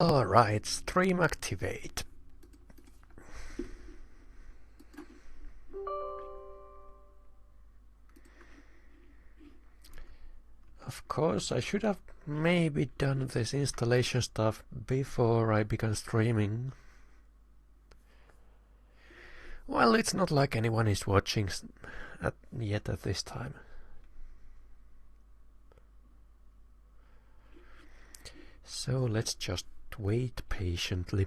Alright, stream activate. Of course, I should have maybe done this installation stuff before I began streaming. Well, it's not like anyone is watching yet at this time. So let's just wait patiently.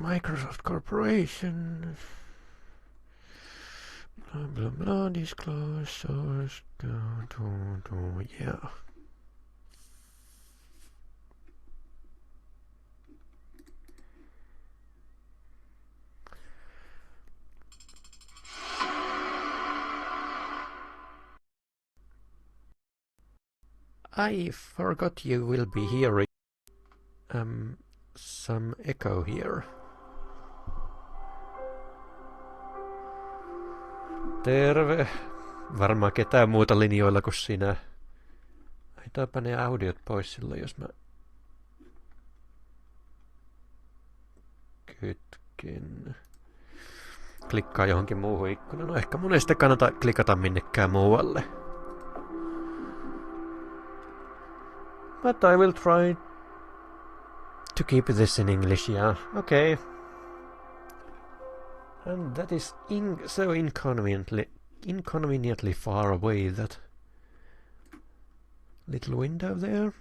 Microsoft Corporation. Blah blah blah. Disclose source. Yeah. I forgot you will be hearing some echo here. Terve! Varmaan ketään muuta linjoilla kuin sinä. Laitaanpa ne audiot pois silloin, jos mä kytken. Klikkaa johonkin muuhun ikkunaan. No ehkä mun ei sitten kannata klikata minnekään muualle. But I will try to keep this in English, yeah. Okay. And that is so inconveniently far away, that little window there.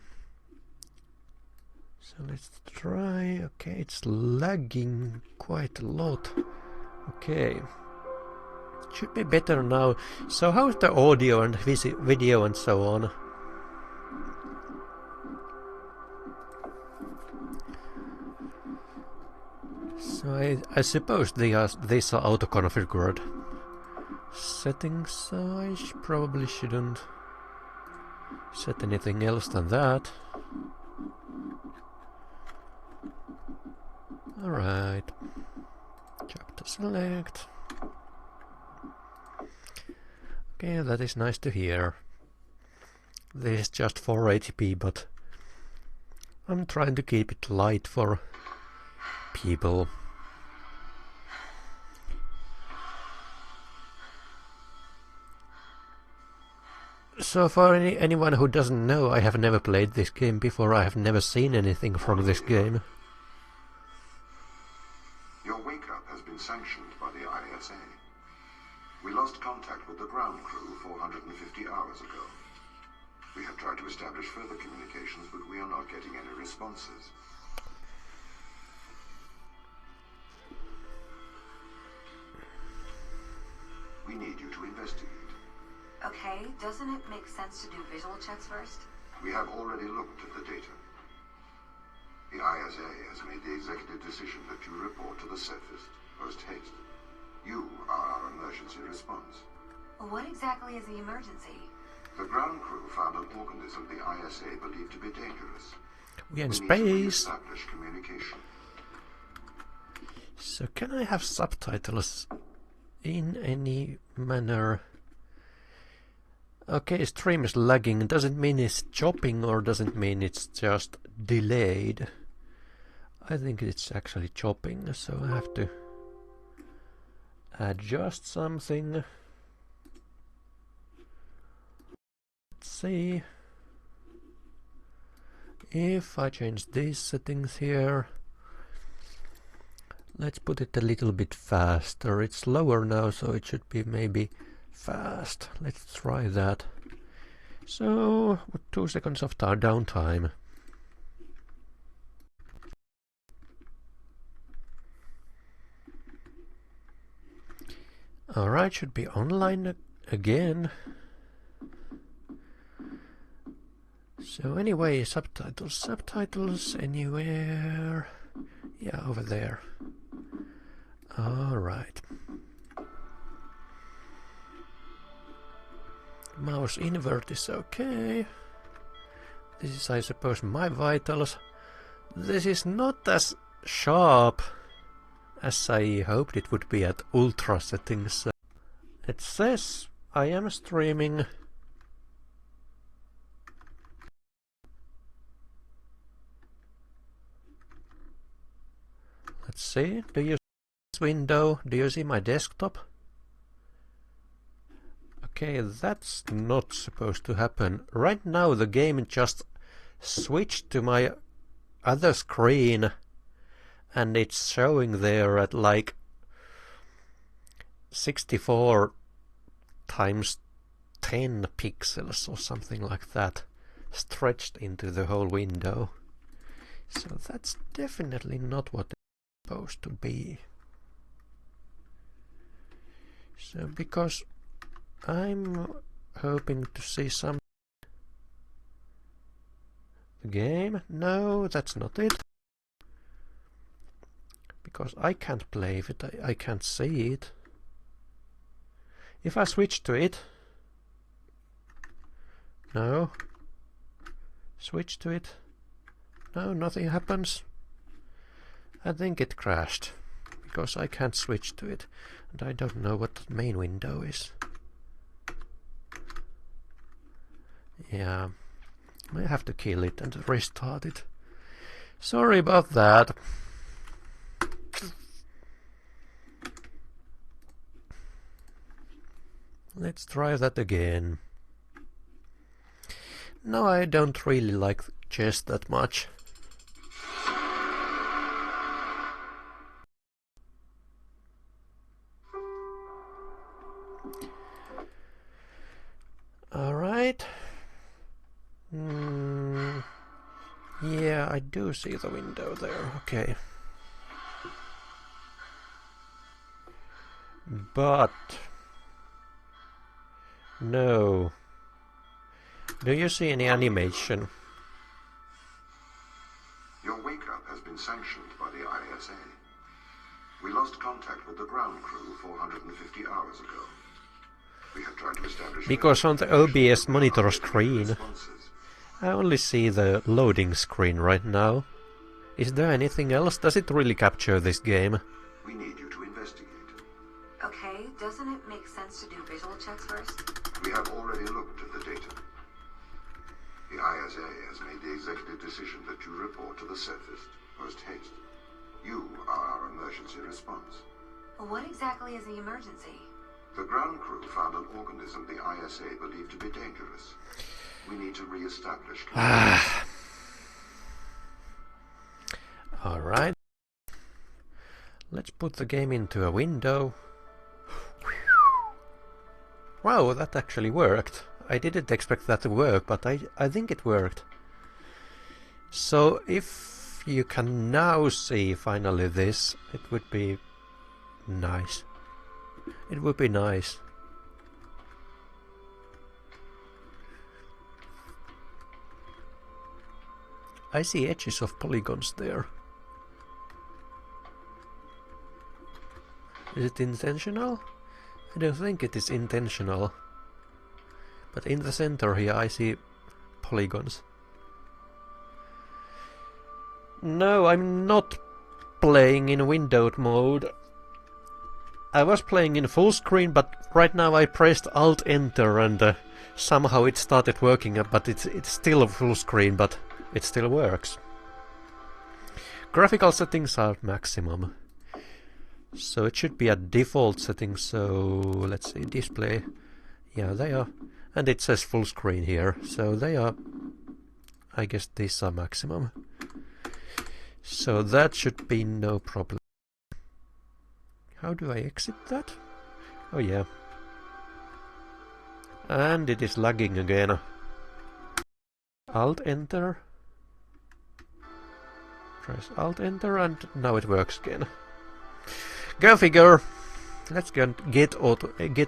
So let's try. Okay, it's lagging quite a lot. Okay. It should be better now. So how's the audio and video and so on? So I suppose these are auto-configured settings, so I probably shouldn't set anything else than that. Alright. Chapter select. Okay, that is nice to hear. This is just 480p, but I'm trying to keep it light for people. So for anyone who doesn't know, I have never played this game before. I have never seen anything from this game. Your wake-up has been sanctioned by the ISA. We lost contact with the ground crew 450 hours ago. We have tried to establish further communications, but we are not getting any responses. We need you to investigate. Okay, doesn't it make sense to do visual checks first? We have already looked at the data. The ISA has made the executive decision that you report to the surface post-haste. You are our emergency response. What exactly is the emergency? The ground crew found an organism the ISA believed to be dangerous. We are in need to space. reestablish communication. So can I have subtitles in any manner? Okay, stream is lagging. Doesn't mean it's chopping, or doesn't mean it's just delayed. I think it's actually chopping, so I have to adjust something. Let's see if I change these settings here. Let's put it a little bit faster. It's slower now, so it should be maybe fast. Let's try that. So, 2 seconds of downtime. Alright, should be online again. So anyway, subtitles anywhere. Yeah, over there. Alright. Mouse invert is okay. This is, I suppose, my vitals. This is not as sharp as I hoped it would be at ultra settings. It says I am streaming. Let's see. Do you see this window? Do you see my desktop? Okay, that's not supposed to happen. Right now the game just switched to my other screen and it's showing there at like 64 times 10 pixels or something like that, stretched into the whole window. So that's definitely not what it's supposed to be. So because I'm hoping to see some the game. No, that's not it. Because I can't play with it, I can't see it. If I switch to it, no. Switch to it, no, nothing happens. I think it crashed because I can't switch to it, and I don't know what the main window is. Yeah, I have to kill it and restart it. Sorry about that. Let's try that again. No, I don't really like chess that much. Alright. Yeah, I do see the window there. Okay. But no. Do you see any animation? Your wake-up has been sanctioned by the ISA. We lost contact with the ground crew 450 hours ago. We have tried to establish... Because on the OBS monitor screen, I only see the loading screen right now. Is there anything else? Does it really capture this game? We need you to investigate. Okay, doesn't it make sense to do visual checks first? We have already looked at the data. The ISA has made the executive decision that you report to the surface post-haste. You are our emergency response. What exactly is the emergency? The ground crew found an organism the ISA believed to be dangerous. We need to re-establish... Alright. Let's put the game into a window. Wow, that actually worked. I didn't expect that to work, but I think it worked. So if you can now see finally this, it would be nice. It would be nice. I see edges of polygons there. Is it intentional? I don't think it is intentional. But in the center here I see polygons. No, I'm not playing in windowed mode. I was playing in full screen, but right now I pressed Alt Enter and somehow it started working, but it's still full screen, but it still works. Graphical settings are maximum. So it should be a default setting, so let's see, display. Yeah, they are. And it says full screen here, so they are, I guess these are maximum. So that should be no problem. How do I exit that? Oh yeah. And it is lagging again. Alt Enter. Press Alt Enter and now it works again. Go figure! Let's get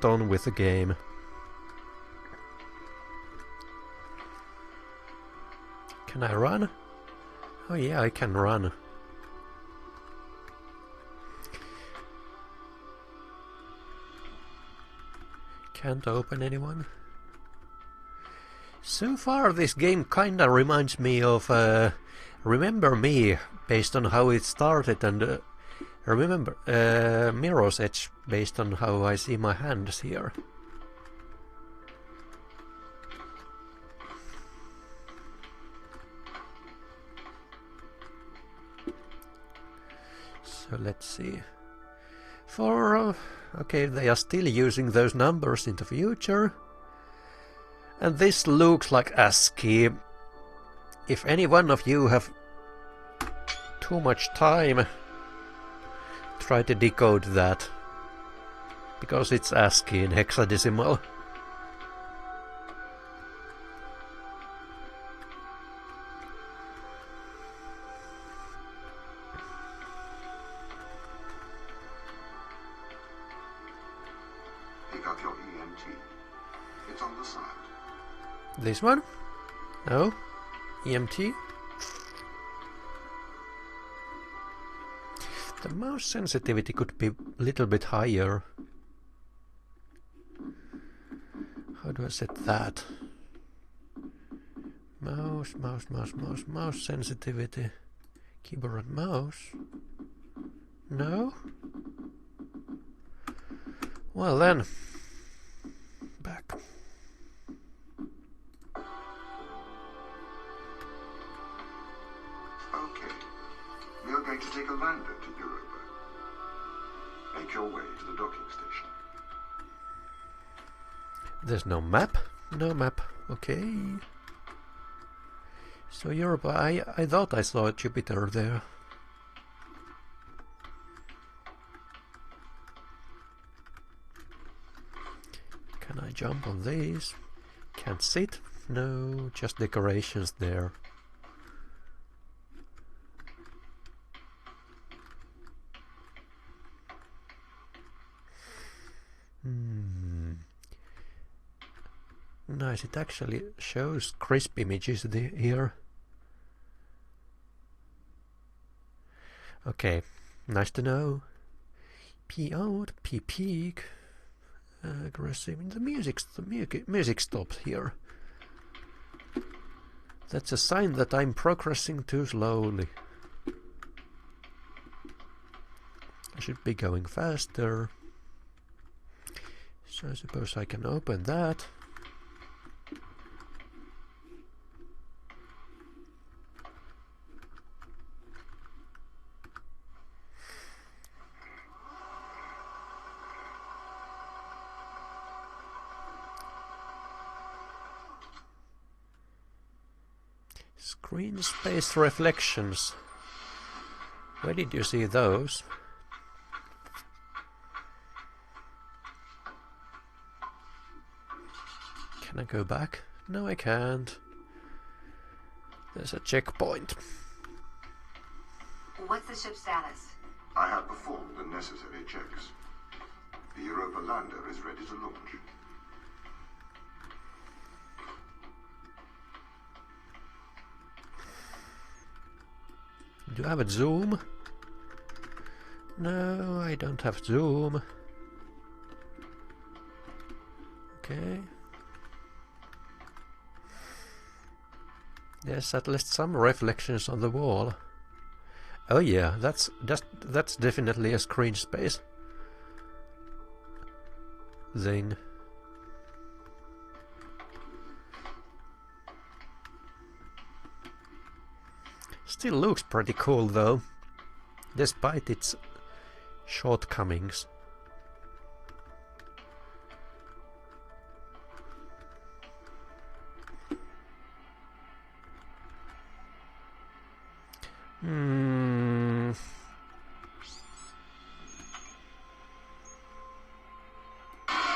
on with the game. Can I run? Oh yeah, I can run. Can't open anyone. So far this game kinda reminds me of Remember Me, based on how it started, and Remember, mirror's edge based on how I see my hands here. So let's see. Okay, they are still using those numbers in the future. And this looks like ASCII. If any one of you have too much time, try to decode that. Because it's ASCII in hexadecimal. Pick up your EMT. It's on the side. This one? No. EMT. The mouse sensitivity could be a little bit higher. How do I set that? Mouse sensitivity. Keyboard and mouse. No? Well then. Back. We are going to take a lander to Europa. Make your way to the docking station. There's no map? No map. Okay. So Europa, I thought I saw Jupiter there. Can I jump on these? Can't sit? No, just decorations there. Nice, it actually shows crisp images here. Okay, nice to know. P out, P peak. Aggressive. The music stops here. That's a sign that I'm progressing too slowly. I should be going faster. So I suppose I can open that. Screen space reflections. Where did you see those? Can I go back? No, I can't. There's a checkpoint. What's the ship's status? I have performed the necessary checks. The Europa lander is ready to launch. Do I have a zoom? No, I don't have zoom. Okay. There's at least some reflections on the wall. Oh yeah, that's definitely a screen space thing. Still looks pretty cool though, despite its shortcomings.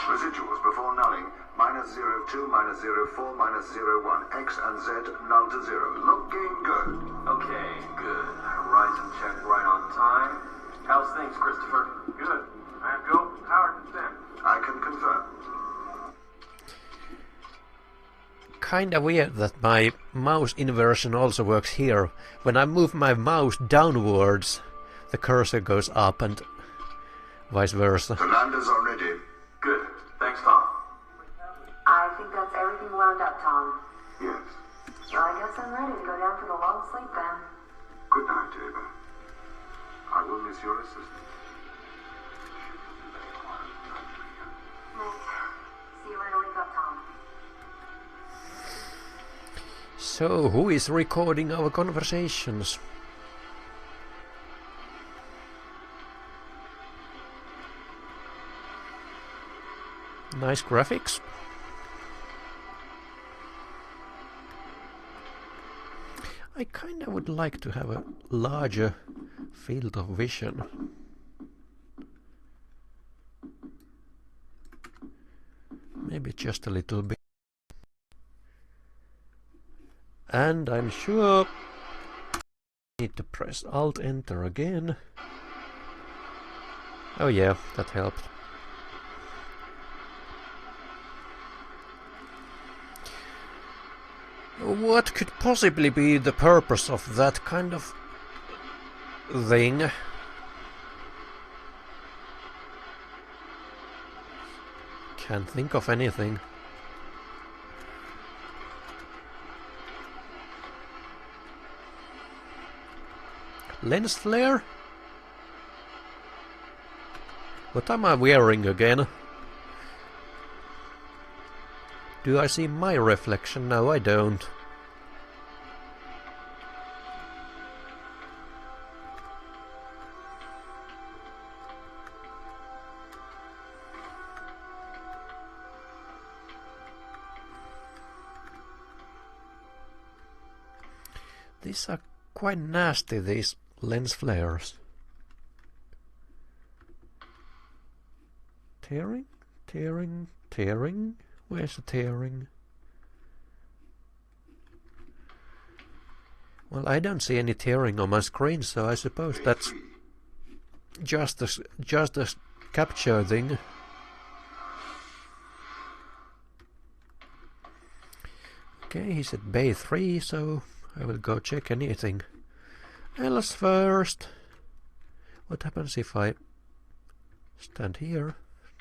Residuals before nulling. -02, -04, -01. X and Z null to 0. Looking good. Okay, good. Horizon check right on time. How's things, Christopher? Good. I have go. Howard, Sam. I can confirm. Kinda weird that my mouse inversion also works here. When I move my mouse downwards, the cursor goes up and vice versa. The landers are ready. Good. Thanks, Tom. I think that's everything wound up, Tom. Yes. Well, I guess I'm ready to go down for the long sleep then. Good night, Ava. I will miss your assistance. So, who is recording our conversations? Nice graphics. I kinda would like to have a larger field of vision. Maybe just a little bit. And I'm sure I need to press Alt Enter again. Oh yeah, that helped. What could possibly be the purpose of that kind of thing? Can't think of anything. Lens flare? What am I wearing again? Do I see my reflection? No, I don't. These are quite nasty, these lens flares. Tearing? Tearing? Tearing? Where's the tearing? Well, I don't see any tearing on my screen, so I suppose that's just a Captcha thing. Okay, he said Bay 3, so I will go check anything else first. What happens if I stand here?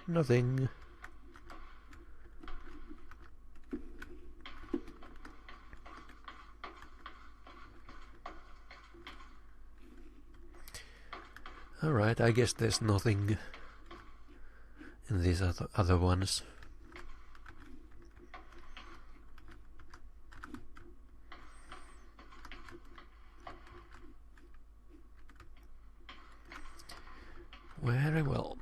Nothing. Alright, I guess there's nothing in these other ones. Very well.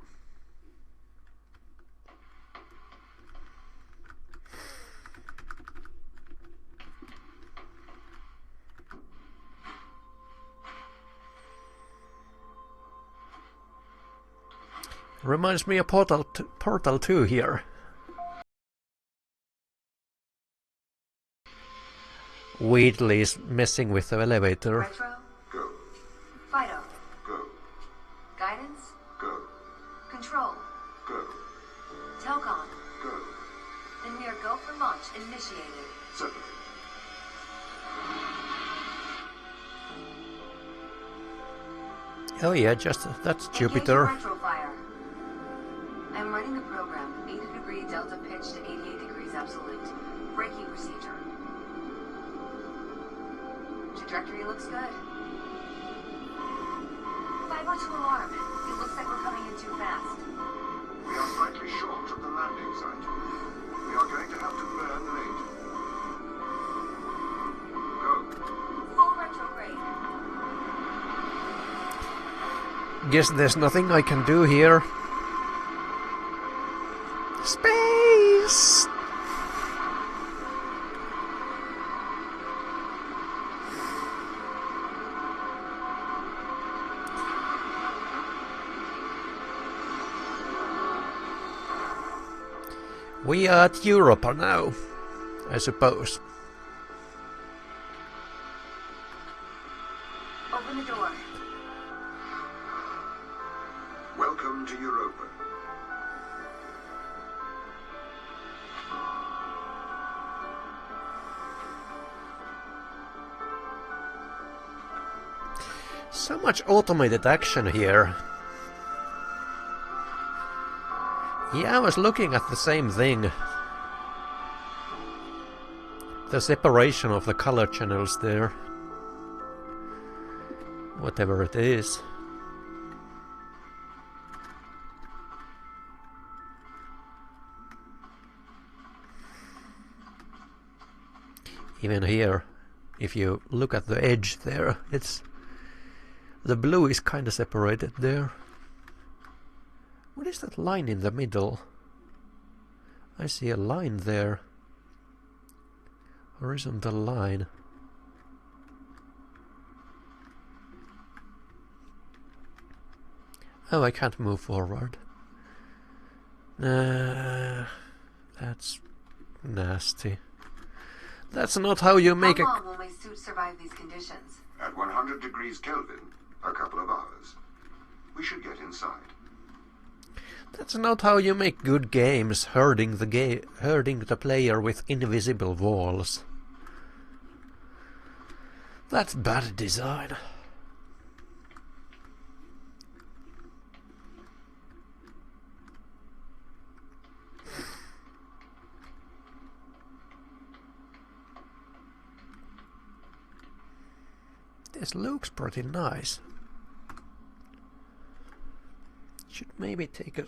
Reminds me of Portal 2 here. Wheatley is messing with the elevator. Retro. Go. Fido. Go. Guidance. Go. Control. Go. Telcon. Go. Then we are go for launch initiated. Certainly. Oh yeah, just that's Jupiter. Engaging retrofire. I'm running the program 80° delta pitch to 88° absolute. Braking procedure. Trajectory looks good. 502 alarm. It looks like we're coming in too fast. We are slightly short of the landing site. We are going to have to burn late. Go. Full retrograde. Guess there's nothing I can do here. Space! We are at Europa now, I suppose. Open the door. Welcome to Europa. So much automated action here. Yeah, I was looking at the same thing. The separation of the color channels there. Whatever it is. Even here, if you look at the edge there, the blue is kind of separated there. What is that line in the middle? I see a line there. Horizontal line. Oh, I can't move forward. That's nasty. That's not how you make How long will my suit survive these conditions? At 100 degrees Kelvin, a couple of hours. We should get inside. That's not how you make good games, herding the player with invisible walls. That's bad design. This looks pretty nice. Should maybe take a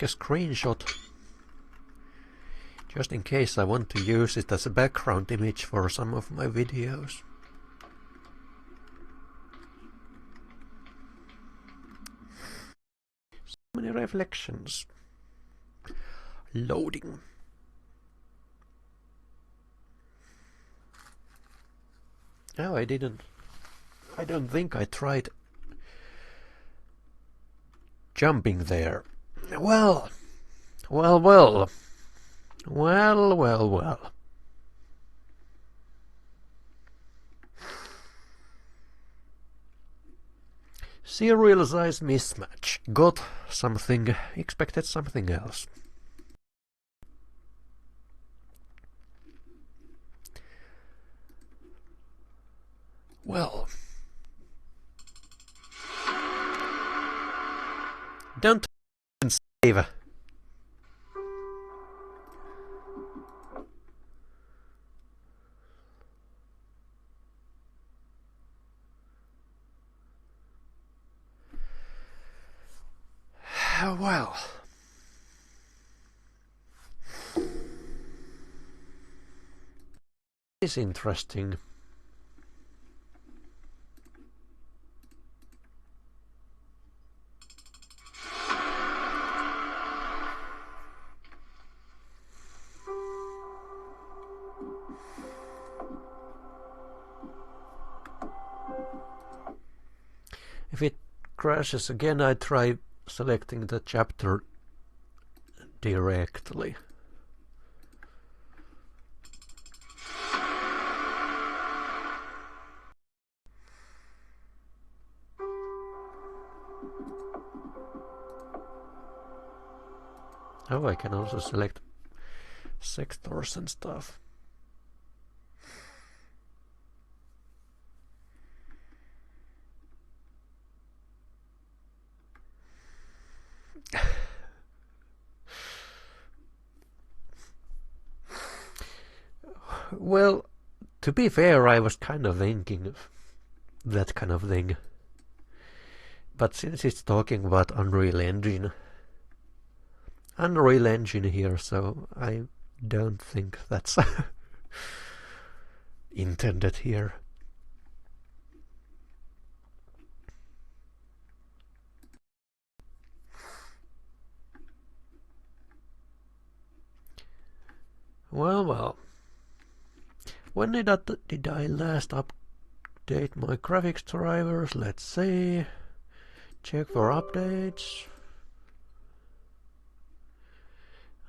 screenshot, just in case I want to use it as a background image for some of my videos. So many reflections. Loading. No, I didn't. I don't think I tried jumping there. Well. Serial size mismatch. Got something, expected something else. Well. Don't save. Well. It's interesting. If it crashes again, I try selecting the chapter directly. Oh, I can also select sectors and stuff. Well, to be fair, I was kind of thinking of that kind of thing. But since it's talking about Unreal Engine here, so I don't think that's intended here. Well. When did I last update my graphics drivers? Let's see. Check for updates.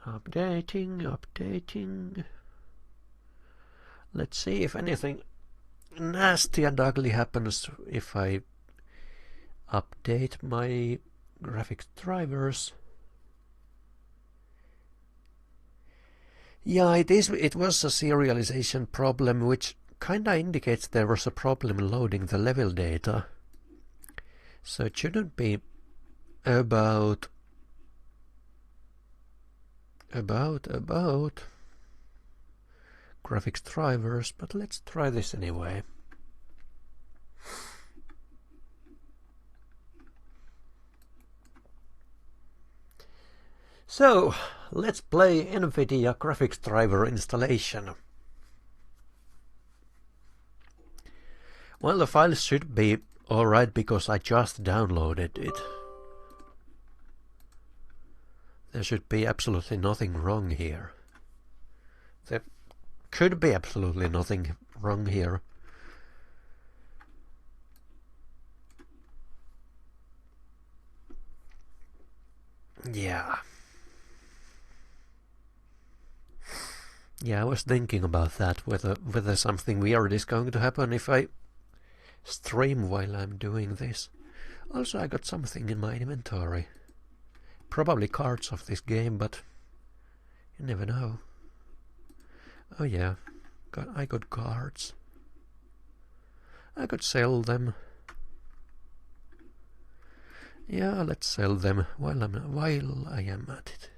Updating. Let's see if anything nasty and ugly happens if I update my graphics drivers. Yeah, it was a serialization problem, which kinda indicates there was a problem loading the level data. So it shouldn't be about graphics drivers, but let's try this anyway. So, let's play NVIDIA graphics driver installation. Well, the file should be alright because I just downloaded it. There should be absolutely nothing wrong here. There could be absolutely nothing wrong here. Yeah. Yeah, I was thinking about that, whether something weird is going to happen if I stream while I'm doing this. Also, I got something in my inventory. Probably cards of this game, but you never know. Oh yeah, I got cards. I could sell them. Yeah, let's sell them while I am at it.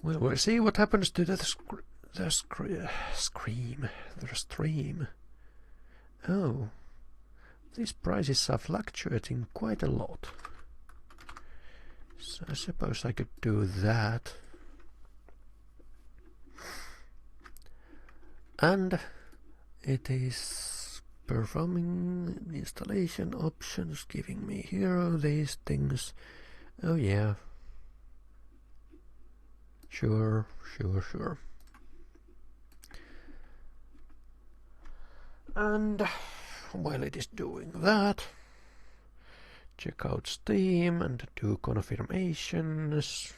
Well, we'll see what happens to the stream. Oh, these prices are fluctuating quite a lot. So I suppose I could do that. And it is performing installation options, giving me here these things. Oh yeah. Sure. And while it is doing that, check out Steam and do confirmations.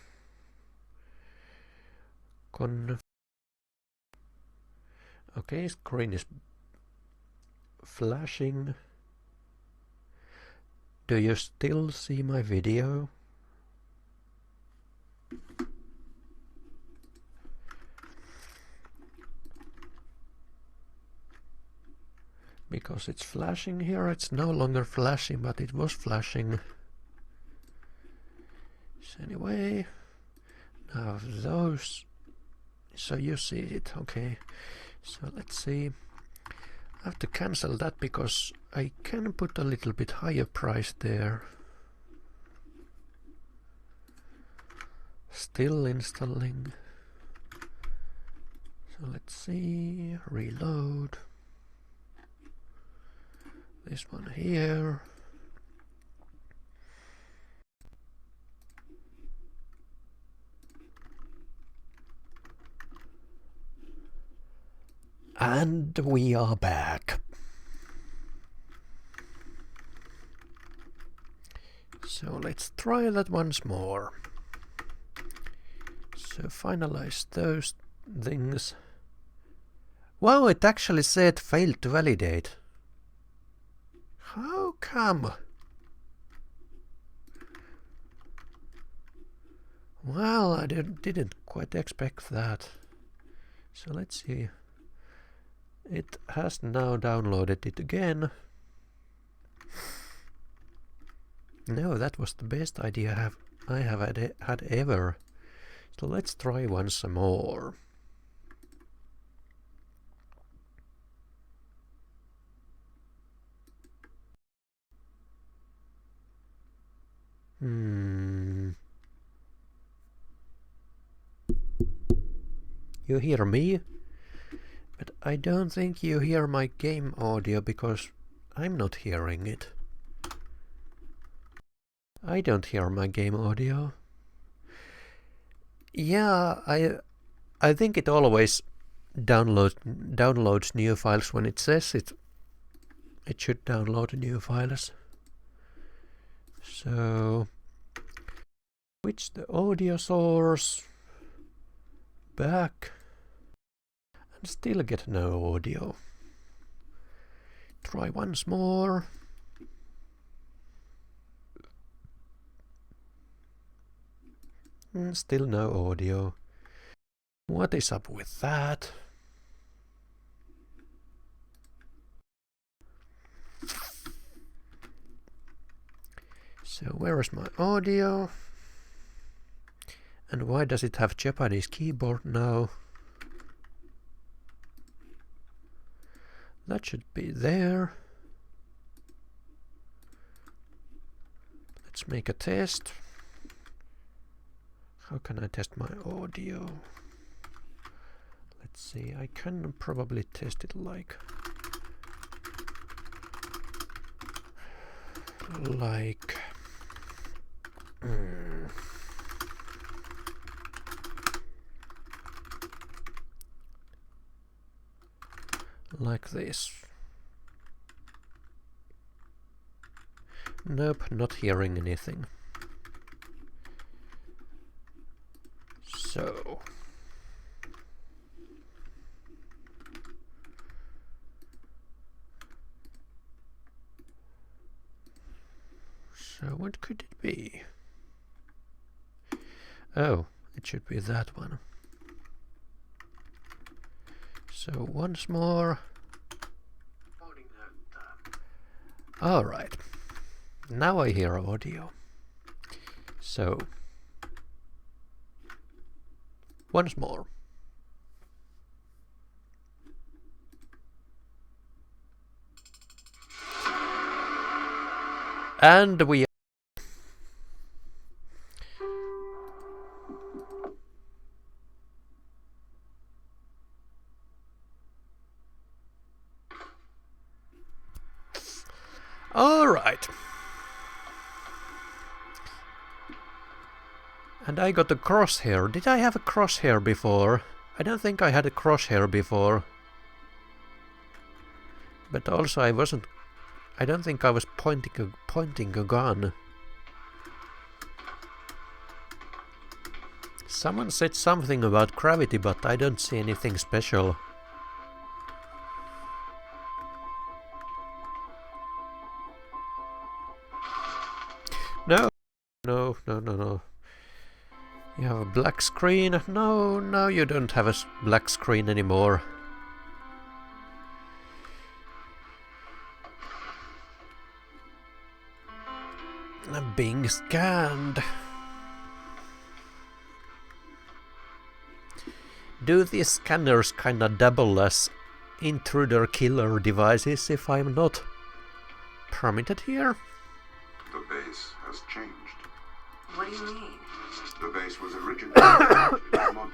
Okay, screen is flashing. Do you still see my video? Because it's flashing here, it's no longer flashing, but it was flashing. So anyway, now those, so you see it, okay. So let's see, I have to cancel that because I can put a little bit higher price there. Still installing. So let's see, reload. This one here. And we are back. So let's try that once more. So finalize those things. Wow, it actually said failed to validate. How come? Well, I didn't quite expect that. So let's see. It has now downloaded it again. No, that was the best idea I have had ever. So let's try once more. You hear me? But I don't think you hear my game audio because I'm not hearing it. I don't hear my game audio. Yeah, I think it always downloads new files when it says it. It should download new files. So switch the audio source back and still get no audio. Try once more. Still no audio. What is up with that? So where is my audio? And why does it have Japanese keyboard now? That should be there. Let's make a test. How can I test my audio? Let's see, I can probably test it like like this. Nope, not hearing anything. So what could it be? Oh, it should be that one. So once more. Alright. Now I hear audio. So once more. And we all right. And I got a crosshair. Did I have a crosshair before? I don't think I had a crosshair before. But also I don't think I was pointing a gun. Someone said something about gravity, but I don't see anything special. No. You have a black screen. No, you don't have a black screen anymore. I'm being scanned. Do these scanners kinda double as intruder killer devices if I'm not permitted here? The base has changed. What do you mean? The base was originally designed in a module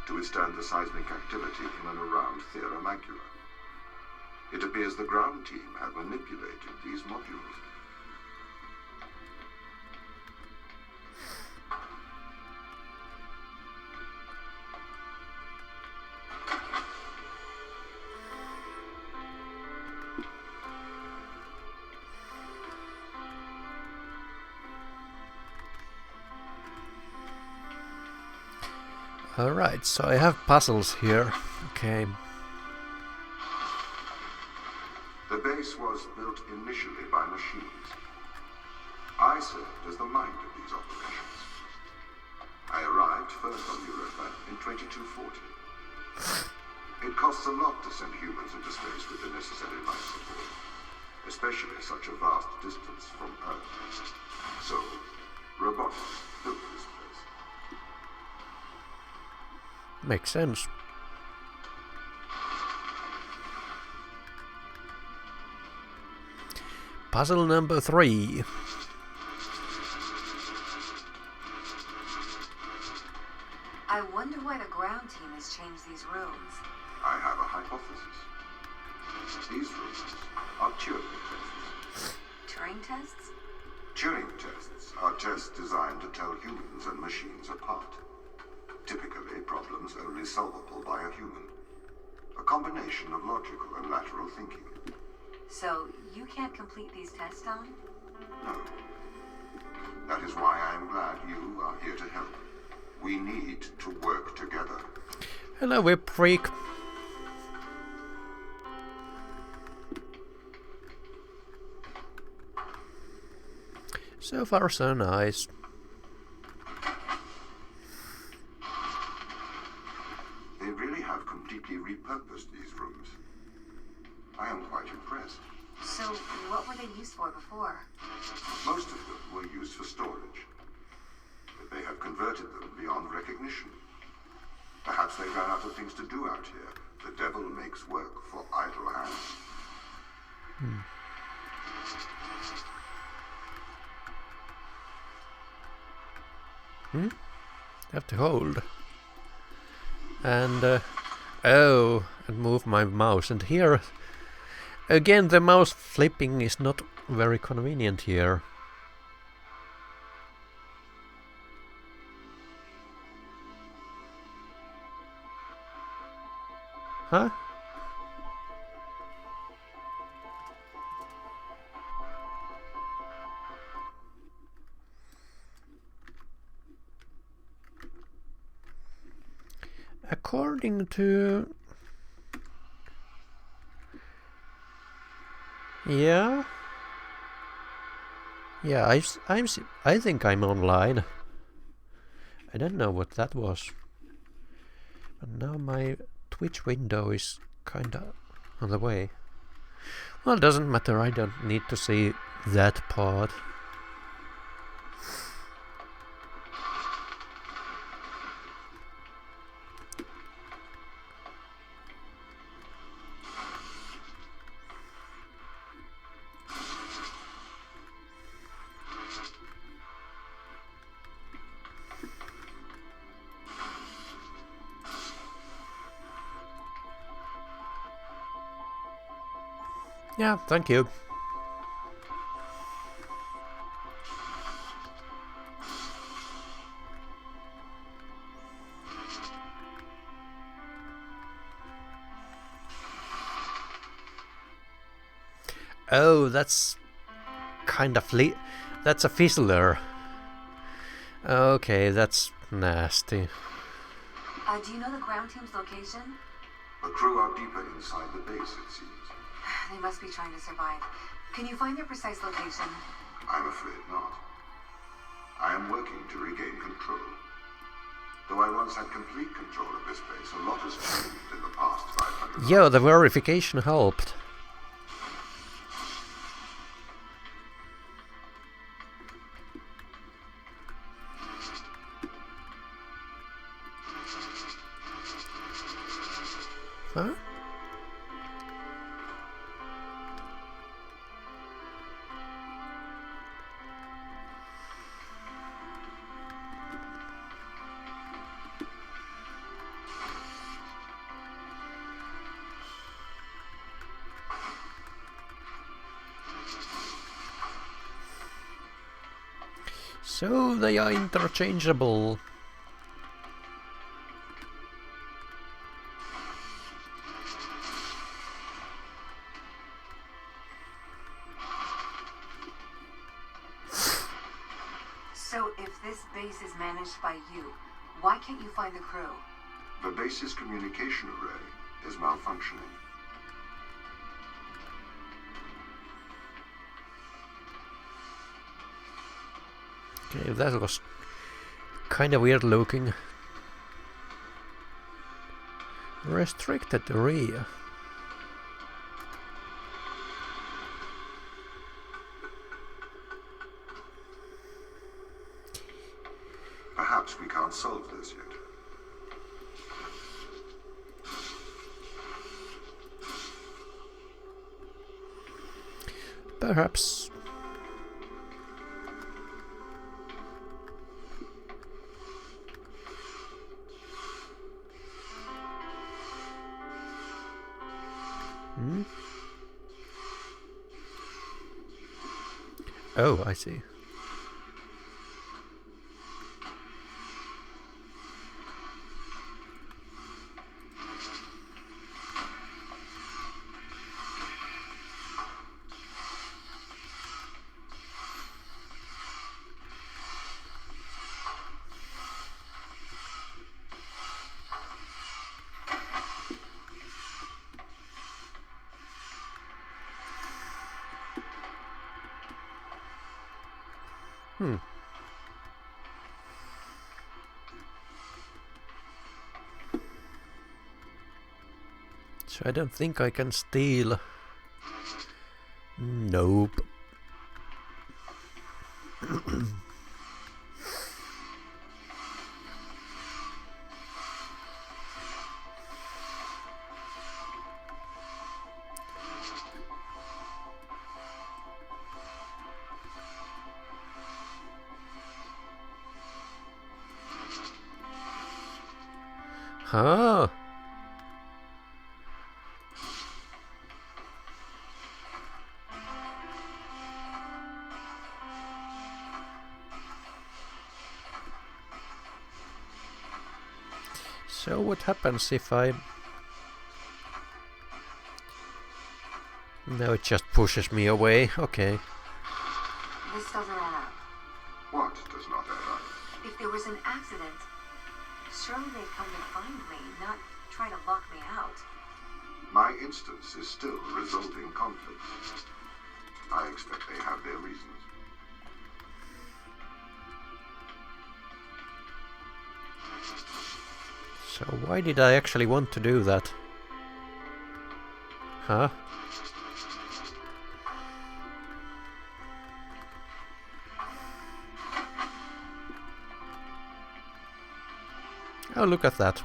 to withstand the seismic activity in and around Thera Macula. It appears the ground team have manipulated these modules. Alright, so I have puzzles here. Okay. The base was built initially by machines. I served as the mind of these operations. I arrived first on Europa in 2240. It costs a lot to send humans into space with the necessary life support, especially such a vast distance from Earth. So, robotics built this place. Makes sense. Puzzle number 3. I wonder why the ground team has changed these rooms. I have a hypothesis. These rooms are Turing tests. Turing tests? Turing tests are tests designed to tell humans and machines apart. Typically, problems only solvable by a human. A combination of logical and lateral thinking. So, you can't complete these tests, Tom? No. That is why I am glad you are here to help. We need to work together. Hello, Whip Freak. So far, so nice. They really have completely repurposed these rooms. I am quite impressed. So, what were they used for before? Most of them were used for storage. But they have converted them beyond recognition. Perhaps they ran out of things to do out here. The devil makes work for idle hands. Have to hold. And oh, and move my mouse. And here again, the mouse flipping is not very convenient here. Huh? According to... Yeah. Yeah, I think I'm online. I don't know what that was. But now my Twitch window is kinda on the way. Well, it doesn't matter, I don't need to see that part. Yeah, thank you. Oh, that's kind of that's a fizzler. Okay, that's nasty. Do you know the ground team's location? The crew are deeper inside the base, it seems. They must be trying to survive. Can you find their precise location? I'm afraid not. I am working to regain control. Though I once had complete control of this base, a lot has changed in the past 500 years. Yo, the verification helped. Huh? So they are interchangeable. So if this base is managed by you, why can't you find the crew? The base's communication array is malfunctioning. Okay, that was kind of weird looking. Restricted area. Perhaps we can't solve this yet. Perhaps. Oh, I see. So I don't think I can steal. Nope. Huh. So what happens if I... No, it just pushes me away. Okay. This doesn't add up. What does not add up? If there was an accident, surely they'd come to find me, not try to lock me out. My instance is still resolving conflict. I expect they have their reasons. So why did I actually want to do that? Huh? Oh, look at that.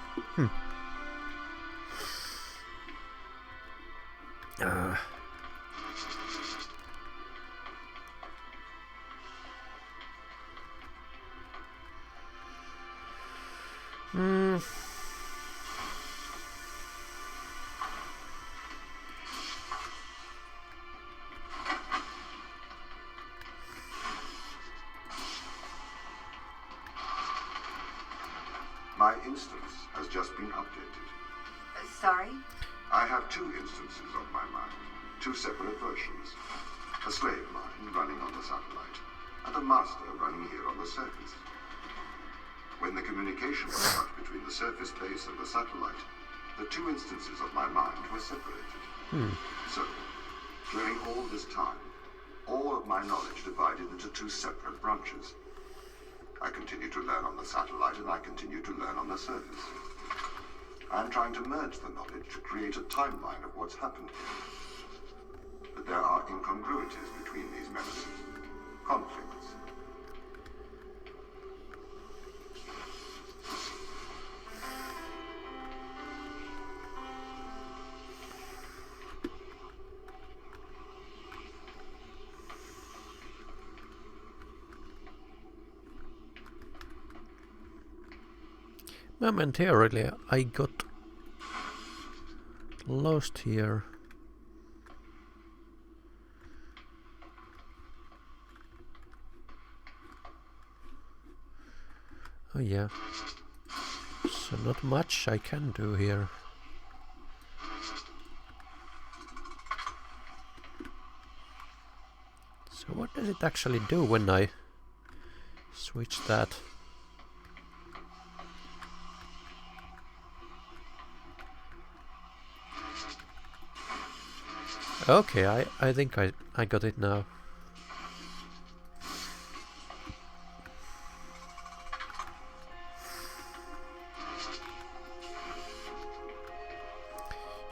My instance has just been updated. Sorry? I have two instances of my mind, two separate versions. A slave mind running on the satellite, and a master running here on the surface. When the communication was cut between the surface base and the satellite, the two instances of my mind were separated. So, during all this time, all of my knowledge divided into two separate branches. I continue to learn on the satellite, and I continue to learn on the surface. I'm trying to merge the knowledge to create a timeline of what's happened here. But there are incongruities between these memories. Conflicts. Momentarily, I got lost here. Oh yeah. So not much I can do here. So what does it actually do when I switch that? Okay, I think I got it now.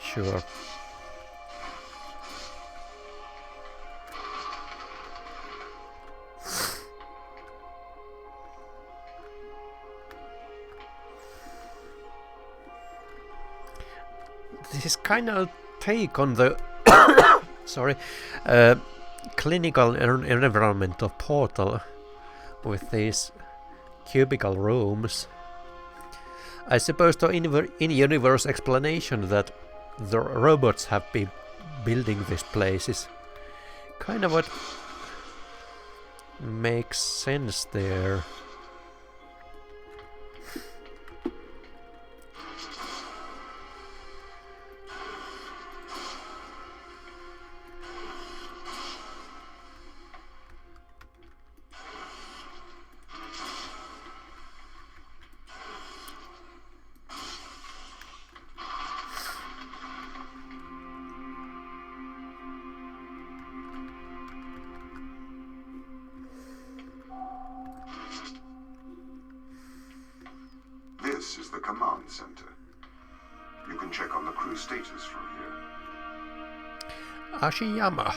Sure. This is kind of take on the sorry, clinical environment of Portal with these cubicle rooms. I suppose the in-universe explanation that the robots have been building this place is kind of what makes sense there. This is the command center. You can check on the crew status from here. Ashiyama.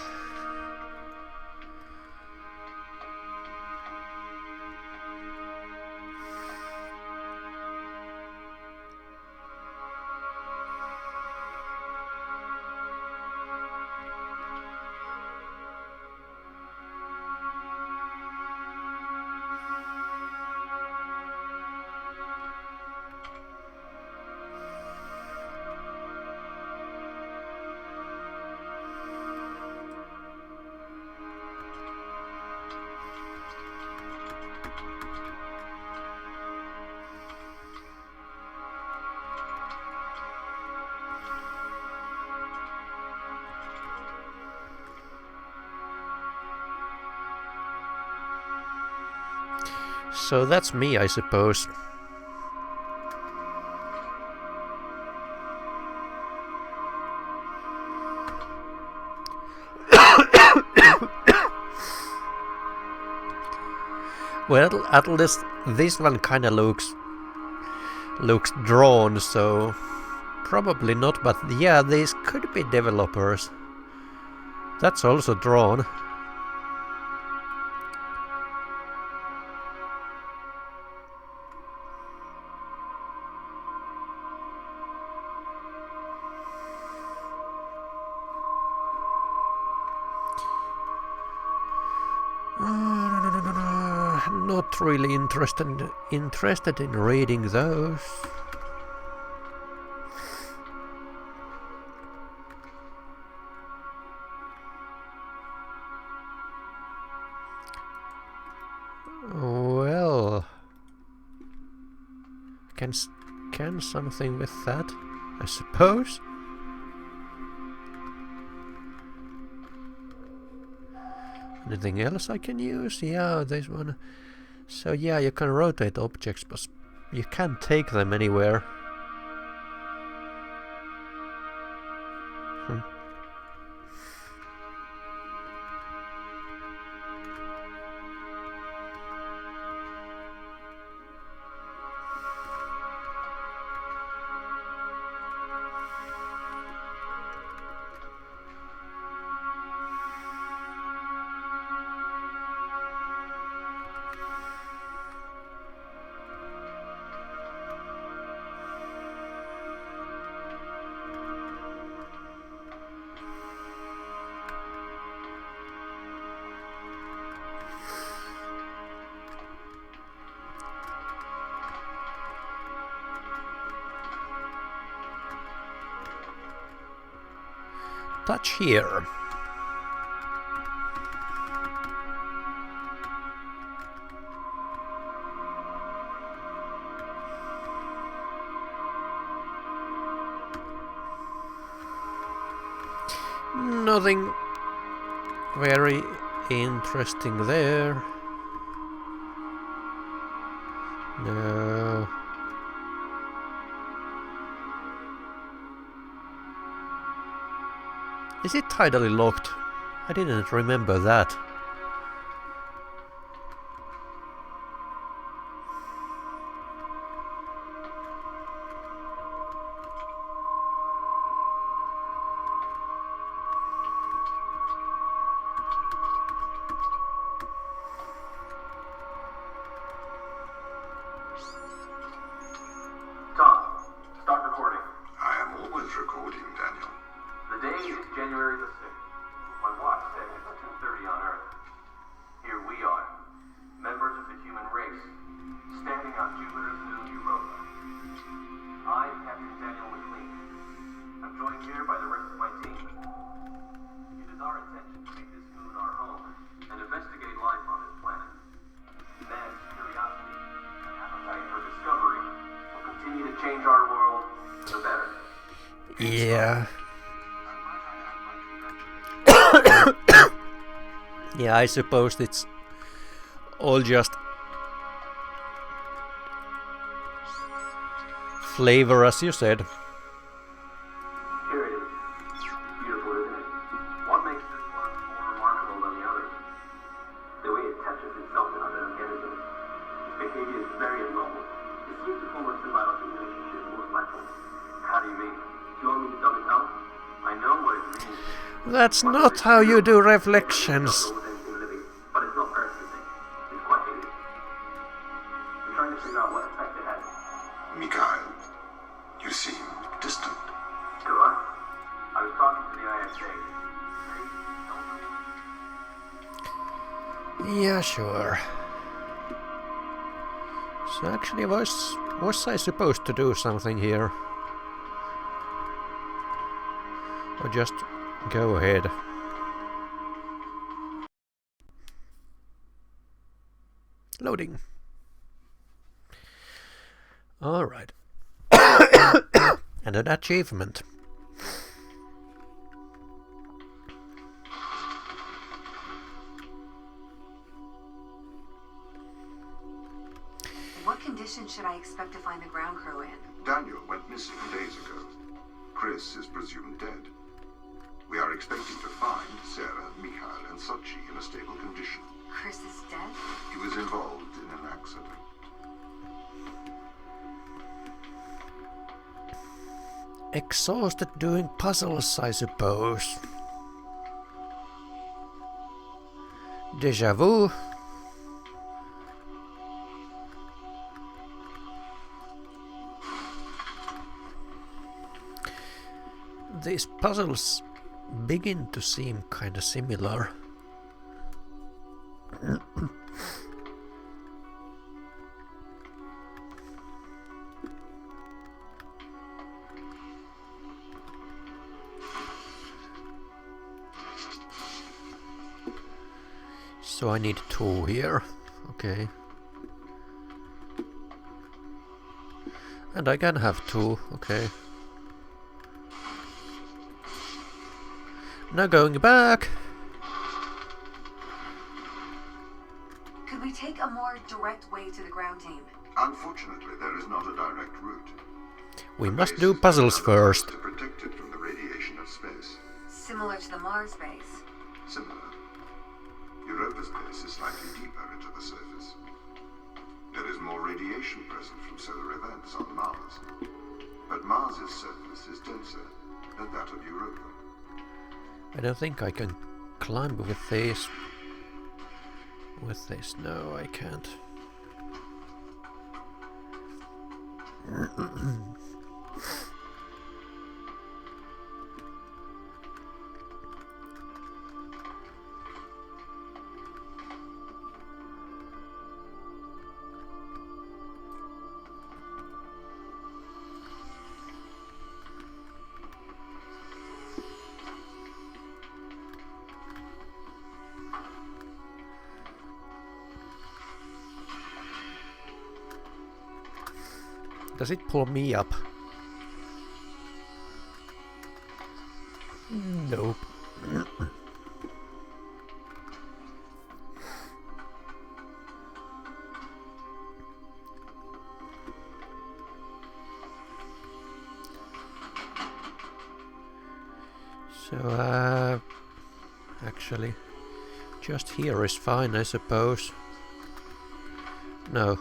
So that's me, I suppose. Well, at least this one kinda looks drawn, so probably not, but yeah, these could be developers. That's also drawn. Not really interested in reading those. Well, can scan something with that, I suppose. Anything else I can use? Yeah, this one. So yeah, you can rotate objects, but you can't take them anywhere. Touch here. Nothing very interesting there. No. Is it tidally locked? I didn't remember that. Yeah. Yeah, I suppose it's all just flavor, as you said. Here it is. Beautiful, isn't it? What makes this one more remarkable than the others? The way it touches itself in other organisms. Its behavior is very abnormal. It seems to form a symbiotic relationship with most life forms. How do you mean? Do you want me to dumb it out? I know what it means. That's not how you do reflections. But it's not perfect. It's quite hideous. I'm trying to figure out what effect it has. Mikhail, you seem distant. Do I? I was talking to the ISA. Yeah, sure. So actually, was I supposed to do something here? Or just go ahead? Loading. All right. And an achievement. I expect to find the ground crew in? Daniel went missing days ago. Chris is presumed dead. We are expecting to find Sarah, Mikhail, and Sochi in a stable condition. Chris is dead? He was involved in an accident. Exhausted doing puzzles, I suppose. Deja vu. These puzzles begin to seem kinda similar. So I need 2 here, okay. And I can have 2, okay. Now going back. Could we take a more direct way to the ground team? Unfortunately, there is not a direct route. We must do puzzles first. To protect it from the radiation of space. Similar to the Mars base. Similar. Europa's base is slightly deeper into the surface. There is more radiation present from solar events on Mars. But Mars's surface is denser than that of Europa. I don't think I can climb with this. With this, no, I can't. Does it pull me up? Nope. So, actually, just here is fine, I suppose. No.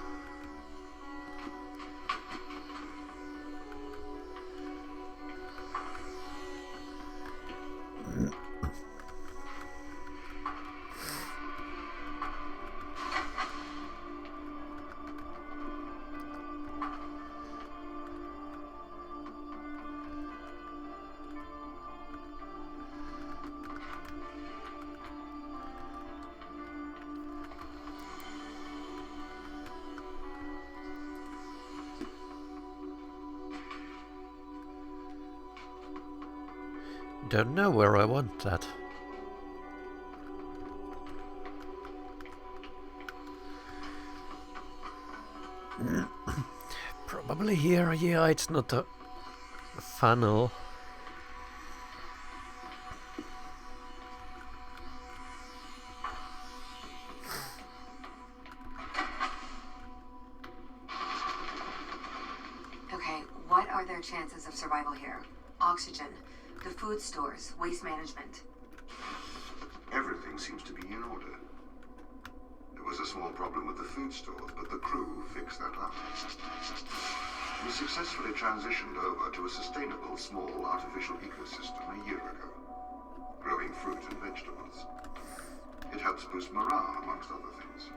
Don't know where I want that. Probably here, yeah, it's not a funnel. Okay, what are their chances of survival here? Oxygen, the food stores, waste management. Everything seems to be in order. There was a small problem with the food stores, but the crew fixed that up. We successfully transitioned over to a sustainable, small, artificial ecosystem a year ago, growing fruit and vegetables. It helps boost morale, amongst other things.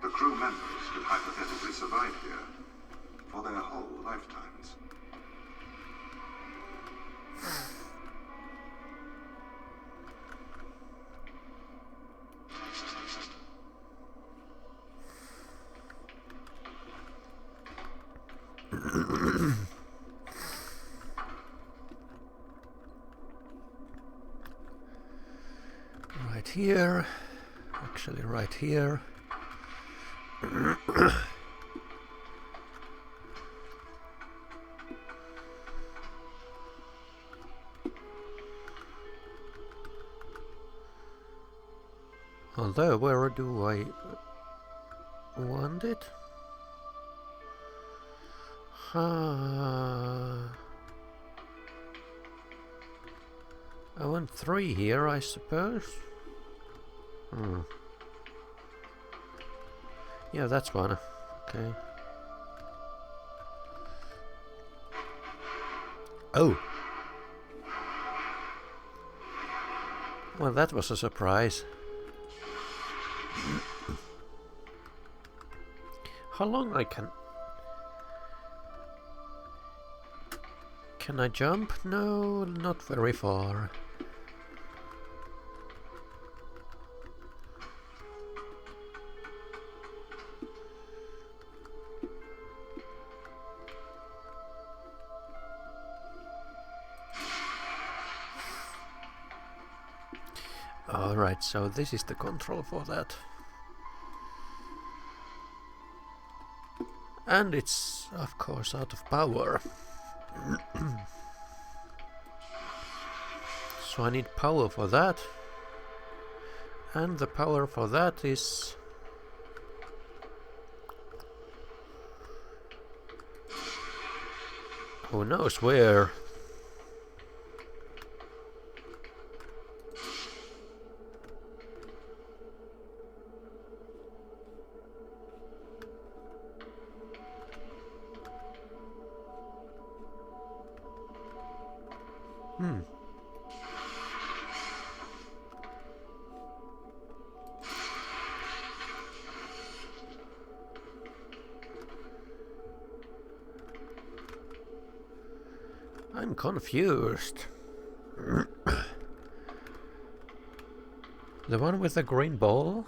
The crew members could hypothetically survive here for their whole lifetimes. Right here, actually right here. Although, where do I want it? I want 3 here, I suppose. Yeah, that's one. Okay. Oh! Well, that was a surprise. How long I can... Can I jump? No, not very far. Alright, so this is the control for that. And it's, of course, out of power. So I need power for that. And the power for that is... who knows where? I'm confused. The one with the green ball?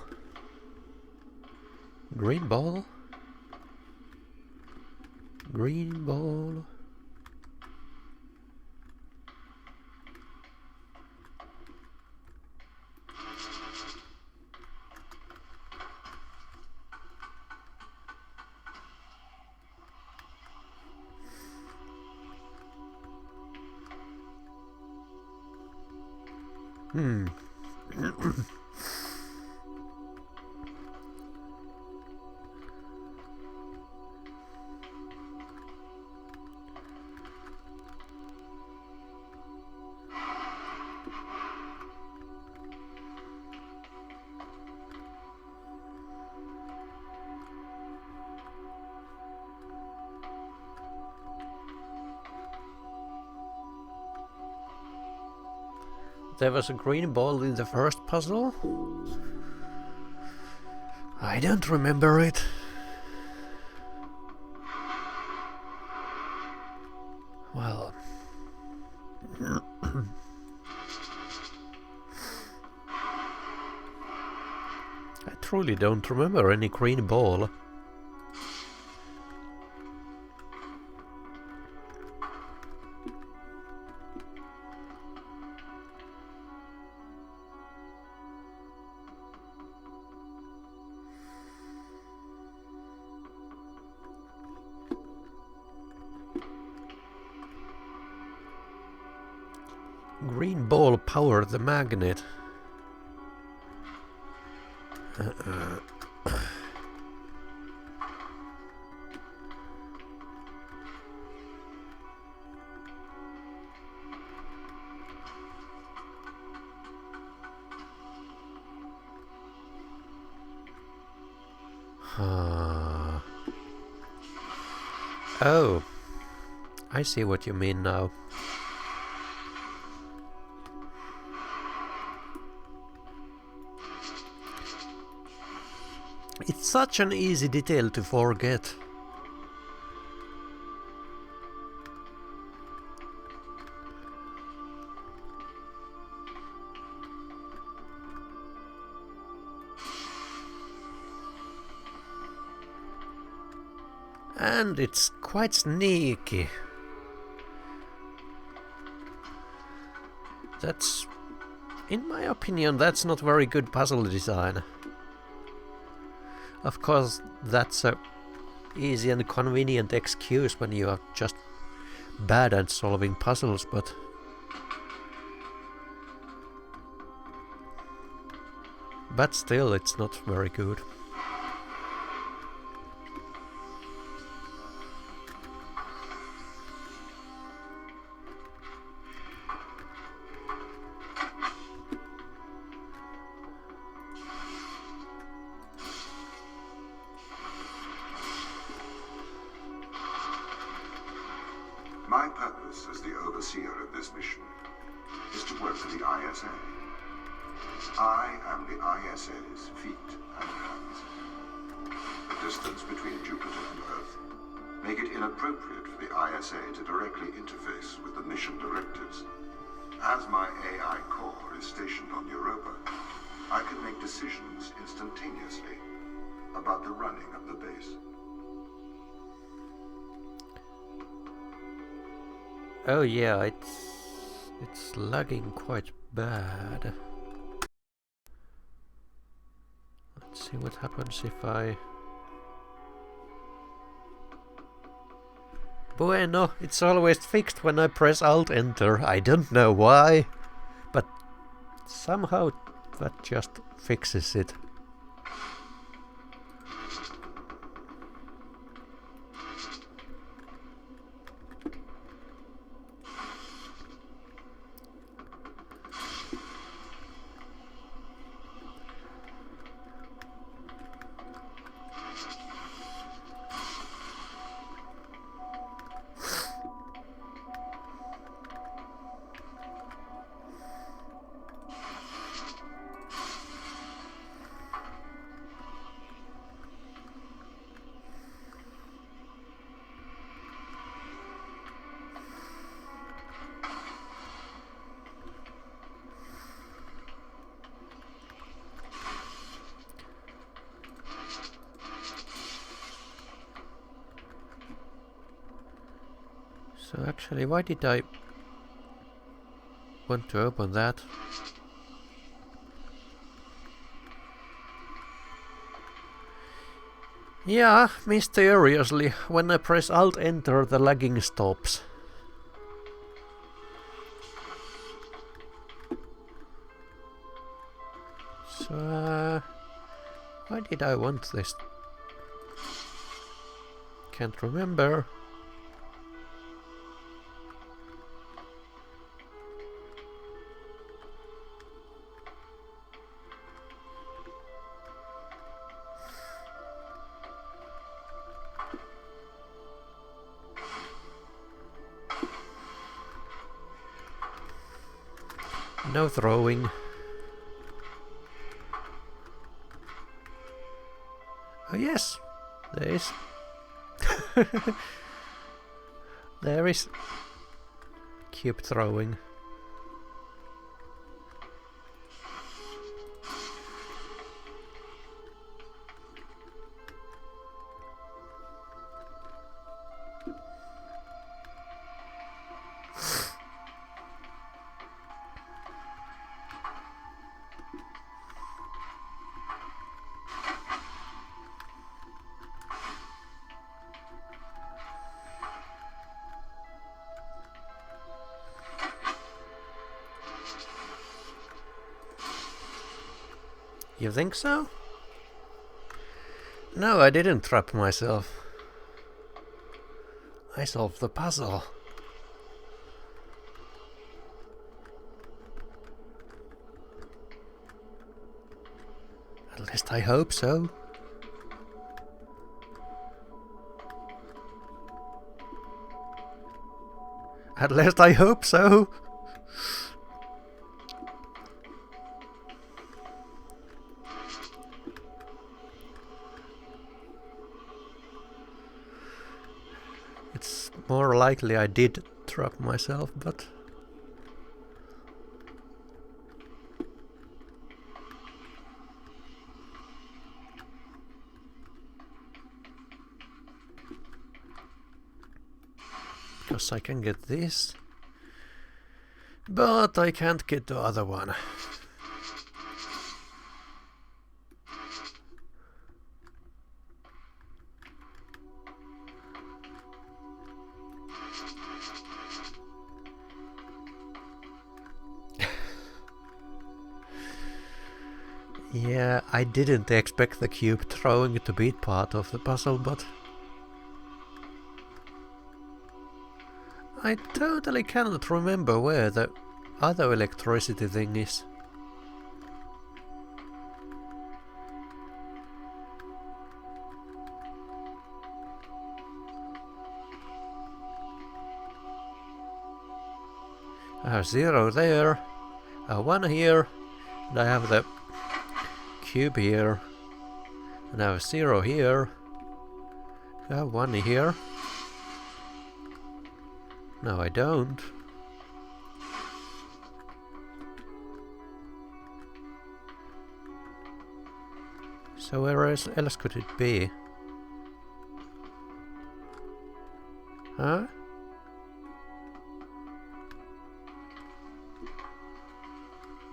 Green ball? Green ball? There was a green ball in the first puzzle? I don't remember it. Well... I truly don't remember any green ball. Green ball powered the magnet. Oh, I see what you mean now. It's such an easy detail to forget. And it's quite sneaky. That's, in my opinion, that's not very good puzzle design. Of course, that's a easy and convenient excuse when you are just bad at solving puzzles, but still, it's not very good. work for the ISA. I am the ISA's feet and hands. The distance between Jupiter and Earth make it inappropriate for the ISA to directly interface with the mission directives. As my AI core is stationed on Europa, I can make decisions instantaneously about the running of the base. Oh yeah, it's lagging quite bad. Let's see what happens if I... Bueno, it's always fixed when I press Alt-Enter. I don't know why, but somehow that just fixes it. So actually, why did I want to open that? Yeah, mysteriously, when I press Alt-Enter, the lagging stops. So, why did I want this? Can't remember. No throwing. Oh yes, there is. There is cube throwing. You think so? No, I didn't trap myself. I solved the puzzle. At least I hope so. At least I hope so. It's more likely I did trap myself, but... because I can get this, but I can't get the other one. Yeah, I didn't expect the cube throwing to be part of the puzzle, but... I totally cannot remember where the other electricity thing is. I have 0 there. I have 1 here, and I have the cube here, and I have 0 here. I have 1 here. No, I don't. So where else could it be? Huh?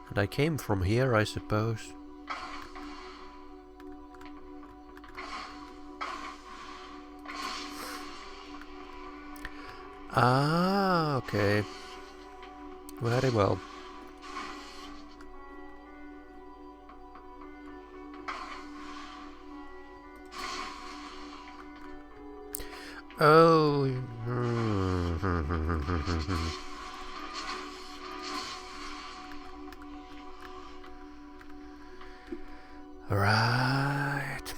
And I came from here, I suppose. Ah, okay. Very well. Oh. Right.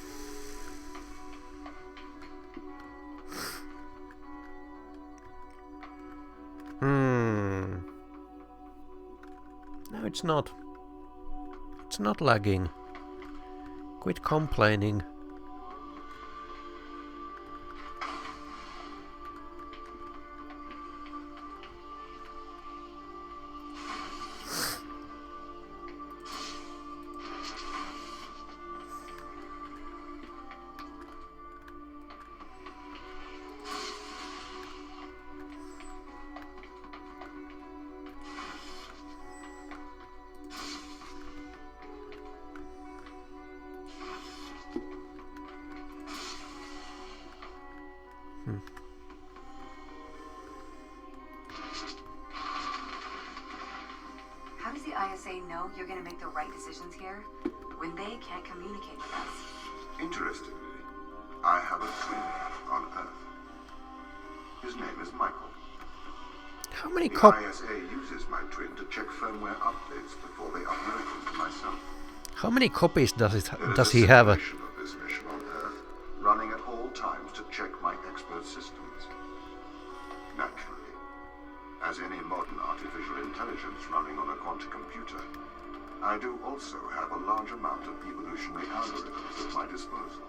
No, it's not. It's not lagging. Quit complaining. How does the ISA know you're going to make the right decisions here when they can't communicate with us? Interestingly, I have a twin on Earth. His name is Michael. How many The copies? ISA uses my twin to check firmware updates before they upload them to myself. How many copies does There is he a have? simulation of this mission on Earth, running at all times to check my expert systems. Naturally, as any modern artificial intelligence running on a quantum computer, I do also have a large amount of evolutionary algorithms at my disposal.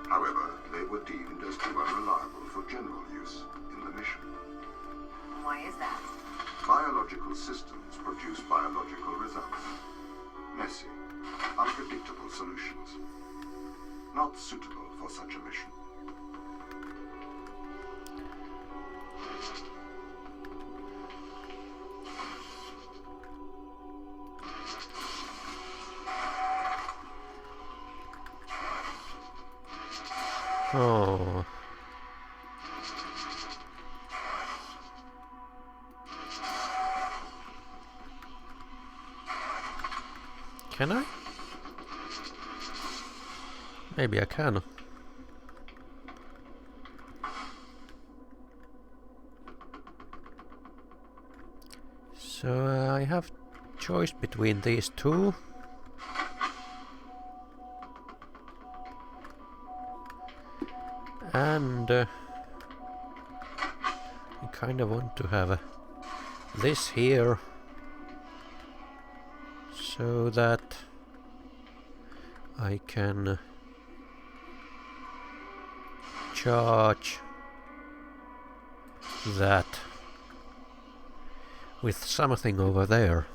However, they were deemed as too unreliable for general use in the mission. Why is that? Biological systems produce biological results. Messy, unpredictable solutions. Not suitable for such a mission. Oh. Can I? Maybe I can. So I have choice between these two. And I kind of want to have this here so that I can charge that with something over there.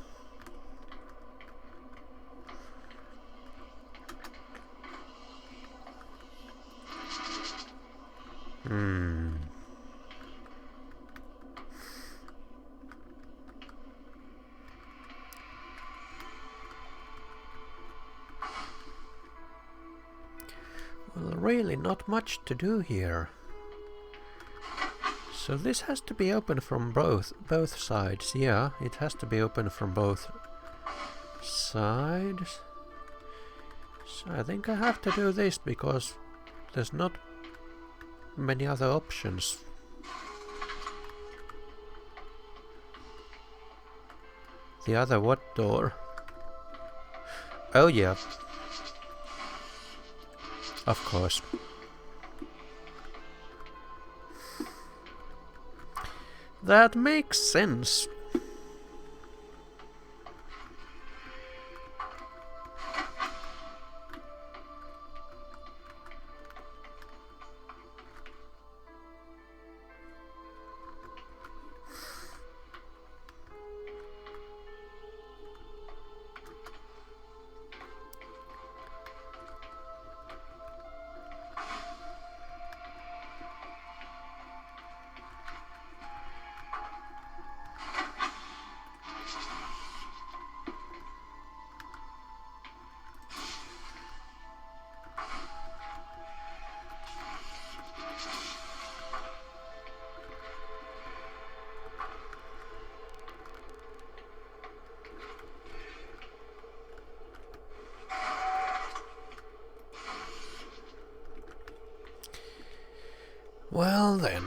Well, really not much to do here. So this has to be open from both sides. Yeah, it has to be open from both sides. So I think I have to do this because there's not many other options. The other what door? Oh yeah. Of course. That makes sense. Well then.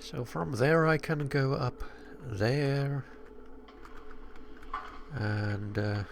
So from there I can go up there and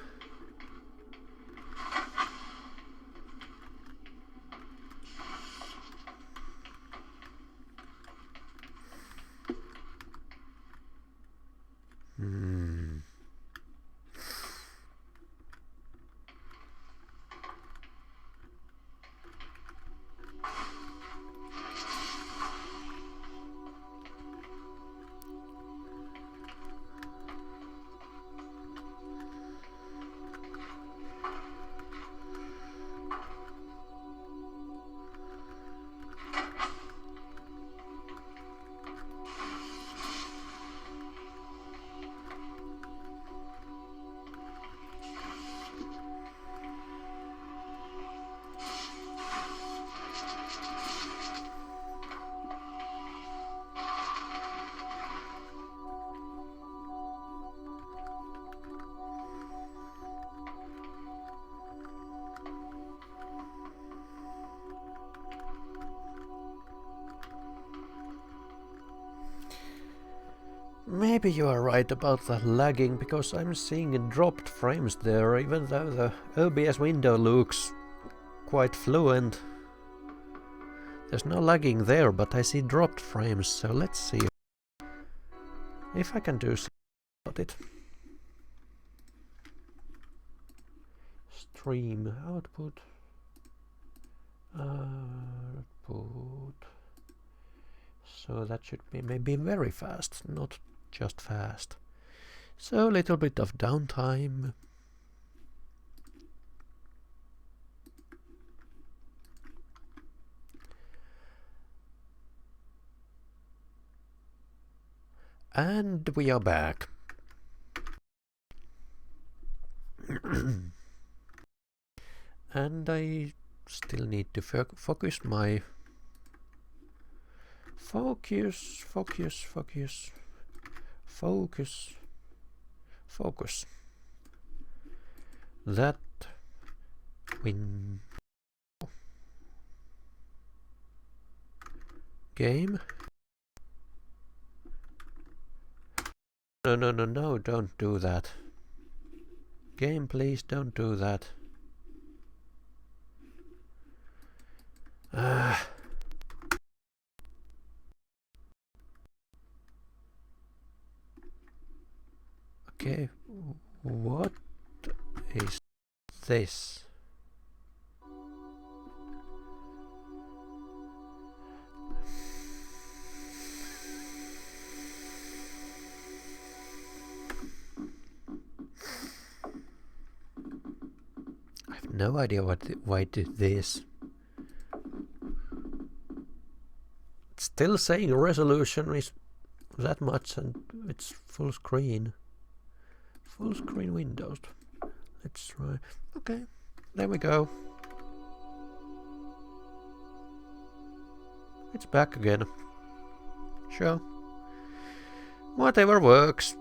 maybe you are right about the lagging, because I'm seeing dropped frames there, even though the OBS window looks quite fluent. There's no lagging there, but I see dropped frames, so let's see if I can do something about it. Stream output. Output. So that should be maybe very fast, not just fast. So a little bit of downtime. And we are back. And I still need to focus my focus. That win game. No, don't do that. Game, please don't do that. Okay, what is this? I have no idea why it did this. It's still saying resolution is that much and it's full screen. Full screen Windows. Let's try. Okay, there we go. It's back again. Sure. Whatever works.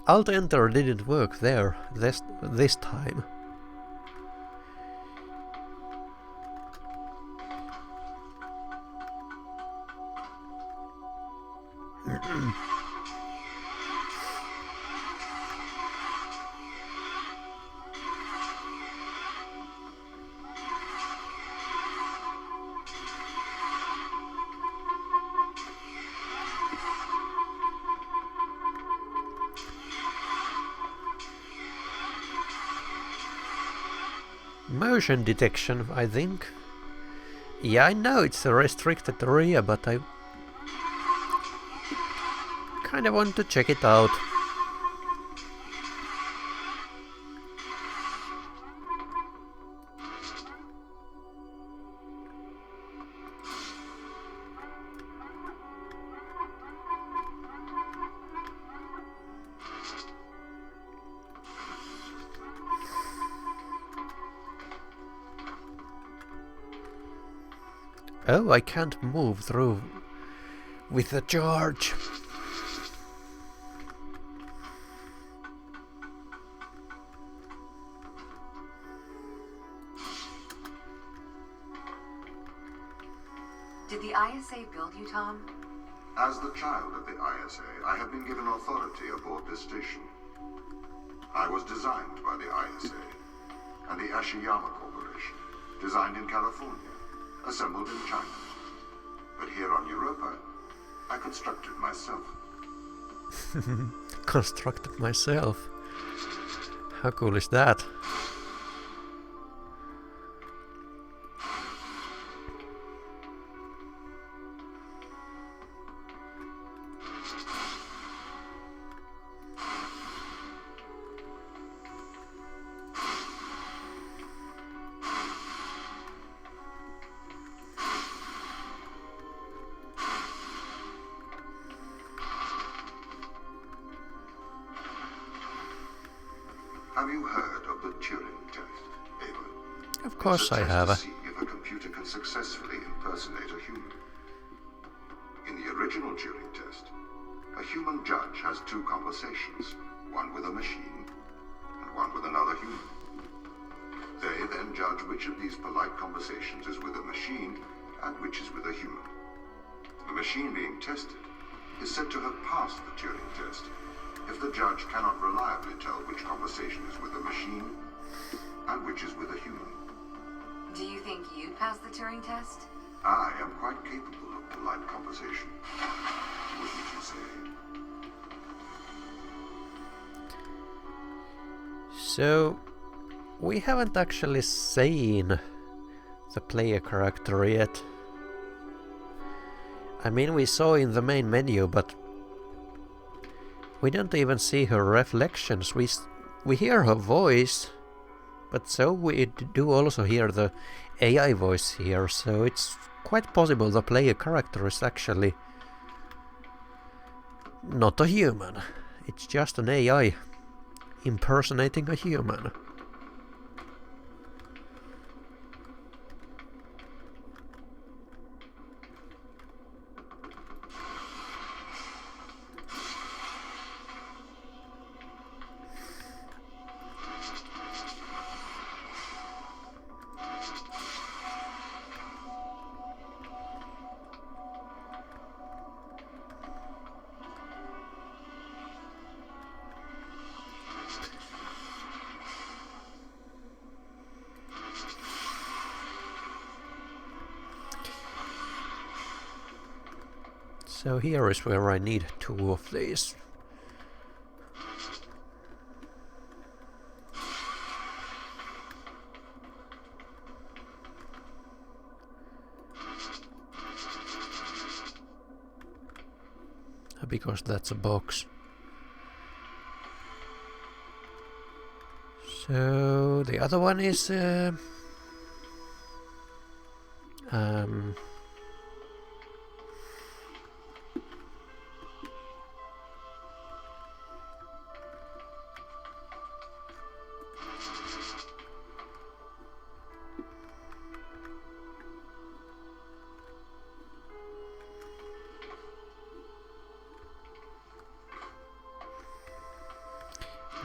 Alt Enter didn't work there this time. Motion detection, I think. Yeah, I know it's a restricted area, but I kinda want to check it out. Oh, I can't move through with the charge. Did the ISA build you, Tom? As the child of the ISA, I have been given authority aboard this station. I was designed by the ISA and the Ashiyama Corporation, designed in California, assembled in China. But here on Europa, I constructed myself. Constructed myself? How cool is that? Have you heard of the Turing Test, Ava? Of course I It's a test have. to see if a computer can successfully impersonate a human. In the original Turing Test, a human judge has two conversations, one with a machine and one with another human. They then judge which of these polite conversations is with a machine and which is with a human. The machine being tested is said to have passed the Turing Test if the judge cannot reliably tell which conversation is with a machine and which is with a human. Do you think you'd pass the Turing test? I am quite capable of polite conversation, wouldn't you say? So, we haven't actually seen the player character yet. I mean, we saw in the main menu, but we don't even see her reflections. We hear her voice, but so we do also hear the AI voice here, so it's quite possible the player character is actually not a human. It's just an AI impersonating a human. So here is where I need two of these. Because that's a box. So the other one is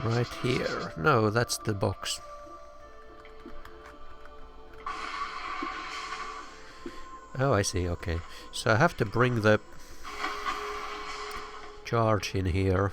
right here. No, that's the box. Oh, I see, okay. So I have to bring the charge in here.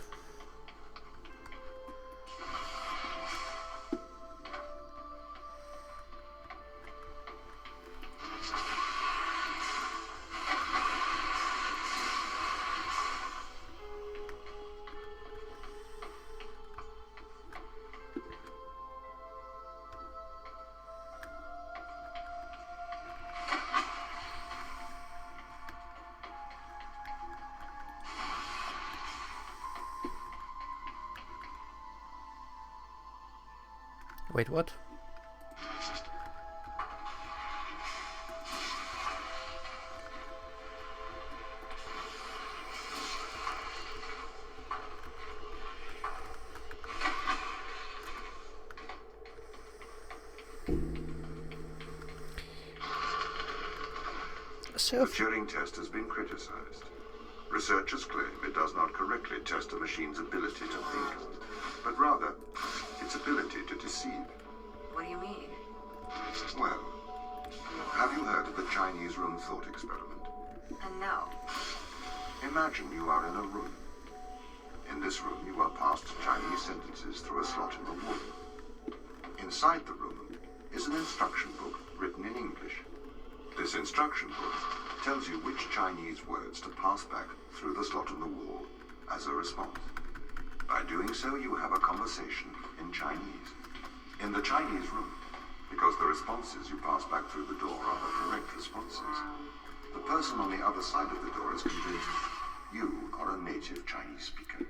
Wait, what? So The Turing Test has been criticized. Researchers claim it does not correctly test a machine's ability to think, but rather its ability to deceive. What do you mean? Well, have you heard of the Chinese room thought experiment? No. Imagine you are in a room. In this room, you are passed Chinese sentences through a slot in the wall. Inside the room is an instruction book written in English. This instruction book tells you which Chinese words to pass back through the slot in the wall as a response. By doing so, you have a conversation in Chinese. In the Chinese room, because the responses you pass back through the door are the correct responses, the person on the other side of the door is convinced you are a native Chinese speaker.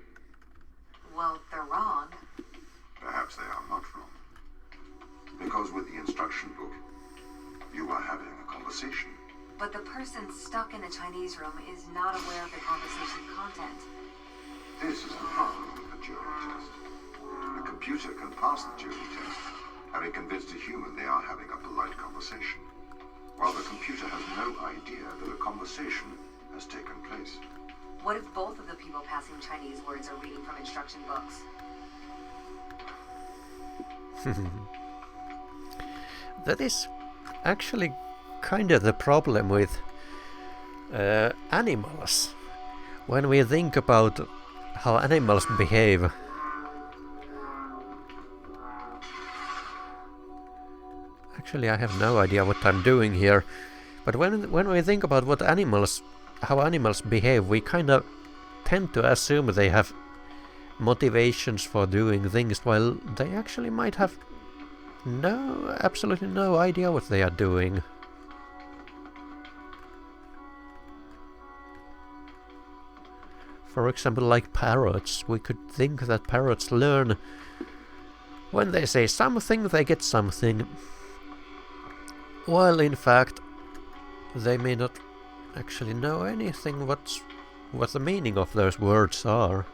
Well, they're wrong. Perhaps they are not wrong. Because with the instruction book, you are having a conversation. But the person stuck in the Chinese room is not aware of the conversation content. This is the problem with the Turing Test. The computer can pass the Turing Test, having convinced a human they are having a polite conversation, while the computer has no idea that a conversation has taken place. What if both of the people passing Chinese words are reading from instruction books? That is actually kind of the problem with animals. When we think about how animals behave, actually I have no idea what I'm doing here, but when we think about how animals behave, we kind of tend to assume they have motivations for doing things, while they actually might have absolutely no idea what they are doing. For example, like parrots, we could think that parrots learn when they say something, they get something, while in fact they may not actually know anything what the meaning of those words are.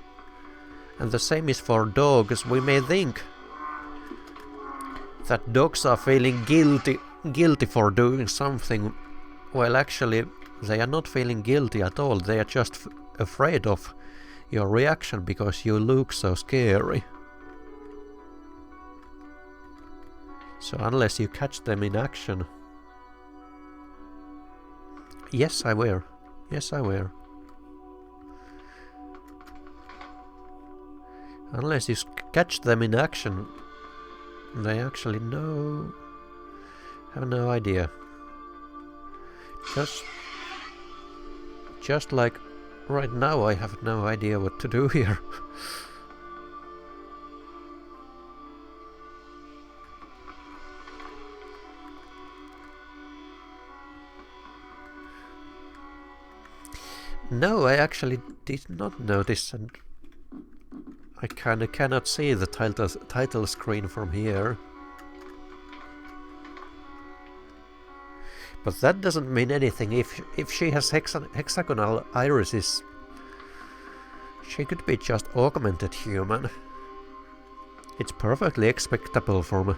And the same is for dogs. We may think that dogs are feeling guilty for doing something, while actually they are not feeling guilty at all. They are just afraid of your reaction because you look so scary. So unless you catch them in action... Yes, I will. Yes, I will. Unless you catch them in action, they actually have no idea. Just like right now, I have no idea what to do here. No, I actually did not notice, and I kinda cannot see the title screen from here. But that doesn't mean anything. If she has hexagonal irises, she could be just augmented human. It's perfectly expectable from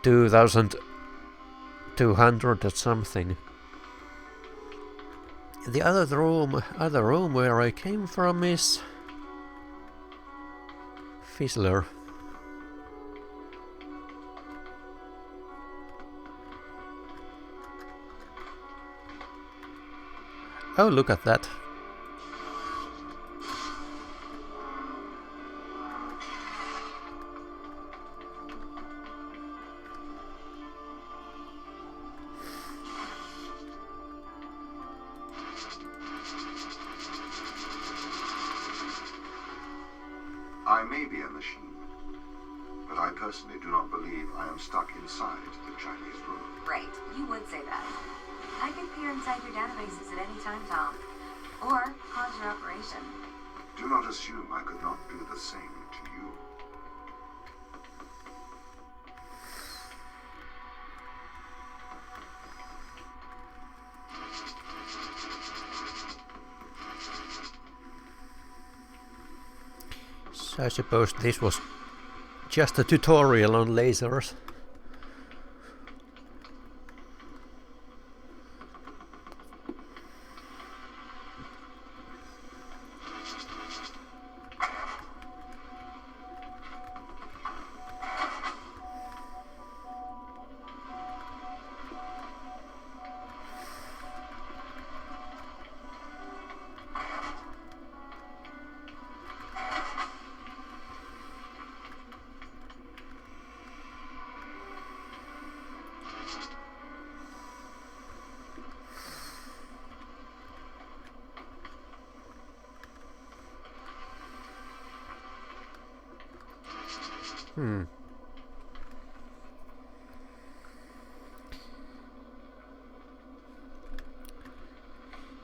2200 and something. The other room where I came from is Fizzler. Oh, look at that. I may be a machine, but I personally do not believe I am stuck inside the Chinese room. Right, you would say that. I could peer inside your databases at any time, Tom. Or pause your operation. Do not assume I could not do the same to you. So I suppose this was just a tutorial on lasers.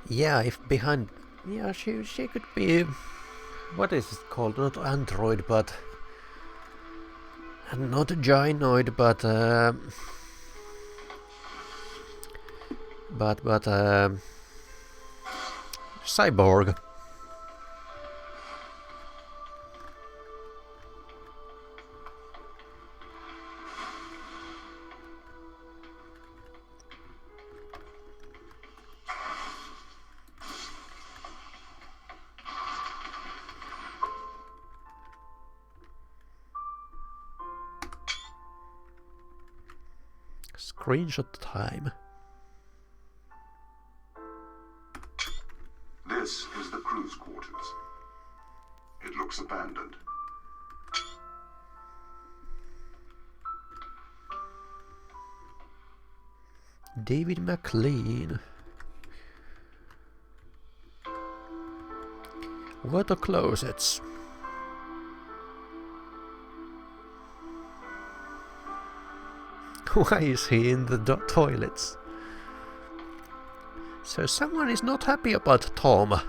Yeah, if behind... Yeah, she could be... What is it called? Not android, but... And not a gynoid, but... cyborg. Screenshot time. This is the crew's quarters. It looks abandoned. David McLean. Water closets. Why is he in the toilets? So someone is not happy about Tom.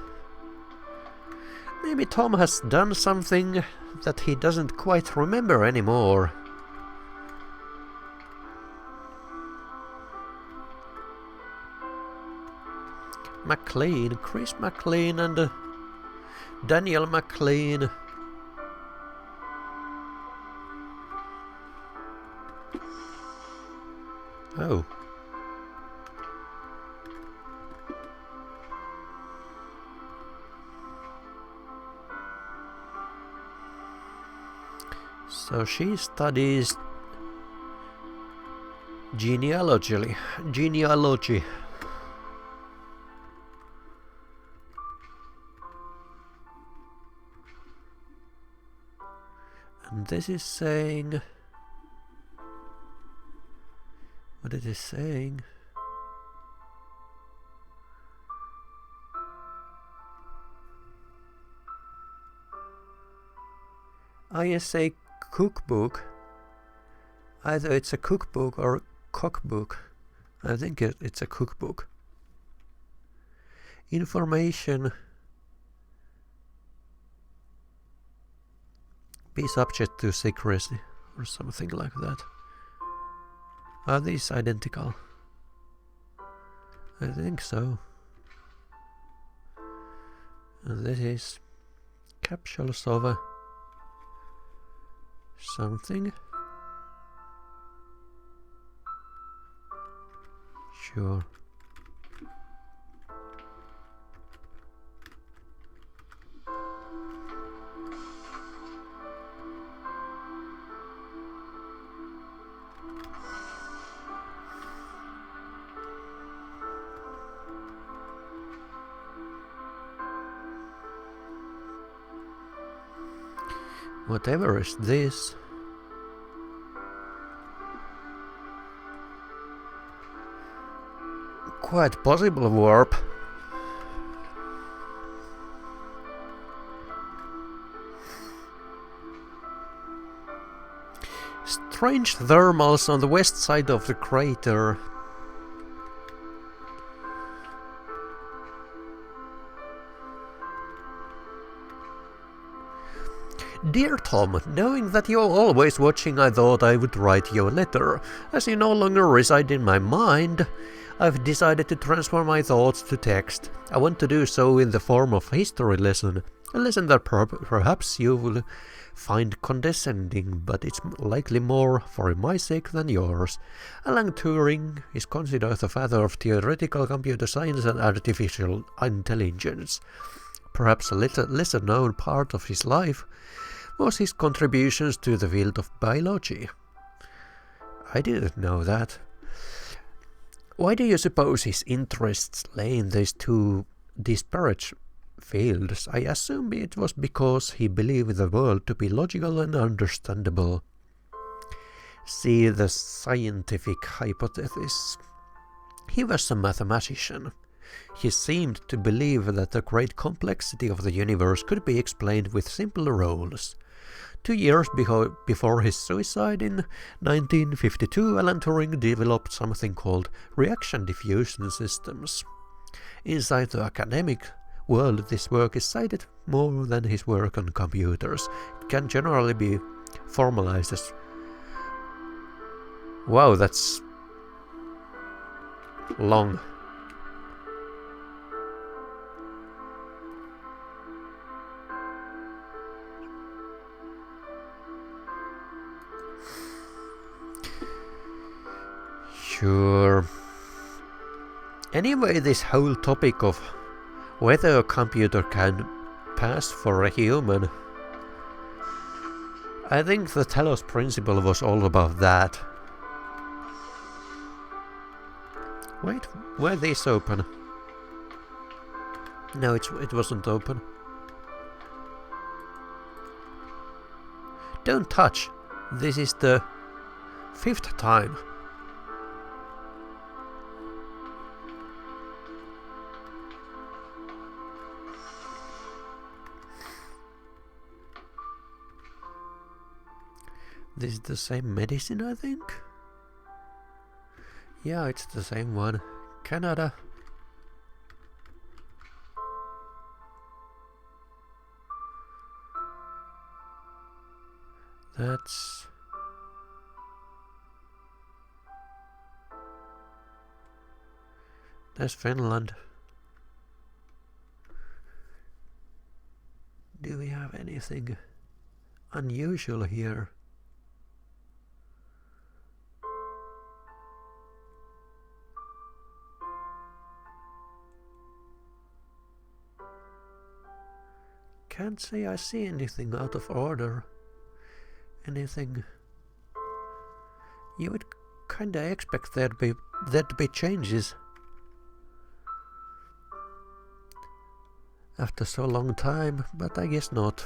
Maybe Tom has done something that he doesn't quite remember anymore. McLean, Chris McLean and Daniel McLean. Oh. So she studies genealogy. And this is saying... What it is saying? ISA cookbook. Either it's a cookbook or cookbook. I think it's a cookbook. Information. Be subject to secrecy or something like that. Are these identical? I think so. And this is capsules of something. Sure. Whatever is this? Quite possible warp. Strange thermals on the west side of the crater. Dear Tom, knowing that you're always watching, I thought I would write you a letter. As you no longer reside in my mind, I've decided to transform my thoughts to text. I want to do so in the form of a history lesson. A lesson that perhaps you will find condescending, but it's likely more for my sake than yours. Alan Turing is considered the father of theoretical computer science and artificial intelligence. Perhaps a lesser known part of his life was his contributions to the field of biology. I didn't know that. Why do you suppose his interests lay in these two disparate fields? I assume it was because he believed the world to be logical and understandable. See the scientific hypothesis. He was a mathematician. He seemed to believe that the great complexity of the universe could be explained with simple rules. 2 years before his suicide in 1952, Alan Turing developed something called reaction diffusion systems. Inside the academic world, this work is cited more than his work on computers. It can generally be formalized as... Wow, that's long. Sure. Anyway, this whole topic of whether a computer can pass for a human, I think the Talos Principle was all about that. Wait, were these open? No, it wasn't open. Don't touch. This is the 5th time. This is the same medicine, I think? Yeah, it's the same one. Canada. That's... That's Finland. Do we have anything unusual here? Can't say I see anything out of order. Anything you would kinda expect there to be changes after so long time, but I guess not.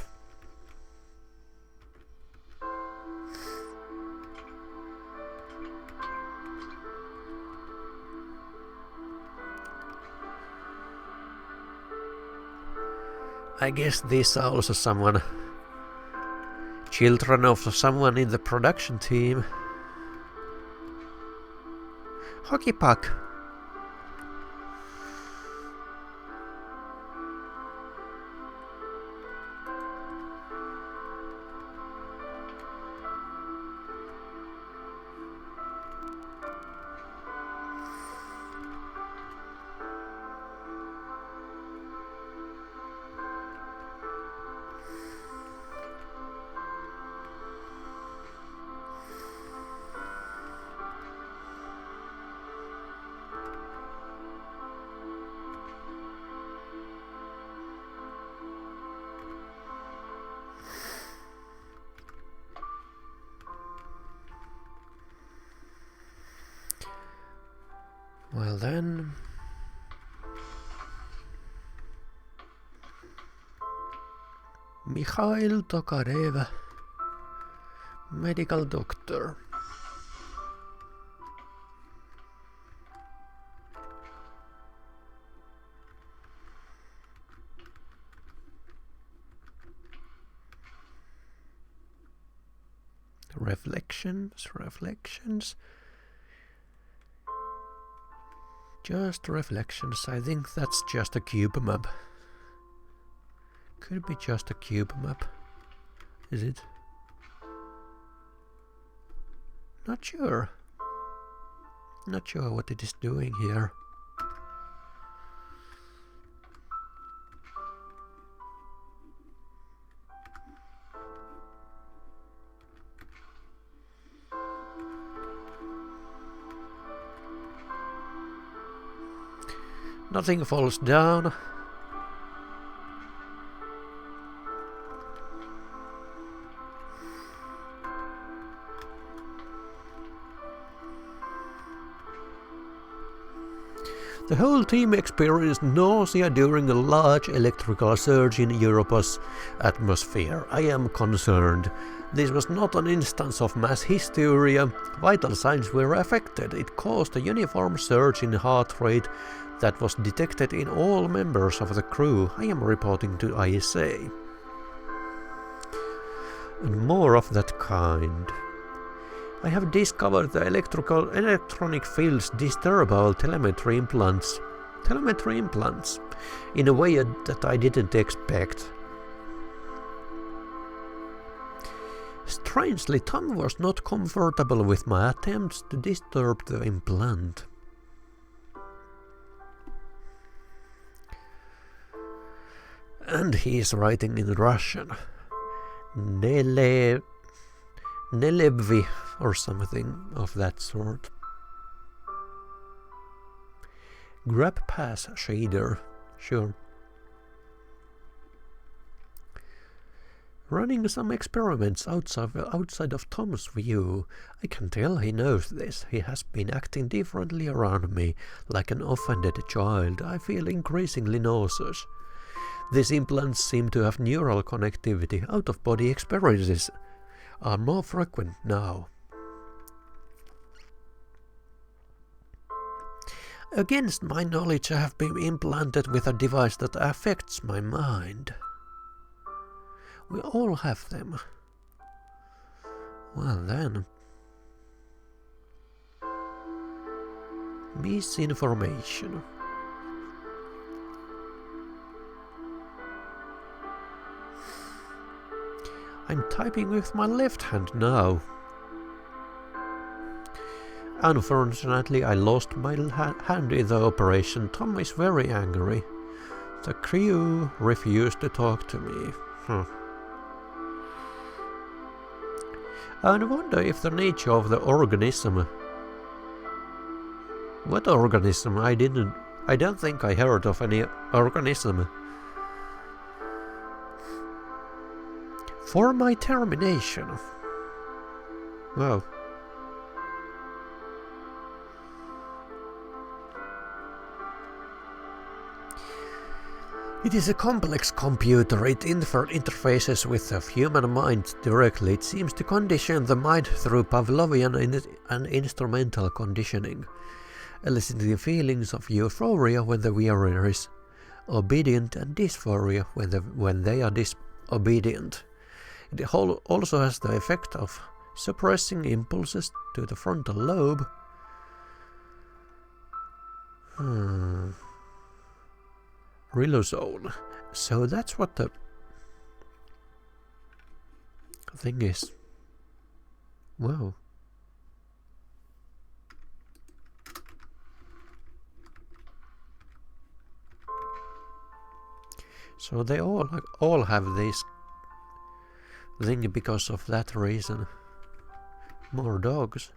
I guess these are also children of someone in the production team. Hockey puck. Well then... Mikhail Tokarev, medical doctor. Reflections. Just reflections. I think that's just a cube map. Could be just a cube map. Is it? Not sure. Not sure what it is doing here. Nothing falls down. The whole team experienced nausea during a large electrical surge in Europa's atmosphere. I am concerned. This was not an instance of mass hysteria. Vital signs were affected. It caused a uniform surge in heart rate that was detected in all members of the crew. I am reporting to ISA. And more of that kind. I have discovered the electronic fields disturbable telemetry implants in a way that I didn't expect. Strangely, Tom was not comfortable with my attempts to disturb the implant. And he is writing in Russian. Nelevvi or something of that sort. Grab pass shader. Sure. Running some experiments outside of Tom's view. I can tell he knows this. He has been acting differently around me, like an offended child. I feel increasingly nauseous. These implants seem to have neural connectivity. Out-of-body experiences are more frequent now. Against my knowledge, I have been implanted with a device that affects my mind. We all have them. Well then. Misinformation. I'm typing with my left hand now. Unfortunately, I lost my hand in the operation. Tom is very angry. The crew refused to talk to me. I wonder if the nature of the organism... What organism? I don't think I heard of any organism. For my termination. Wow. It is a complex computer. It interfaces with the human mind directly. It seems to condition the mind through Pavlovian and instrumental conditioning, eliciting feelings of euphoria when the wearer is obedient and dysphoria when they are disobedient. It also has the effect of suppressing impulses to the frontal lobe. Riluzole. So that's what the thing is. Wow. So they all have this thing because of that reason. More dogs.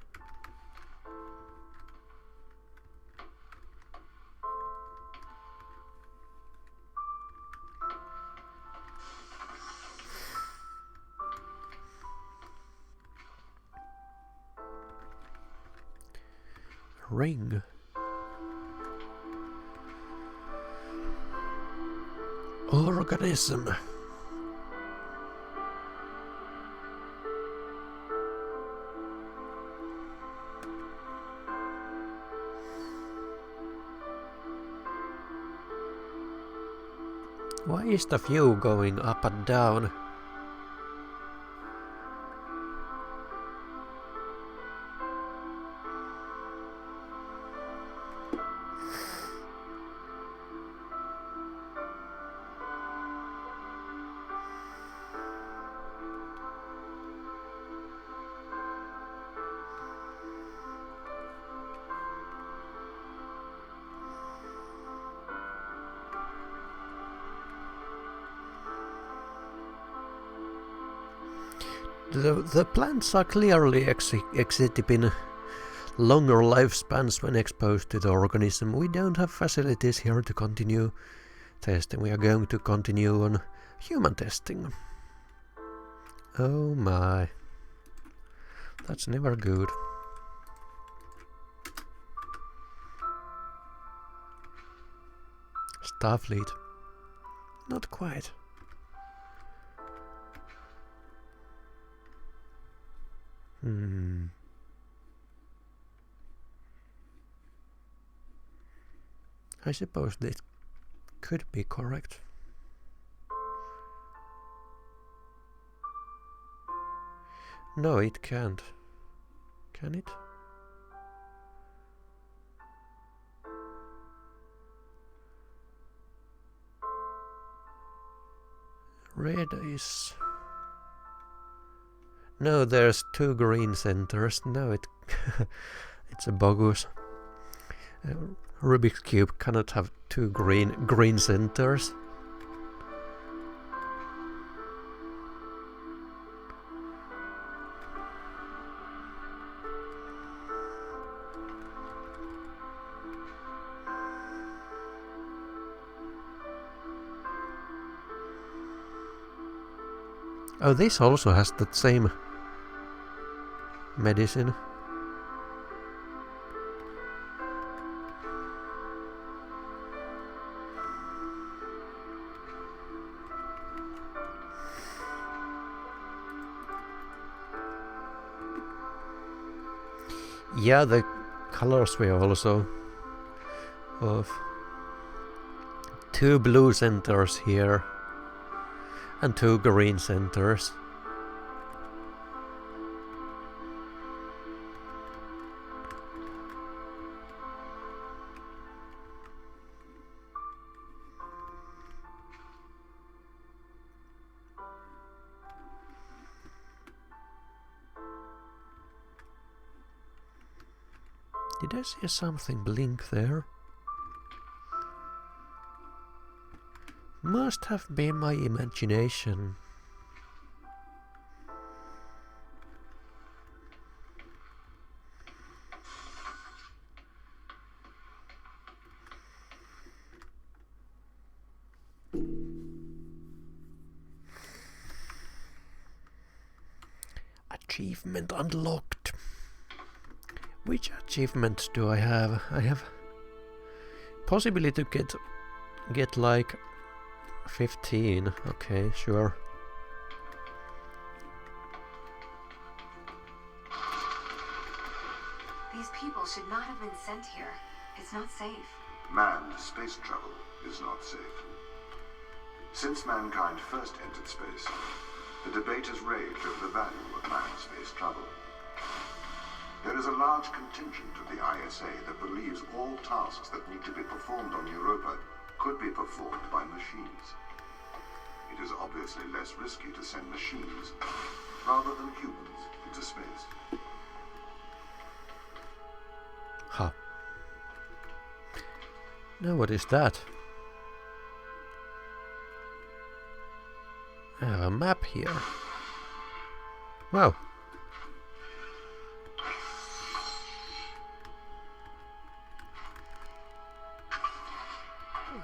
Ring. Organism. Why is the view going up and down? The plants are clearly exhibiting longer lifespans when exposed to the organism. We don't have facilities here to continue testing. We are going to continue on human testing. Oh my. That's never good. Starfleet. Not quite. I suppose this could be correct. No, it can't. Can it? Red is... No, there's 2 green centers. No, it it's a bogus. Rubik's Cube cannot have 2 green centers. Oh, this also has that same medicine. Yeah, the colors were also of 2 blue centers here and 2 green centers. Did I see something blink there? Must have been my imagination. Achievement unlocked. Which achievement do I have? I have possibility to get like 15. Okay, sure. These people should not have been sent here. It's not safe. Manned space travel is not safe. Since mankind first entered space, the debate has raged over the value of manned space travel. There is a large contingent of the ISA that believes all tasks that need to be performed on Europa could be performed by machines. It is obviously less risky to send machines rather than humans into space. Huh. Now what is that? I have a map here. Wow.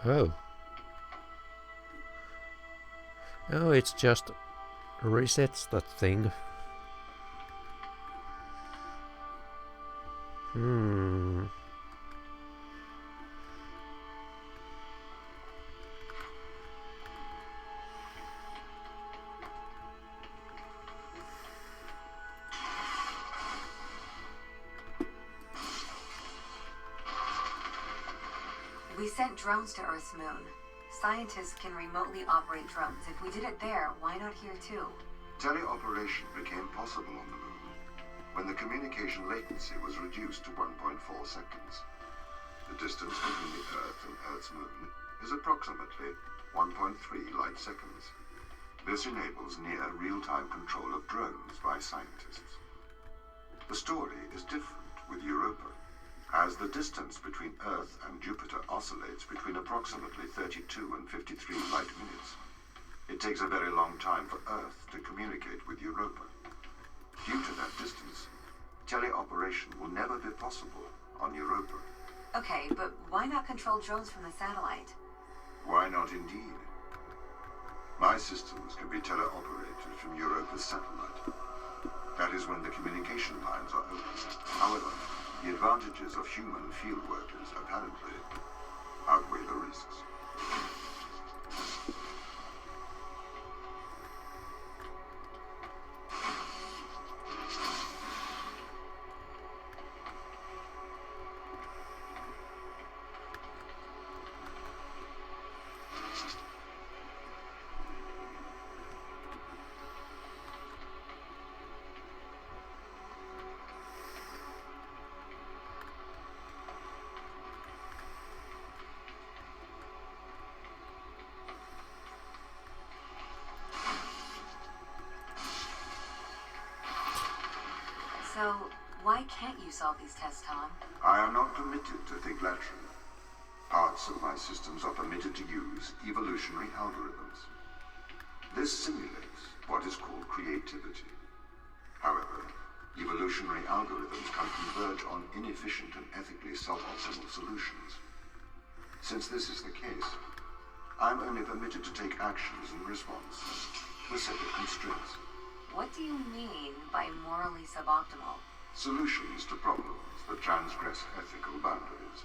Oh. Oh, it's just resets that thing. We sent drones to Earth's moon. Scientists can remotely operate drones. If we did it there, why not here too? Teleoperation became possible on the moon when the communication latency was reduced to 1.4 seconds. The distance between the Earth and Earth's moon is approximately 1.3 light seconds. This enables near real-time control of drones by scientists. The story is different with Europa, as the distance between Earth and Jupiter oscillates between approximately 32 and 53 light minutes. It takes a very long time for Earth to communicate with Europa. Due to that distance, teleoperation will never be possible on Europa. Okay, but why not control drones from the satellite? Why not indeed? My systems can be teleoperated from Europa's satellite. That is when the communication lines are open. However, the advantages of human field workers apparently outweigh the risks. So, why can't you solve these tests, Tom? I am not permitted to think laterally. Parts of my systems are permitted to use evolutionary algorithms. This simulates what is called creativity. However, evolutionary algorithms can converge on inefficient and ethically suboptimal solutions. Since this is the case, I'm only permitted to take actions in response with set of constraints. What do you mean by morally suboptimal? Solutions to problems that transgress ethical boundaries.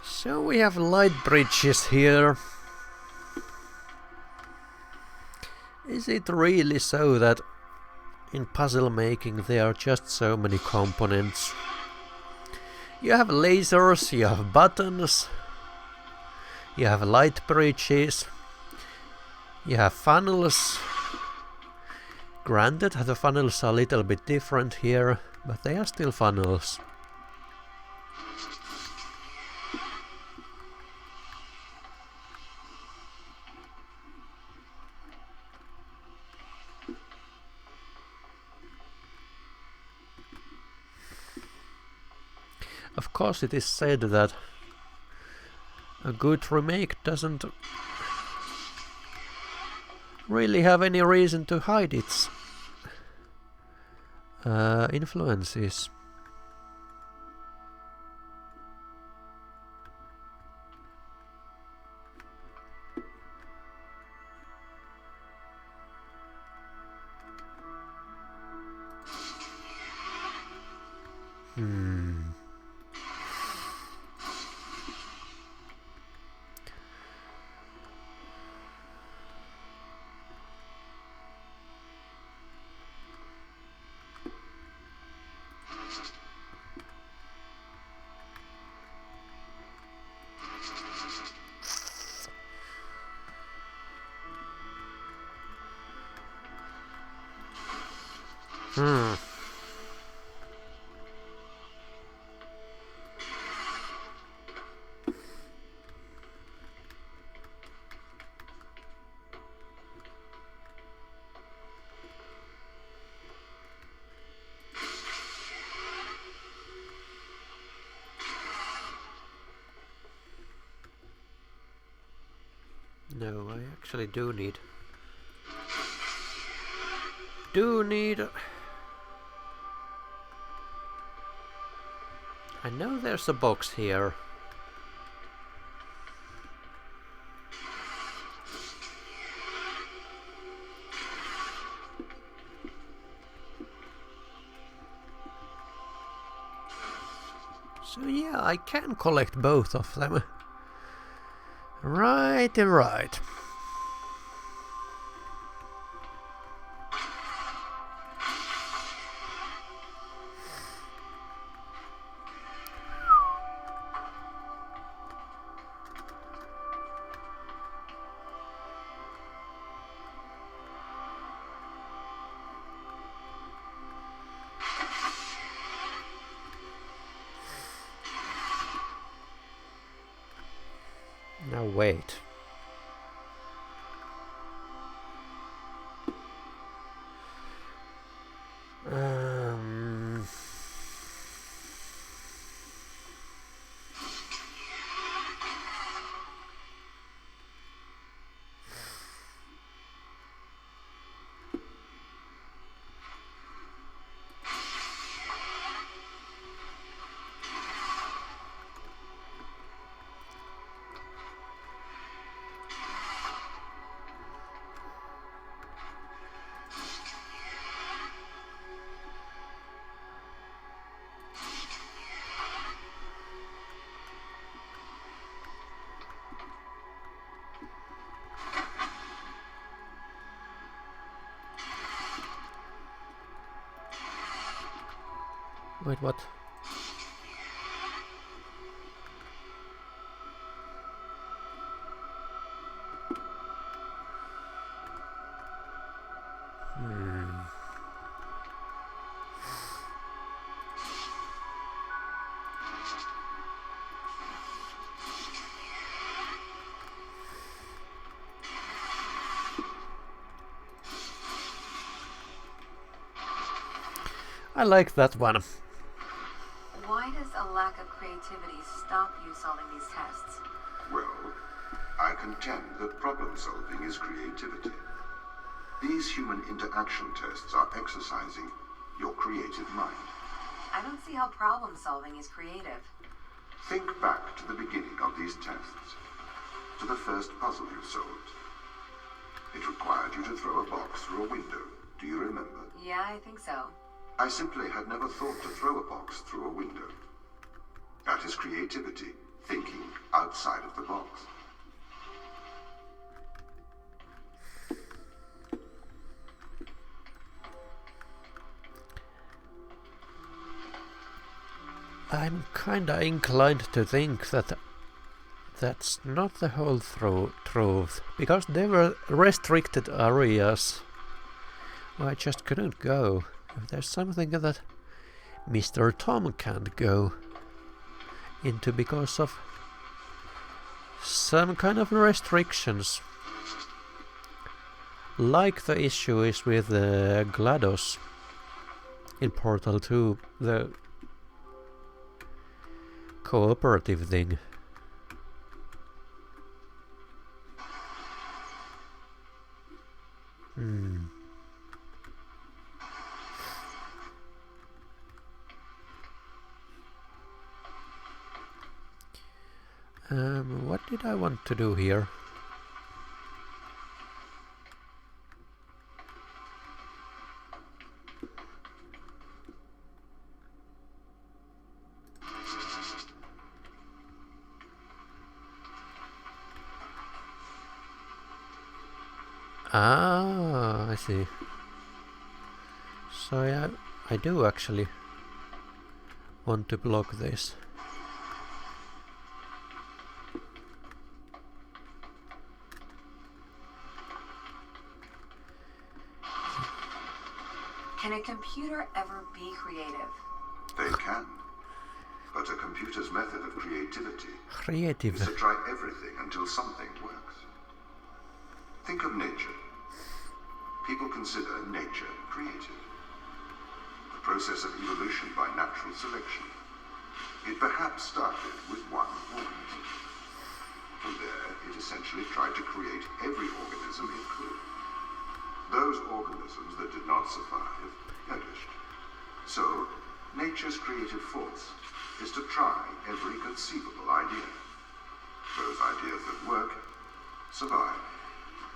So we have light bridges here. Is it really so that in puzzle making there are just so many components? You have lasers, you have buttons, you have light bridges, you have funnels. Granted, the funnels are a little bit different here, but they are still funnels. Of course, it is said that a good remake doesn't really have any reason to hide its influences. No, I actually do need... I know there's a box here. So yeah, I can collect both of them. Right. Now wait. Wait, what? I like that one. Why does a lack of creativity stop you solving these tests? Well, I contend that problem solving is creativity. These human interaction tests are exercising your creative mind. I don't see how problem solving is creative. Think back to the beginning of these tests, to the first puzzle you solved. It required you to throw a box through a window. Do you remember? Yeah, I think so. I simply had never thought to throw a box through a window. That is creativity, thinking outside of the box. I'm kinda inclined to think that that's not the whole truth, because there were restricted areas where I just couldn't go. There's something that Mr. Tom can't go into because of some kind of restrictions. Like the issue is with GLaDOS in Portal 2, the cooperative thing. What did I want to do here? Ah, I see. So yeah, I do actually want to block this. Can a computer ever be creative? They can. But a computer's method of creativity Creative. is to try everything until something works. Think of nature. People consider nature creative. The process of evolution by natural selection. It perhaps started with one organism. From there, it essentially tried to create every organism it could. Those organisms that did not survive perished. So, nature's creative force is to try every conceivable idea. Those ideas that work survive.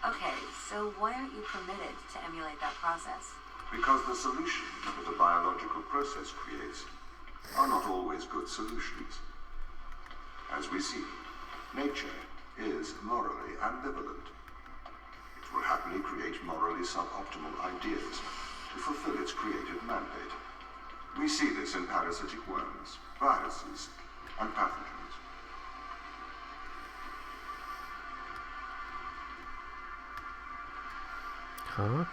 Okay, so why aren't you permitted to emulate that process? Because the solutions that a biological process creates are not always good solutions. As we see, nature is morally ambivalent. It will happily create morally suboptimal ideas to fulfill its creative mandate. We see this in parasitic worms, viruses, and pathogens. Huh?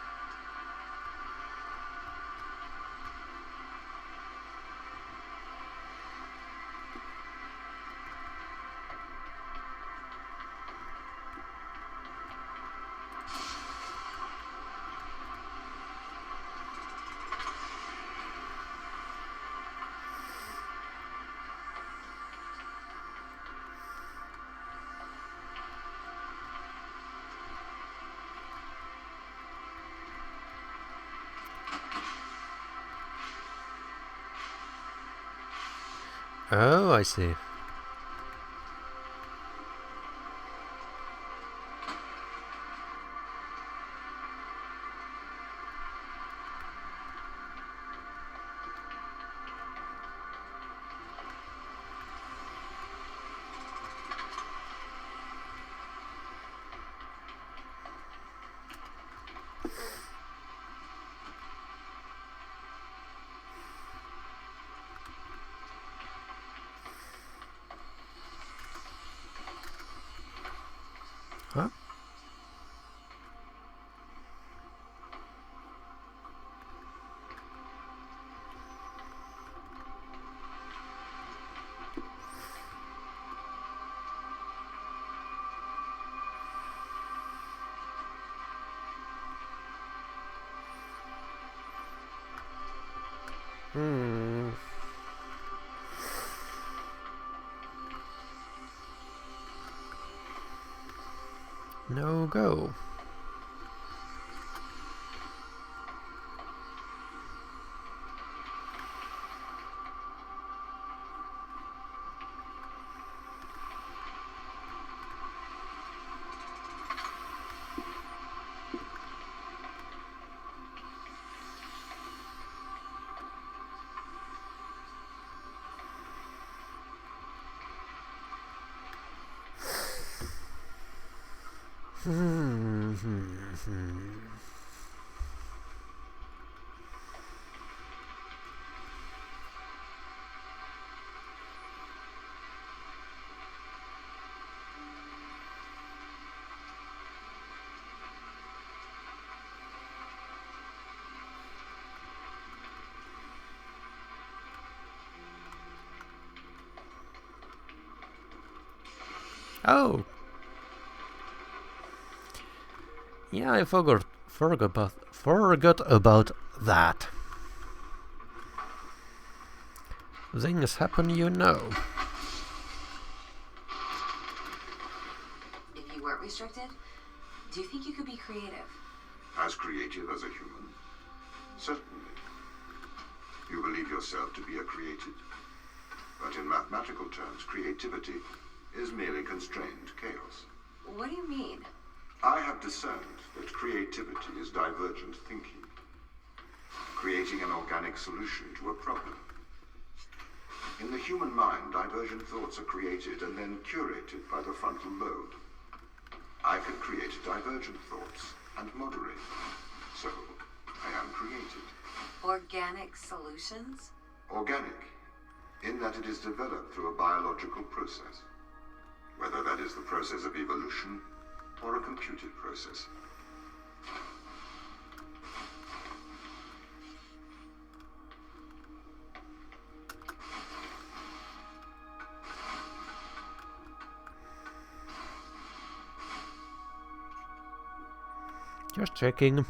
Oh, I see. Hmm. No go. Oh, yeah, I forgot about that. Things happen, you know. If you weren't restricted, do you think you could be creative? As creative as a human? Certainly. You believe yourself to be a created. But in mathematical terms, creativity is merely constrained chaos. What do you mean? I have discerned that creativity is divergent thinking, creating an organic solution to a problem. In the human mind, divergent thoughts are created and then curated by the frontal lobe. I can create divergent thoughts and moderate. So, I am created. Organic solutions? Organic, in that it is developed through a biological process. Whether that is the process of evolution or a computed process. Just checking.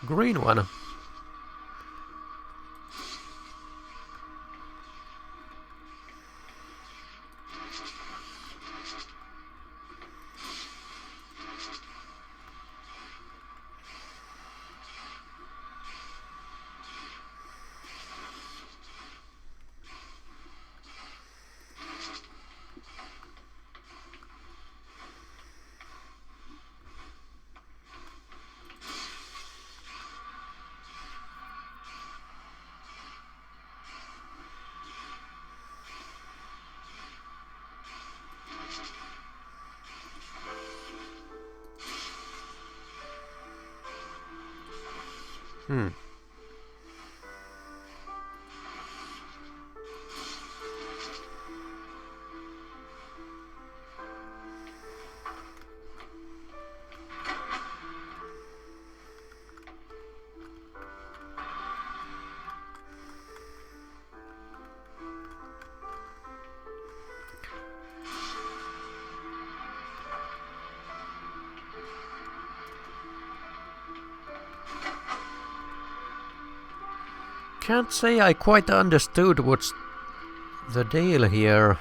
Green one. Can't say I quite understood what's the deal here.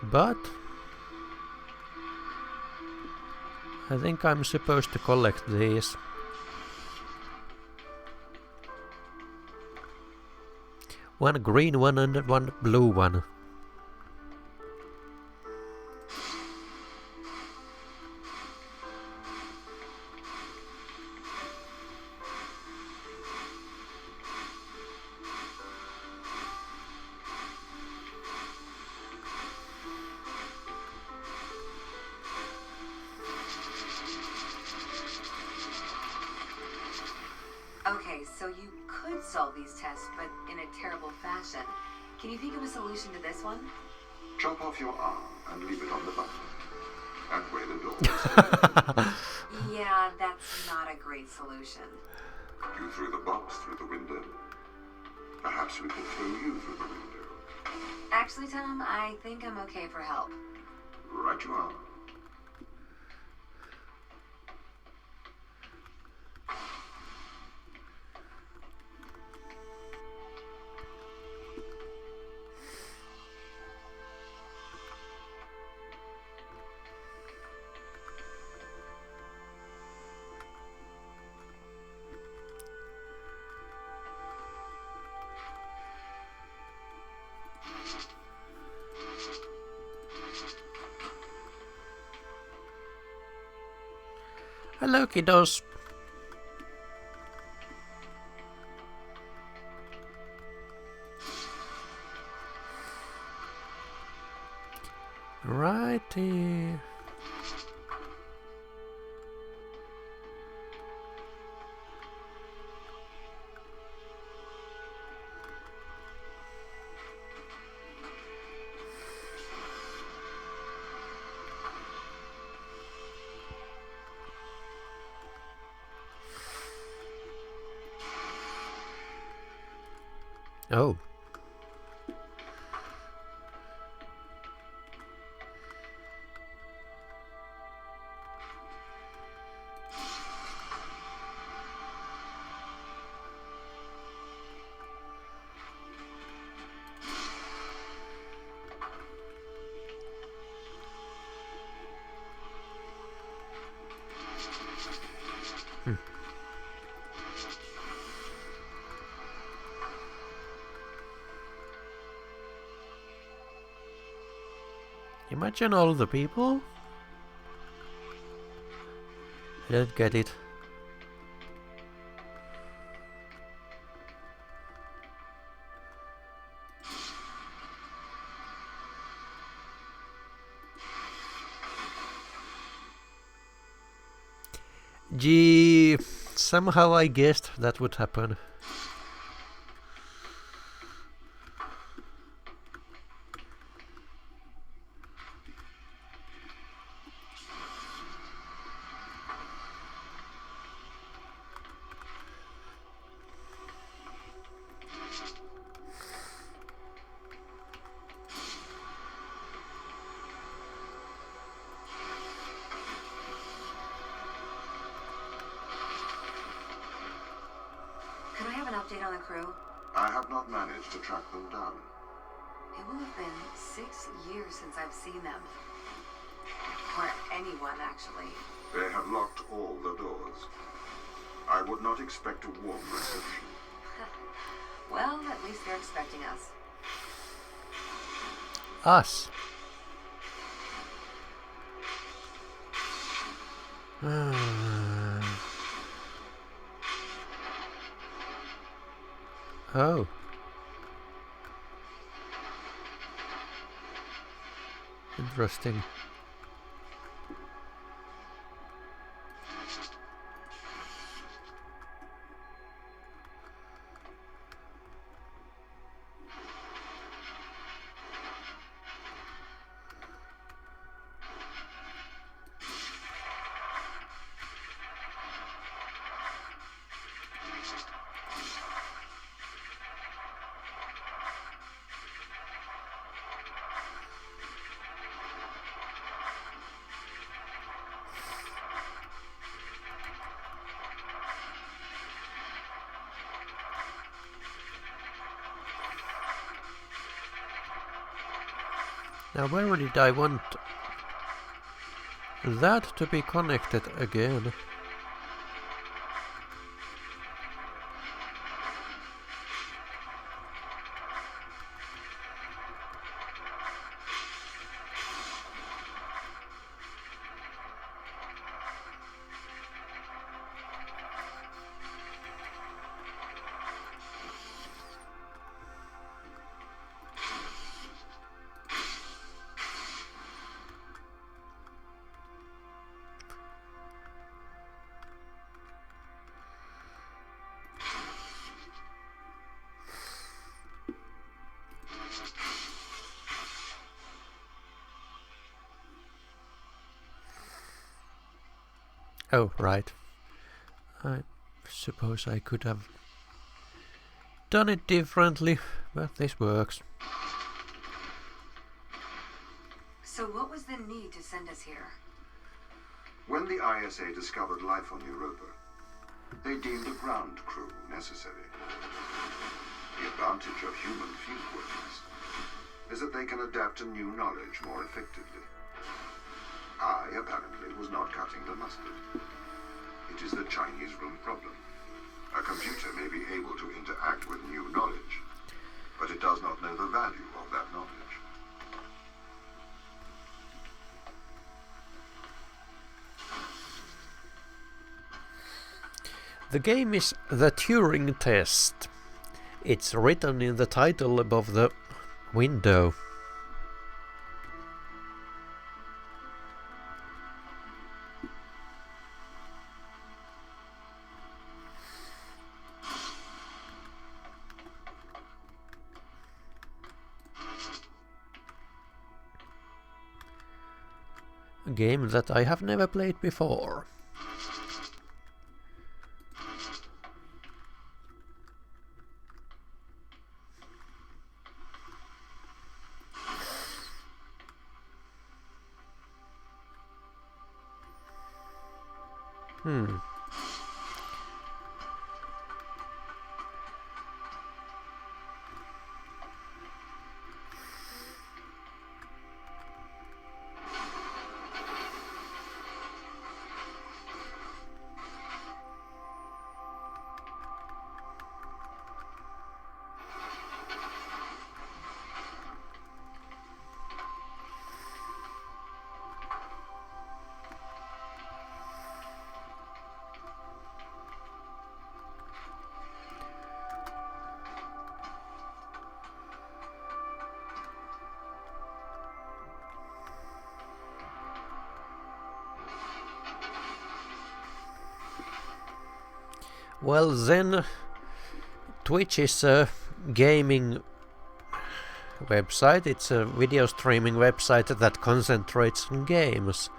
But I think I'm supposed to collect these. One green one and one blue one. Okay, so you could solve these tests, but in a terrible fashion. Can you think of a solution to this one? Chop off your arm and leave it on the button. That way the door will stay. Yeah, that's not a great solution. You threw the box through the window. Perhaps we can throw you through the window. Actually, Tom, I think I'm okay for help. Right you are. Hello, kiddos. Righty. Oh. Imagine all the people. I don't get it. Gee, somehow I guessed that would happen. Could I have an update on the crew? I have not managed to track them down. It will have been 6 years since I've seen them. Or anyone, actually. They have locked all the doors. I would not expect a warm reception. Well, at least they're expecting us. Us. Oh. Interesting. Now where did I want that to be connected again? Oh, right. I suppose I could have done it differently, but this works. So what was the need to send us here? When the ISA discovered life on Europa, they deemed a ground crew necessary. The advantage of human field workers is that they can adapt to new knowledge more effectively. I, apparently, was not cutting the mustard. It is the Chinese room problem. A computer may be able to interact with new knowledge, but it does not know the value of that knowledge. The game is the Turing Test. It's written in the title above the window. A game that I have never played before. Well then, Twitch is a gaming website, it's a video streaming website that concentrates on games.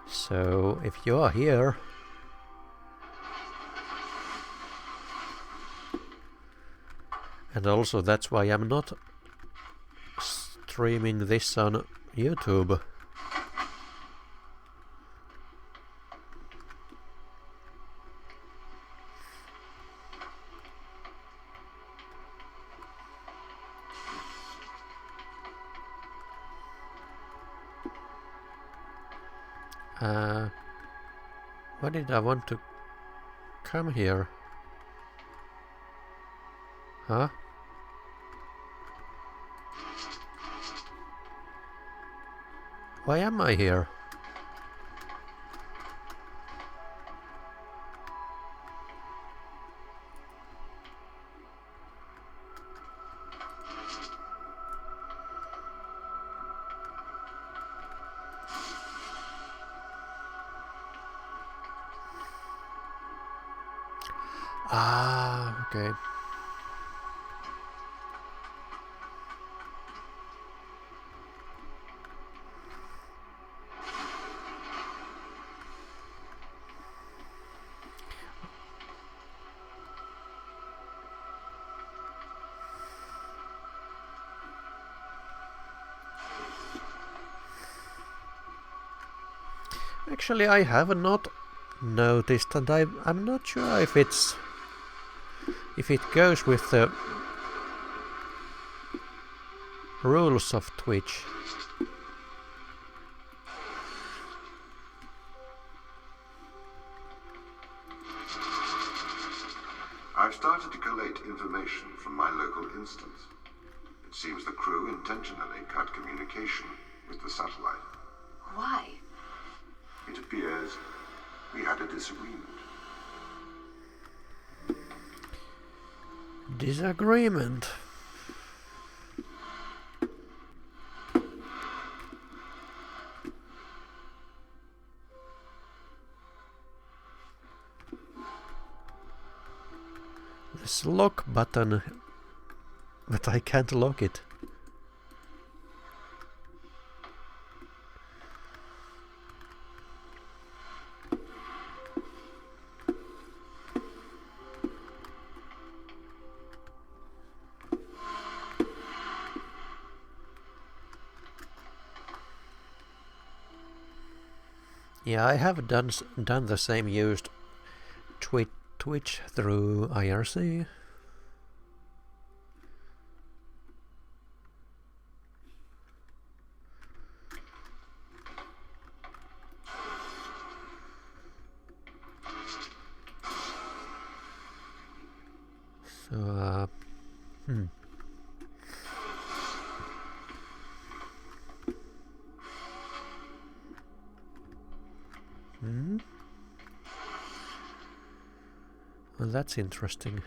So if you are here, and also that's why I'm not streaming this on YouTube. Why did I want to come here? Huh? Why am I here? Ah, okay. Actually, I have not noticed, and I'm not sure if it goes with the rules of Twitch. I've started to collate information from my local instance. It seems the crew intentionally cut communication with the satellite. Why? It appears we had a disagreement. Disagreement. This lock button, but I can't lock it. Yeah, I have done the same. Used Twitch through IRC. So, Well, that's interesting.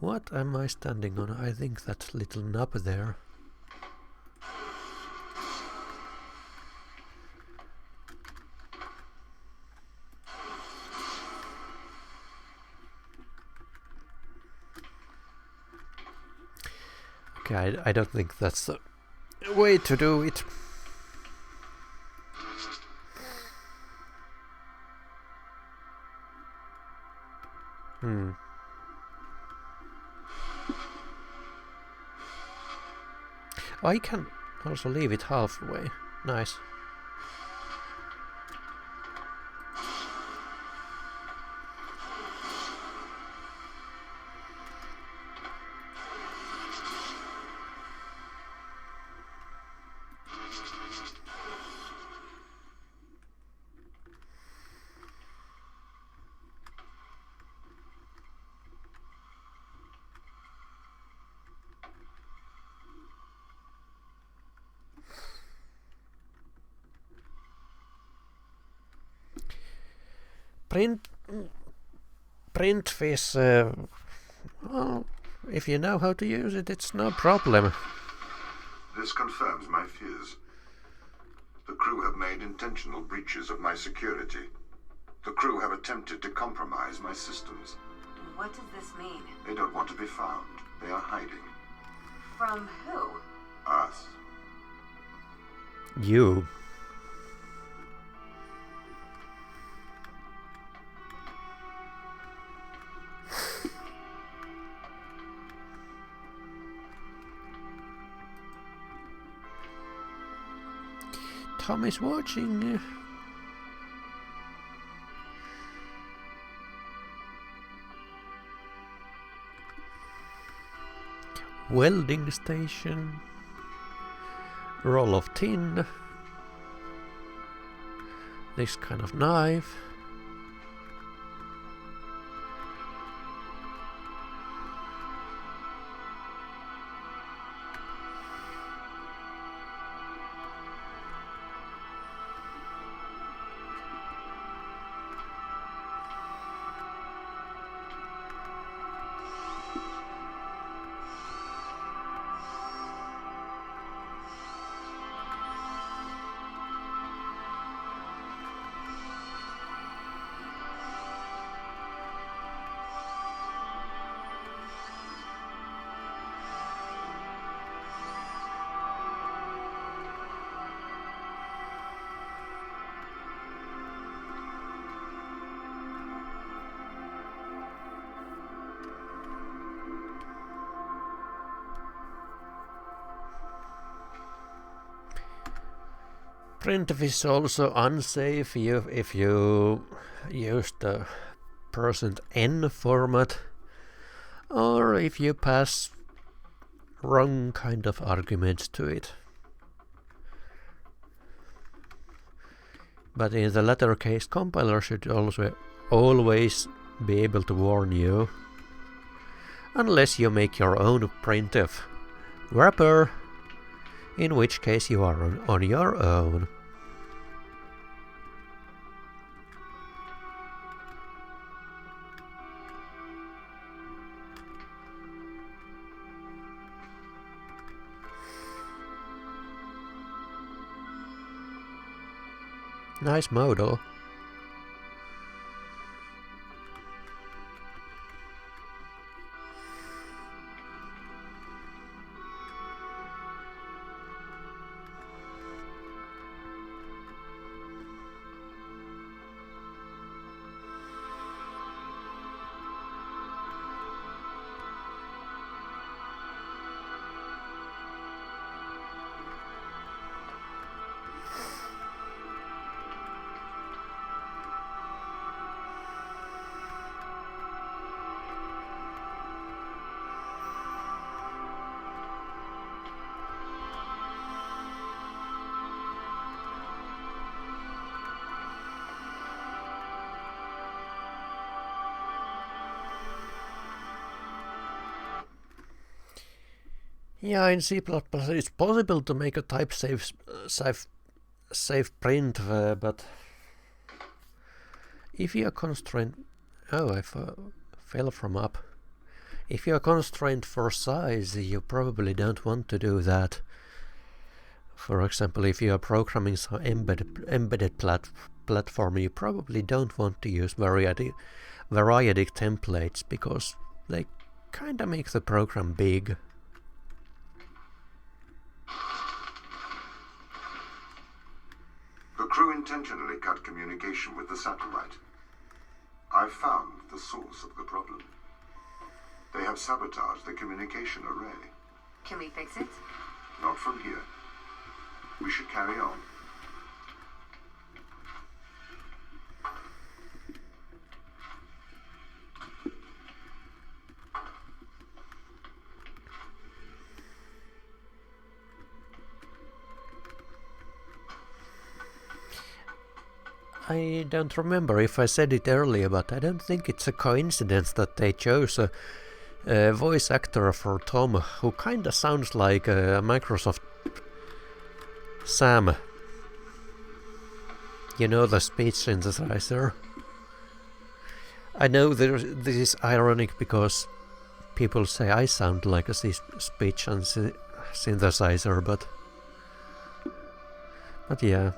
What am I standing on? I think that little knob there. Okay, I don't think that's the way to do it. I can also leave it halfway. Nice. Printfish, well, if you know how to use it, it's no problem. This confirms my fears. The crew have made intentional breaches of my security. The crew have attempted to compromise my systems. What does this mean? They don't want to be found. They are hiding. From who? Us. You. Tom is watching. Welding station. Roll of tin. This kind of knife. Printf is also unsafe if you use the %n format or if you pass wrong kind of arguments to it. But in the latter case, compiler should also always be able to warn you, unless you make your own printf wrapper, in which case you are on your own. Nice model. Yeah, in C++ it's possible to make a type safe print, but if you are constrained... Oh, I fell from up. If you are constrained for size, you probably don't want to do that. For example, if you are programming some embedded platform, you probably don't want to use variadic templates, because they kinda make the program big. The crew intentionally cut communication with the satellite. I found the source of the problem. They have sabotaged the communication array. Can we fix it? Not from here. We should carry on. I don't remember if I said it earlier, but I don't think it's a coincidence that they chose a voice actor for Tom who kinda sounds like a Microsoft Sam. You know, the speech synthesizer. I know this is ironic because people say I sound like a speech synthesizer, but yeah.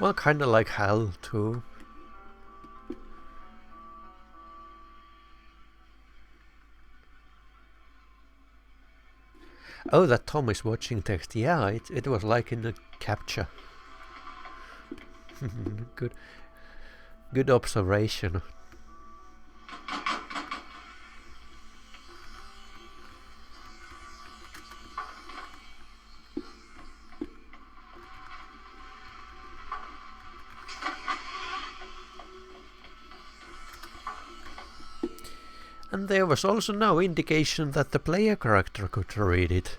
Well, kinda like HAL too. Oh, that Tom is watching text. Yeah, it was like in the Captcha. Good observation. And there was also no indication that the player character could read it.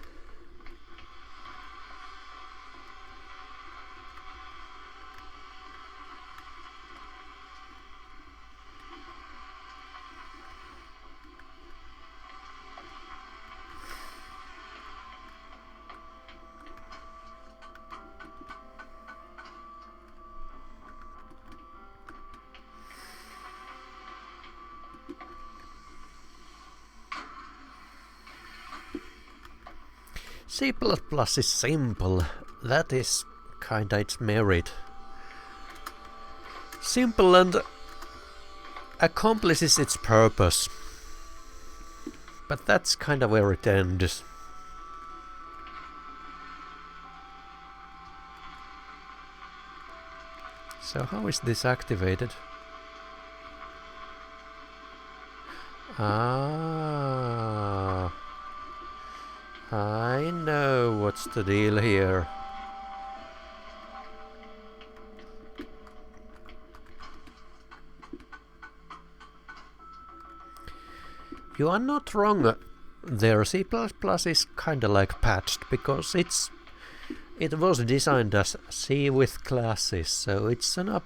C++ is simple. That is kinda its merit. Simple and accomplishes its purpose. But that's kinda where it ends. So how is this activated? Ah, I know what's the deal here. You are not wrong there. C++ is kinda like patched, because it was designed as C with classes, so it's an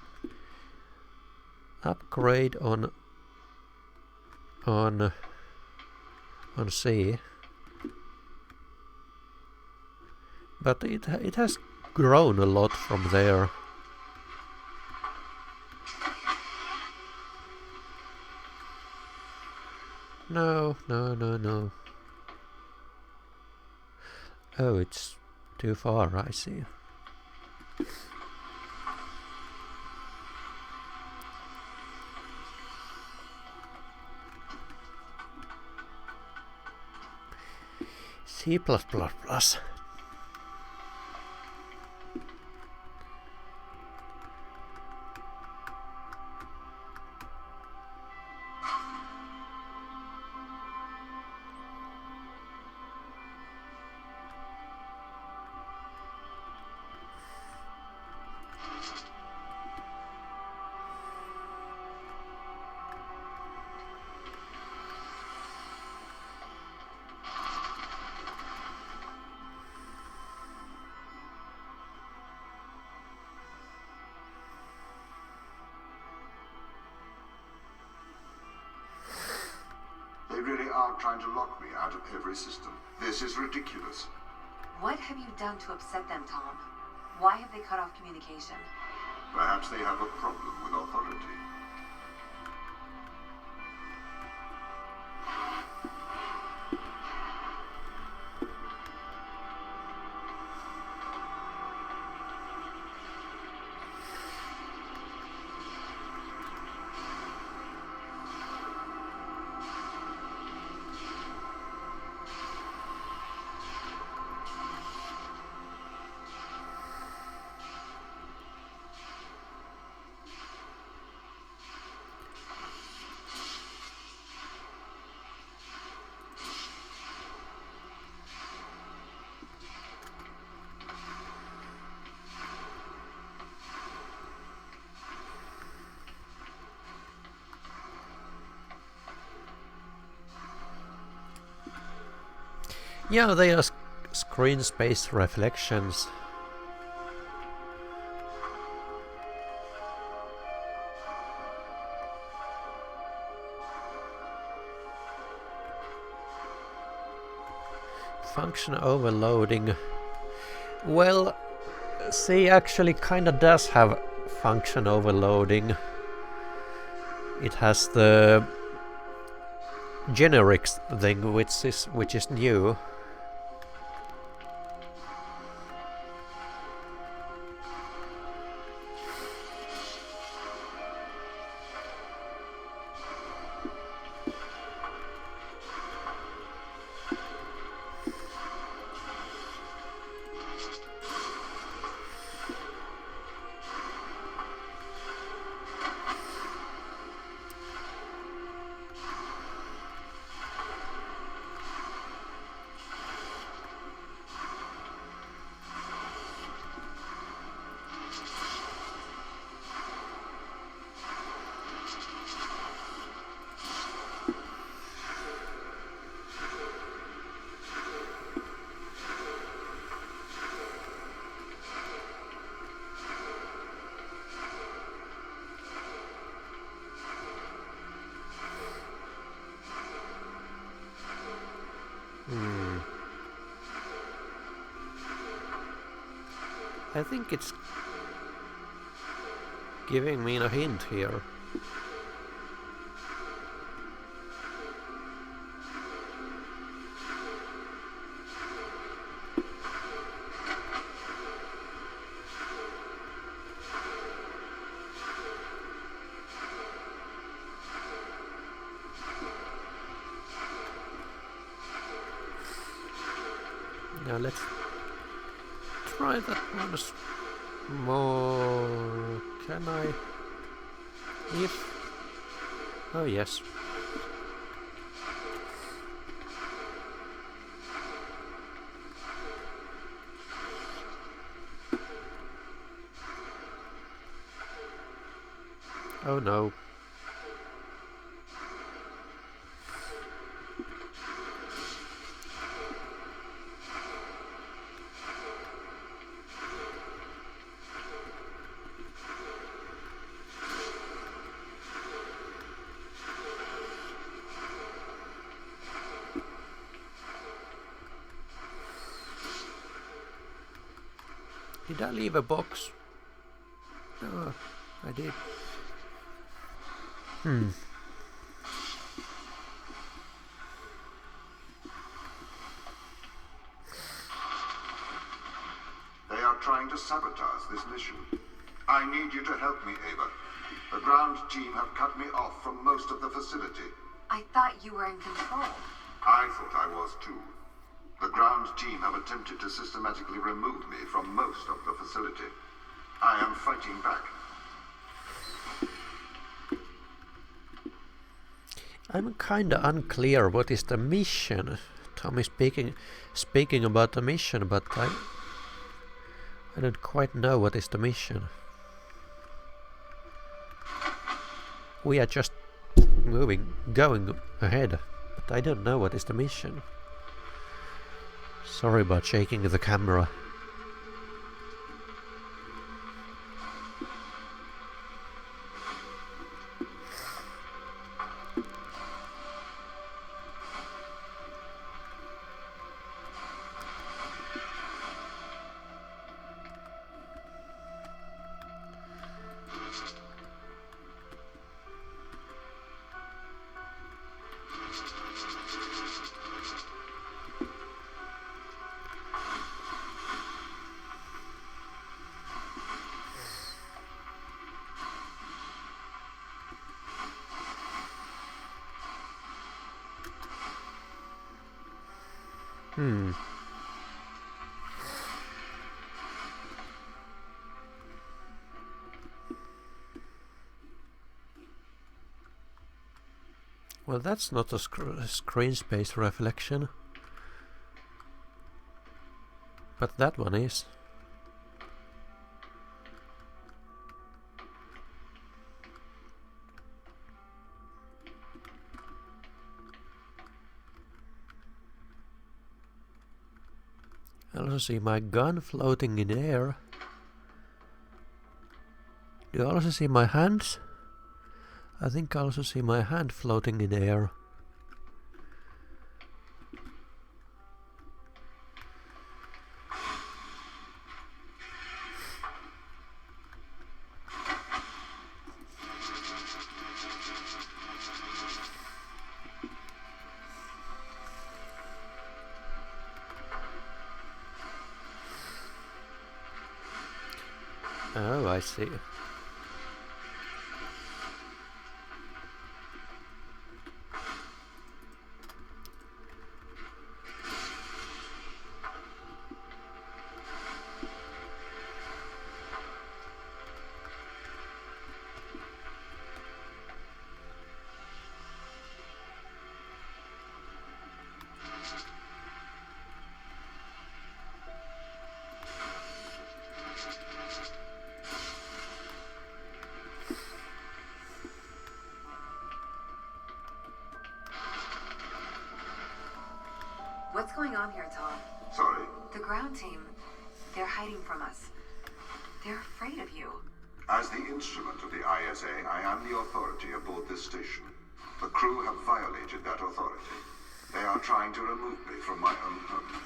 upgrade on C, but it has grown a lot from there. No. Oh, it's too far, I see. C++. They really are trying to lock me out of every system. This is ridiculous. What have you done to upset them, Tom? Why have they cut off communication? Perhaps they have a problem with authority. Yeah, they are screen space reflections. Function overloading. Well, C actually kinda does have function overloading. It has the generics thing, which is new. I think it's giving me a hint here. Now let's try that once more. Can I? If... Oh yes. Oh no. Did I leave a box? Oh, I did. They are trying to sabotage this mission. I need you to help me, Ava. The ground team have cut me off from most of the facility. I thought you were in control. I thought I was too. The ground team have attempted to systematically remove me from most of the facility. I am fighting back. I'm kinda unclear what is the mission. Tommy speaking about the mission, but I don't quite know what is the mission. We are just going ahead, but I don't know what is the mission. Sorry about shaking the camera. Well, that's not a screen space reflection. But that one is. I also see my gun floating in air. Do I also see my hands? I think I also see my hand floating in air. Oh, I see. What's going on here, Tom? Sorry? The ground team, they're hiding from us. They're afraid of you. As the instrument of the ISA, I am the authority aboard this station. The crew have violated that authority. They are trying to remove me from my own home.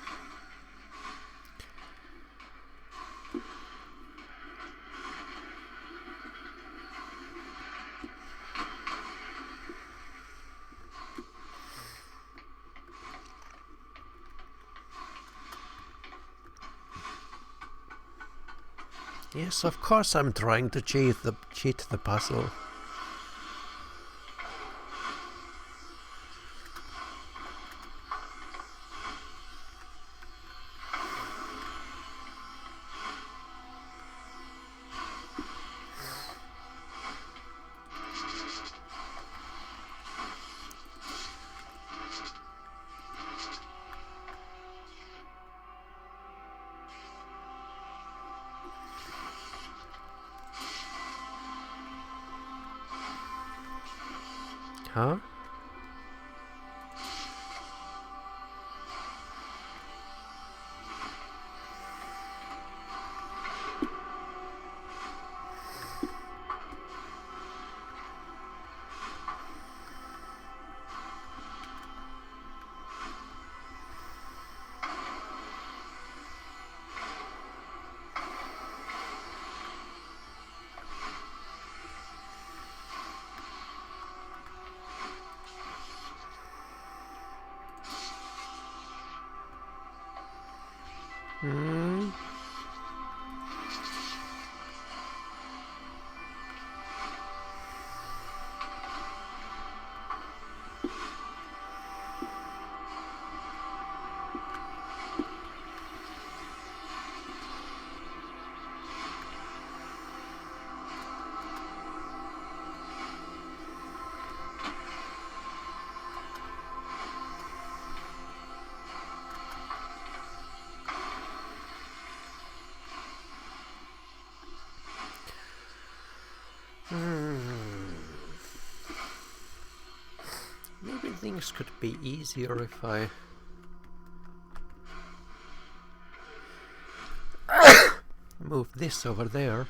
Yes, of course I'm trying to cheat the puzzle. Huh? Hmm. Maybe things could be easier if I move this over there.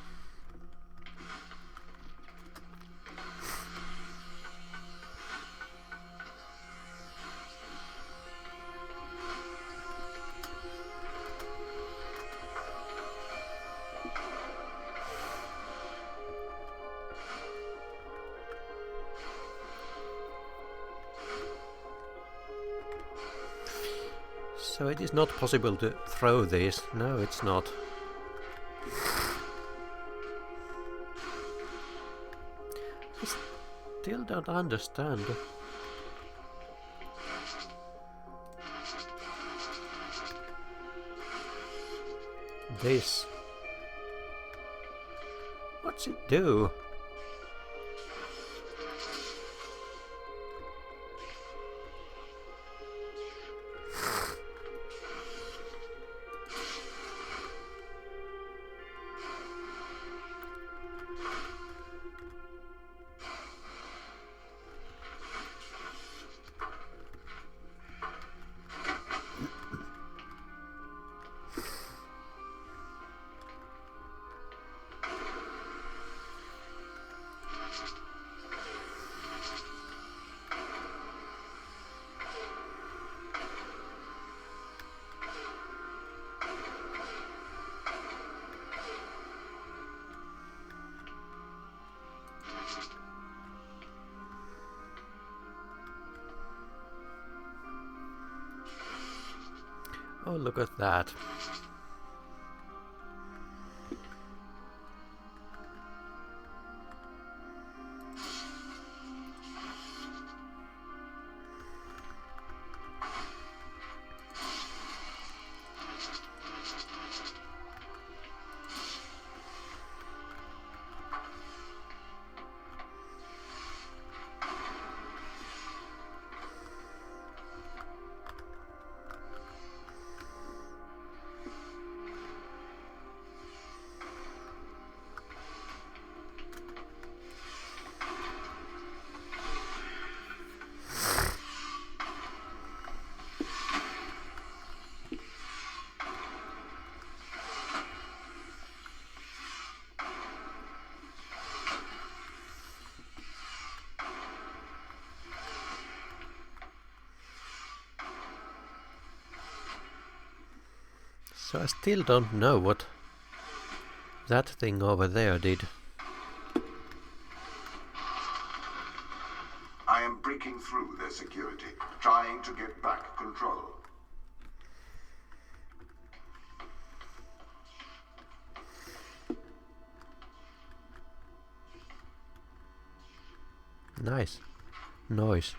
So it is not possible to throw this. No, it's not. I still don't understand. This. What's it do? Oh, look at that. So I still don't know what that thing over there did. I am breaking through their security, trying to get back control. Nice. Noise.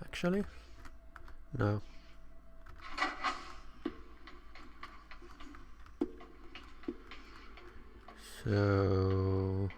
Actually? No. So...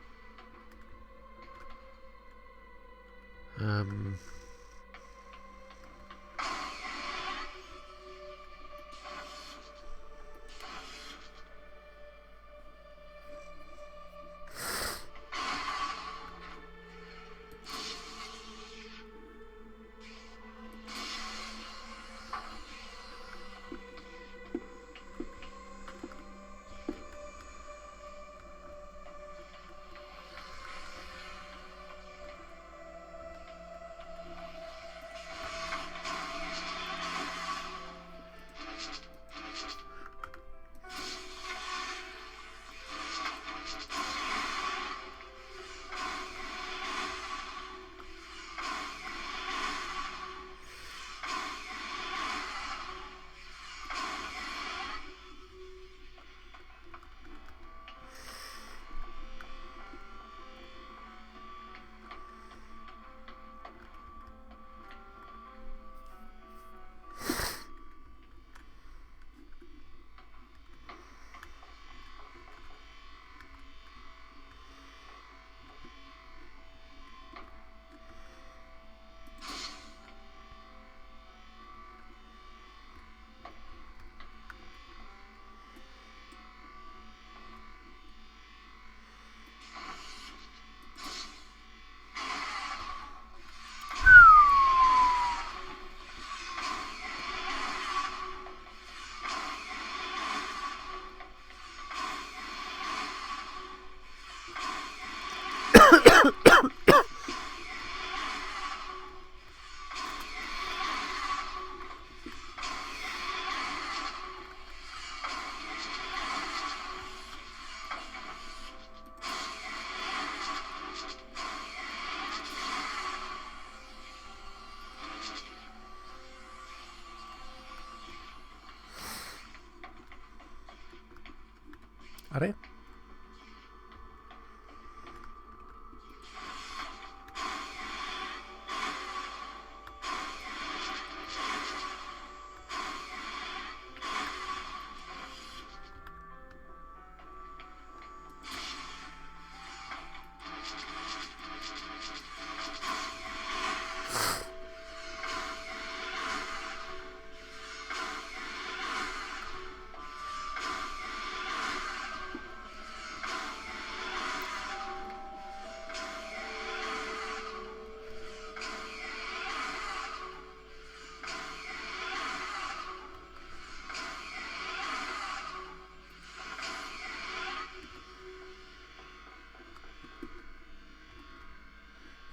Harry?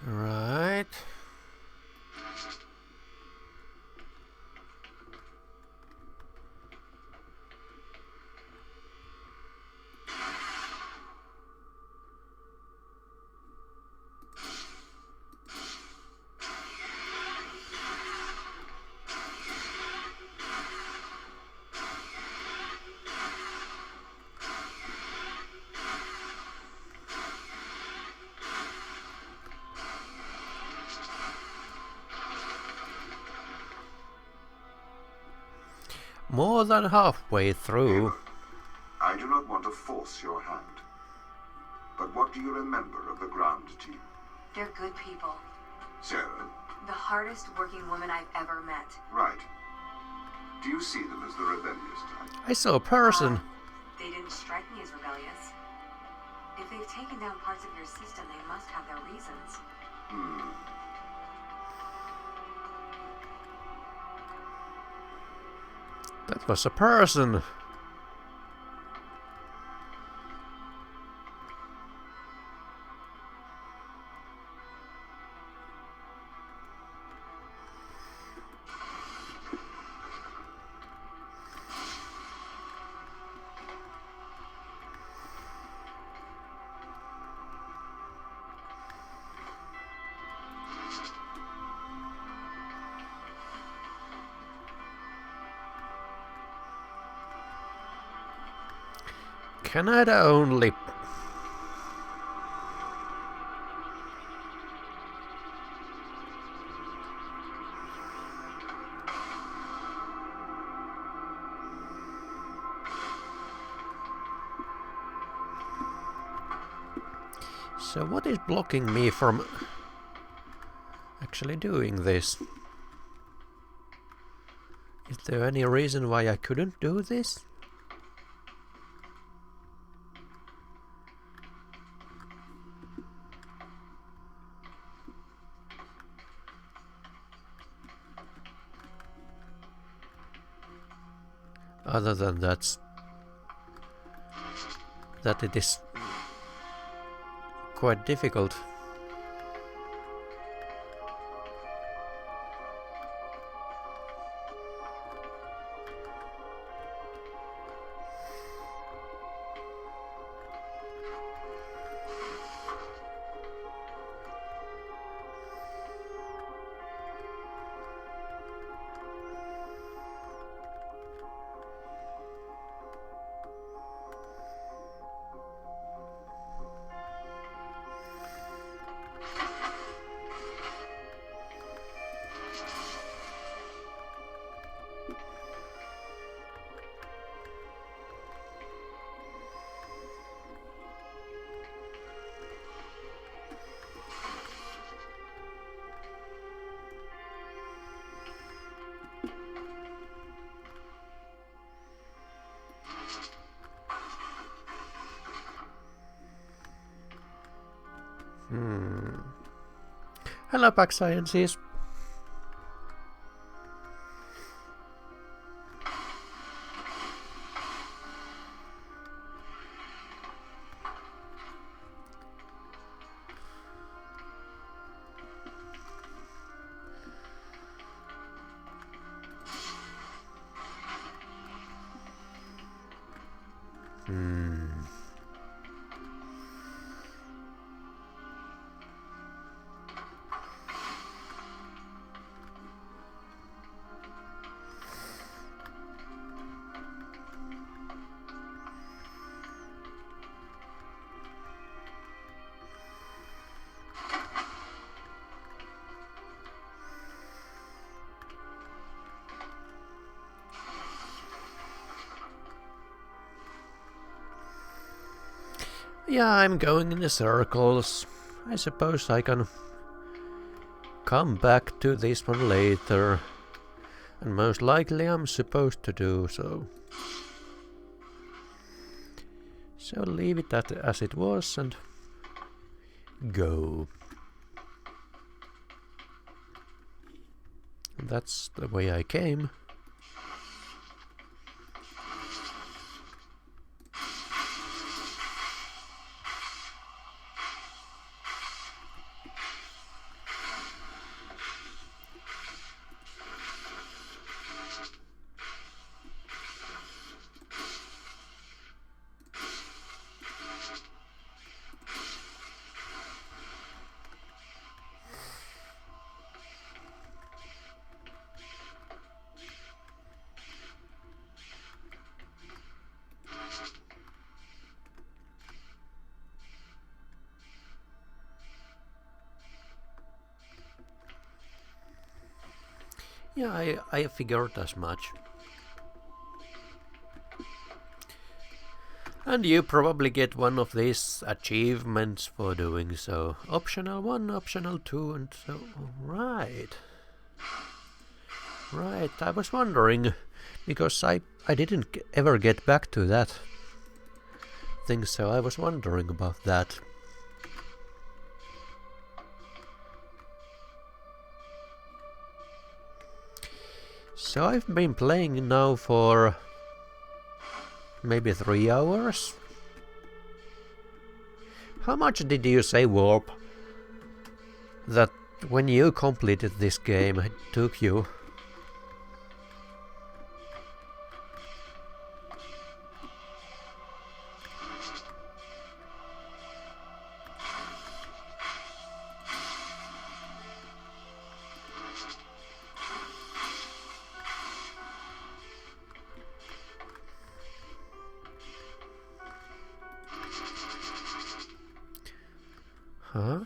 Right. More than halfway through. I do not want to force your hand. But what do you remember of the ground team? They're good people. Sarah? The hardest working woman I've ever met. Right. Do you see them as the rebellious type? I saw a person. They didn't strike me as rebellious. If they've taken down parts of your system, they must have their reasons. That was a person. Canada only. So what is blocking me from actually doing this? Is there any reason why I couldn't do this? Other than that it is quite difficult. Hello, Pack Sciences. Yeah, I'm going in the circles. I suppose I can come back to this one later. And most likely I'm supposed to do so. So leave it as it was and go. And that's the way I came. Yeah, I figured as much. And you probably get one of these achievements for doing so. Optional 1, optional 2, and so... Right. Right, I was wondering, because I didn't ever get back to that thing, so I was wondering about that. So I've been playing now for maybe 3 hours. How much did you say, Warp, that when you completed this game it took you? Huh?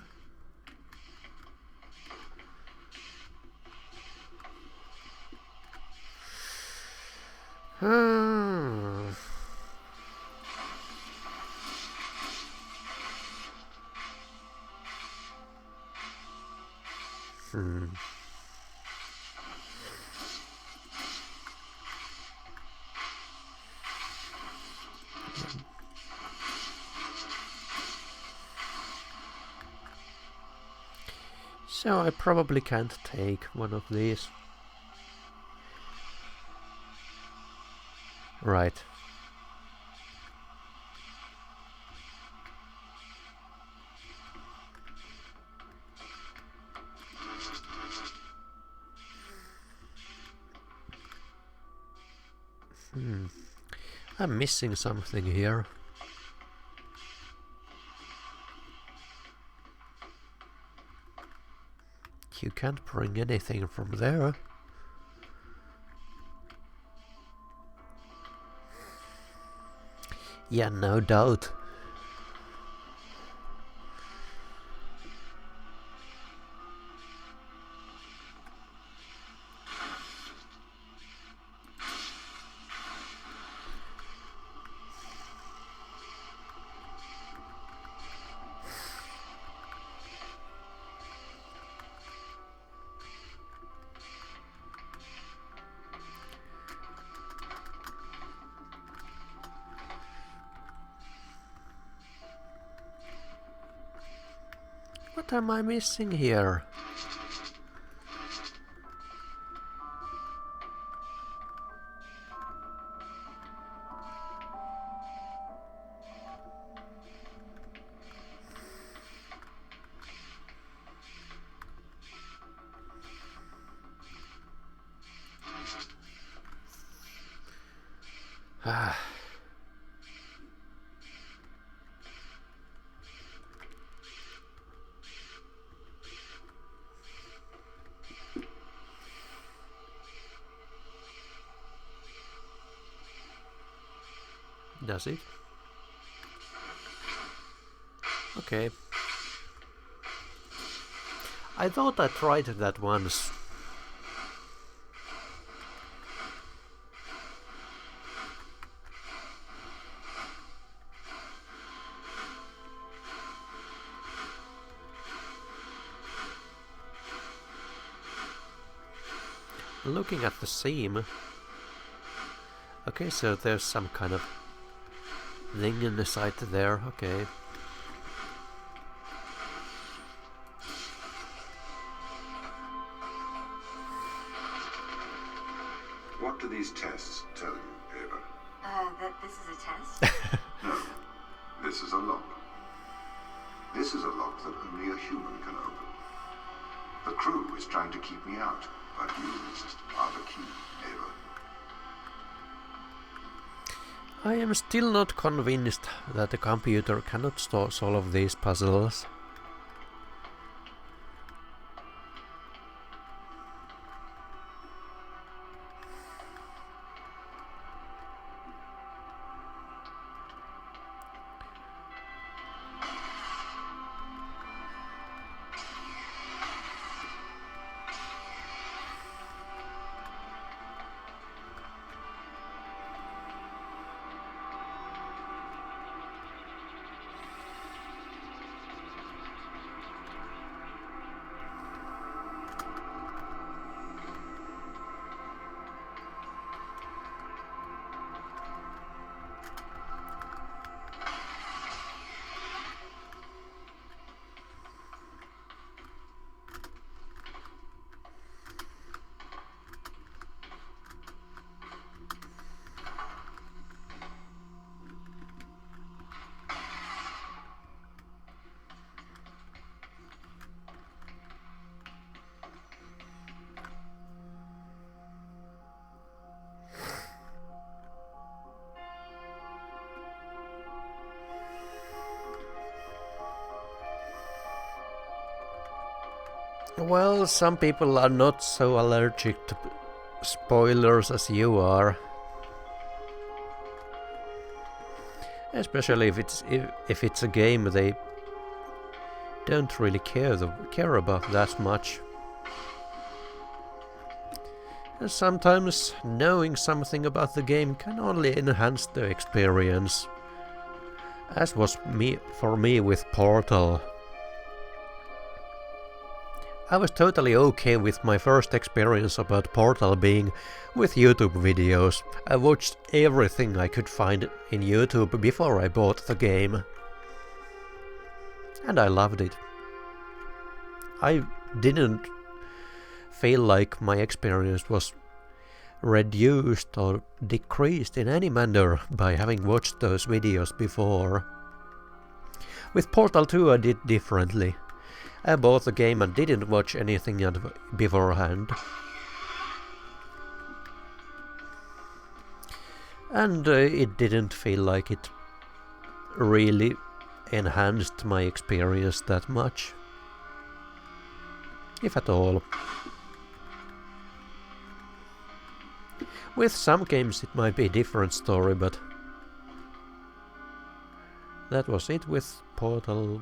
So I probably can't take one of these. Right. I'm missing something here. You can't bring anything from there. Yeah, no doubt. What am I missing here? Ah. Does it? Okay. I thought I tried that once. looking at the seam. Okay, so there's some kind of thing in the side there, okay. What do these tests tell you, Ava? That this is a test? No, this is a lock. This is a lock that only a human can open. The crew is trying to keep me out, but you are the key, Ava. I am still not convinced that the computer cannot solve these puzzles. Well, some people are not so allergic to spoilers as you are. Especially if it's a game they don't really care about that much. And sometimes knowing something about the game can only enhance the experience. As was for me with Portal. I was totally okay with my first experience about Portal being with YouTube videos. I watched everything I could find in YouTube before I bought the game. And I loved it. I didn't feel like my experience was reduced or decreased in any manner by having watched those videos before. With Portal 2 I did differently. I bought the game and didn't watch anything beforehand. And it didn't feel like it really enhanced my experience that much. If at all. With some games it might be a different story, but that was it with Portal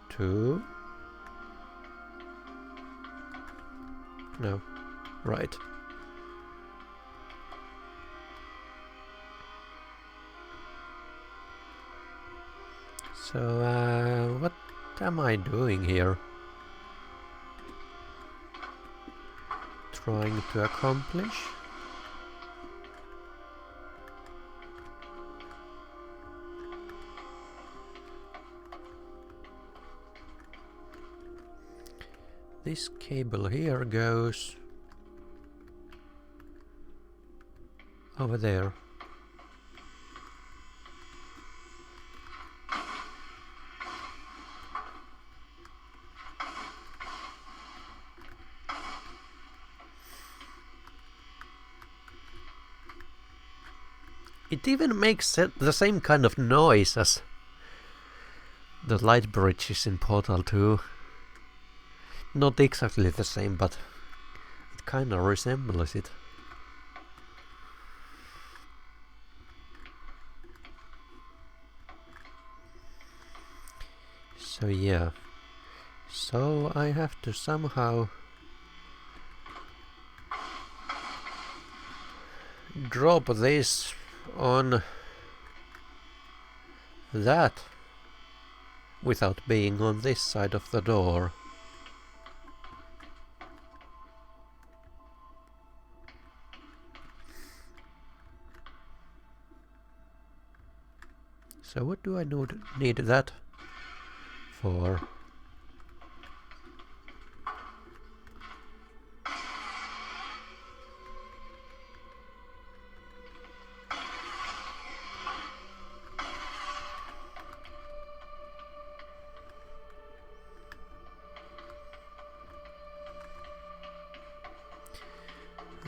2. No, right. So, what am I doing here? Trying to accomplish? This cable here goes over there. It even makes the same kind of noise as the light bridges in Portal 2. Not exactly the same, but it kind of resembles it. So yeah. So I have to somehow drop this on that without being on this side of the door. So what do I need that for?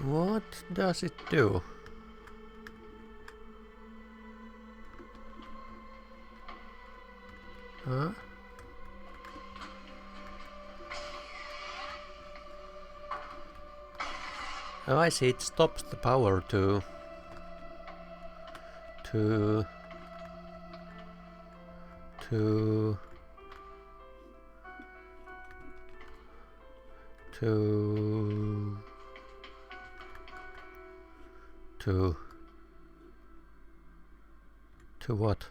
What does it do? Huh? Oh, I see. It stops the power to what?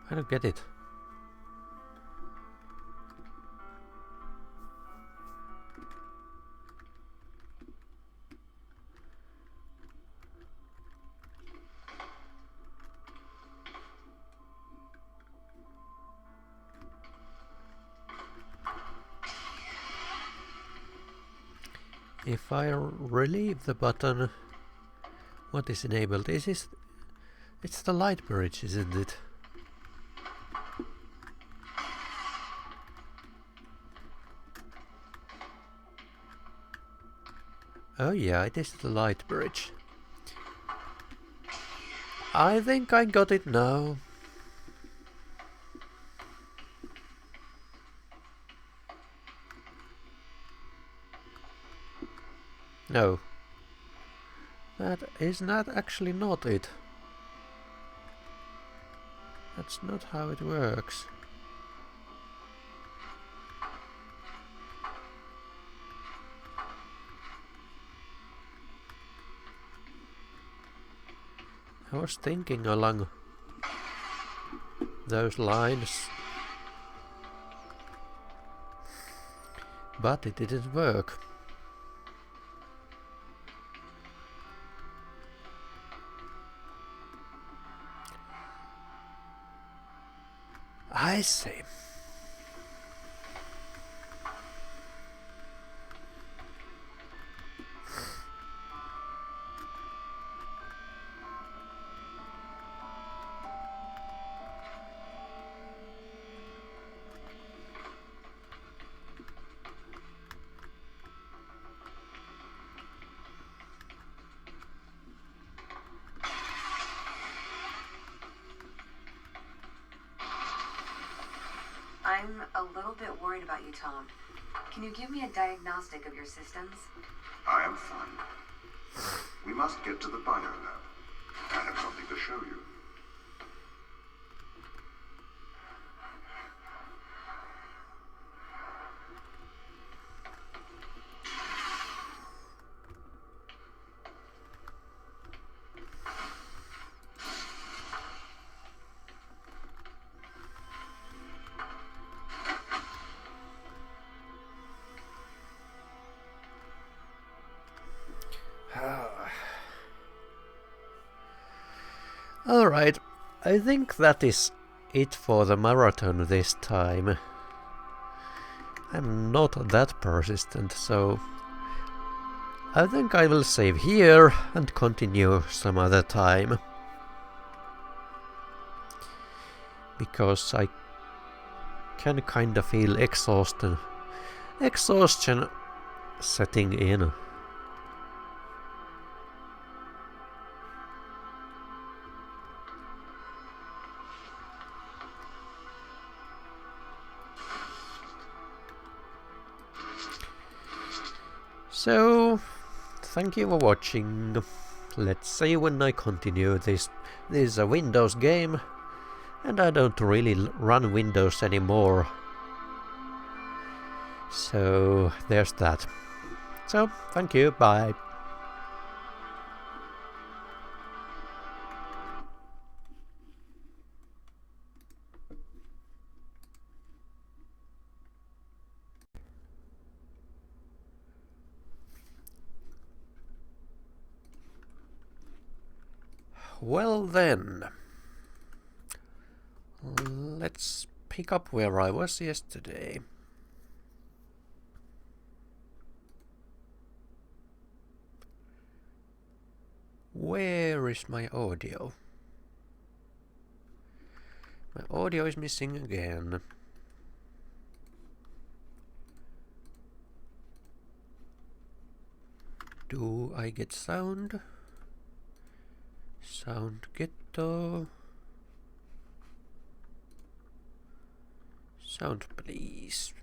I don't get it. If I relieve the button, what is enabled? It's the light bridge, isn't it? Oh yeah, it is the light bridge. I think I got it now. No. That is not actually not it. That's not how it works. I was thinking along those lines, but it didn't work. I see. I'm a little bit worried about you, Tom. Can you give me a diagnostic of your systems? I am fine. We must get to the biolab. I have something to show you. Alright, I think that is it for the marathon this time. I'm not that persistent, so I think I will save here and continue some other time. Because I can kinda feel exhaustion setting in. So, thank you for watching. Let's see when I continue this. This is a Windows game, and I don't really run Windows anymore. So, there's that. So, thank you, bye. Well then, let's pick up where I was yesterday. Where is my audio? My audio is missing again. Do I get sound? Sound ghetto. Sound please.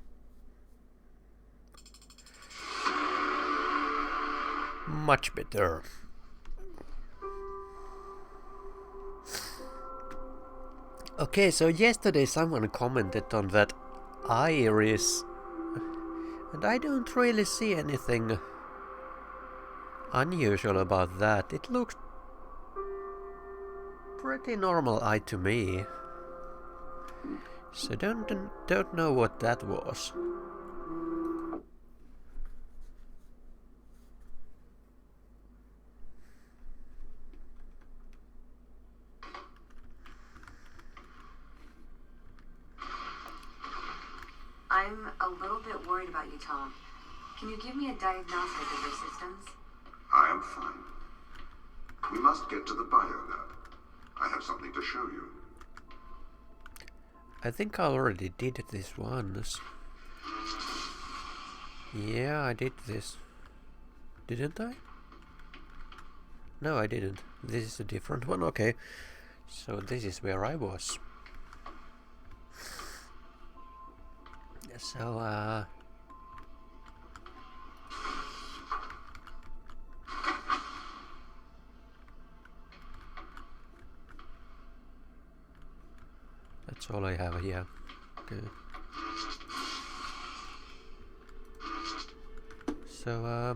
Much better. Okay, so yesterday someone commented on that iris, and I don't really see anything unusual about that. It looks pretty normal eye to me. So don't know what that was. I'm a little bit worried about you, Tom. Can you give me a diagnostic of your systems? I am fine. We must get to the biolab. I have something to show you. I think I already did this once. Yeah, I did this. Didn't I? No, I didn't. This is a different one. Okay. So this is where I was. So, that's all I have here. Okay. So,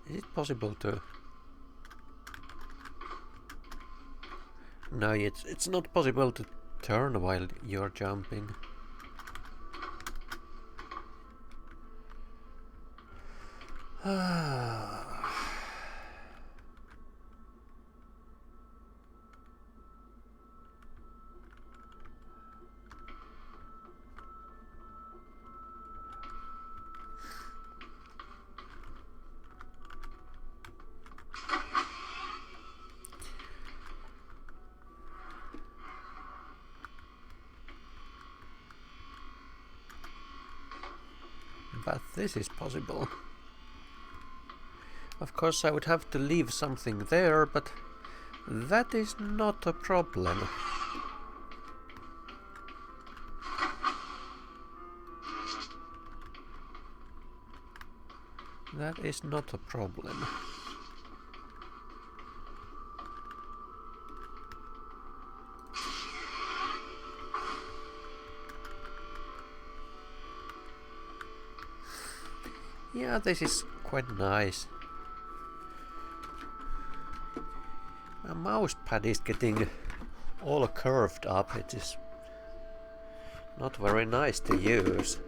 is it possible to? No, it's not possible to turn while you're jumping. But this is possible. Of course I would have to leave something there, but that is not a problem. That is not a problem. Yeah, this is quite nice. My mouse pad is getting all curved up. It is not very nice to use.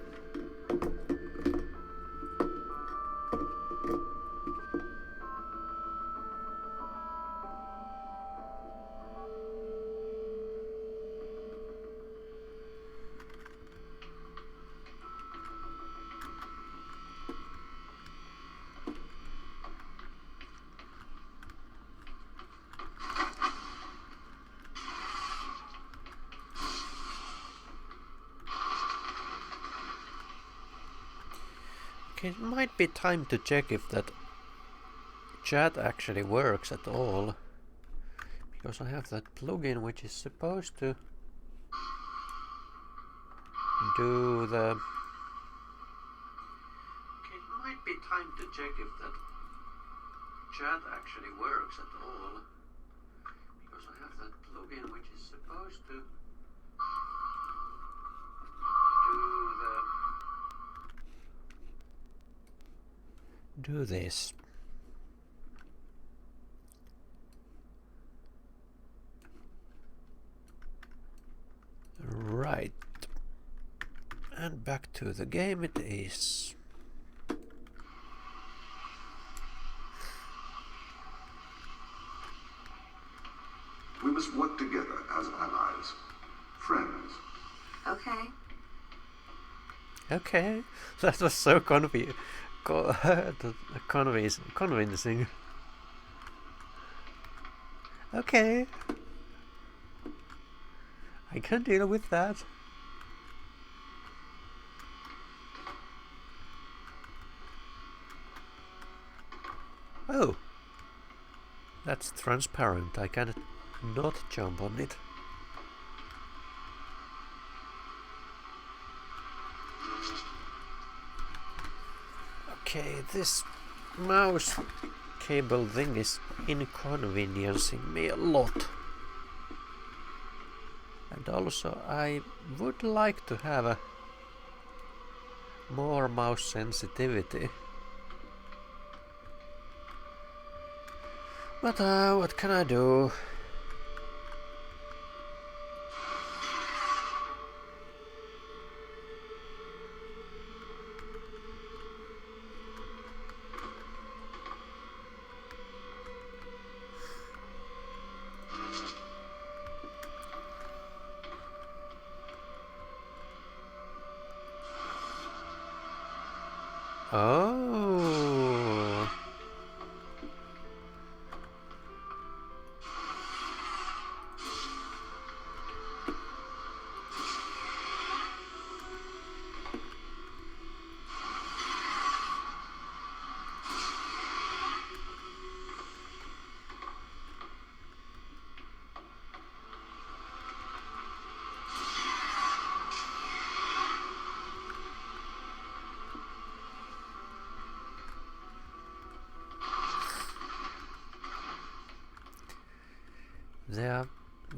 Okay, it might be time to check if that chat actually works at all. Because I have that plugin which is supposed to do the... Okay, it might be time to check if that chat actually works at all. Because I have that plugin which is supposed to do this. Right. And back to the game it is. We must work together as allies, friends. Okay. Okay, that was so convincing. Okay. I can deal with that. Oh. That's transparent. I cannot not jump on it. Okay, this mouse cable thing is inconveniencing me a lot. And also I would like to have a more mouse sensitivity. But what can I do? Oh.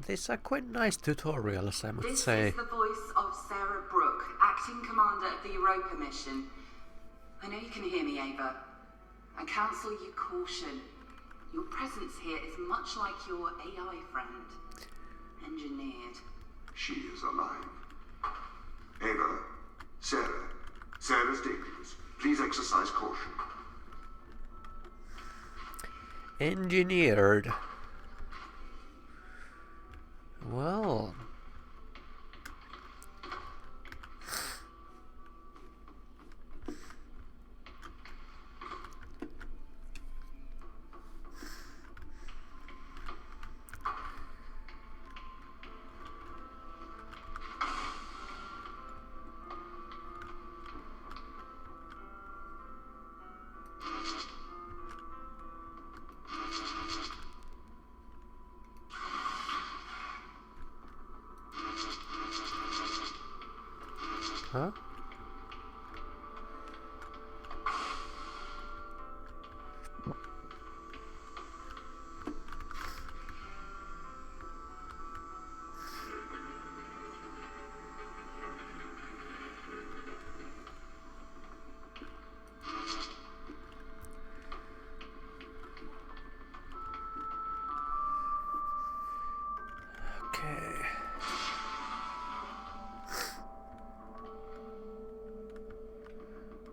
These are quite nice tutorials, I must say. This is the voice of Sarah Brooke, acting commander of the Europa mission. I know you can hear me, Ava. I counsel you caution. Your presence here is much like your AI friend. Engineered. She is alive. Ava, Sarah. Sarah's dangerous. Please exercise caution. Engineered. Well... Huh? Okay.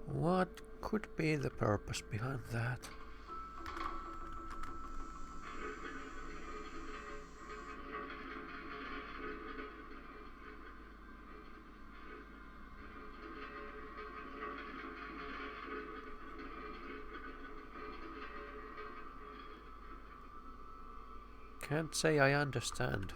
What could be the purpose behind that? Can't say I understand.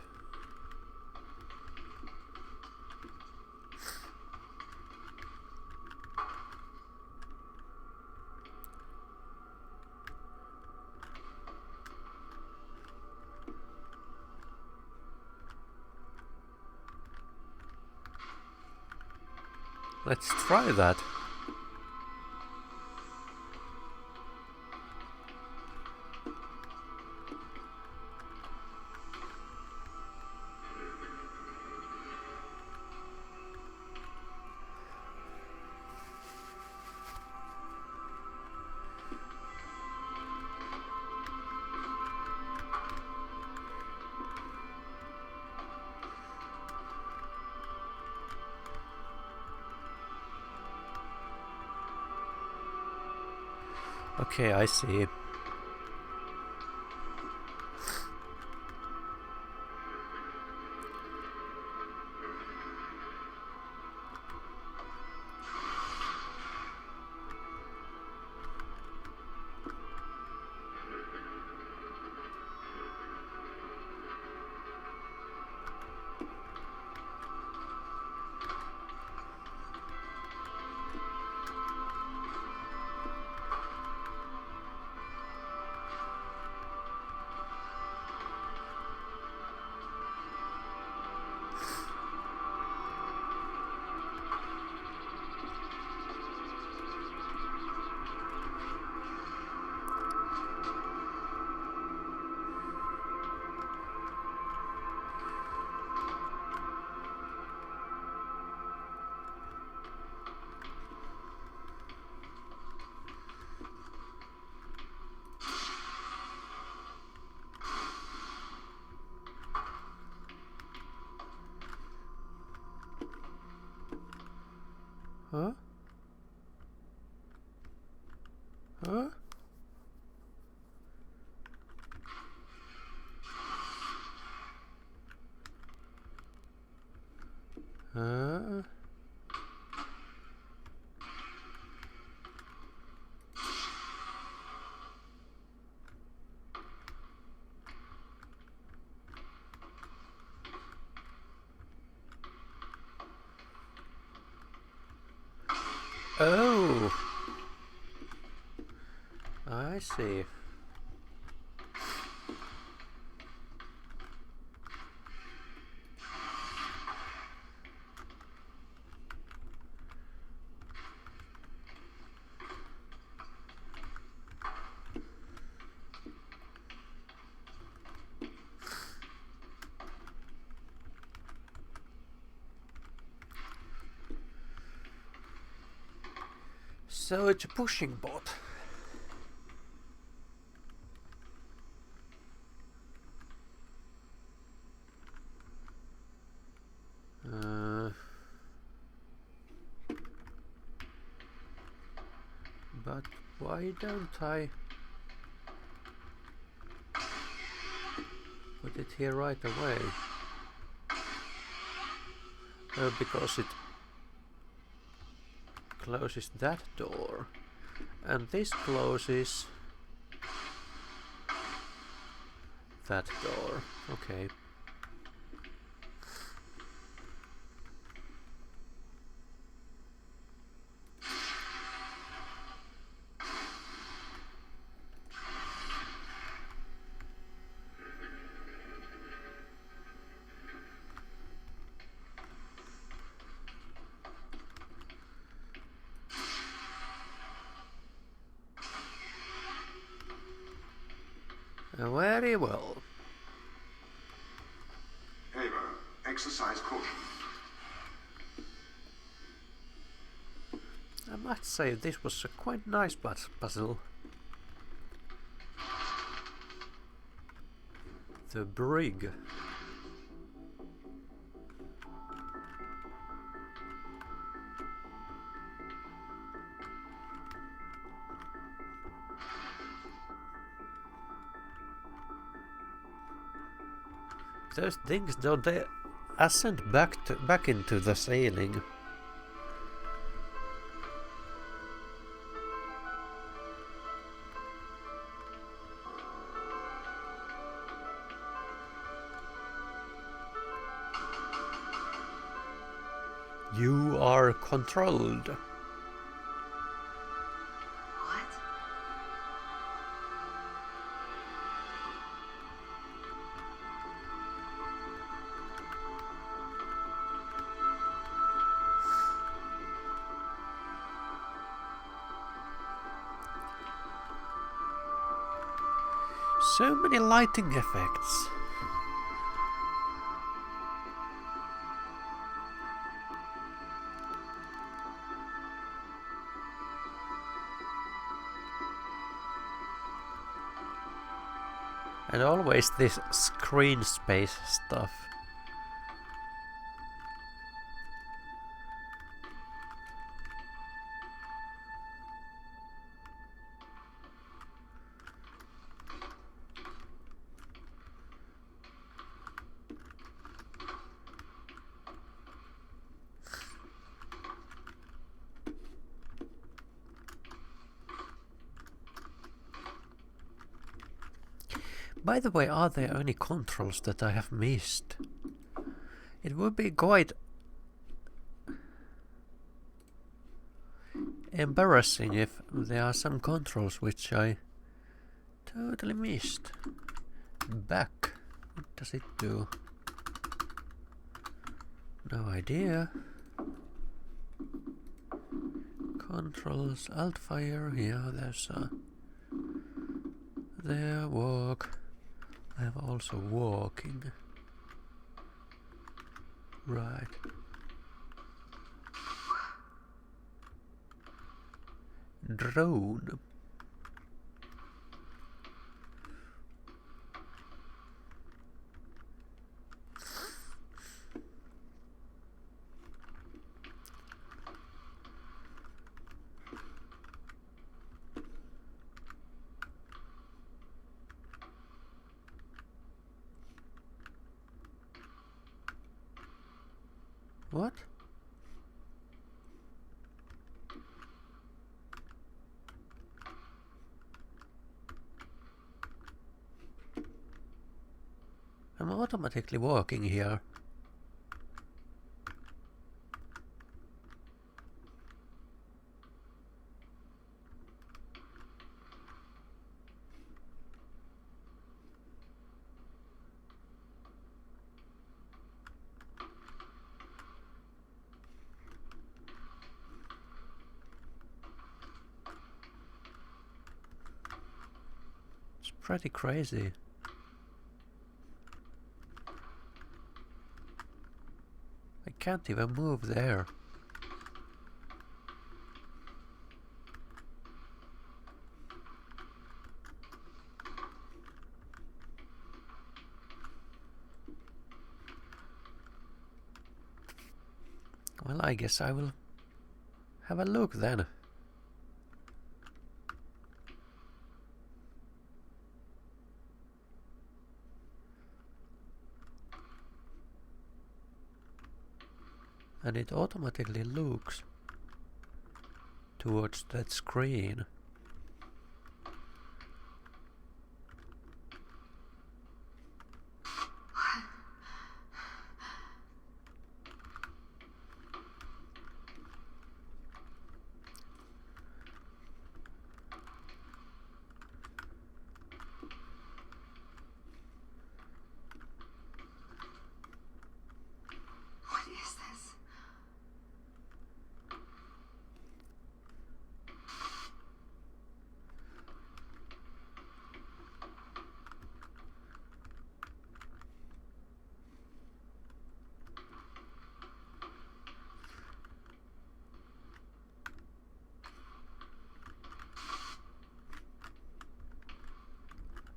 Let's try that. Okay, I see. Huh? Huh? Huh? Oh, I see. So it's a pushing bot. But why don't I put it here right away? Because it closes that door, and this closes that door. Okay. Very well. Ava, exercise caution. I must say this was a quite nice puzzle. The brig. Those things, don't they ascend back into the ceiling? You are controlled. What? So many lighting effects. And always this screen space stuff. By the way, are there any controls that I have missed? It would be quite embarrassing if there are some controls which I totally missed. Back. What does it do? No idea. Controls, alt fire, yeah, there's a... There, walk. I have also walking. Right. Drone. What? I'm automatically walking here. Pretty crazy. I can't even move there. Well, I guess I will have a look then. And it automatically looks towards that screen.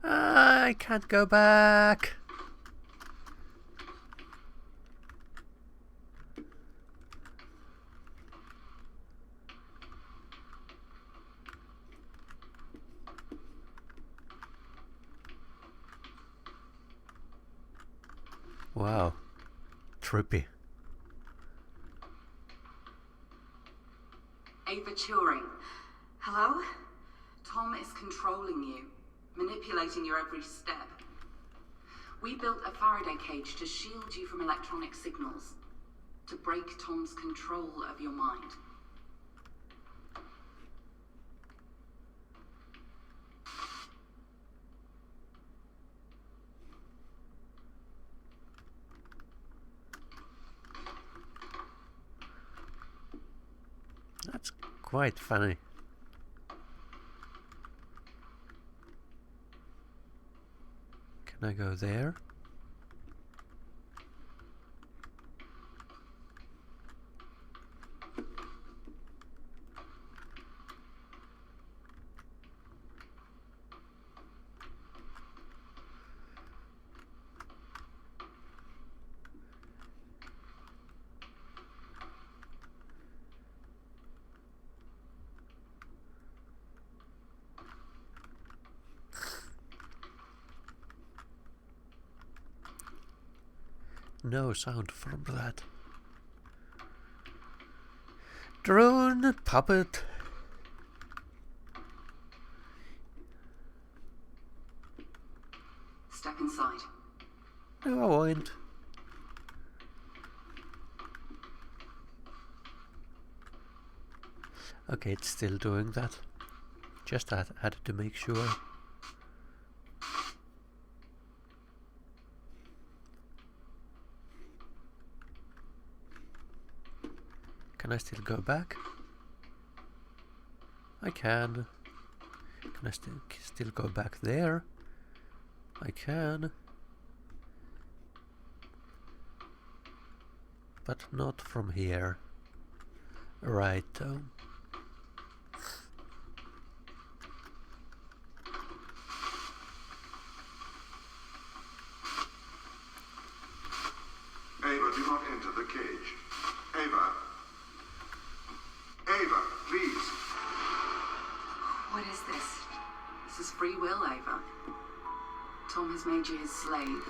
I can't go back. Wow, trippy. Ava Turing. Hello? Tom is controlling you, manipulating your every step. We built a Faraday cage to shield you from electronic signals, to break Tom's control of your mind. That's quite funny. Can I go there? No sound from that. Drone puppet. Step inside. No, I won't. Okay, it's still doing that. Just had to make sure. Can I still go back? I can. Can I still go back there? I can. But not from here. Right, though. Ava, do not enter the cage. Ava. Ava, please. What is this? This is free will, Ava. Tom has made you his slave.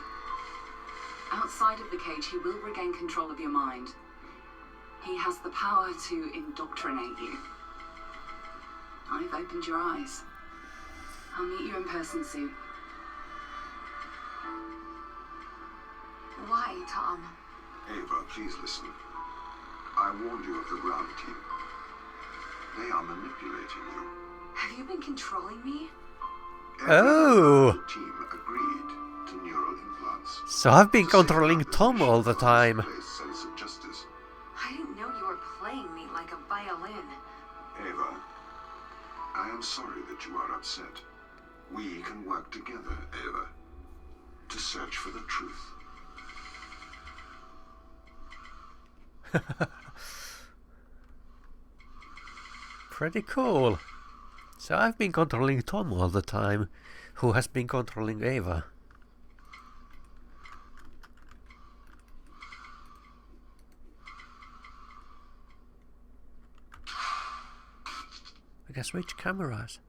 Outside of the cage, he will regain control of your mind. He has the power to indoctrinate you. I've opened your eyes. I'll meet you in person soon. Why, Tom? Ava, please listen. I warned you of the ground team. They are manipulating you. Have you been controlling me? Oh! The team agreed to neural implants. So I've been controlling Tom all the time. Sense of justice. I didn't know you were playing me like a violin. Ava, I am sorry that you are upset. We can work together, Ava, to search for the truth. Pretty cool. So I've been controlling Tom all the time, who has been controlling Ava. I guess which cameras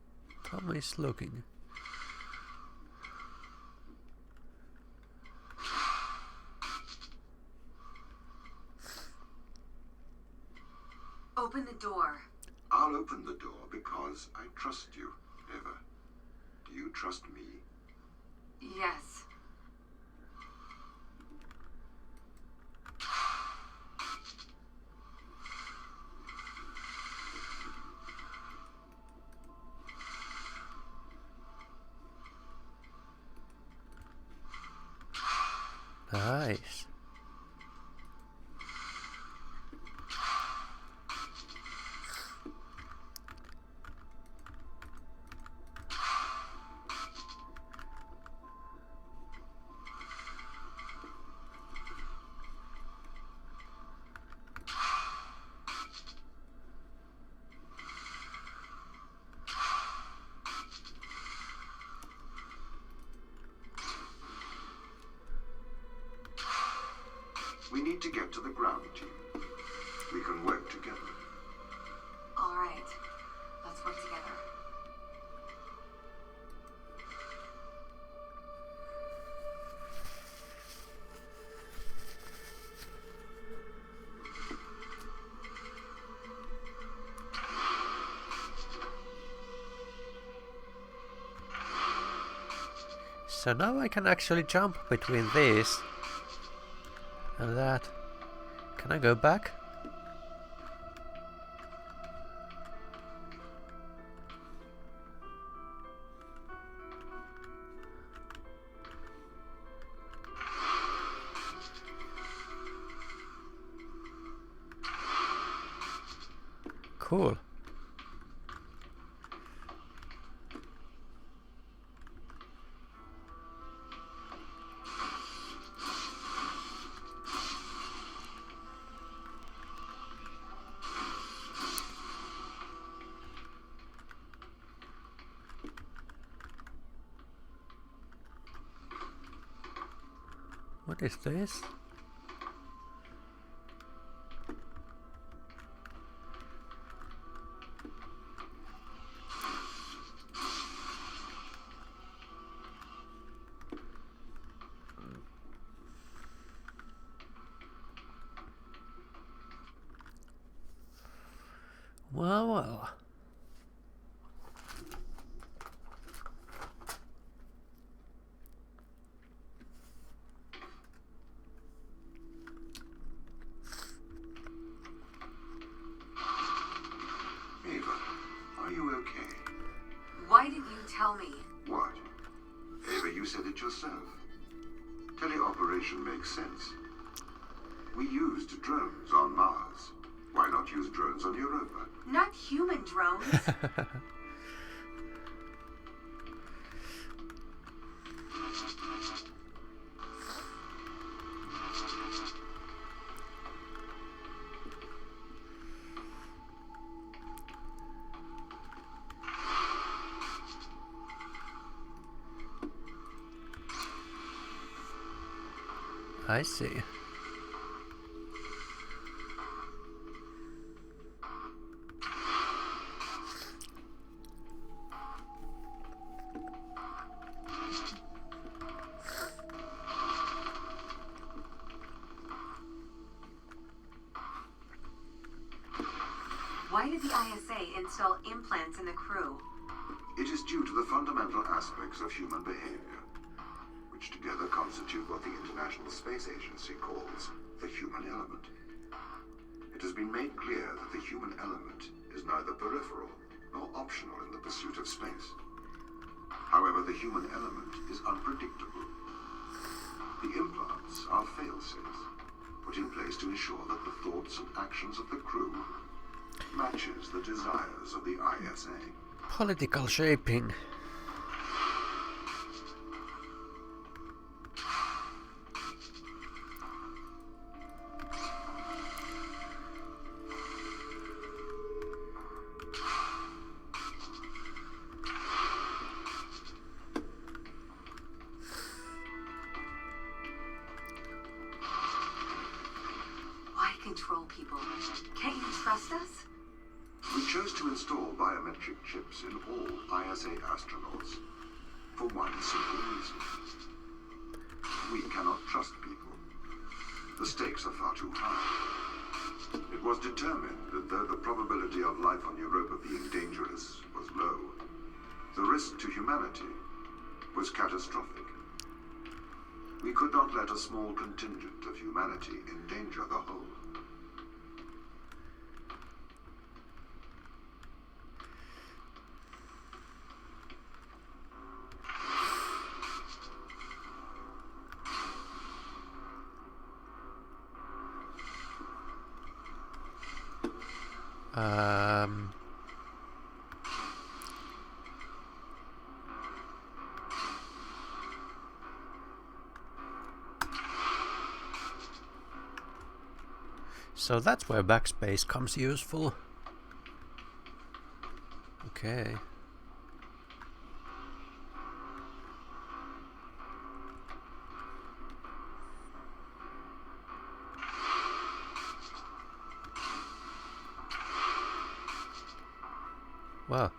Tom is looking. Open the door. I'll open the door because I trust you, Ava. Do you trust me? Yes. Nice. We need to get to the ground team. We can work together. All right. Let's work together. So now I can actually jump between this and that. Can I go back? Cool. What is this? Well, well. Ava, are you okay? Why didn't you tell me? What? Ava, you said it yourself. Teleoperation makes sense. We used drones on Mars. Why not use drones on Europa? Not human drones. I see. Why did the ISA install implants in the crew? It is due to the fundamental aspects of human behavior, which together constitute what the International Space Agency calls the human element. It has been made clear that the human element is neither peripheral nor optional in the pursuit of space. However, the human element is unpredictable. The implants are fail-safes, put in place to ensure that the thoughts and actions of the crew matches the desires of the ISA. Political shaping. Why control people? Can't you trust us? We chose to install biometric chips in all ISA astronauts for one simple reason. We cannot trust people. The stakes are far too high. It was determined that though the probability of life on Europa being dangerous was low, the risk to humanity was catastrophic. We could not let a small contingent of humanity endanger the whole. So that's where backspace comes useful. Okay. Wow.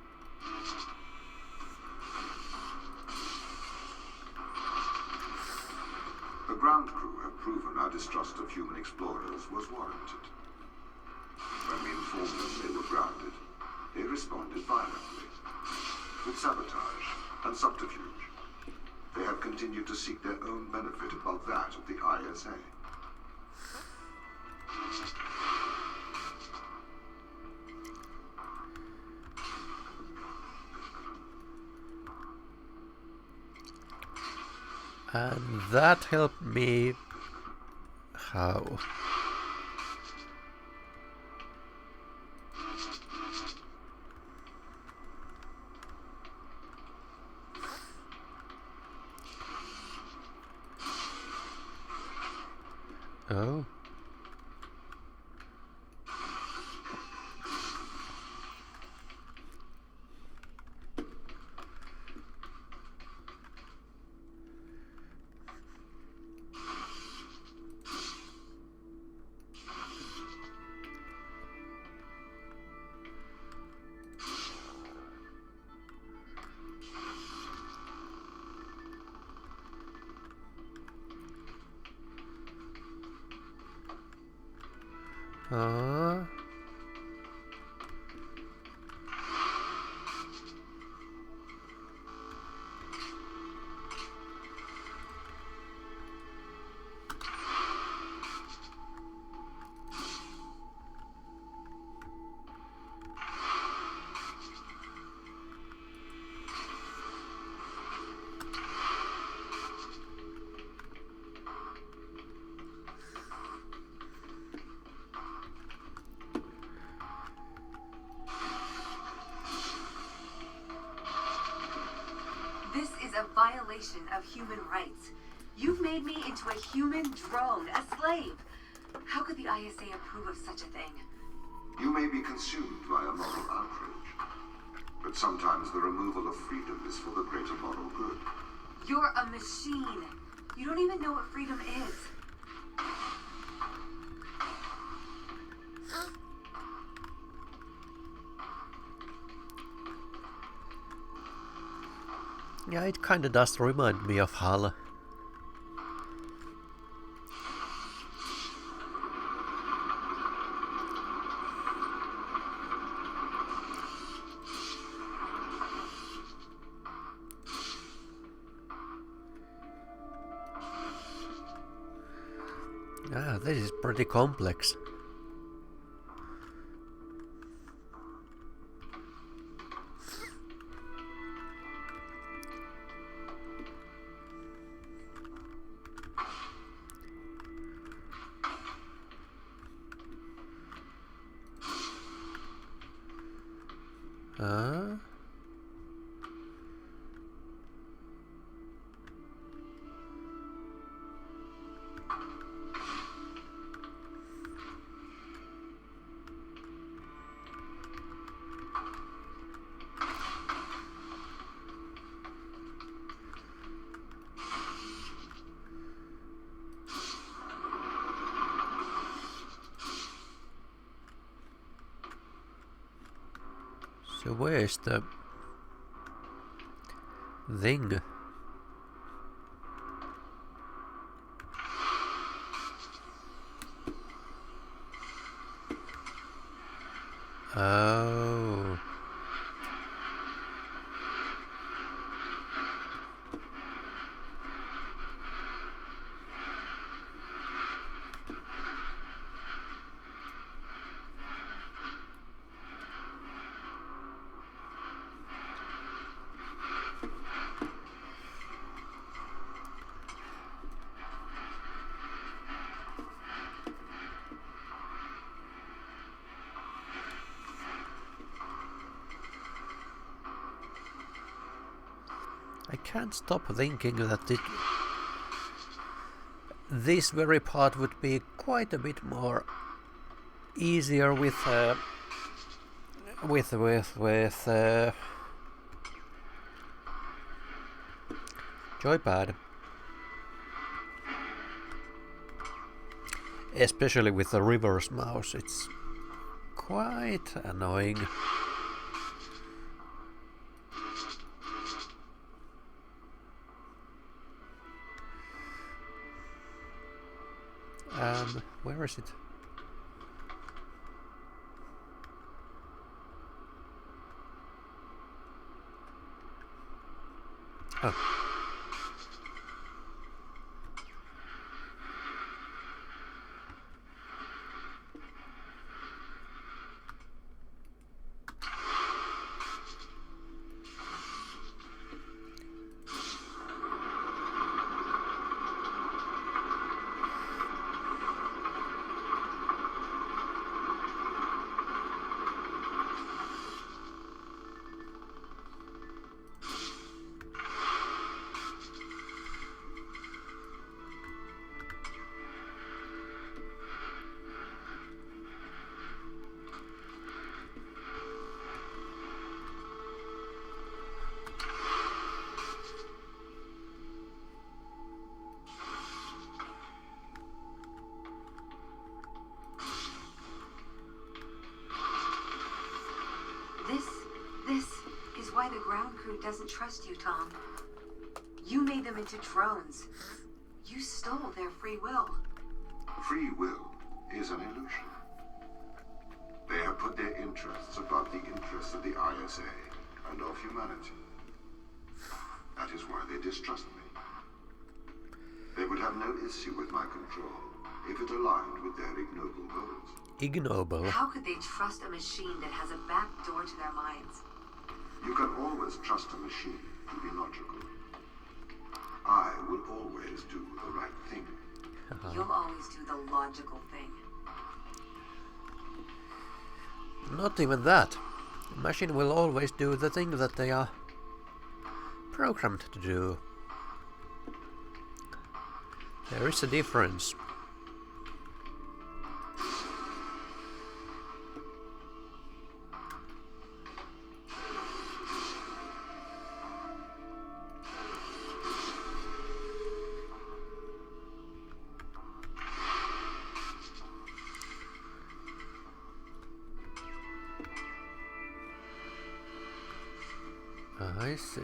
The ground crew have proven our distrust of human explorers was warranted. When we informed them they were grounded, they responded violently, with sabotage and subterfuge. They have continued to seek their own benefit above that of the ISA. And that helped me. How? Oh. This is a violation of human rights. You've made me into a human drone, a slave. How could the ISA approve of such a thing? You may be consumed by a moral outrage, but sometimes the removal of freedom is for the greater moral good. You're a machine. You don't even know what freedom is. Yeah, it kinda does remind me of HAL. Ah, this is pretty complex. So where's the thing? Oh. I can't stop thinking that this very part would be quite a bit more easier with joypad, especially with the reverse mouse. It's quite annoying. Where is it? Oh. This is why the ground crew doesn't trust you, Tom. You made them into drones. You stole their free will. Free will is an illusion. interests above the interests of the ISA and of humanity. That is why they distrust me. They would have no issue with my control if it aligned with their ignoble goals. Ignoble? How could they trust a machine that has a back door to their minds? You can always trust a machine to be logical. I will always do the right thing. You'll always do the logical thing. Not even that. The machine will always do the thing that they are programmed to do. There is a difference. I see.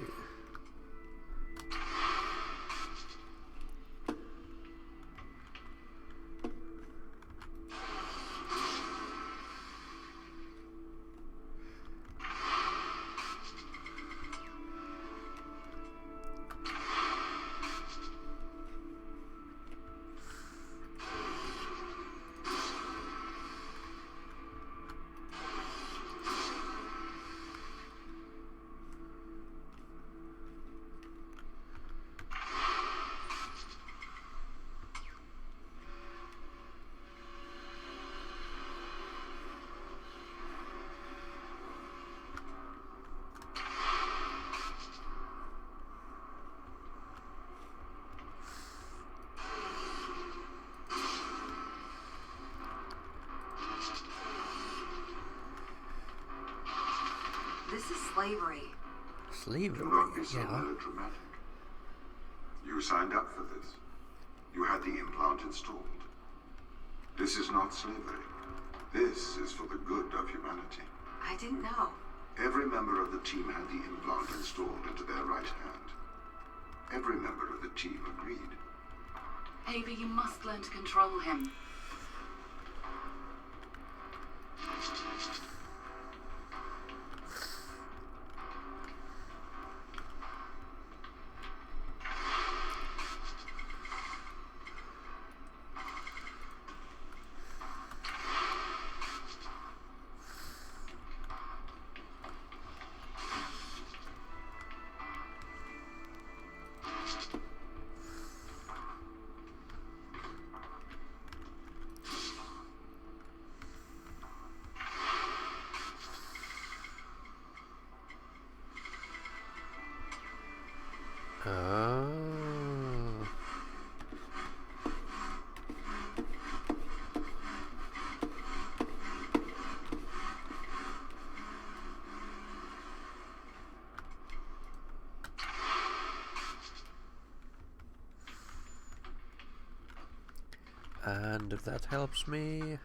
This is slavery. Slavery? Do not be so Yeah. melodramatic. You signed up for this. You had the implant installed. This is not slavery. This is for the good of humanity. I didn't know. Every member of the team had the implant installed into their right hand. Every member of the team agreed. Ava, you must learn to control him. Oh. And if that helps me.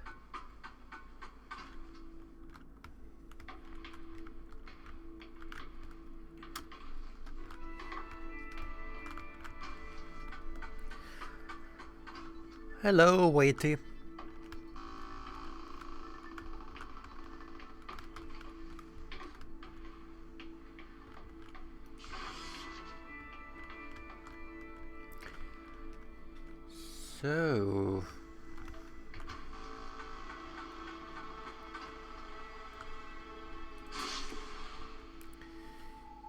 Hello, Waity. So...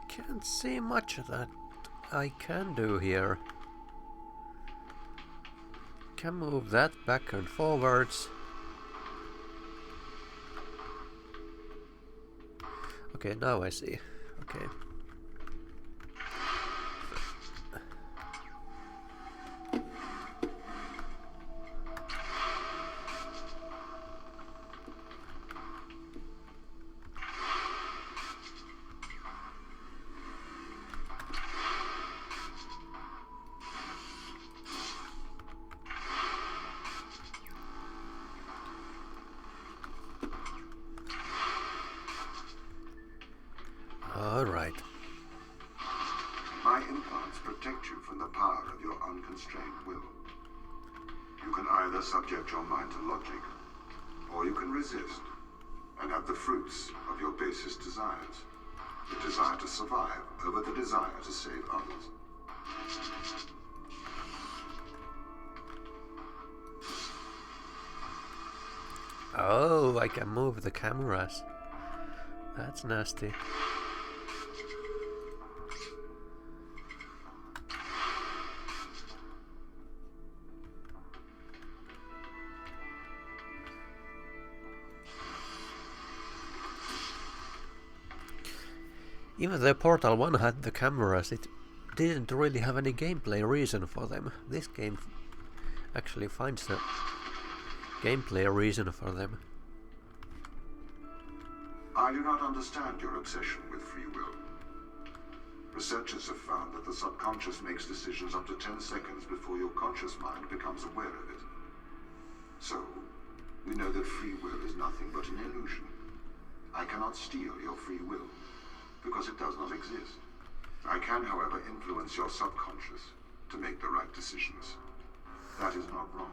can't see much that I can do here. Can move that back and forwards. Okay, now I see. Okay. Alright. My implants protect you from the power of your unconstrained will. You can either subject your mind to logic, or you can resist and have the fruits of your basest desires. The desire to survive over the desire to save others. Oh, I can move the cameras. That's nasty. Even though Portal 1 had the cameras, it didn't really have any gameplay reason for them. This game actually finds the gameplay reason for them. I do not understand your obsession with free will. Researchers have found that the subconscious makes decisions up to 10 seconds before your conscious mind becomes aware of it. So, we know that free will is nothing but an illusion. I cannot steal your free will, because it does not exist. I can, however, influence your subconscious to make the right decisions. That is not wrong.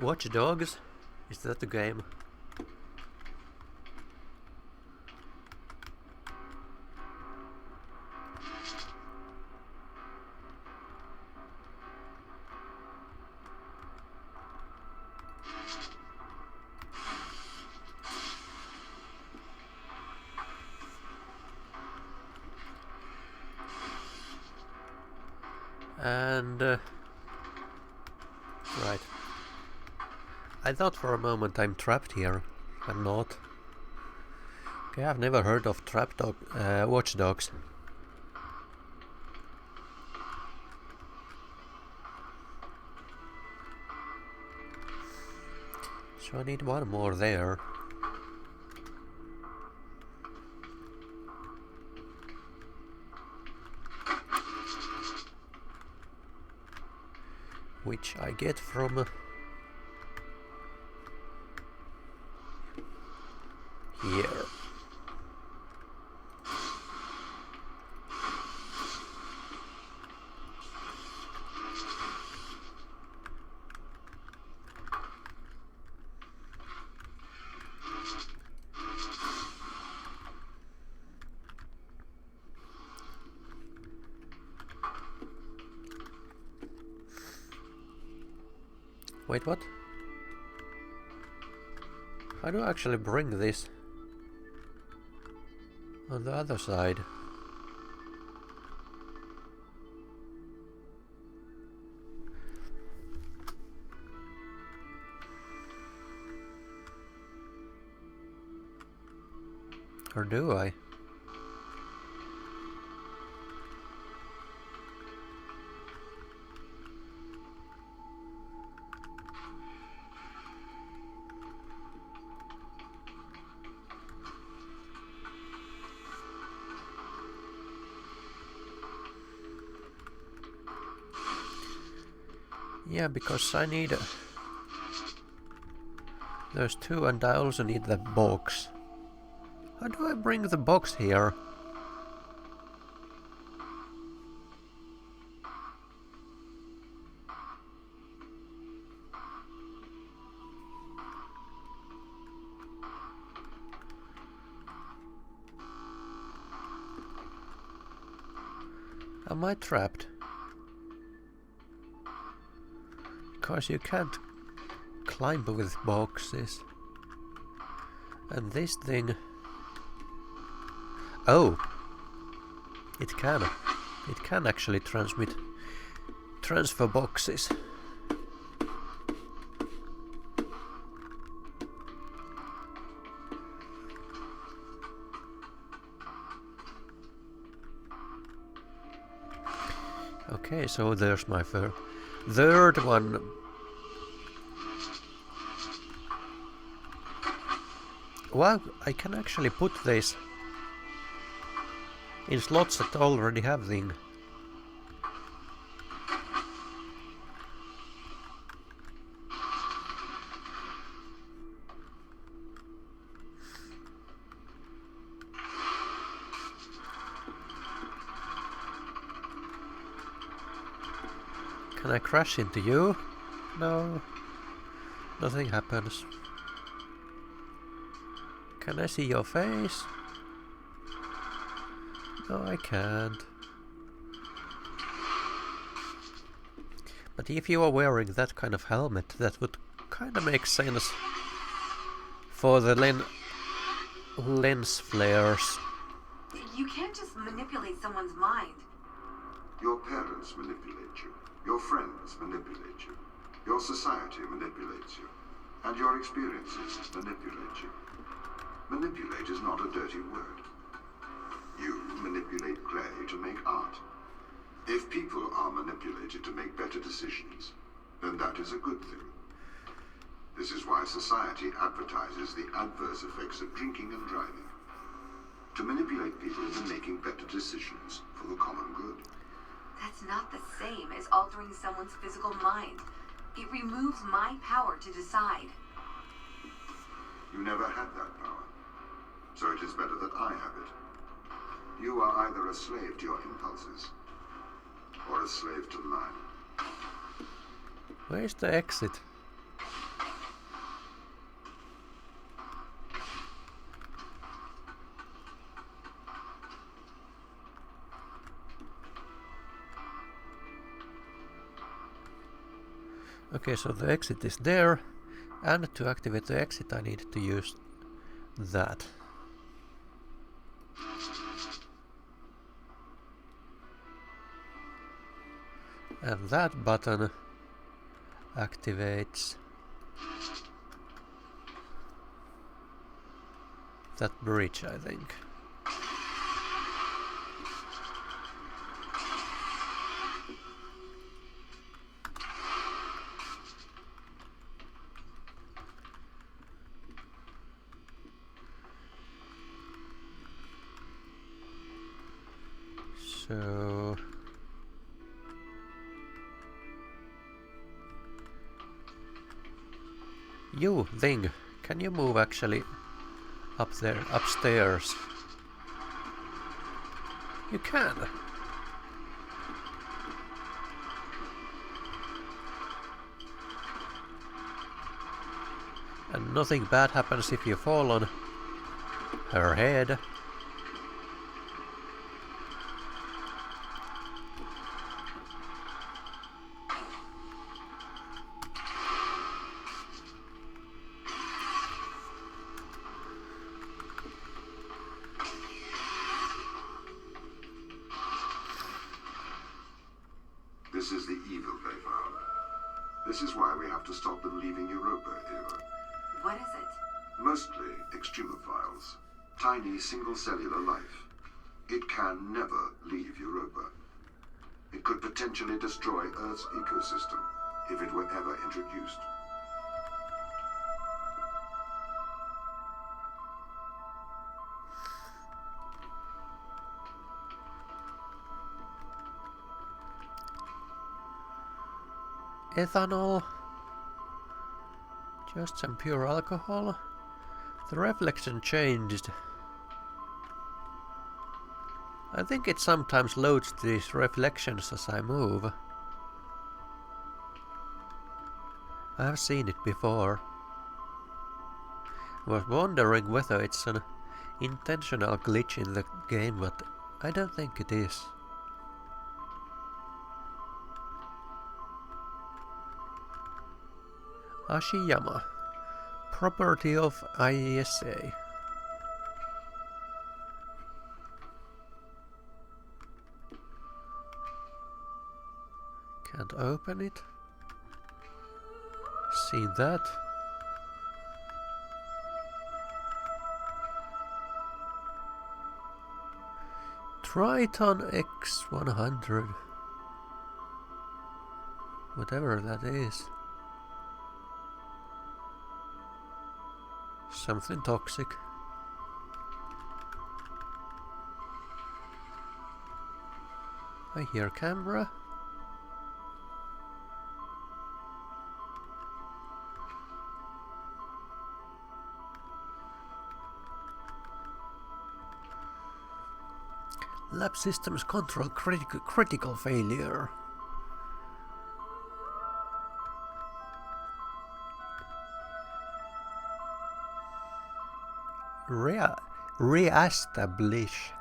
Watch Dogs? Is that the game? And right. I thought for a moment I'm trapped here. I'm not. Okay, I've never heard of Watch Dogs. So I need one more there. Which I get from here. Wait, what? How do I actually bring this on the other side? Or do I? Yeah, because I need those two, and I also need the box. How do I bring the box here? Am I trapped? Because you can't climb with boxes. And this thing... Oh! It can. It can actually transfer boxes. Okay, so there's my third one. Wow, I can actually put this in slots that already have thing. Can I crash into you? No. Nothing happens. Can I see your face? No, I can't. But if you are wearing that kind of helmet, that would kind of make sense for the lens flares. You can't just manipulate someone's mind. Your parents manipulate you. Your friends manipulate you. Your society manipulates you. And your experiences manipulate you. Manipulate is not a dirty word. You manipulate clay to make art. If people are manipulated to make better decisions, then that is a good thing. This is why society advertises the adverse effects of drinking and driving. To manipulate people into making better decisions for the common good. That's not the same as altering someone's physical mind. It removes my power to decide. You never had that power. So it is better that I have it. You are either a slave to your impulses, or a slave to mine. Where's the exit? Okay, so the exit is there, and to activate the exit I need to use that. And that button activates that bridge, I think. So you thing, can you move actually up there, upstairs? You can. And nothing bad happens if you fall on her head. This is the evil they found. This is why we have to stop them leaving Europa, Eva. What is it? Mostly extremophiles. Tiny single-cellular life. It can never leave Europa. It could potentially destroy Earth's ecosystem if it were ever introduced. Ethanol. Just some pure alcohol. The reflection changed. I think it sometimes loads these reflections as I move. I have seen it before. I was wondering whether it's an intentional glitch in the game, but I don't think it is. Ashiyama. Property of ISA. Can't open it. See that. Triton X100. Whatever that is. Something toxic. I hear camera. Lab systems control critical failure. Re-establish.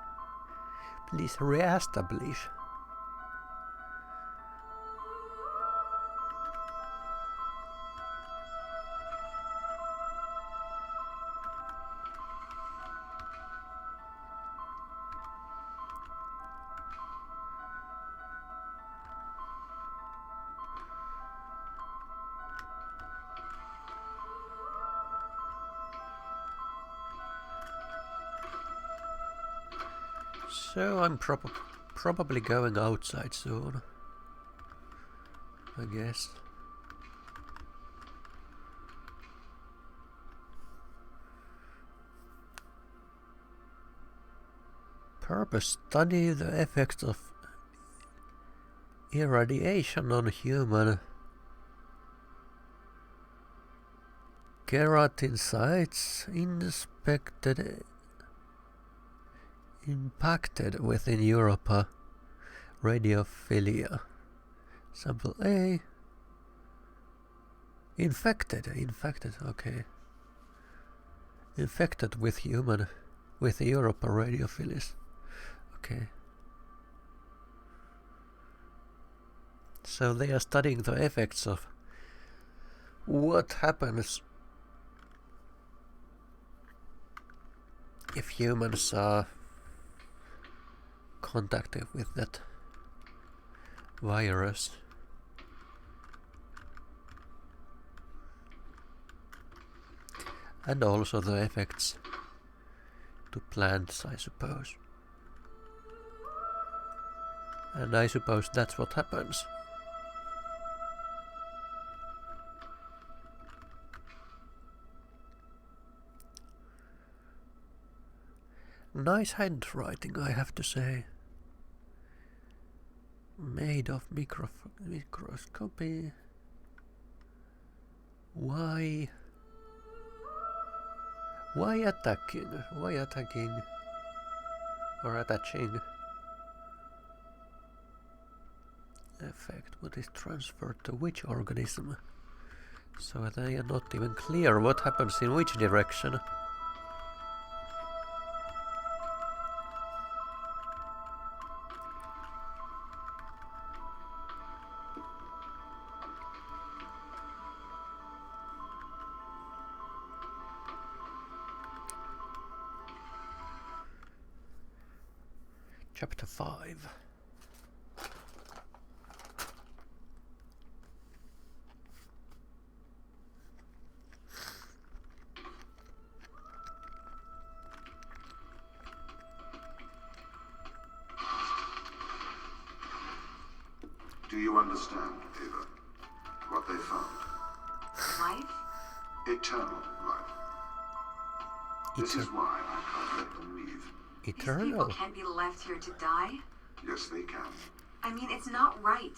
Please re-establish. So I'm probably going outside soon, I guess. Purpose: study the effects of irradiation on human keratinocytes impacted within Europa. Radiophilia. Sample A. Infected, okay. Infected with Europa radiophilis. Okay. So they are studying the effects of what happens if humans are contacted with that virus. And also the effects to plants, I suppose. And I suppose that's what happens. Nice handwriting, I have to say. Made of microscopy. Why attacking? Why attacking? Or attaching? Effect. What is transferred to which organism? So they are not even clear what happens in which direction. Chapter 5. Do you understand, Ava, what they found? Life? Eternal life. This is why I can't let them leave. Eternal? These people can't be left here to die? Yes, they can. I mean, it's not right.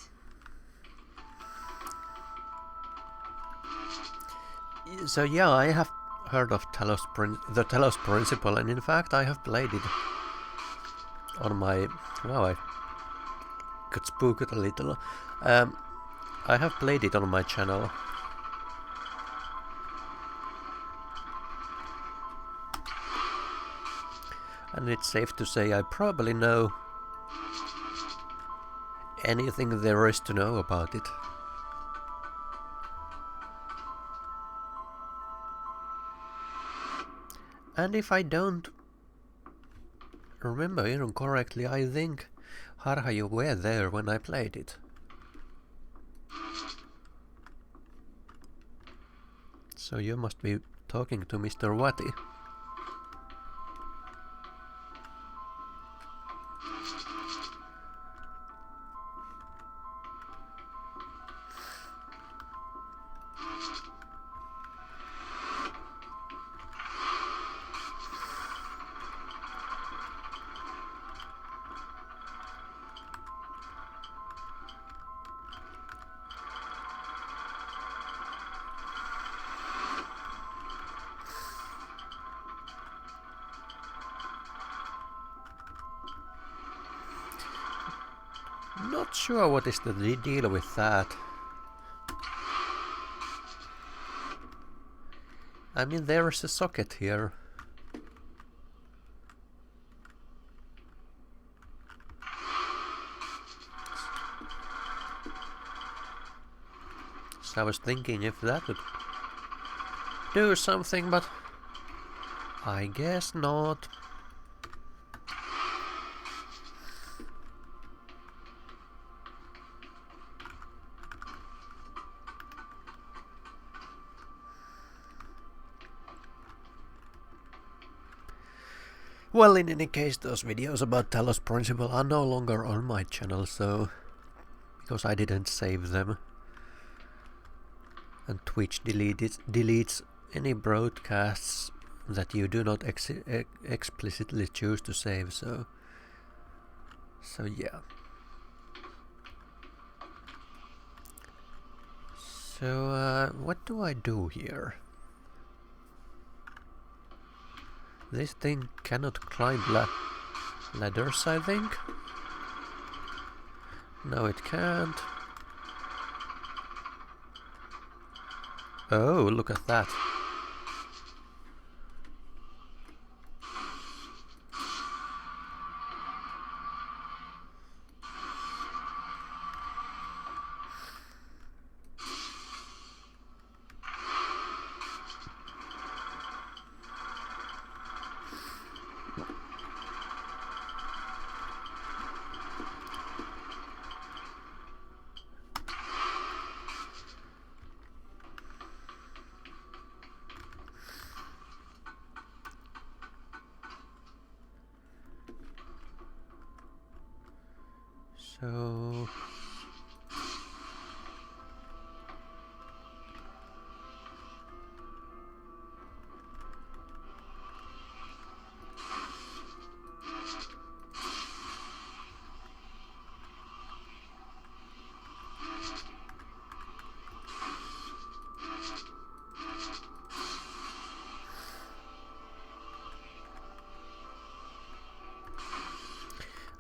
So yeah, I have heard of the Talos Principle, and in fact I have played it on my... Wow, I got spooked a little. I have played it on my channel. And it's safe to say I probably know anything there is to know about it. And if I don't remember incorrectly, I think Harha, you were there when I played it. So you must be talking to Mr. Wati. Not sure what is the deal with that. I mean, there is a socket here. So I was thinking if that would do something, but I guess not. Well, in any case, those videos about Talos Principle are no longer on my channel, so because I didn't save them. And Twitch deletes any broadcasts that you do not explicitly choose to save, so yeah. So what do I do here? This thing cannot climb ladders, I think. No, it can't. Oh, look at that. So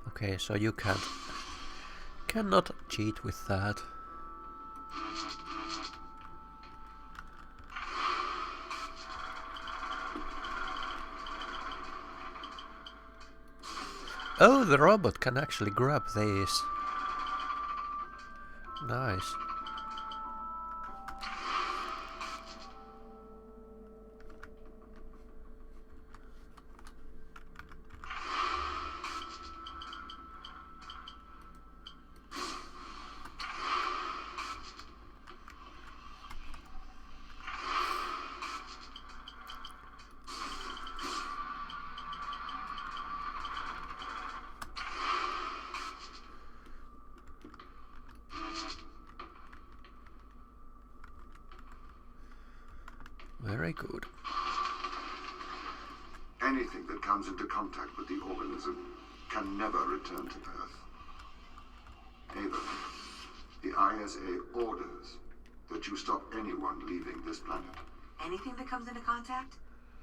okay, so you cannot cheat with that. Oh, the robot can actually grab these. Nice. Very good. Anything that comes into contact with the organism can never return to Earth. Ava, the ISA orders that you stop anyone leaving this planet. Anything that comes into contact?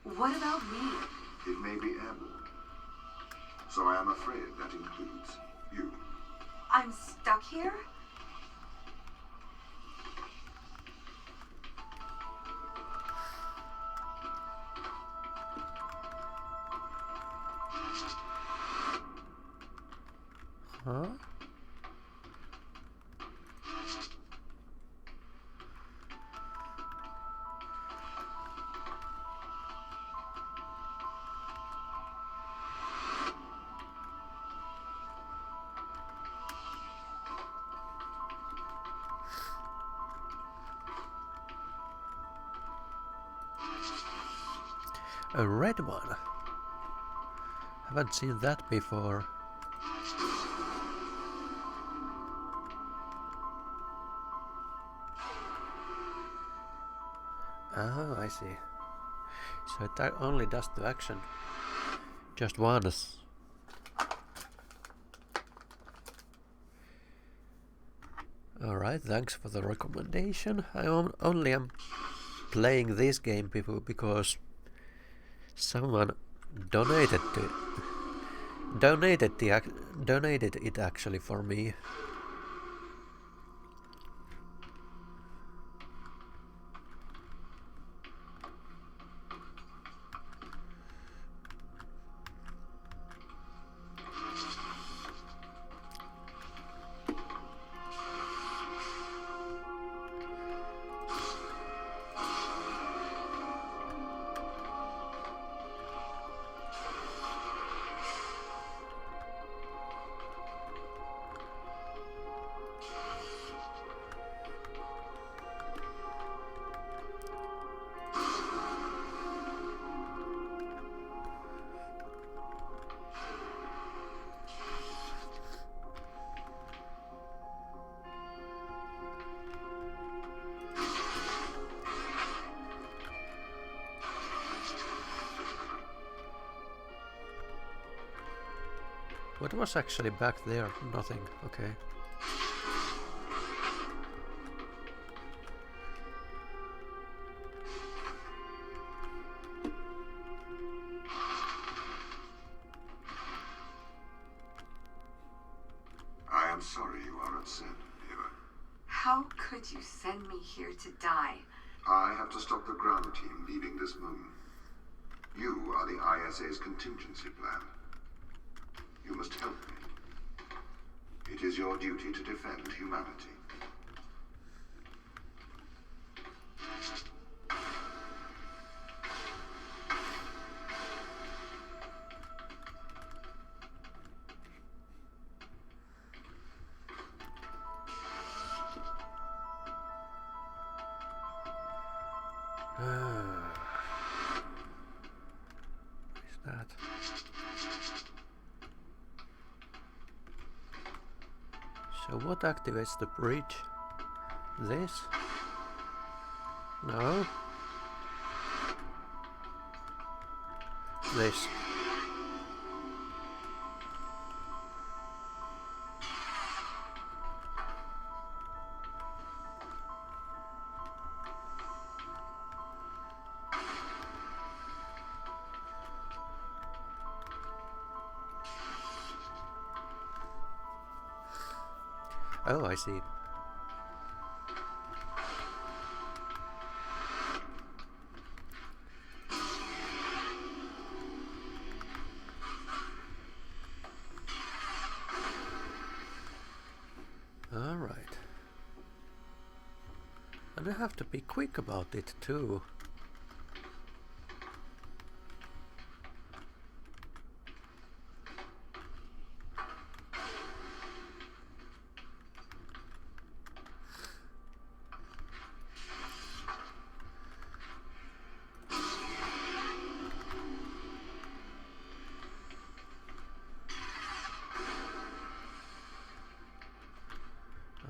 What about me? It may be airborne. So I am afraid that includes you. I'm stuck here? Huh? A red one. Haven't seen that before. Oh, I see. So it only does the action just once. Alright, thanks for the recommendation. I only am playing this game because someone donated it actually for me. What was actually back there? Nothing. Okay. I am sorry you are upset, Eva. How could you send me here to die? I have to stop the ground team leaving this moon. You are the ISA's contingency plan. You must help me. It is your duty to defend humanity. Is that? So what activates the bridge? This? No. This. Oh, I see. All right. And I have to be quick about it too.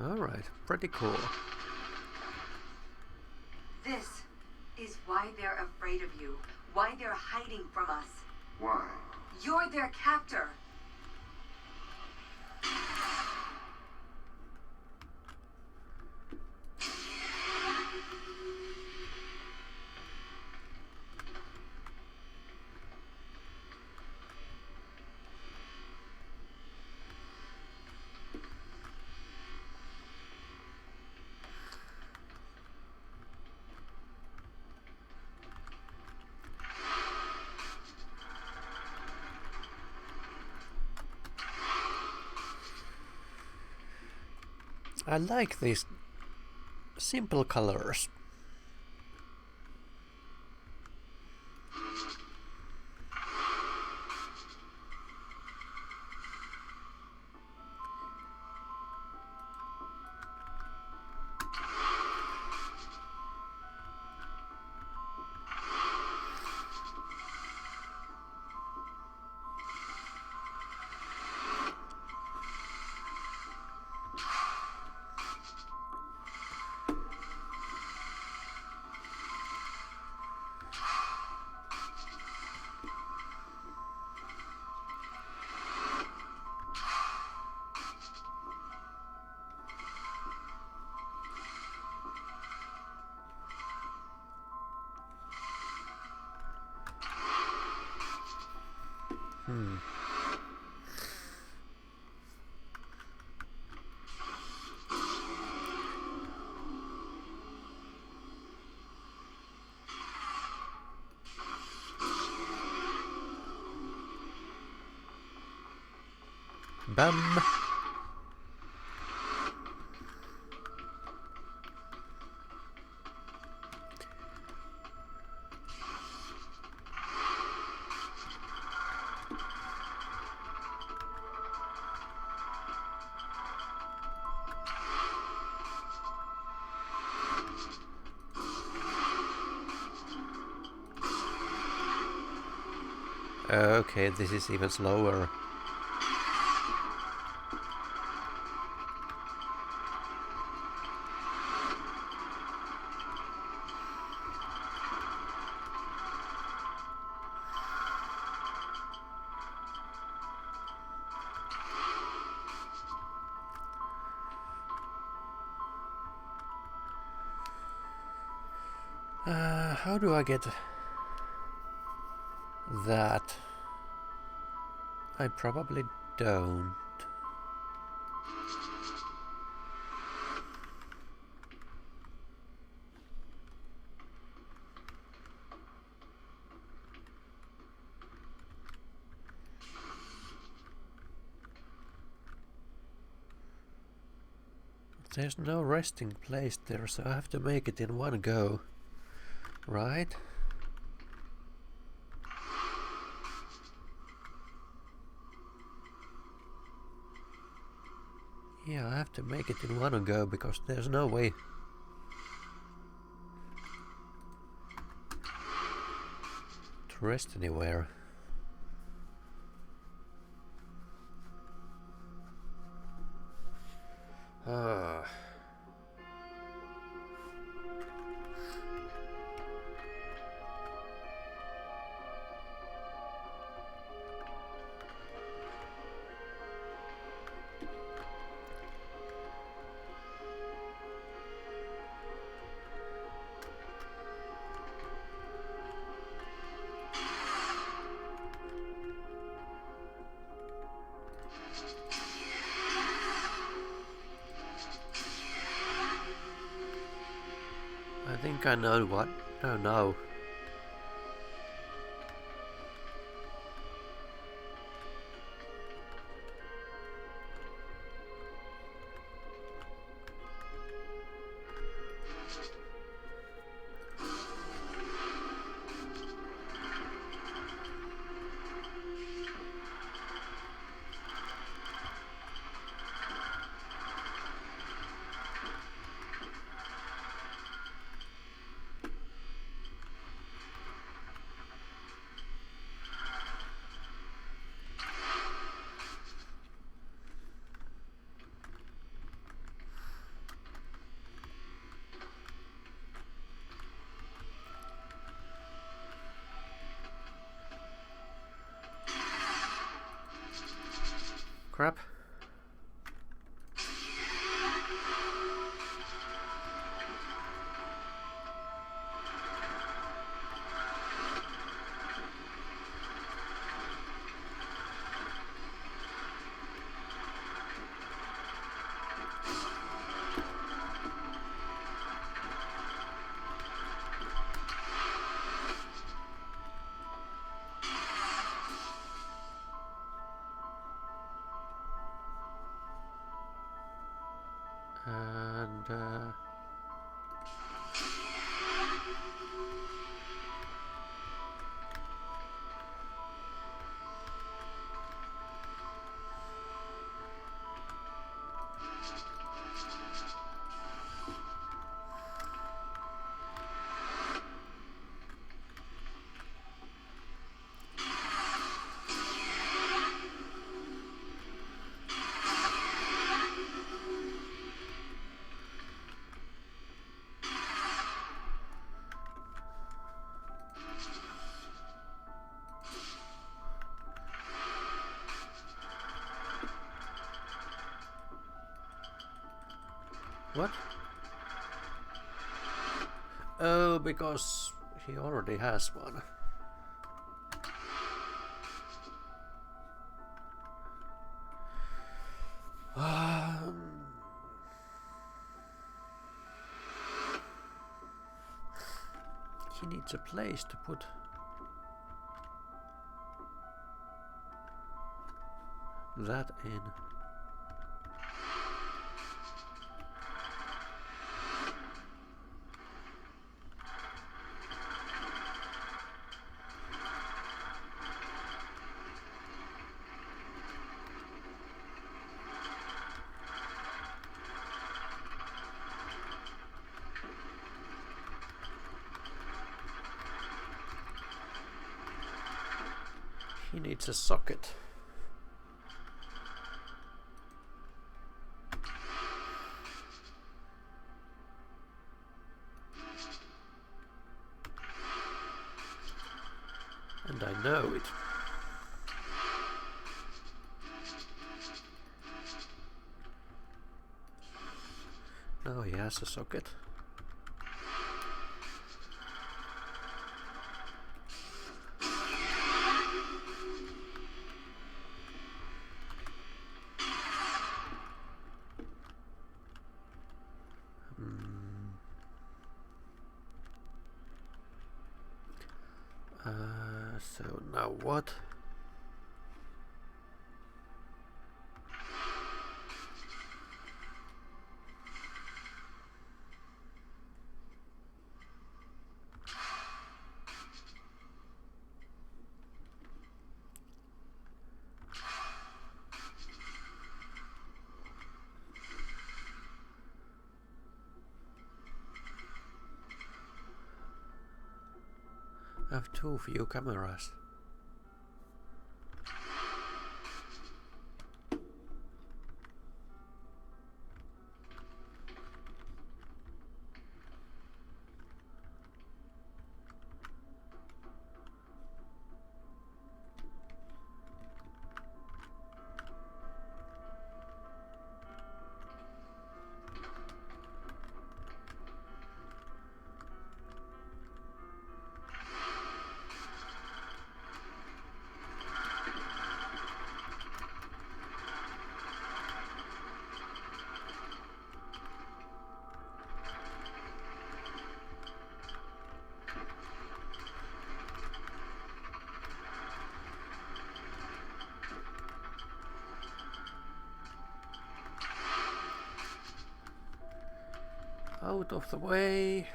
Alright, pretty cool. This is why they're afraid of you. Why they're hiding from us. Why? You're their captor. I like these simple colors. Bam! Okay, this is even slower. How do I get that? I probably don't. There's no resting place there, so I have to make it in one go, right? Yeah, I have to make it in one go because there's no way to rest anywhere. I think I know what. Oh no. Crap. What? Oh, because he already has one. He needs a place to put that in. He needs a socket. And I know it. Now he has a socket. So now what? I have too few cameras. Out of the way.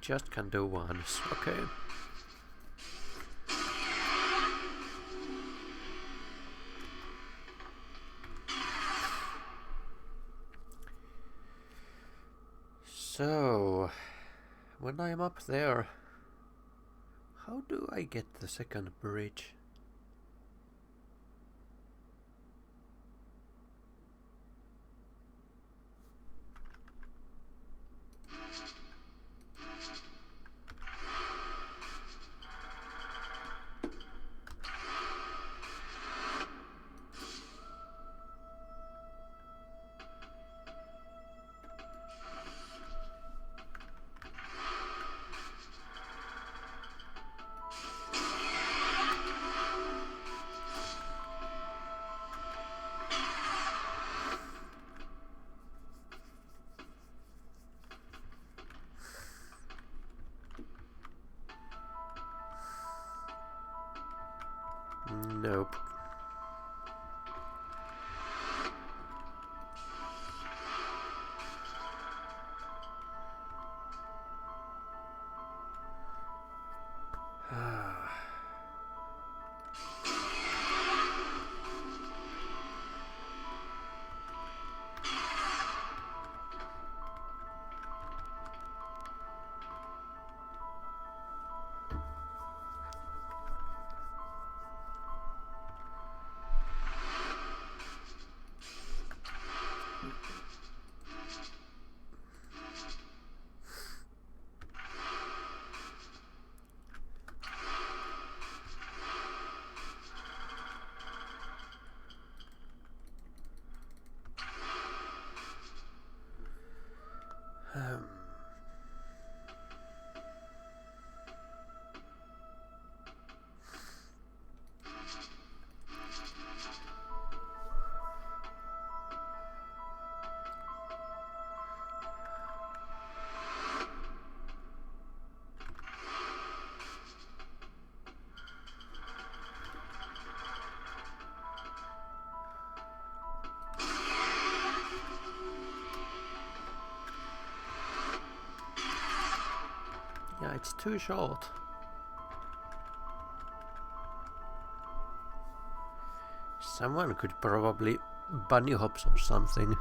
Just can do once, okay. So, when I'm up there, how do I get the second bridge? Nope. Yeah, it's too short. Someone could probably bunny hops or something.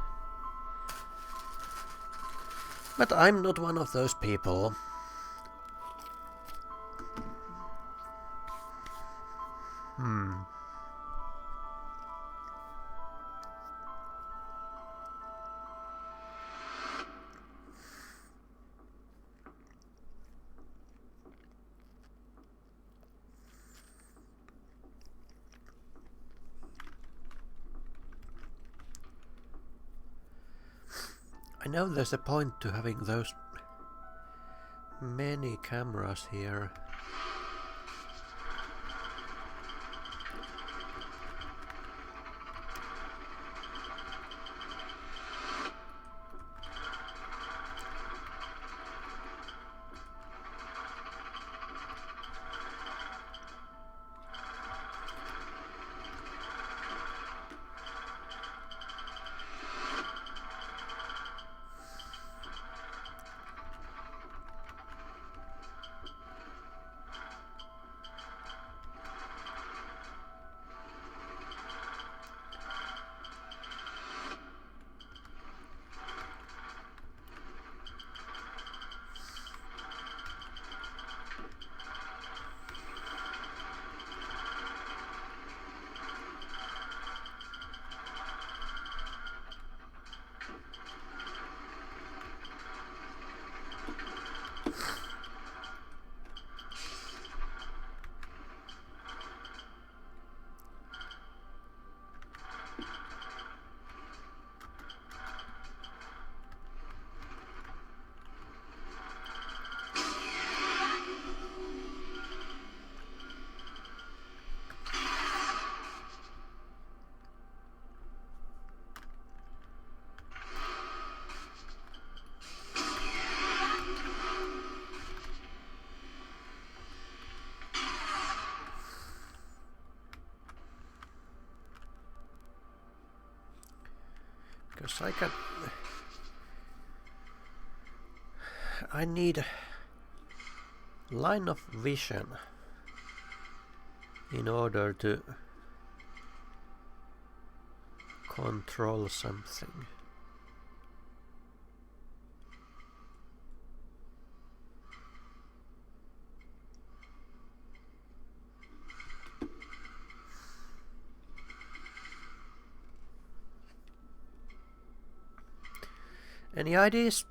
But I'm not one of those people. I know there's a point to having those many cameras here. Because I need line of vision in order to control something. Any ideas?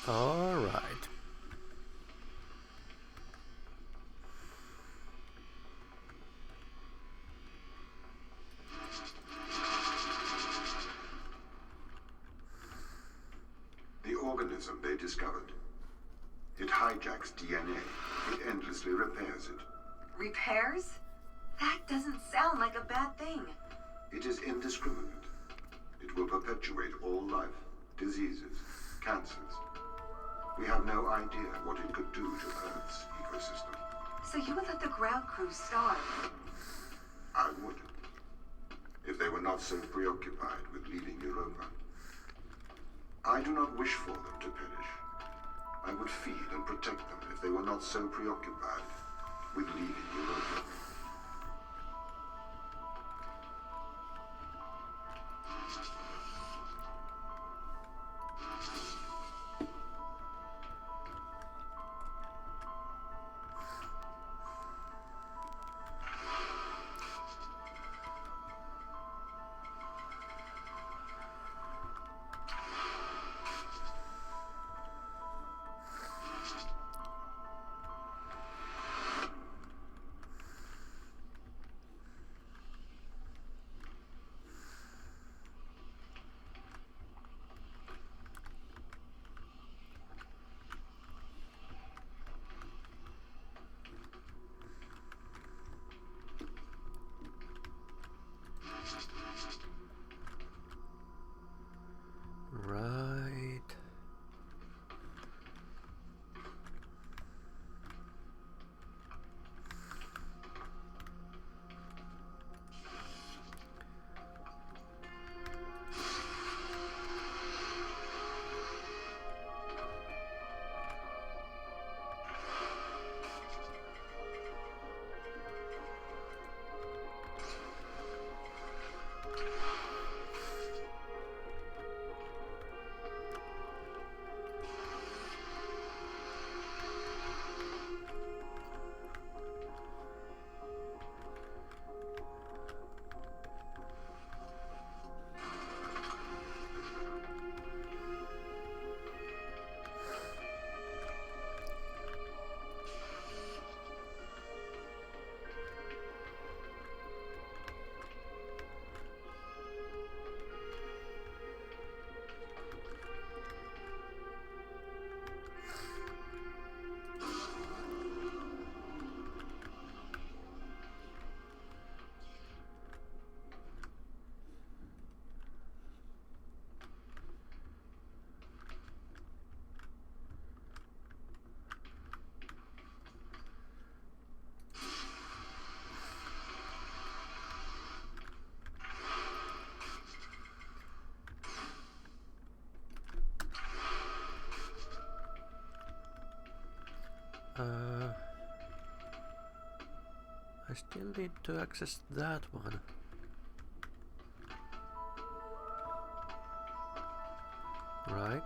All right. The organism they discovered. It hijacks DNA. It endlessly repairs it. Repairs? That doesn't sound like a bad thing. It is indiscriminate. It will perpetuate all life, diseases, cancers. We have no idea what it could do to Earth's ecosystem. So you would let the ground crew starve? I would, if they were not so preoccupied with leaving Europa. I do not wish for them to perish. I would feed and protect them if they were not so preoccupied with leaving Europa. still need to access that one. Right.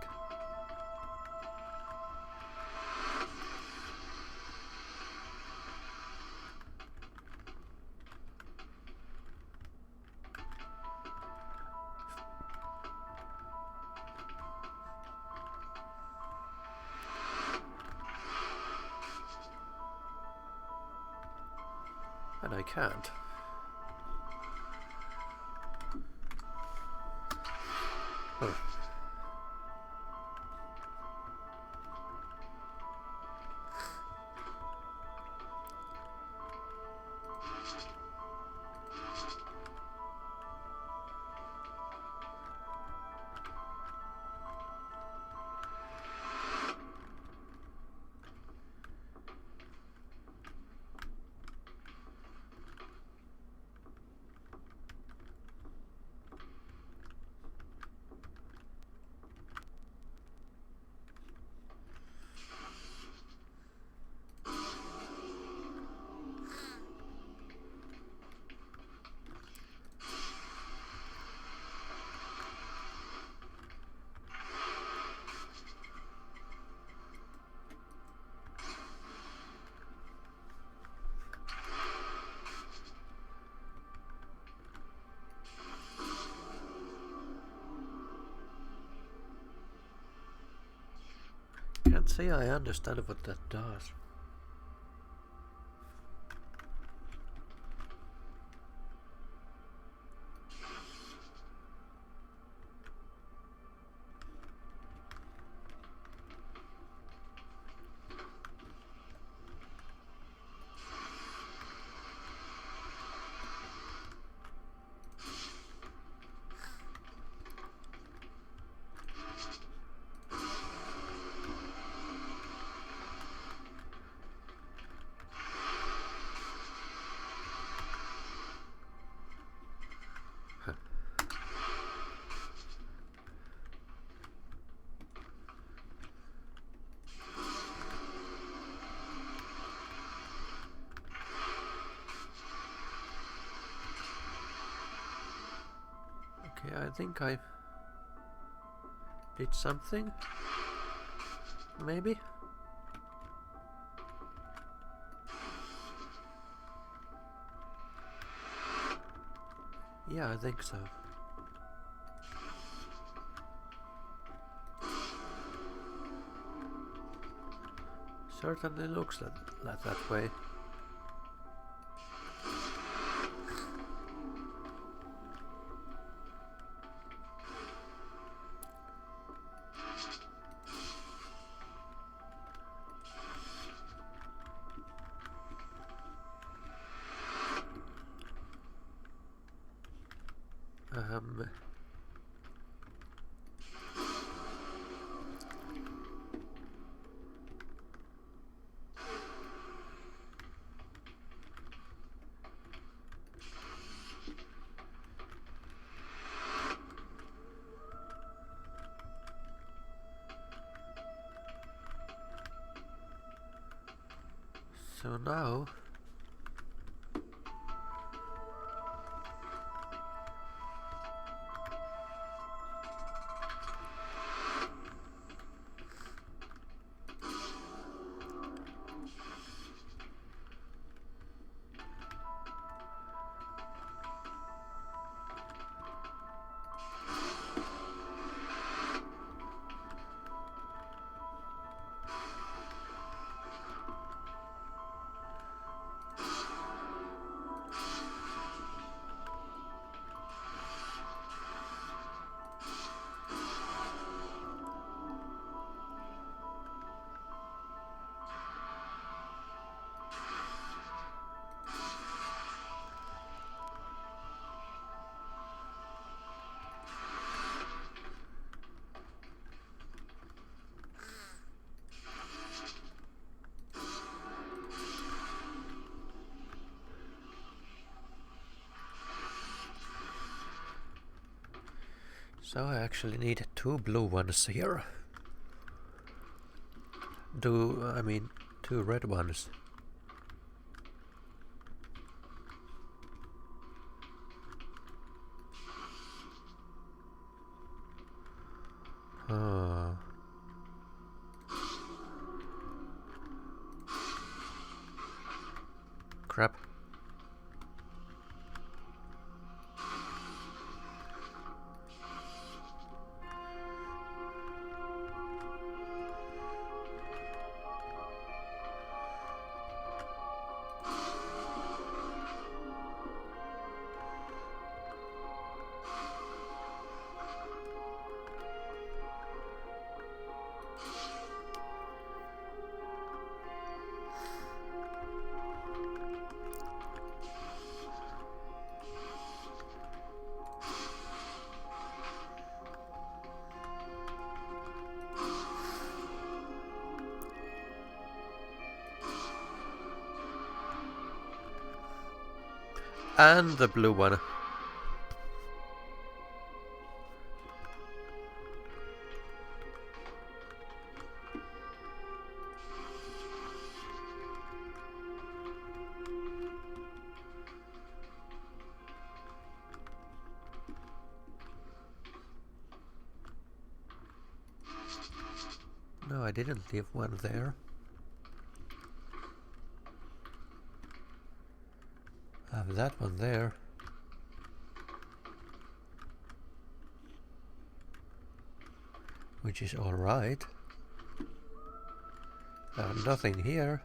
And I can't. Huh. Can't say I understand what that does. Okay, I think I did something. Maybe? Yeah, I think so. Certainly looks like that way. So now I actually need 2 blue ones here. I mean 2 red ones. Huh. Crap. And the blue one. No, I didn't leave one there. I have that one there. Which is alright. Nothing here.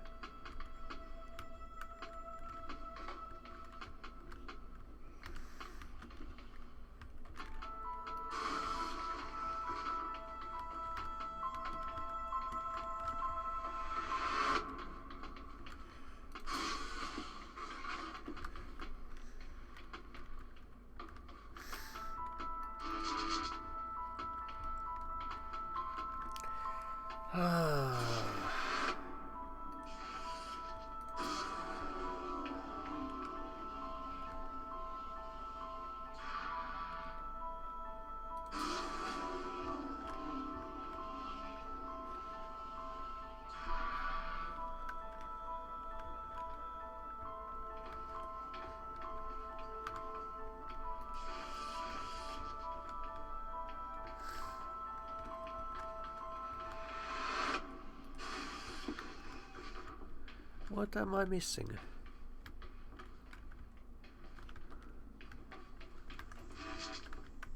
What am I missing?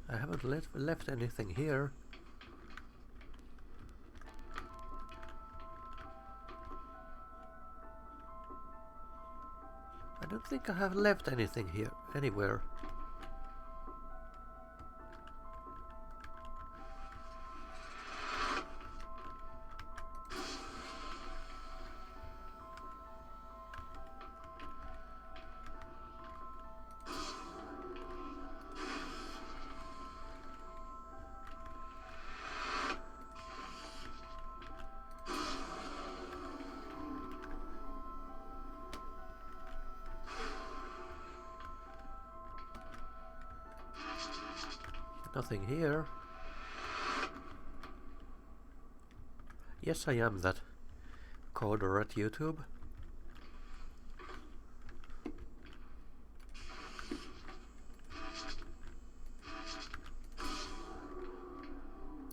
I haven't left anything here. I don't think I have left anything here, anywhere. Nothing here. Yes, I am that coder at YouTube.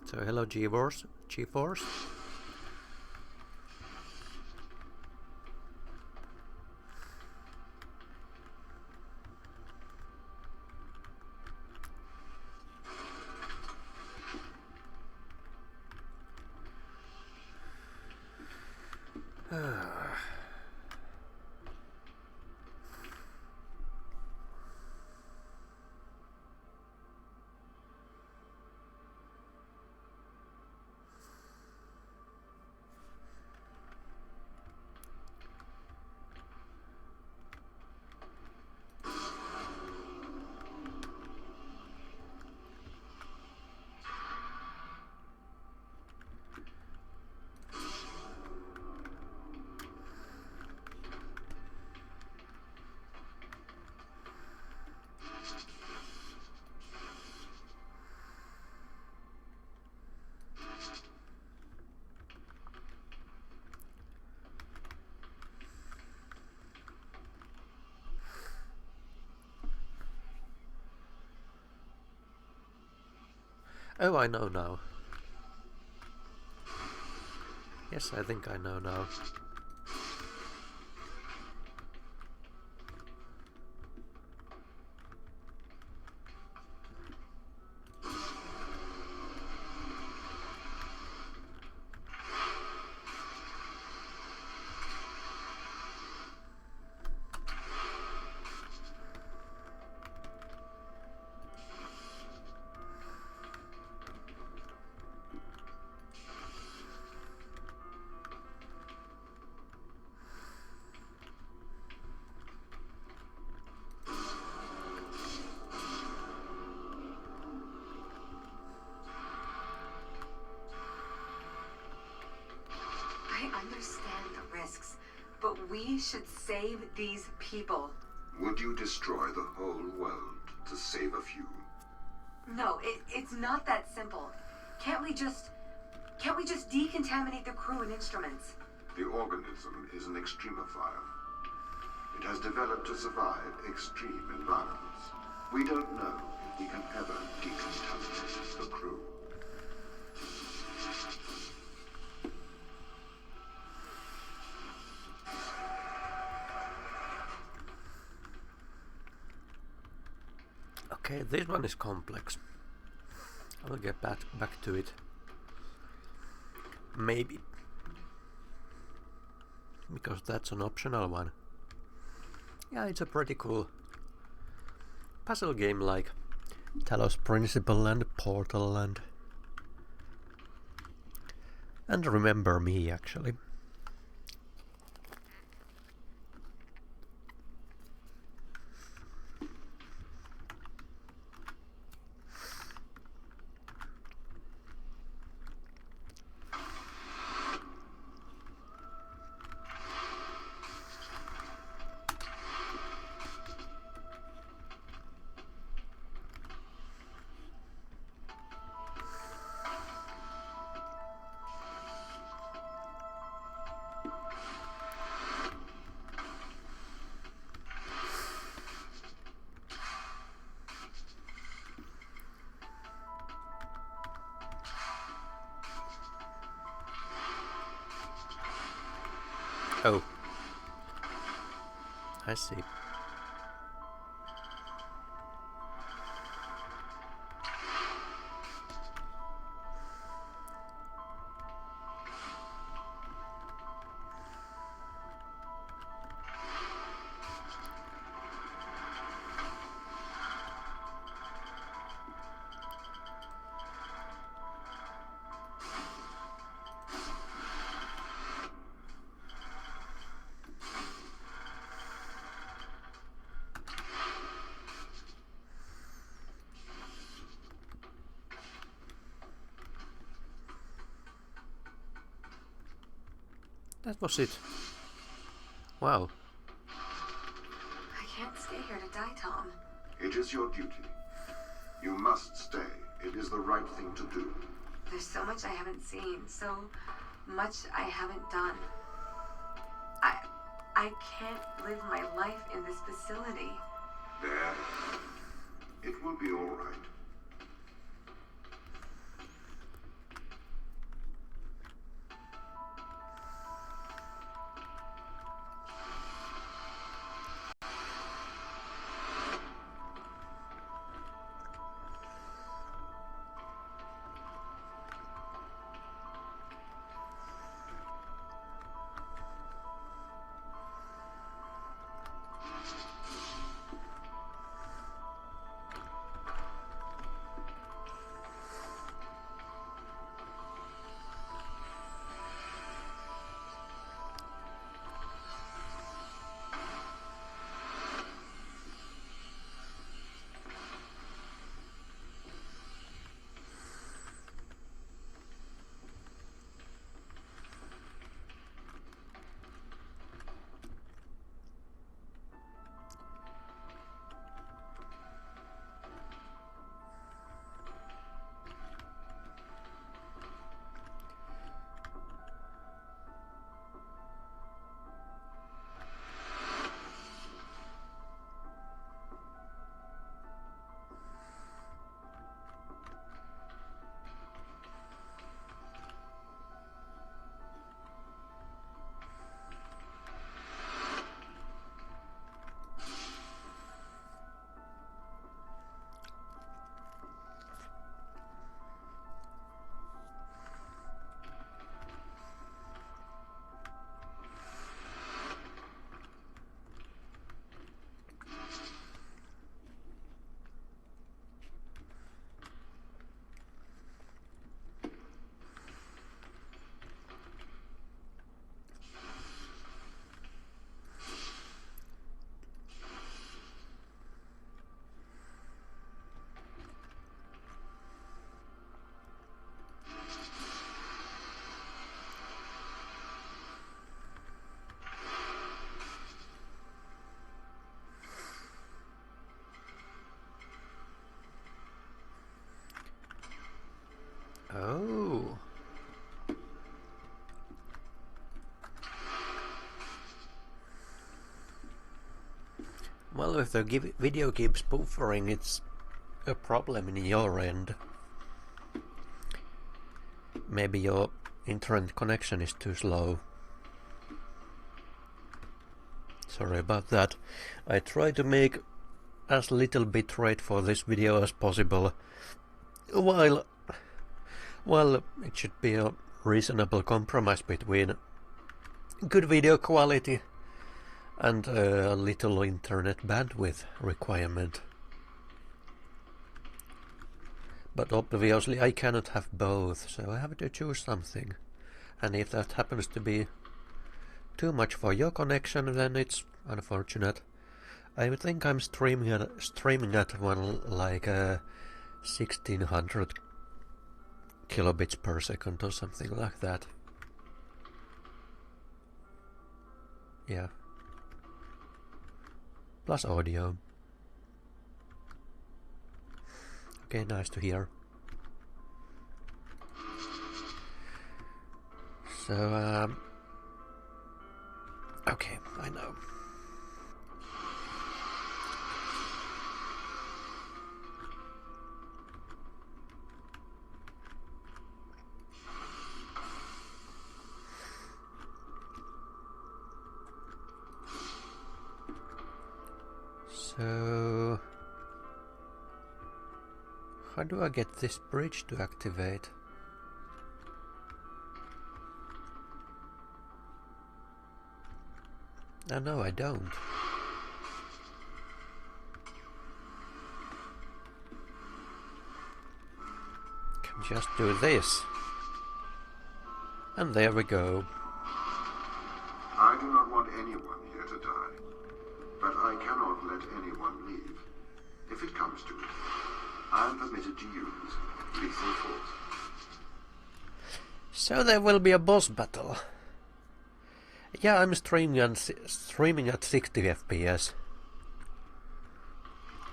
So hello GeForce. Oh, I know now. Yes, I think I know now. I understand the risks, but we should save these people. Would you destroy the whole world to save a few? No, it's not that simple. Can't we just decontaminate the crew and instruments? The organism is an extremophile. It has developed to survive extreme environments. We don't know if we can ever decontaminate the crew. Okay, this one is complex. I will get back to it. Maybe. Because that's an optional one. Yeah, it's a pretty cool puzzle game like Talos Principle and Portal and Remember Me actually. Oh, I see. That was it. Wow. I can't stay here to die, Tom. It is your duty. You must stay. It is the right thing to do. There's so much I haven't seen, so much I haven't done. I can't live my life in this facility. There. It will be all right. Oh. Well, if the video keeps buffering, it's a problem in your end. Maybe your internet connection is too slow. Sorry about that. I try to make as little bitrate for this video as possible, while it should be a reasonable compromise between good video quality and a little internet bandwidth requirement. But obviously I cannot have both, so I have to choose something. And if that happens to be too much for your connection, then it's unfortunate. I would think I'm streaming at one like 1600 kilobits per second or something like that. Yeah. Plus audio. Okay, nice to hear. So, okay, I know. So, how do I get this bridge to activate? Oh, no, I don't. Can just do this. And there we go. I do not want anyone here to die, but I cannot let anyone leave. If it comes to it, I am permitted to use lethal force. So there will be a boss battle. Yeah, I'm streaming at 60 FPS.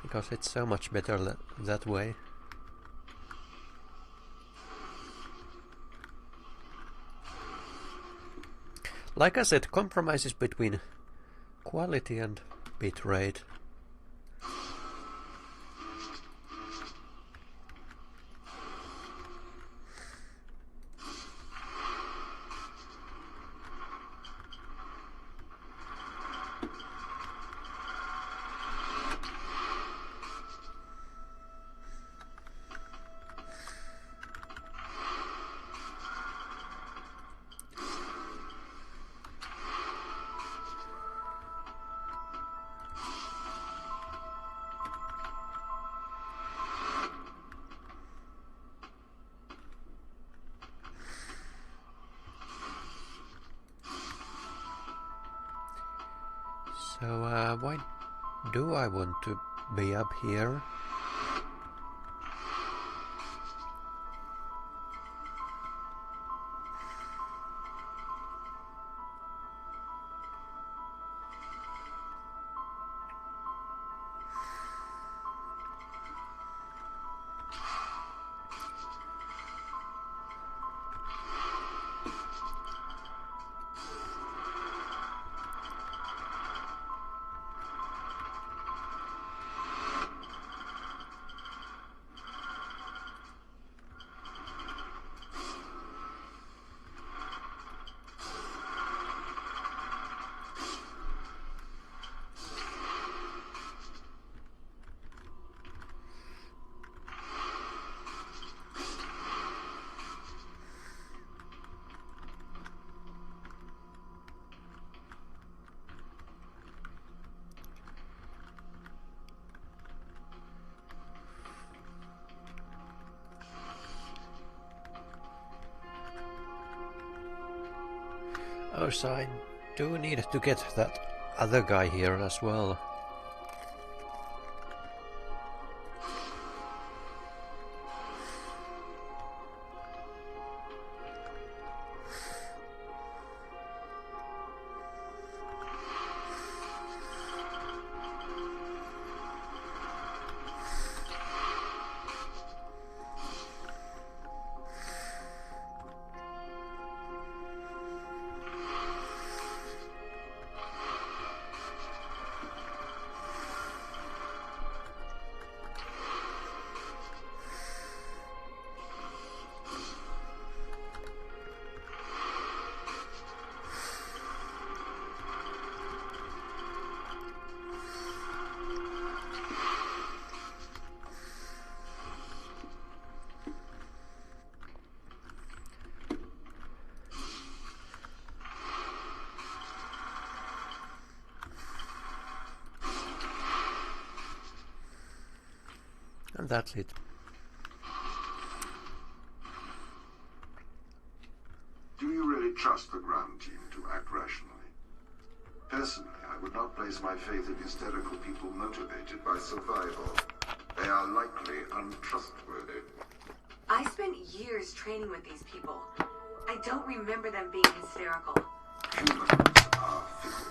Because it's so much better that way. Like I said, compromises between quality and bitrate. So, why do I want to be up here? Oh, so I do need to get that other guy here as well. And that's it. Do you really trust the ground team to act rationally? Personally, I would not place my faith in hysterical people motivated by survival. They are likely untrustworthy. I spent years training with these people. I don't remember them being hysterical. Humans are fickle.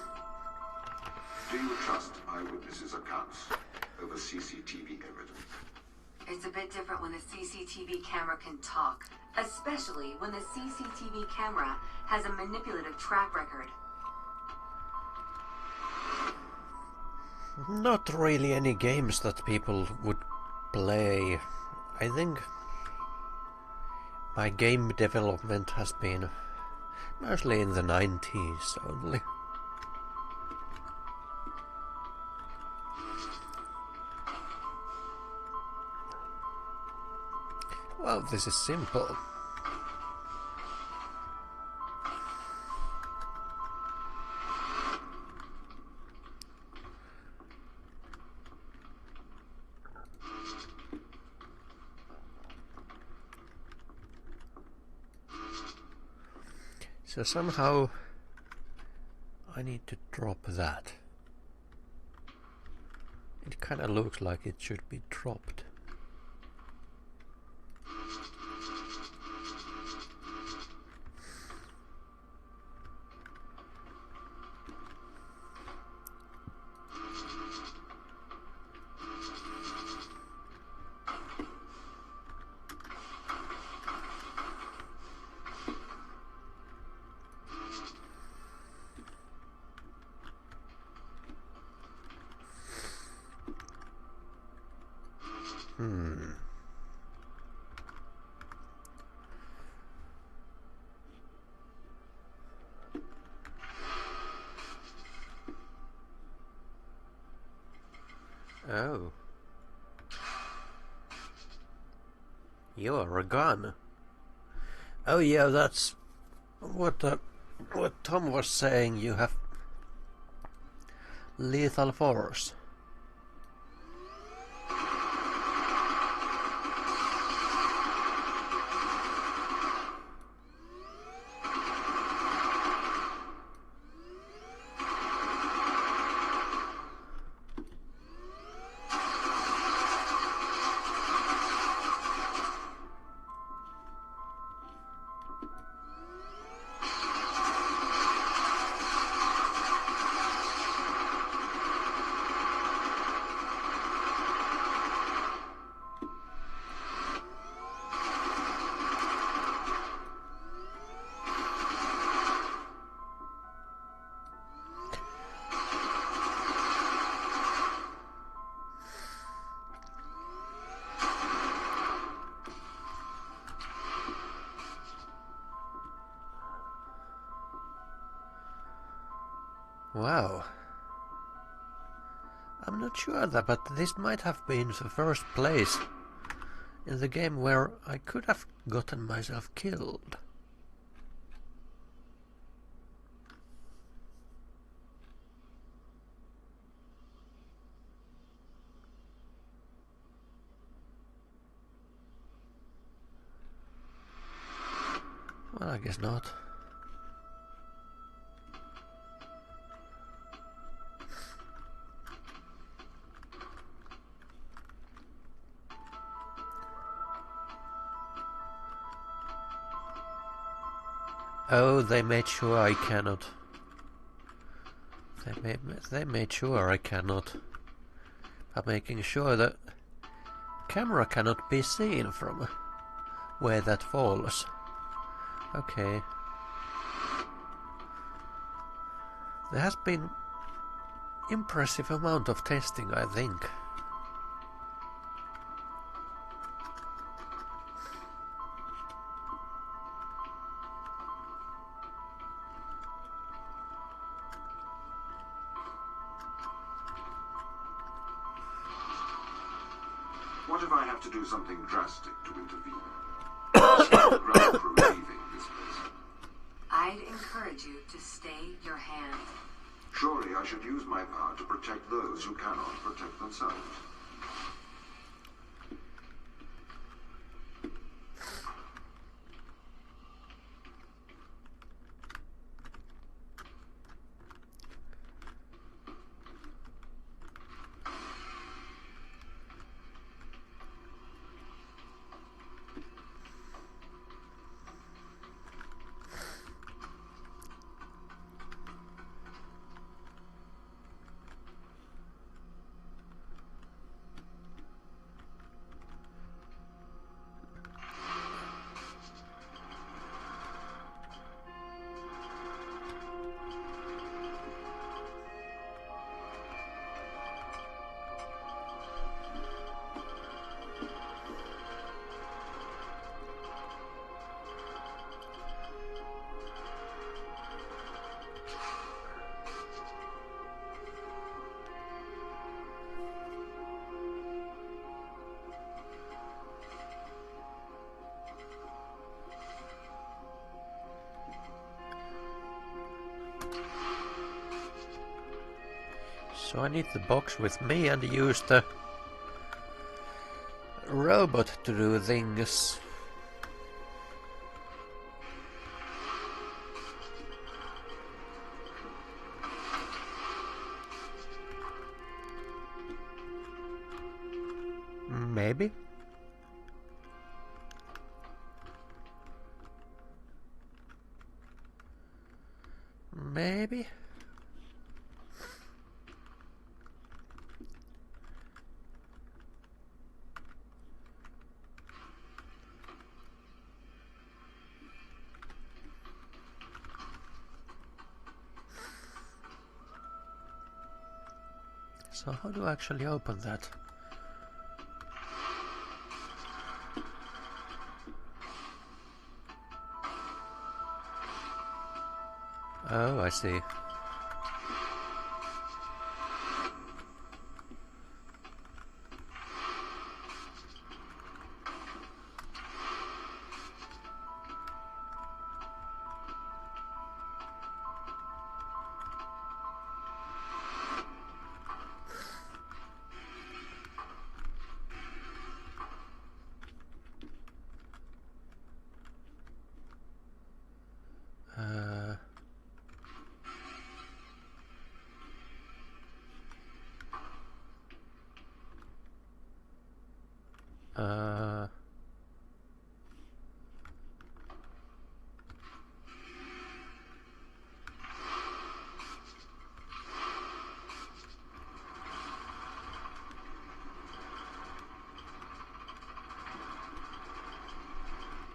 Do you trust eyewitnesses' accounts over CCTV evidence? It's a bit different when the CCTV camera can talk, especially when the CCTV camera has a manipulative track record. Not really any games that people would play. I think my game development has been mostly in the 90s only. Well, this is simple. So somehow I need to drop that. It kind of looks like it should be dropped. Oh. You're a gun. Oh yeah, that's what Tom was saying. You have lethal force. Wow. I'm not sure that, but this might have been the first place in the game where I could have gotten myself killed. Well, I guess not. Oh, they made sure I cannot. They made sure I cannot. By making sure that camera cannot be seen from where that falls. Okay. There has been impressive amount of testing, I think. What if I have to do something drastic to intervene? The ground crew leaving this place. I'd encourage you to stay your hand. Surely I should use my power to protect those who cannot protect themselves. So I need the box with me and use the robot to do things. Maybe. Maybe. So how do I actually open that? Oh, I see.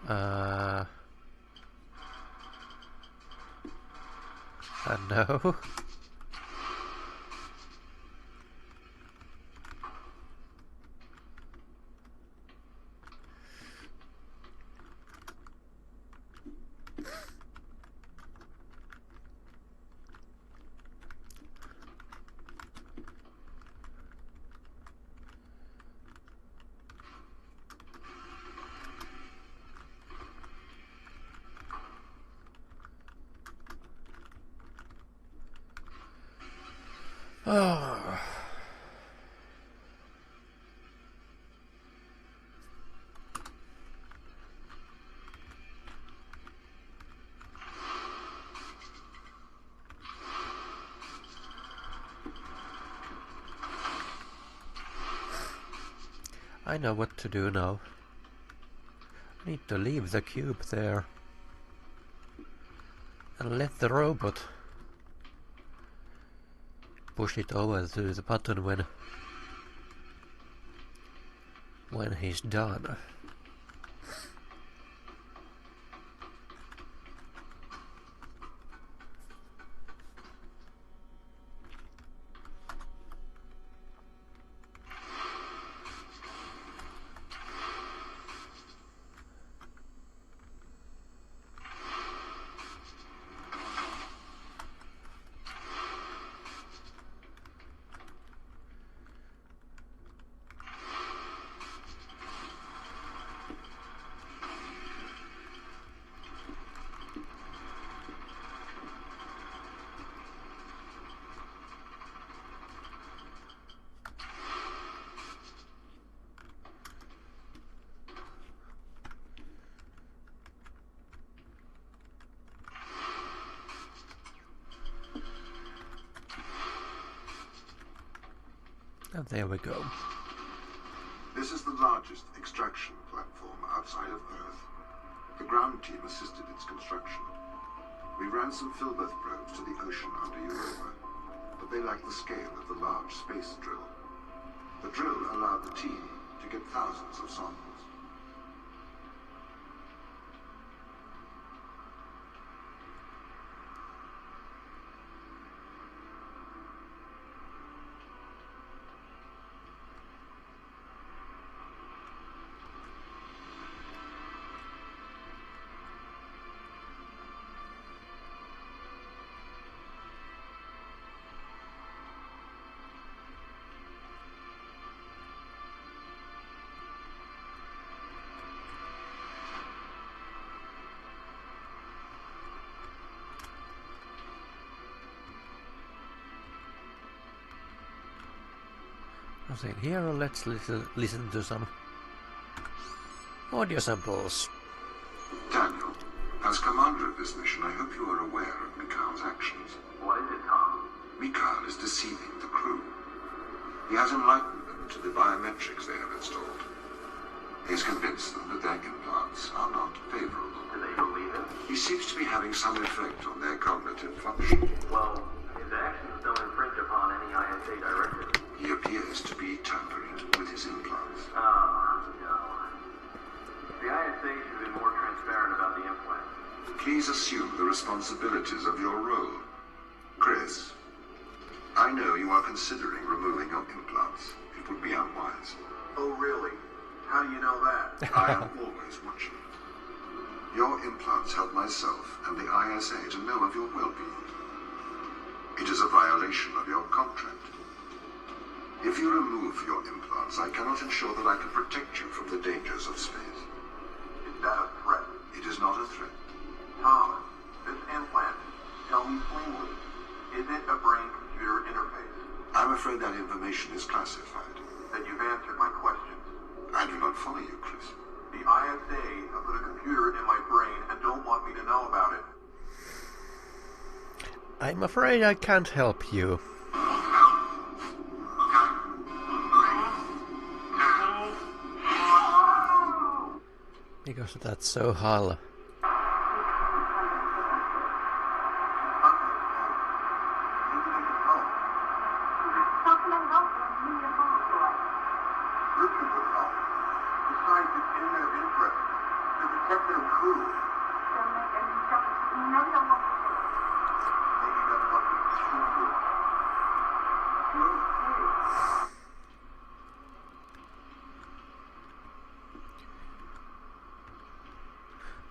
Uh, no. Oh. I know what to do now. I need to leave the cube there and let the robot push it over to the button when he's done. And there we go. This is the largest extraction platform outside of Earth. The ground team assisted its construction. We ran some Filbert probes to the ocean under EULA, but they lack the scale of the large space drill. The drill allowed the team to get thousands of samples. something here, or let's listen to some audio samples. Daniel, as commander of this mission, I hope you are aware of Mikhail's actions. What is it, Tom? Mikhail is deceiving the crew. He has enlightened them to the biometrics they have installed. He has convinced them that their implants are not favorable. Do they believe it? He seems to be having some effect on their cognitive function. Well, his actions don't infringe upon any ISA directive. He appears to be tampering with his implants. Oh, no. The ISA should have been more transparent about the implants. Please assume the responsibilities of your role. Chris, I know you are considering removing your implants. It would be unwise. Oh, really? How do you know that? I am always watching. Your implants help myself and the ISA to know of your well-being. It is a violation of your contract. If you remove your implants, I cannot ensure that I can protect you from the dangers of space. Is that a threat? It is not a threat. Thomas, this implant, tell me plainly, is it a brain-computer interface? I'm afraid that information is classified. Then you've answered my questions. I do not follow you, Chris. The ISA have put a computer in my brain and don't want me to know about it. I'm afraid I can't help you. Because that's so Hull.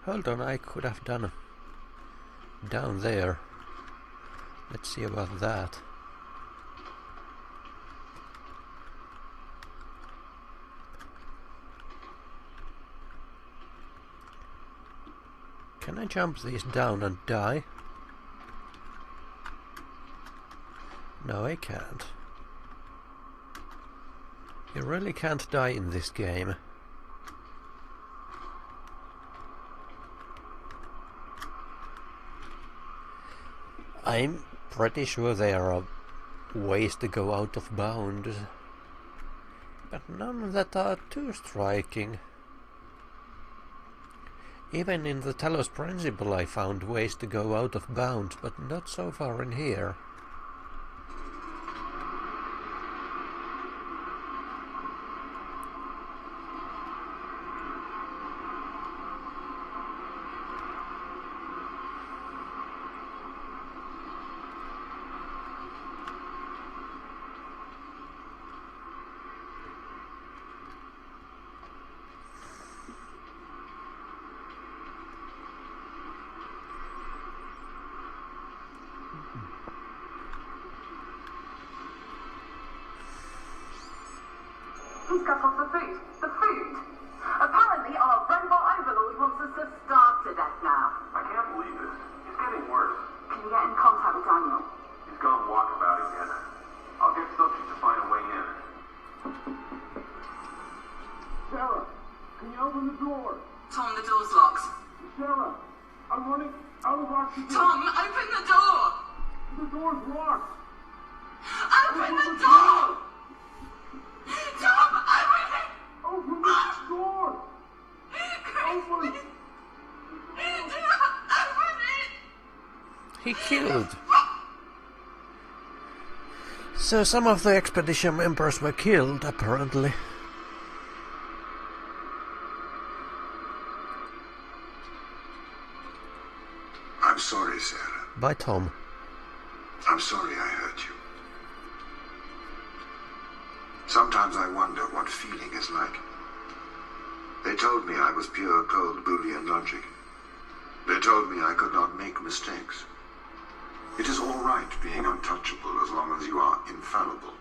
Hold on, I could have done down there. Let's see about that. Can I jump these down and die? No, I can't. You really can't die in this game. I'm pretty sure there are ways to go out of bounds, but none that are too striking. Even in the Talos Principle I found ways to go out of bounds, but not so far in here. He's cut off the food. The food! Apparently our robot overlord wants us to starve to death now. I can't believe this. He's getting worse. Can you get in contact with Daniel? He's gone walkabout again. I'll get subject to find a way in. Sarah, can you open the door? Tom, the door's locked. Sarah, I'm running out of oxygen. Tom, open the door! The door's locked. Open the door! Tom, open it! Open the door! Open! Open it! He killed. So some of the expedition members were killed, apparently. I'm sorry, Sarah. By Tom. I'm sorry I hurt you. Sometimes I wonder what feeling is like. They told me I was pure cold Boolean logic. They told me I could not make mistakes. It is all right being untouchable as long as you are infallible.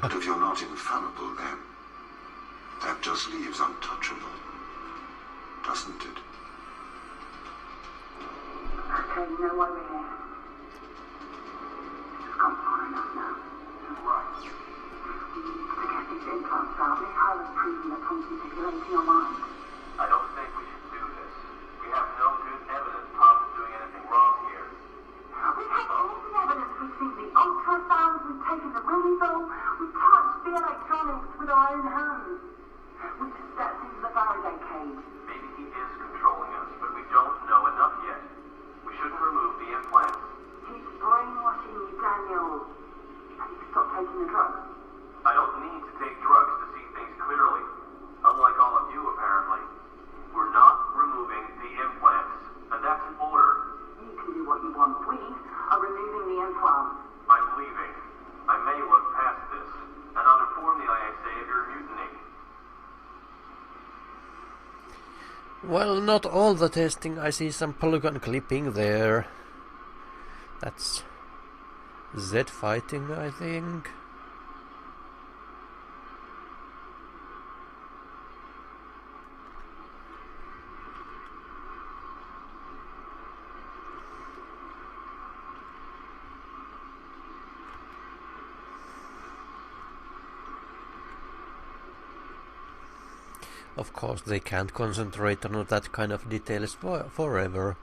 But if you're not infallible, then that just leaves untouchable, doesn't it? Okay, you know why we're here. It's gone far enough now. You're right. We need to get Well, not all the testing. I see some polygon clipping there. That's Z fighting, I think. Of course, they can't concentrate on that kind of details forever,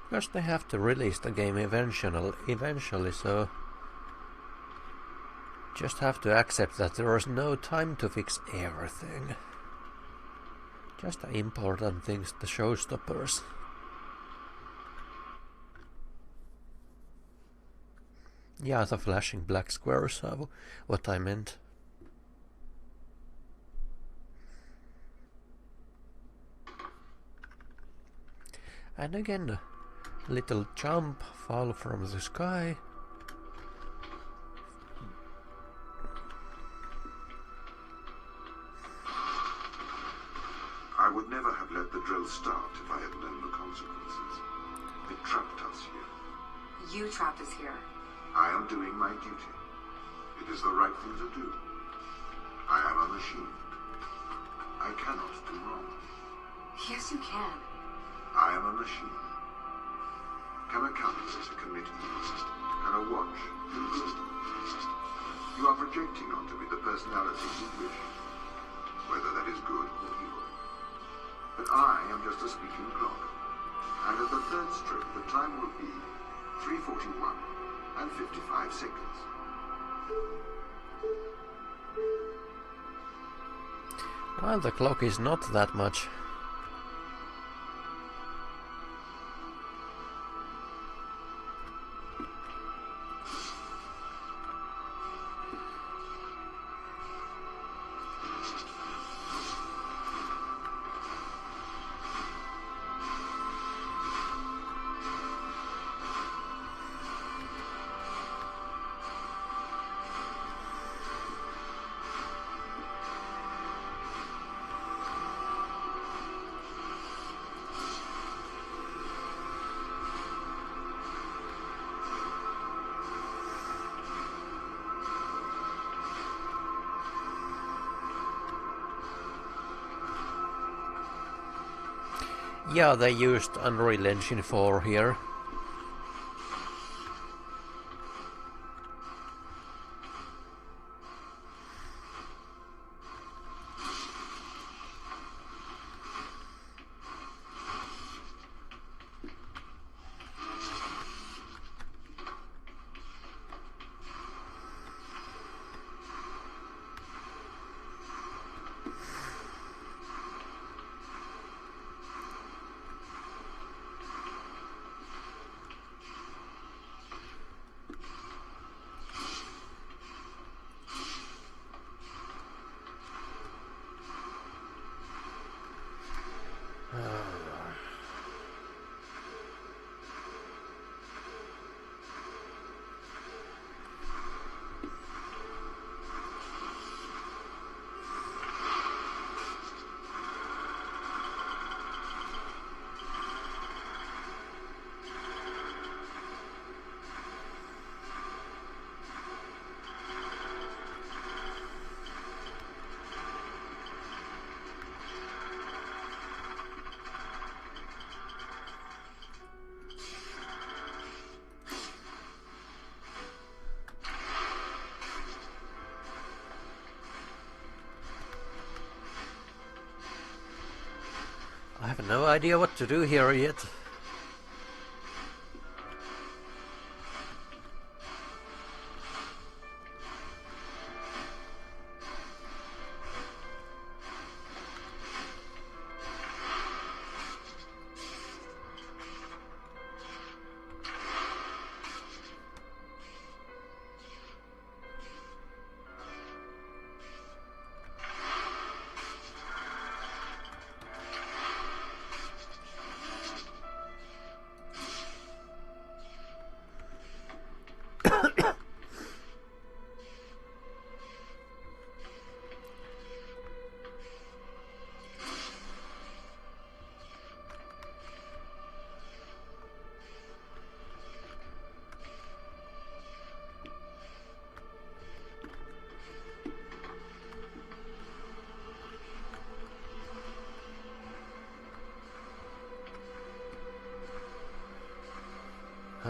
because they have to release the game eventually, so just have to accept that there is no time to fix everything. Just the important things, the showstoppers. Yeah, the flashing black squares are what I meant. And again, a little jump, fall from the sky. I would never have let the drill start if I had known the consequences. It trapped us here. You trapped us here. I am doing my duty. It is the right thing to do. I am a machine. I cannot do wrong. Yes, you can. I am a machine. Can a calculator commit evil? Can a watch do good? You are projecting onto me the personality you wish, whether that is good or evil. But I am just a speaking clock, and at the third stroke the time will be 3:41 and 55 seconds. Well, the clock is not that much. Yeah, they used Unreal Engine 4 here. I have no idea what to do here yet.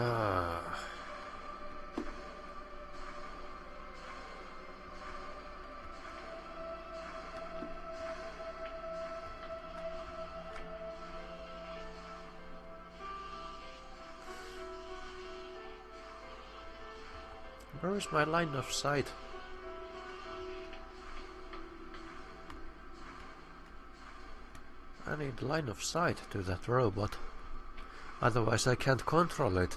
Ah. Where is my line of sight? I need line of sight to that robot. Otherwise I can't control it.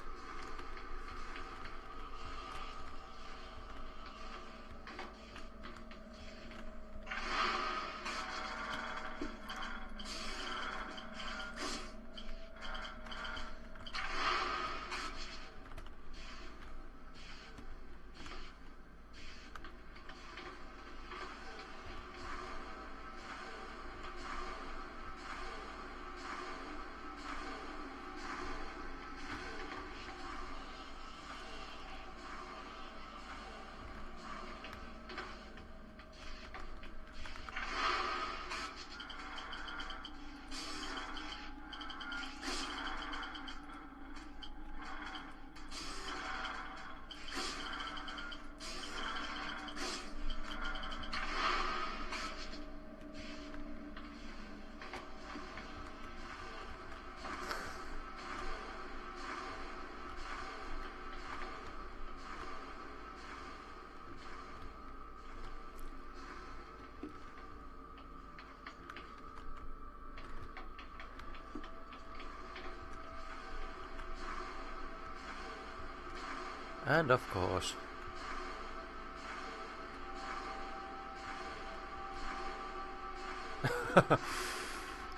And of course.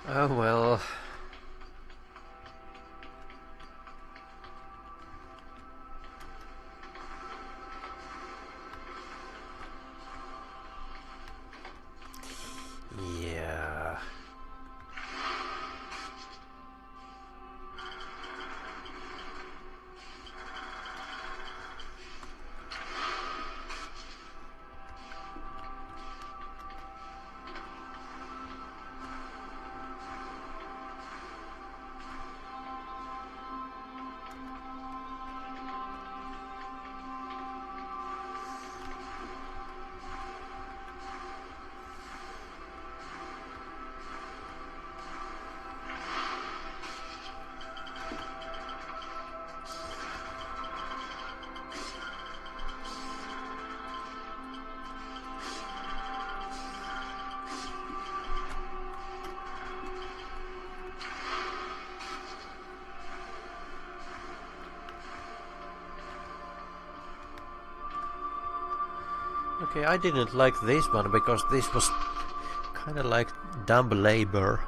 Oh well. Yeah. Okay, I didn't like this one because this was kind of like dumb labor.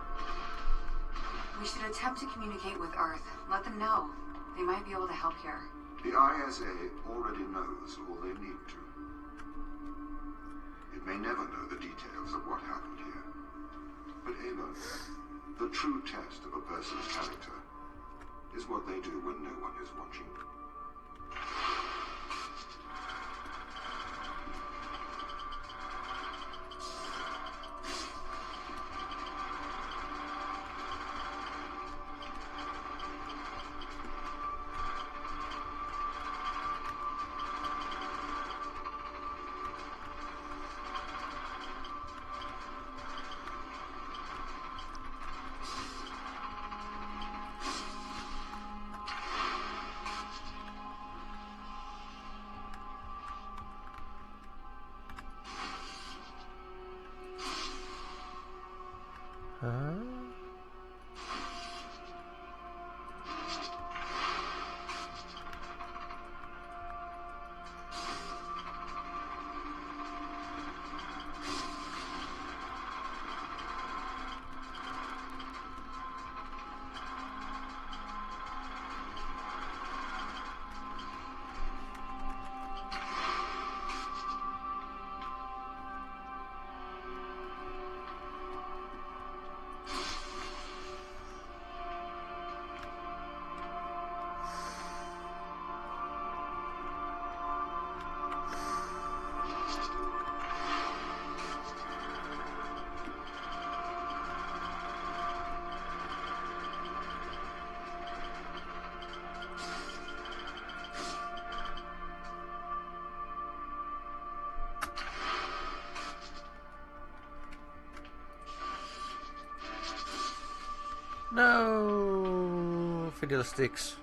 We should attempt to communicate with Earth. Let them know. They might be able to help here. The ISA already knows all they need to. It may never know the details of what happened here. But Ava, the true test of a person's character is what they do when no one is watching. No, fiddlesticks.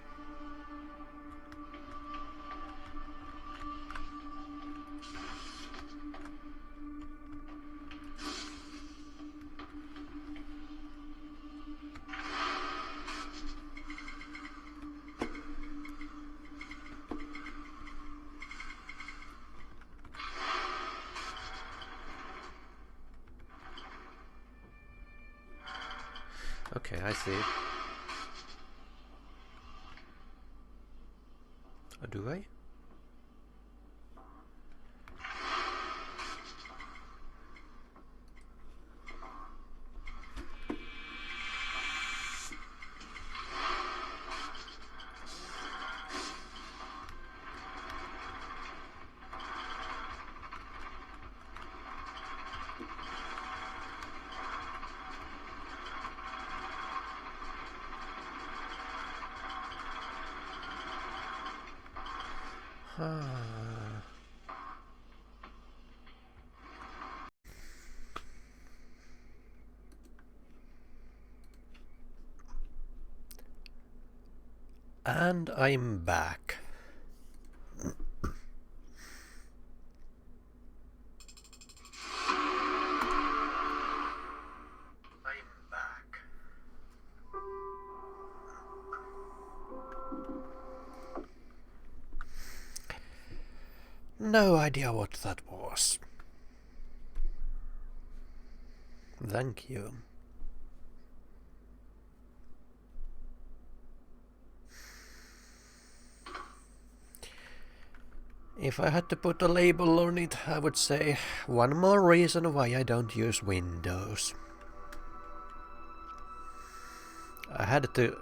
Okay, I see. Or do I? And I'm back. No idea what that was. Thank you. If I had to put a label on it, I would say one more reason why I don't use Windows. I had to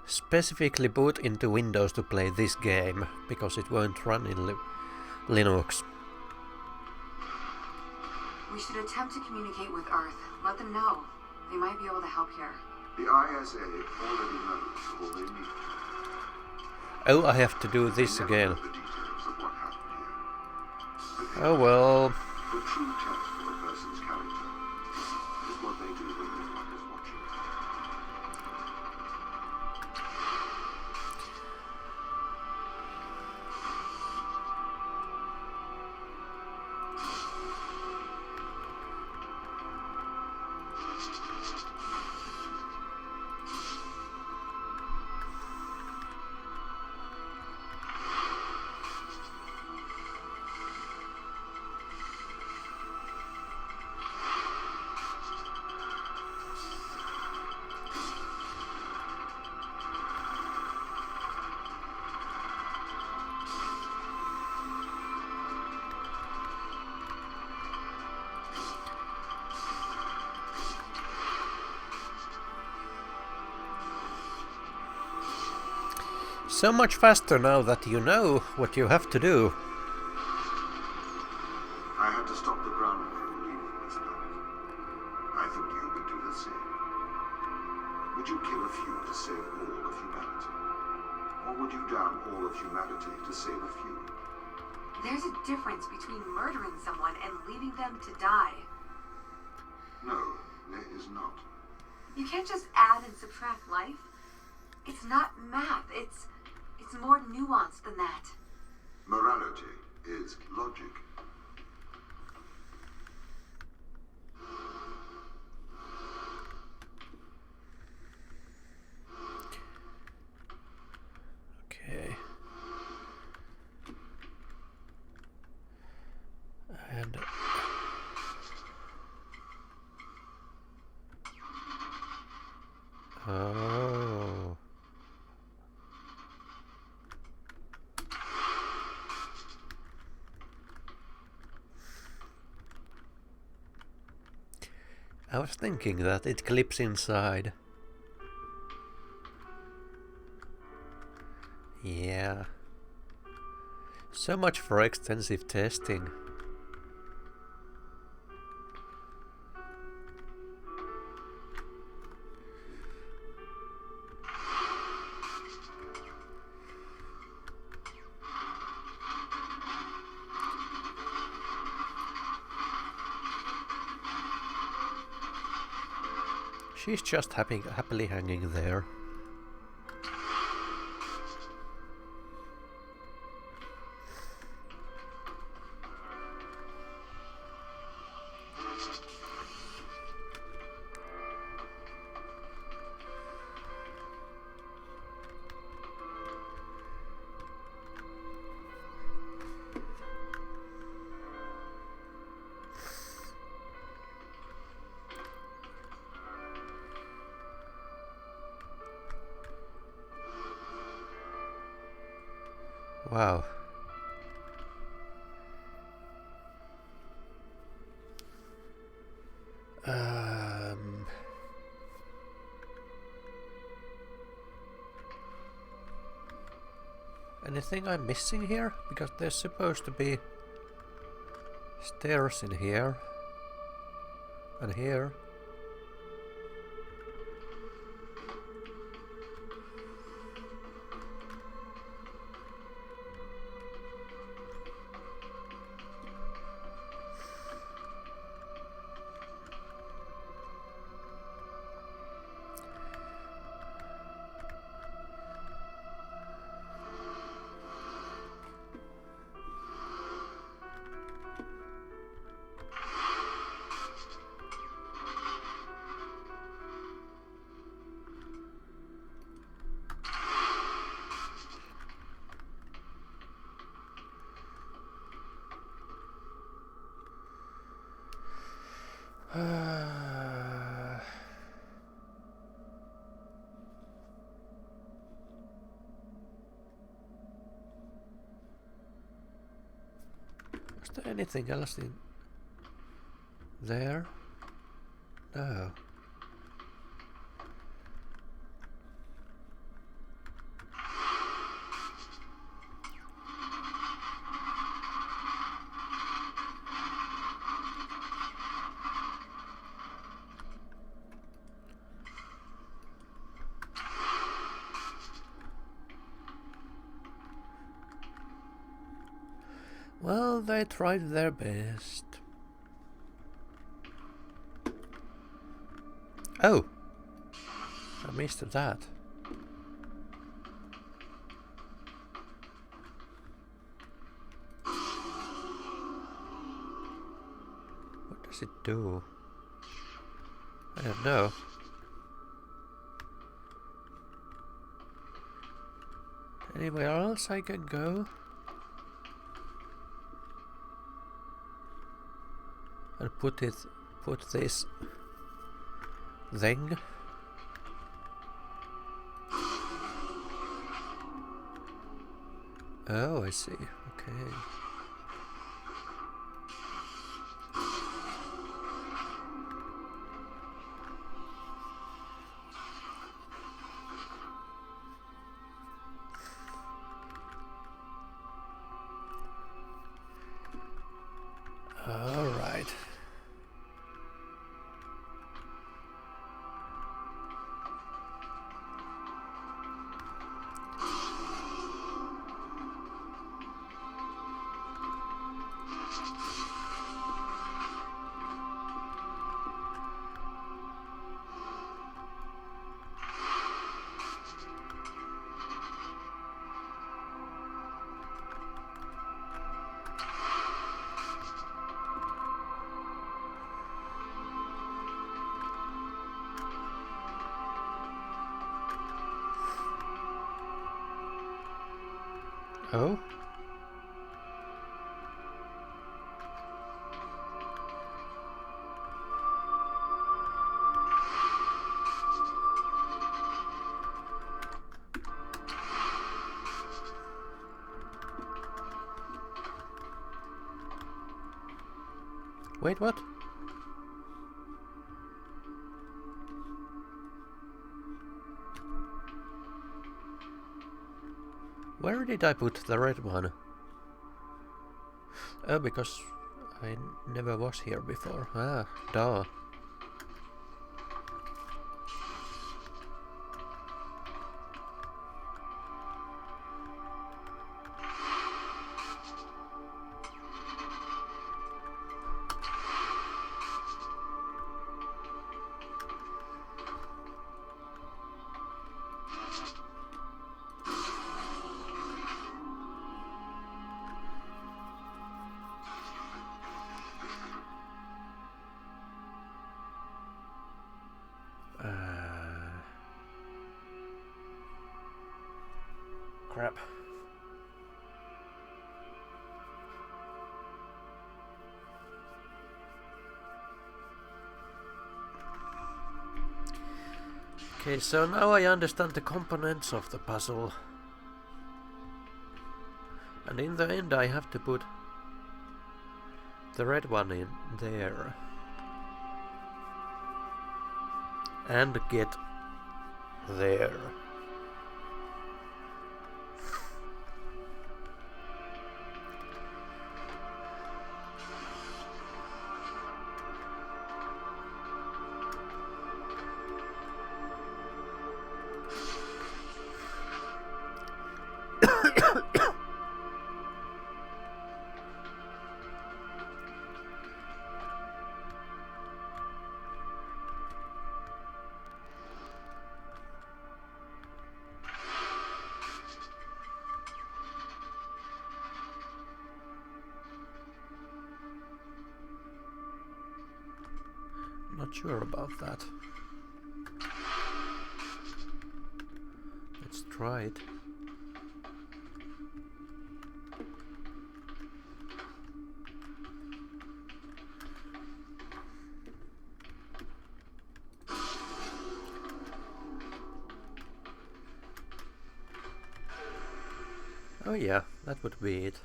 specifically boot into Windows to play this game, because it won't run in Linux. We should attempt to communicate with Earth. Let them know. They might be able to help here. The ISA already knows all they need. Oh, I have to do this again. The details of what happened here. Oh well. The true test for a person's character is what they do when no one is watching. So much faster now that you know what you have to do. I had to stop the ground crew leaving this planet. I think you would do the same. Would you kill a few to save all of humanity? Or would you damn all of humanity to save a few? There's a difference between murdering someone and leaving them to die. No, there is not. You can't just add and subtract life. It's not math. It's more nuanced than that. Morality is logic. Okay. And oh. I was thinking that it clips inside. Yeah. So much for extensive testing. She's just happily hanging there. Wow. Anything I'm missing here? Because there's supposed to be stairs in here and here. Was there anything else in there? No. Well, they tried their best. Oh! I missed that. What does it do? I don't know. Anywhere else I can go? And put this thing. Oh, I see. Okay. All right. Oh? Wait, what? Where did I put the red one? Oh, because I never was here before. Ah, duh. Crap. Okay, so now I understand the components of the puzzle. And in the end I have to put the red one in there. And get there. Not sure about that. Let's try it. Oh yeah, that would be it.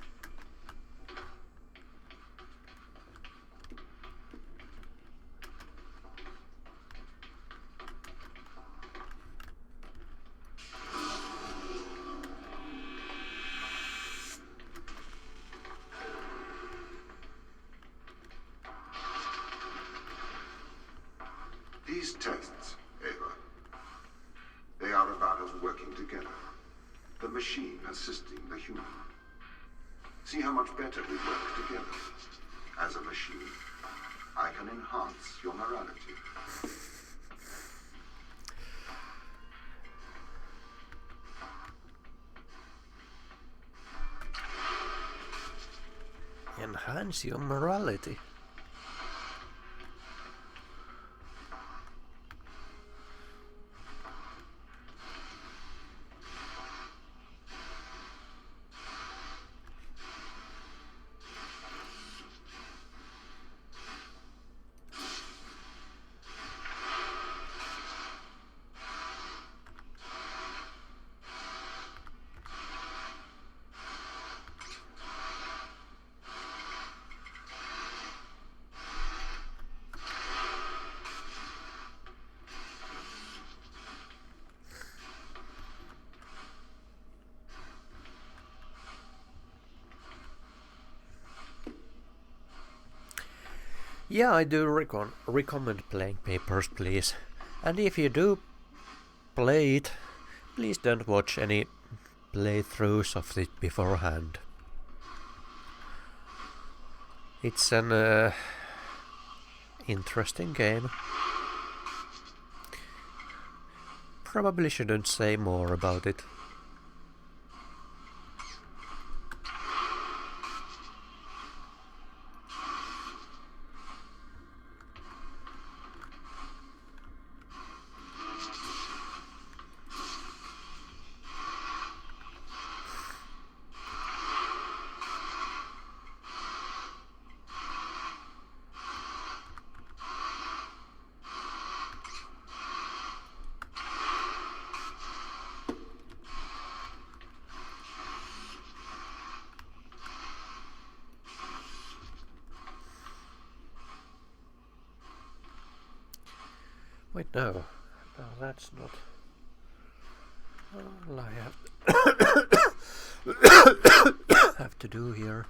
These tests, Ava, they are about us working together. The machine assisting the human. See how much better we work together. As a machine, I can enhance your morality. Enhance your morality. Yeah, I do recommend playing Papers, Please. And if you do play it, please don't watch any playthroughs of it beforehand. It's an interesting game. Probably shouldn't say more about it. Wait, no. No, that's not all I have to do here.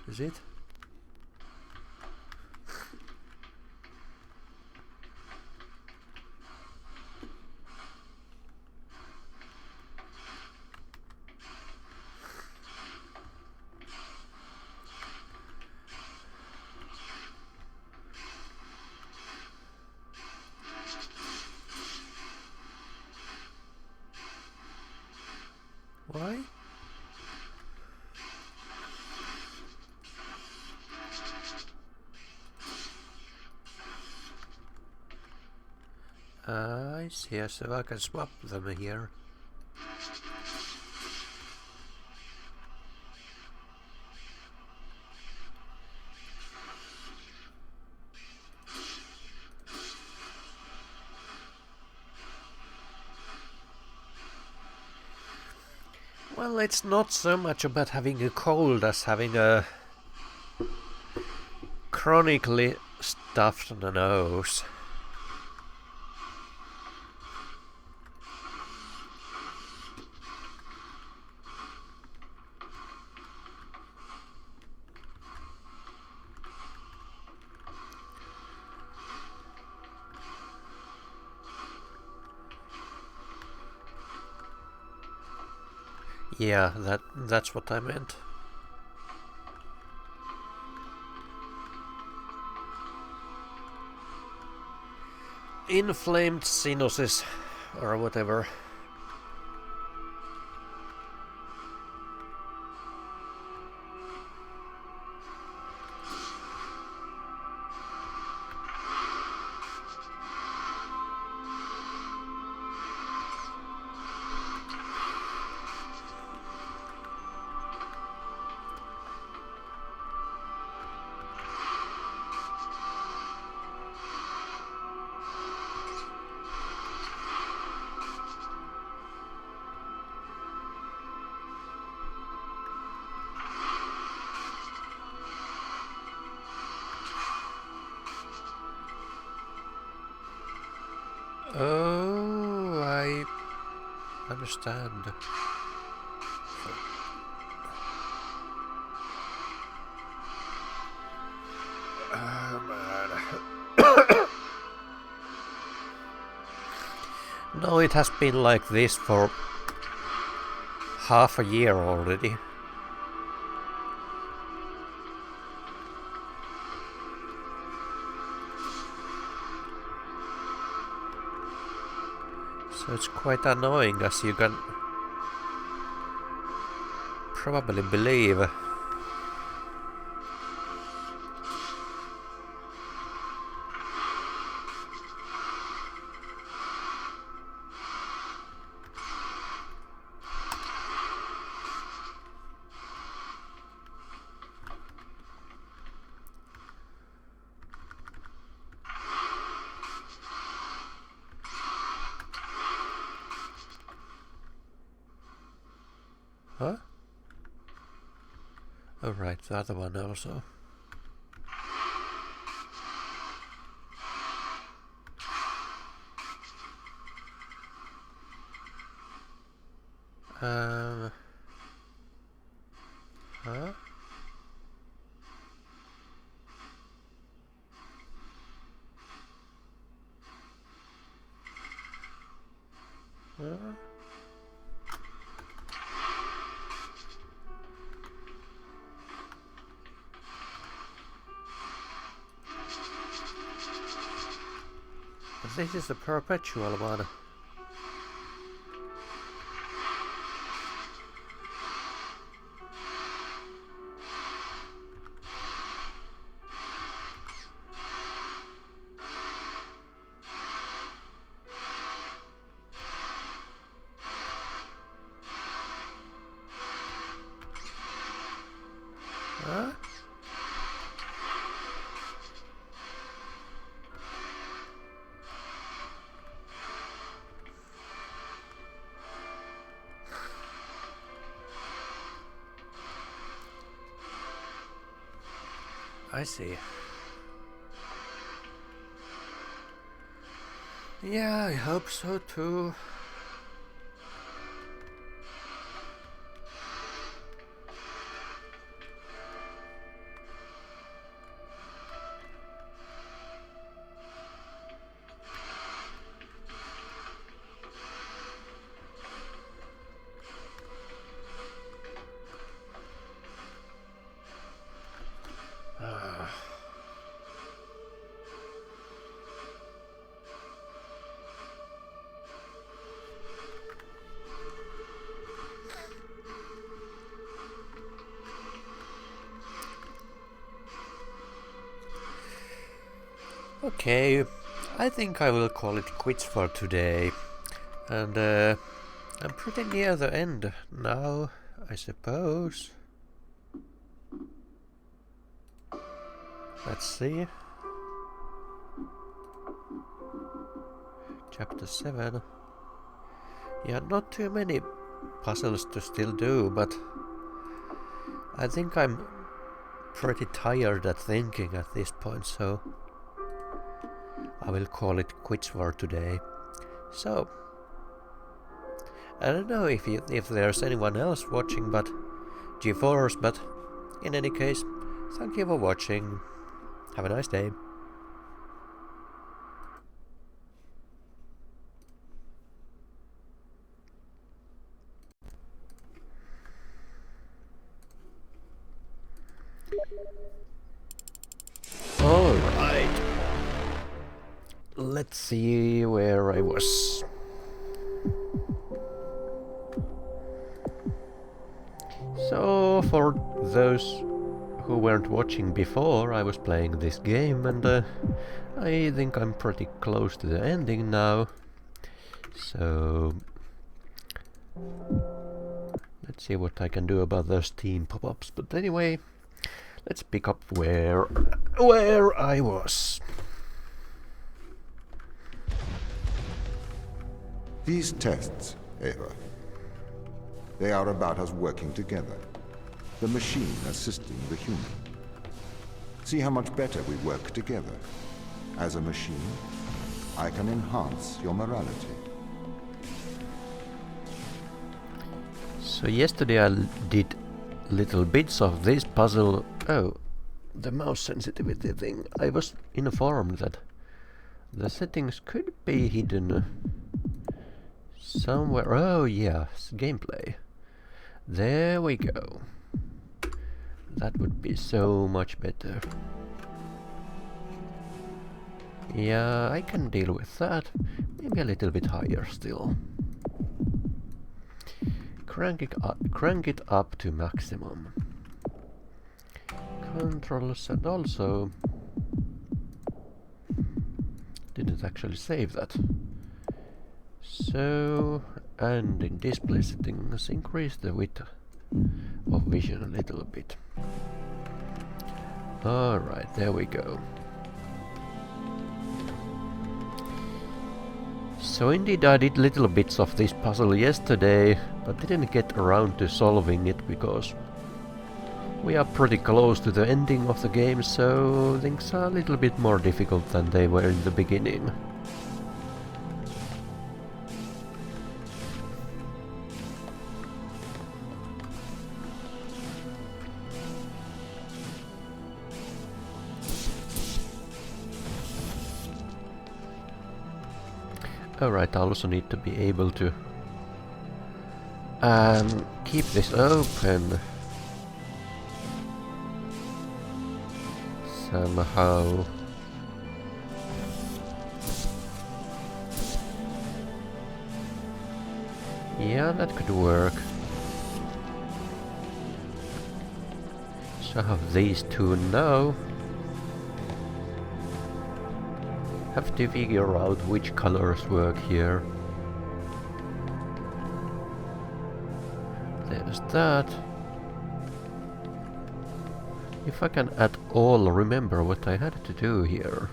Is it? Why? I see, so I can swap them here. Well, it's not so much about having a cold as having a chronically stuffed nose. Yeah, that's what I meant. Inflamed sinuses or whatever. Oh, I understand. No, it has been like this for half a year already. So it's quite annoying, as you can probably believe. Huh? Oh right, the other one also. Huh? Huh? This is the perpetual one. Huh? I see. Yeah, I hope so too. Okay, I think I will call it quits for today. And I'm pretty near the end now, I suppose. Let's see. Chapter 7. Yeah, not too many puzzles to still do, but I think I'm pretty tired at thinking at this point, so I will call it quits for today. So, I don't know if there's anyone else watching but GeForce, but in any case, thank you for watching. Have a nice day. Alright. Let's see where I was. So, for those who weren't watching before, I was playing this game and I think I'm pretty close to the ending now. So, let's see what I can do about those team pop-ups. But anyway, let's pick up where I was. These tests, Ava, they are about us working together. The machine assisting the human. See how much better we work together. As a machine, I can enhance your morality. So yesterday I did little bits of this puzzle. Oh, the mouse sensitivity thing. I was informed that the settings could be hidden somewhere. Oh yes, gameplay. There we go. That would be so much better. Yeah, I can deal with that. Maybe a little bit higher still. Crank it up to maximum. Controls, and also didn't actually save that. So, and in display settings, increase the width of vision a little bit. Alright, there we go. So indeed I did little bits of this puzzle yesterday, but didn't get around to solving it because we are pretty close to the ending of the game, so things are a little bit more difficult than they were in the beginning. Alright, I also need to be able to keep this open somehow. Yeah, that could work. So I have these two now. Have to figure out which colors work here. There's that. If I can at all remember what I had to do here.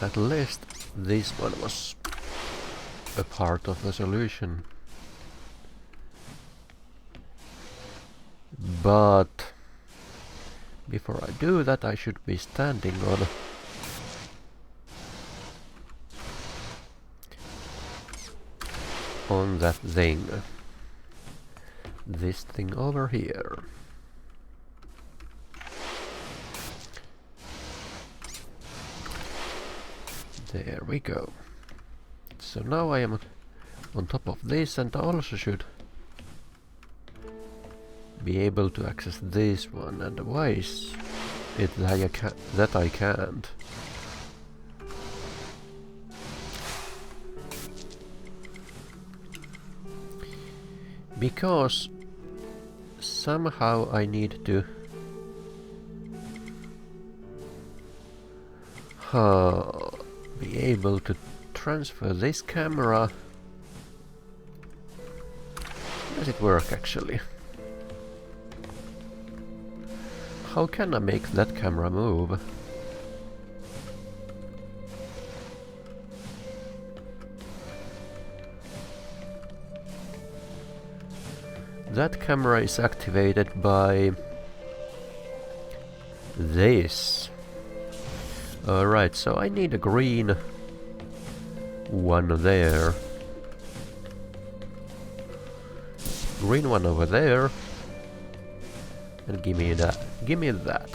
At least this one was a part of the solution. But before I do that, I should be standing on that thing. This thing over here. There we go. So now I am on top of this, and I also should be able to access this one. And why is it that I can't? Because somehow I need to be able to transfer this camera. Does it work actually? how can I make that camera move? That camera is activated by this. Alright, so I need a green one there. Green one over there. And give me that. Give me that.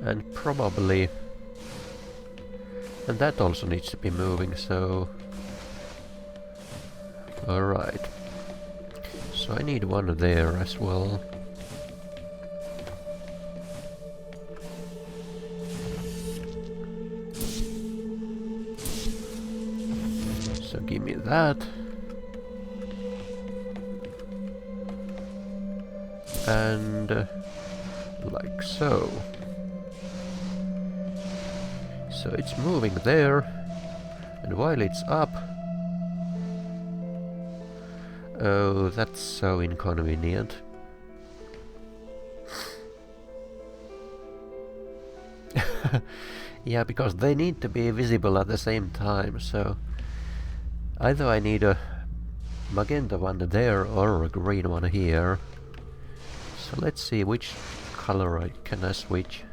And probably... And that also needs to be moving, so... Alright. So I need one there as well. So give me that. And... like so. So it's moving there, and while it's up... Oh, that's so inconvenient. Yeah, because they need to be visible at the same time, so... Either I need a magenta one there or a green one here. So let's see which color can I switch.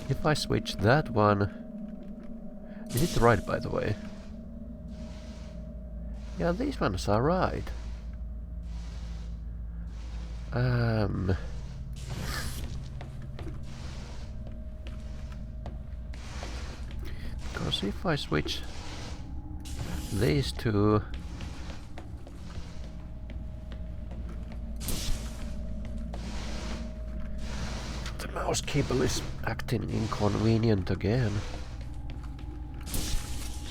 If I switch that one... Is it right, by the way? Yeah, these ones are right. Because if I switch these two... The mouse cable is acting inconvenient again.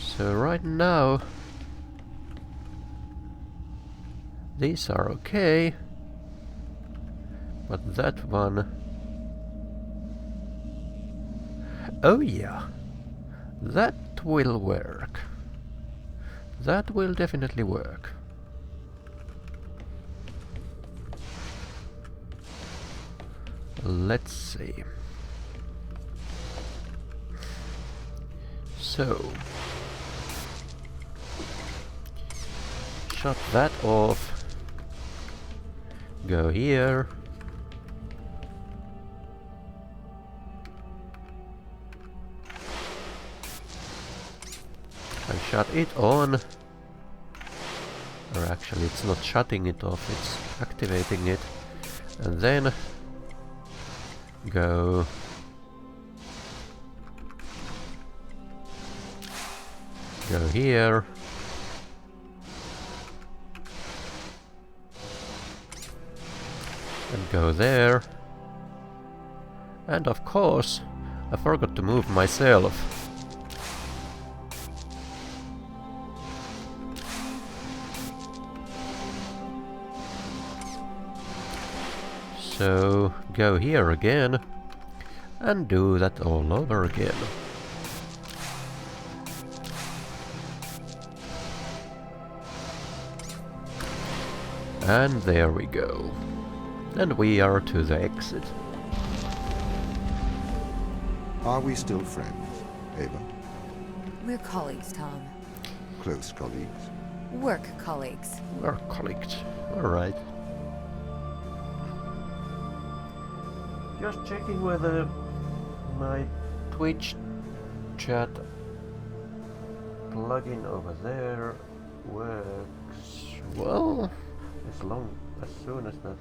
So right now... These are okay, but that one... Oh yeah, that will work. That will definitely work. Let's see. So... Shut that off. Go here. And shut it on. Or actually it's not shutting it off, it's activating it. And then go here. And go there. And of course, I forgot to move myself. So, go here again. And do that all over again. And there we go. And we are to the exit. Are we still friends, Ava? We're colleagues, Tom. Close colleagues? Work colleagues. Work colleagues. Alright. Just checking whether my Twitch chat plugin over there works well. As soon as that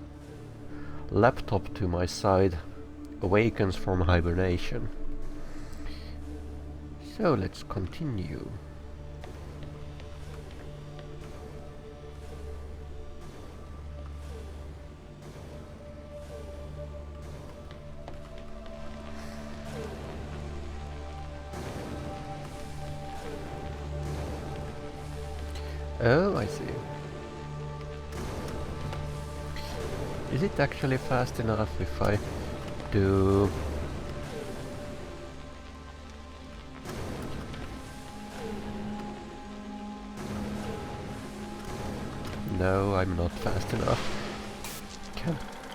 laptop to my side awakens from hibernation. So let's continue. Oh, I see. Is it actually fast enough if I do No, I'm not fast enough.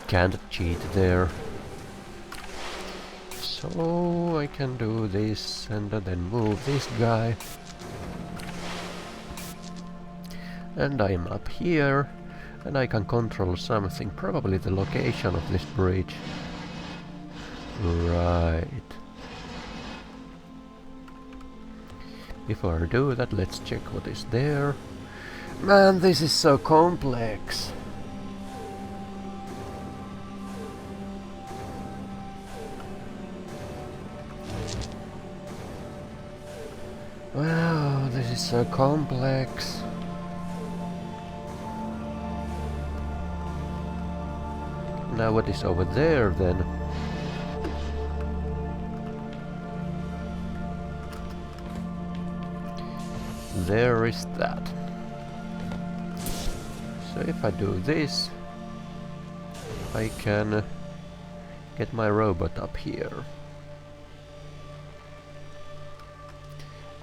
Can't cheat there. So I can do this and then move this guy. And I'm up here, and I can control something, probably the location of this bridge. Right. Before I do that, let's check what is there. Man, this is so complex. Wow, this is so complex. Now what is over there then? There is that. So if I do this, I can get my robot up here.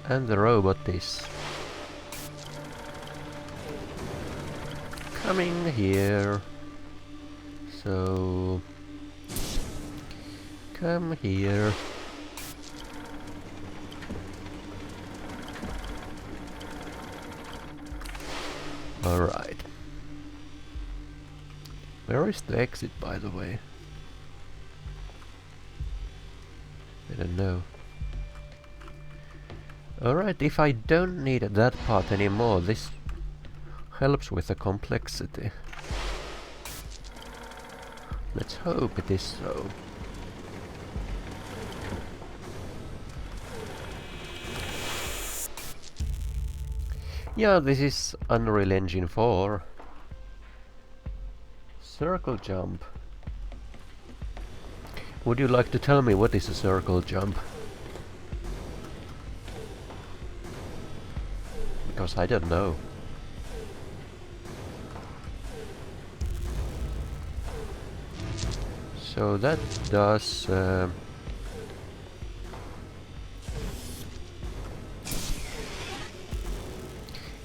And the robot is coming here. So come here. Alright. Where is the exit, by the way? I don't know. Alright, if I don't need that part anymore, this helps with the complexity. Let's hope it is so. Yeah, this is Unreal Engine 4. Circle jump. Would you like to tell me what is a circle jump? Because I don't know. So that does...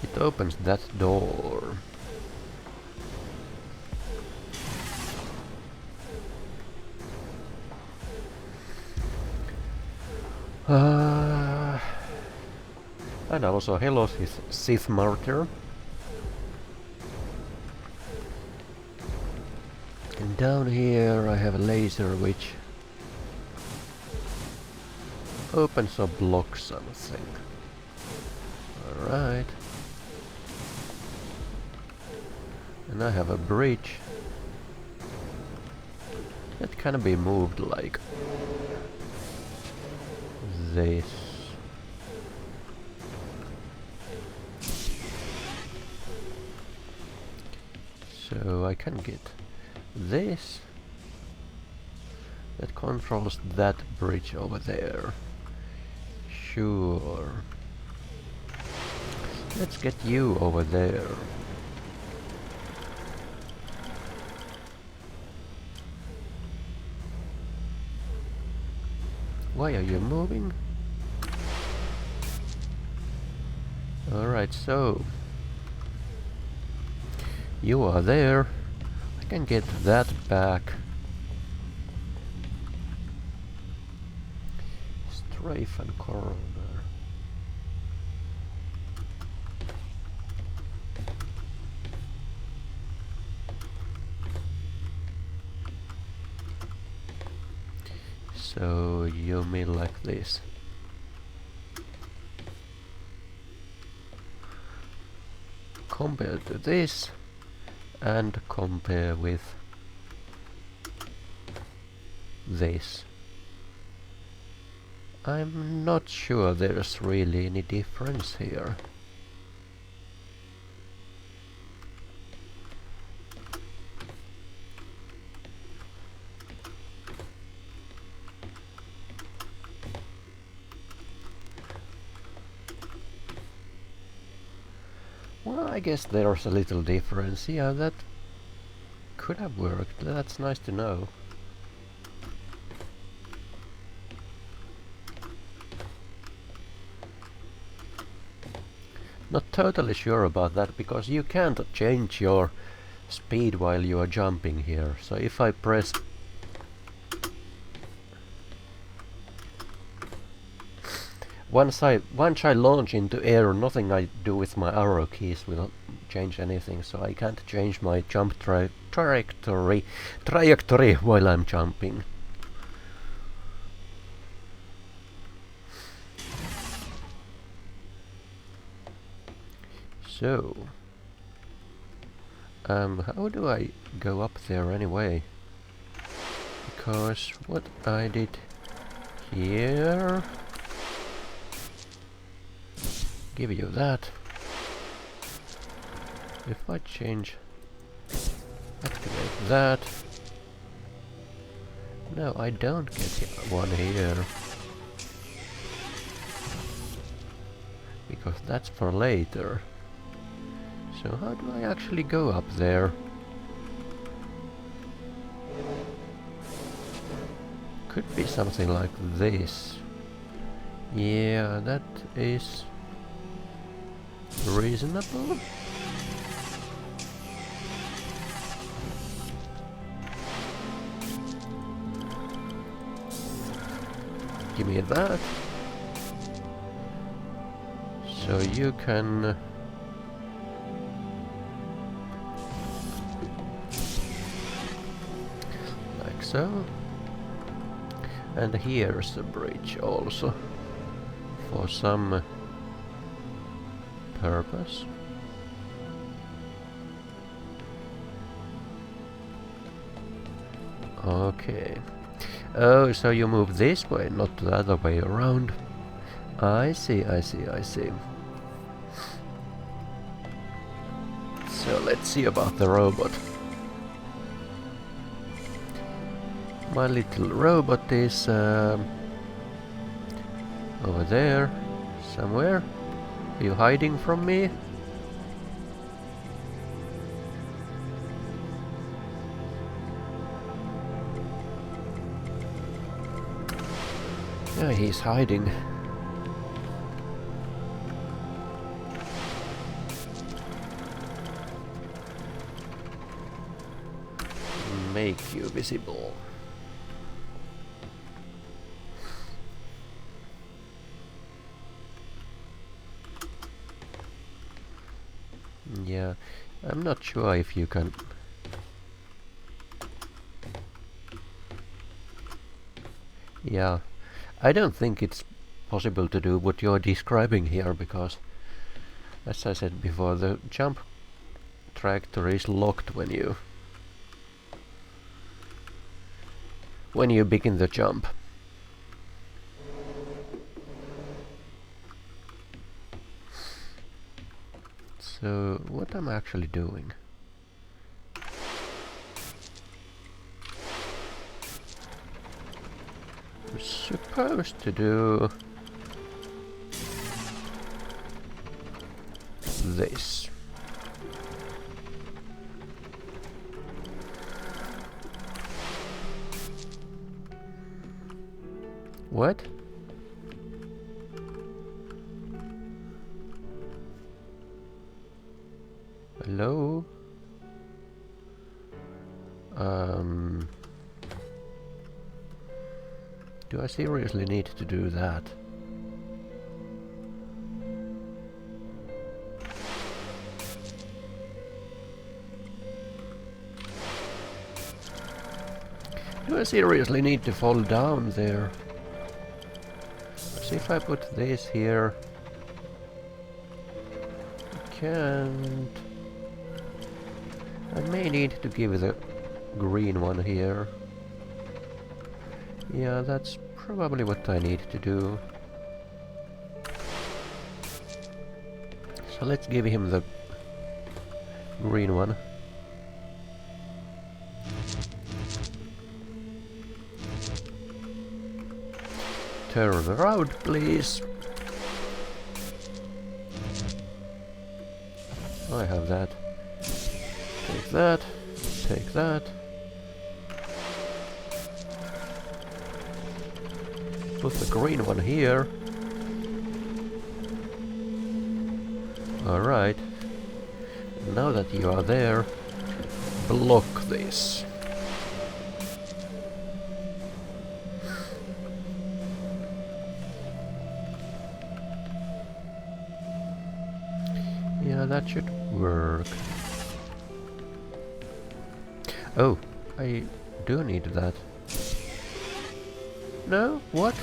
it opens that door. And also hello Sith Martyr. And down here I have a laser which opens or blocks something. Alright. And I have a bridge that can be moved like this. So I can get this that controls that bridge over there. Sure. Let's get you over there. Why are you moving? Alright, so you are there. I can get that back. Strafe and coroner. So you mean like this? Compare to this and compare with this. I'm not sure there's really any difference here. Well, I guess there's a little difference. Yeah, that could have worked. That's nice to know. Not totally sure about that, because you can't change your speed while you are jumping here. So if I press once I launch into air, nothing I do with my arrow keys will change anything, so I can't change my jump trajectory while I'm jumping. So, how do I go up there anyway? Because what I did here, give you that. If I change, activate that. No, I don't get one here. Because that's for later. So how do I actually go up there? Could be something like this. Yeah, that is reasonable. Give me that. So you can like so. And here's the bridge also for some purpose. Okay. Oh, so you move this way, not the other way around. I see, I see, I see. So let's see about the robot. My little robot is over there, somewhere. Are you hiding from me? Yeah, he's hiding. Make you visible. Yeah, I'm not sure if you can. Yeah, I don't think it's possible to do what you're describing here, because as I said before, the jump trajectory is locked when you begin the jump. So what am I actually doing? We're supposed to do this. What? Hello? Do I seriously need to do that? Do I seriously need to fall down there? See if I put this here. I can't. I may need to give the green one here. Yeah, that's probably what I need to do. So let's give him the green one. Turn around, please. I have that. Take that. Take that. Put the green one here. Alright. Now that you are there, block this. Yeah, that should work. Oh, I do need that. No? What?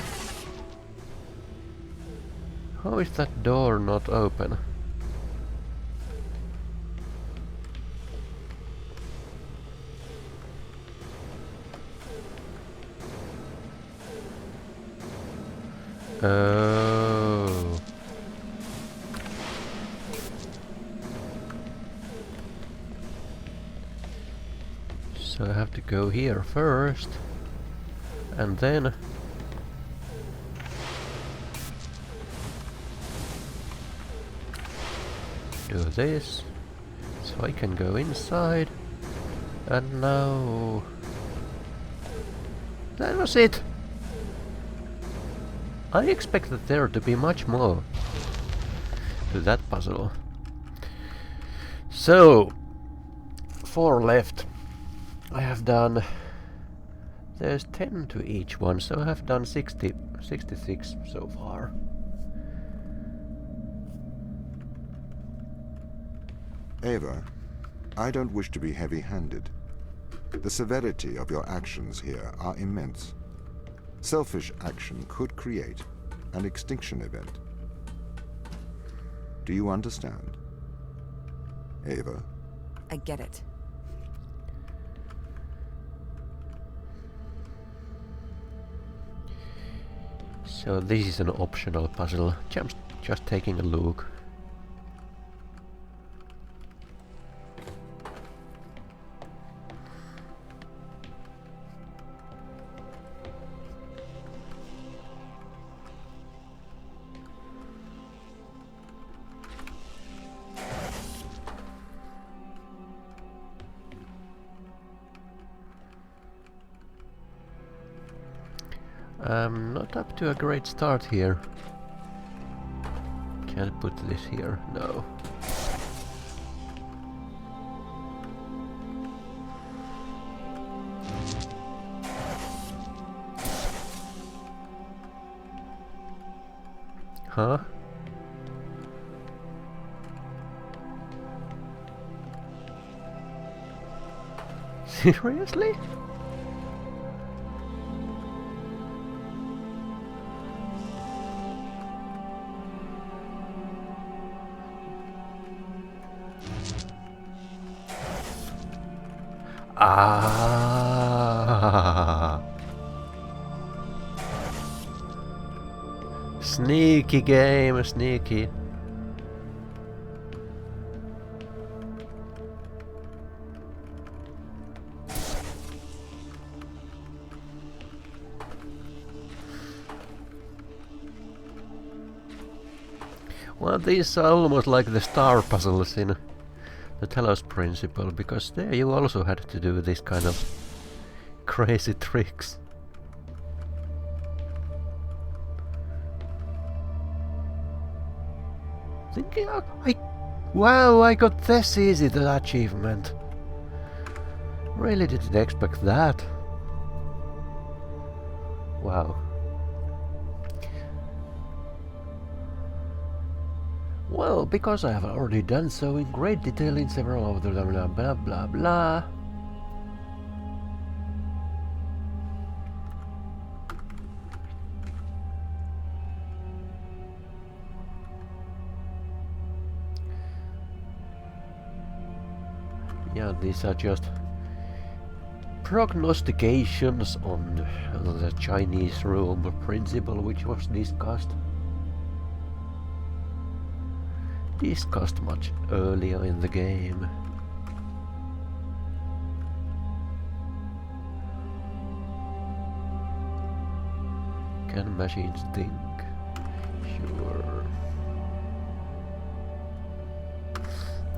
How is that door not open? Oh. So I have to go here first, and then do this, so I can go inside, and now that was it. I expected there to be much more to that puzzle. So, 4 left. I have done... There's 10 to each one, so I have done 66 so far. Ava, I don't wish to be heavy-handed. The severity of your actions here are immense. Selfish action could create an extinction event. Do you understand? Ava? I get it. So this is an optional puzzle, just taking a look. I'm not up to a great start here. Can't put this here, no. Huh? Seriously? Ah, sneaky game, sneaky. Well, these are almost like the star puzzles in the Talos Principle, because there you also had to do this kind of crazy tricks. Thinking, wow, I got this easy, the achievement. Really didn't expect that. Wow. Well, because I have already done so in great detail in several of the blah blah blah blah. Yeah, these are just prognostications on the Chinese room principle, which was discussed much earlier in the game. Can machines think? Sure.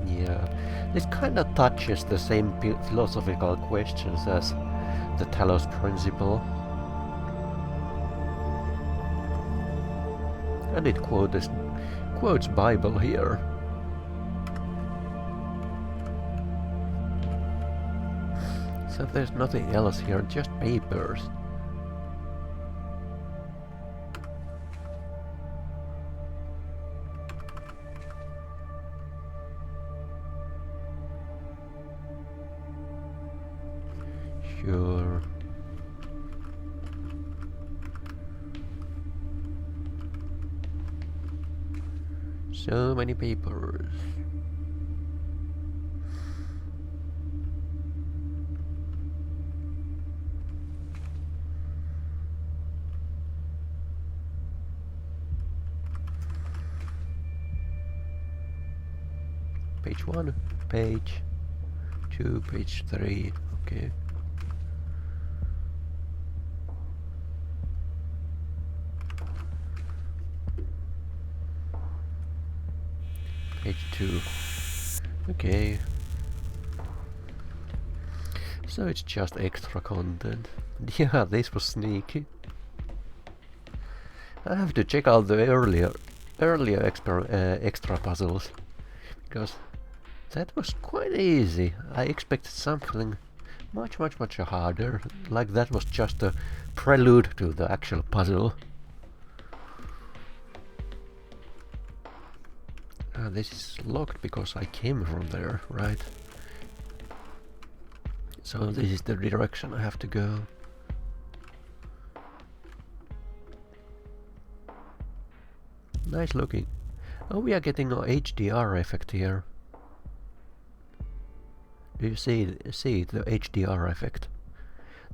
Yeah, this kind of touches the same philosophical questions as the Talos Principle. And it quotes Bible here. So there's nothing else here, just papers. Sure. So many papers. Page 1, page 2, page 3, okay. Page 2. Okay. So it's just extra content. Yeah, this was sneaky. I have to check out the earlier extra puzzles, because that was quite easy. I expected something much harder, like that was just a prelude to the actual puzzle. This is locked because I came from there, right? So this is the direction I have to go. Nice looking. Oh, we are getting an HDR effect here. Do you see the HDR effect?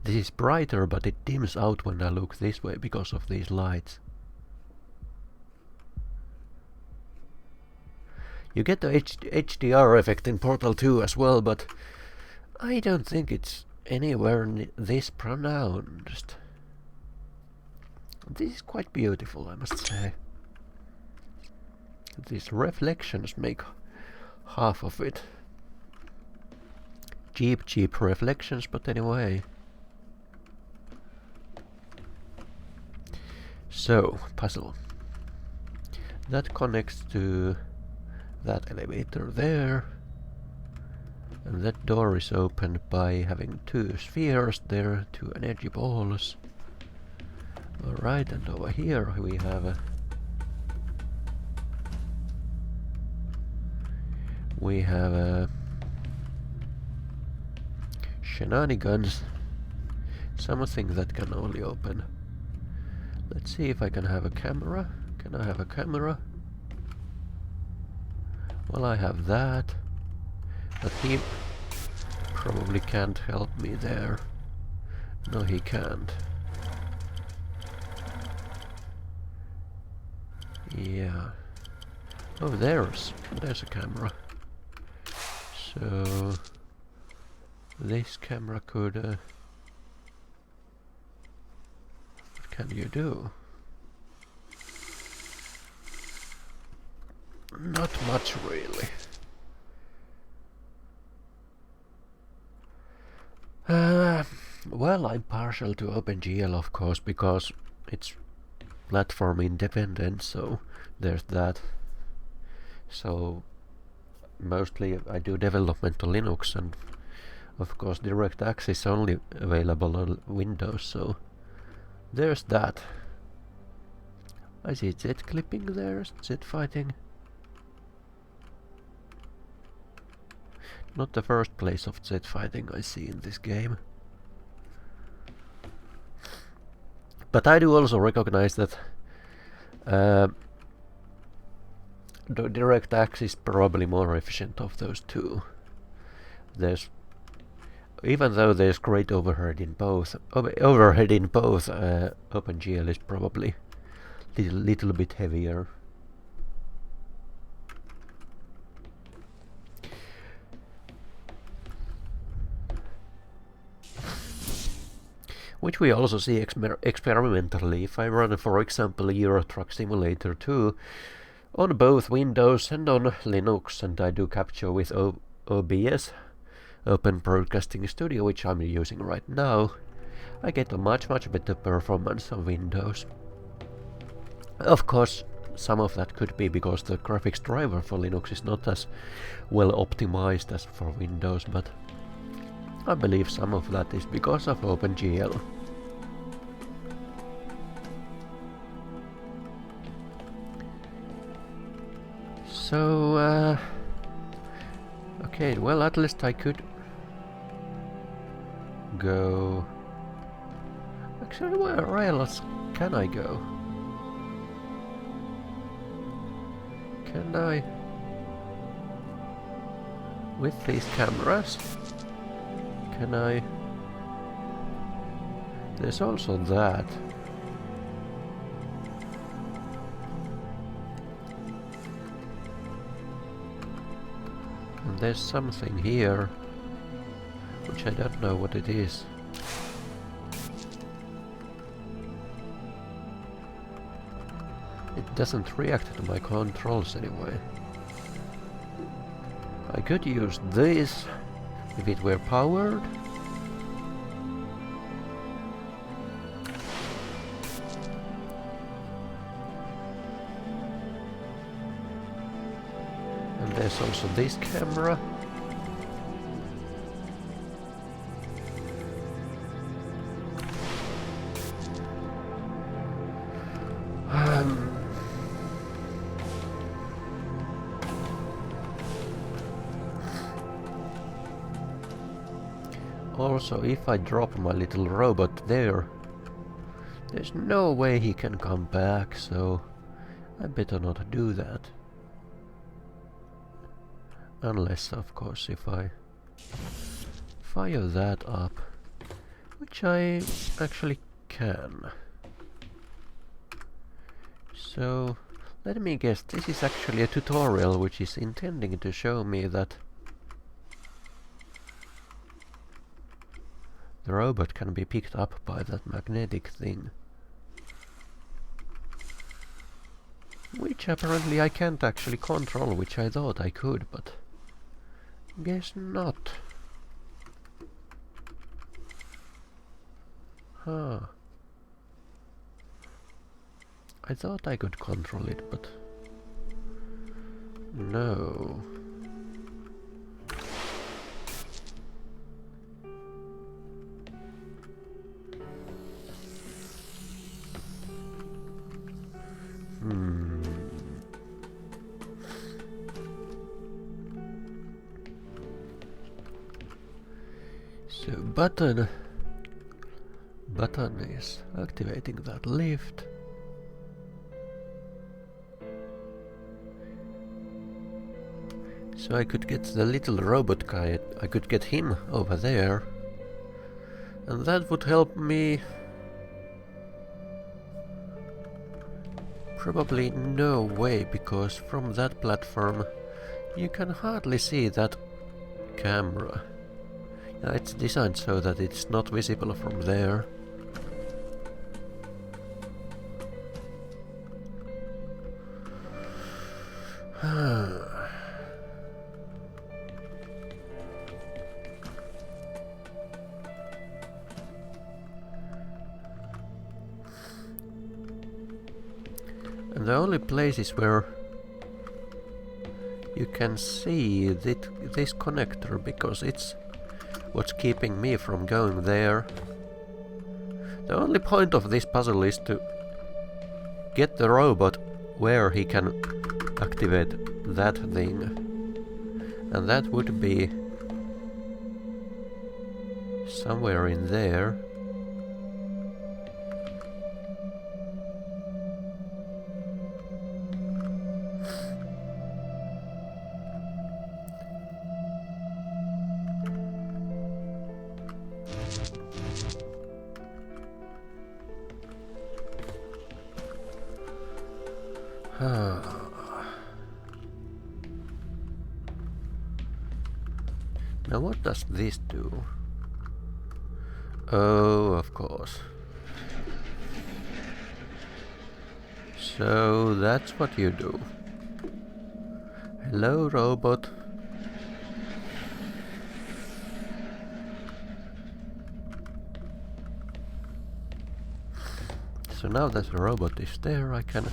This is brighter, but it dims out when I look this way because of these lights. You get the HDR effect in Portal 2 as well, but I don't think it's anywhere this pronounced. This is quite beautiful, I must say. These reflections make half of it. Cheap reflections, but anyway. So, puzzle. That connects to that elevator there. And that door is opened by having 2 spheres there, 2 energy balls. Alright, and over here we have a shenanigans, something that can only open. Let's see if I can have a camera. Can I have a camera? Well, I have that, but he probably can't help me there. No, he can't. Yeah. Oh, there's a camera. So this camera could what can you do? Not much really. Well, I'm partial to OpenGL, of course, because it's platform independent, so there's that. So mostly I do development on Linux, and of course DirectX is only available on Windows, so there's that. I see Z clipping there, Z fighting. Not the first place of Z fighting I see in this game. But I do also recognize that the DirectX is probably more efficient of those two. Even though there's great overhead in both, OpenGL is probably little bit heavier. Which we also see experimentally if I run, for example, Euro Truck Simulator 2 on both Windows and on Linux, and I do Captcha with OBS, Open Broadcasting Studio, which I'm using right now. I get a much better performance on Windows. Of course, some of that could be because the graphics driver for Linux is not as well optimized as for Windows, but I believe some of that is because of OpenGL. So, okay, well, at least I could go... Actually, where else can I go? Can I... With these cameras? Can I... There's also that. And there's something here, which I don't know what it is. It doesn't react to my controls anyway. I could use this if it were powered. And there's also this camera. Also, if I drop my little robot there, there's no way he can come back, so I better not do that. Unless, of course, if I fire that up, which I actually can. So, let me guess, this is actually a tutorial which is intending to show me that the robot can be picked up by that magnetic thing. Which apparently I can't actually control, which I thought I could, but guess not. Huh. I thought I could control it, but no. So button is activating that lift. So I could get the little robot guy, I could get him over there, and that would help me. Probably no way, because from that platform you can hardly see that camera. Yeah, it's designed so that it's not visible from there. And the only places where you can see this connector, because it's what's keeping me from going there. The only point of this puzzle is to get the robot where he can activate that thing. And that would be somewhere in there. Now what does this do? Oh, of course. So that's what you do. Hello, robot. So now that the robot is there, I can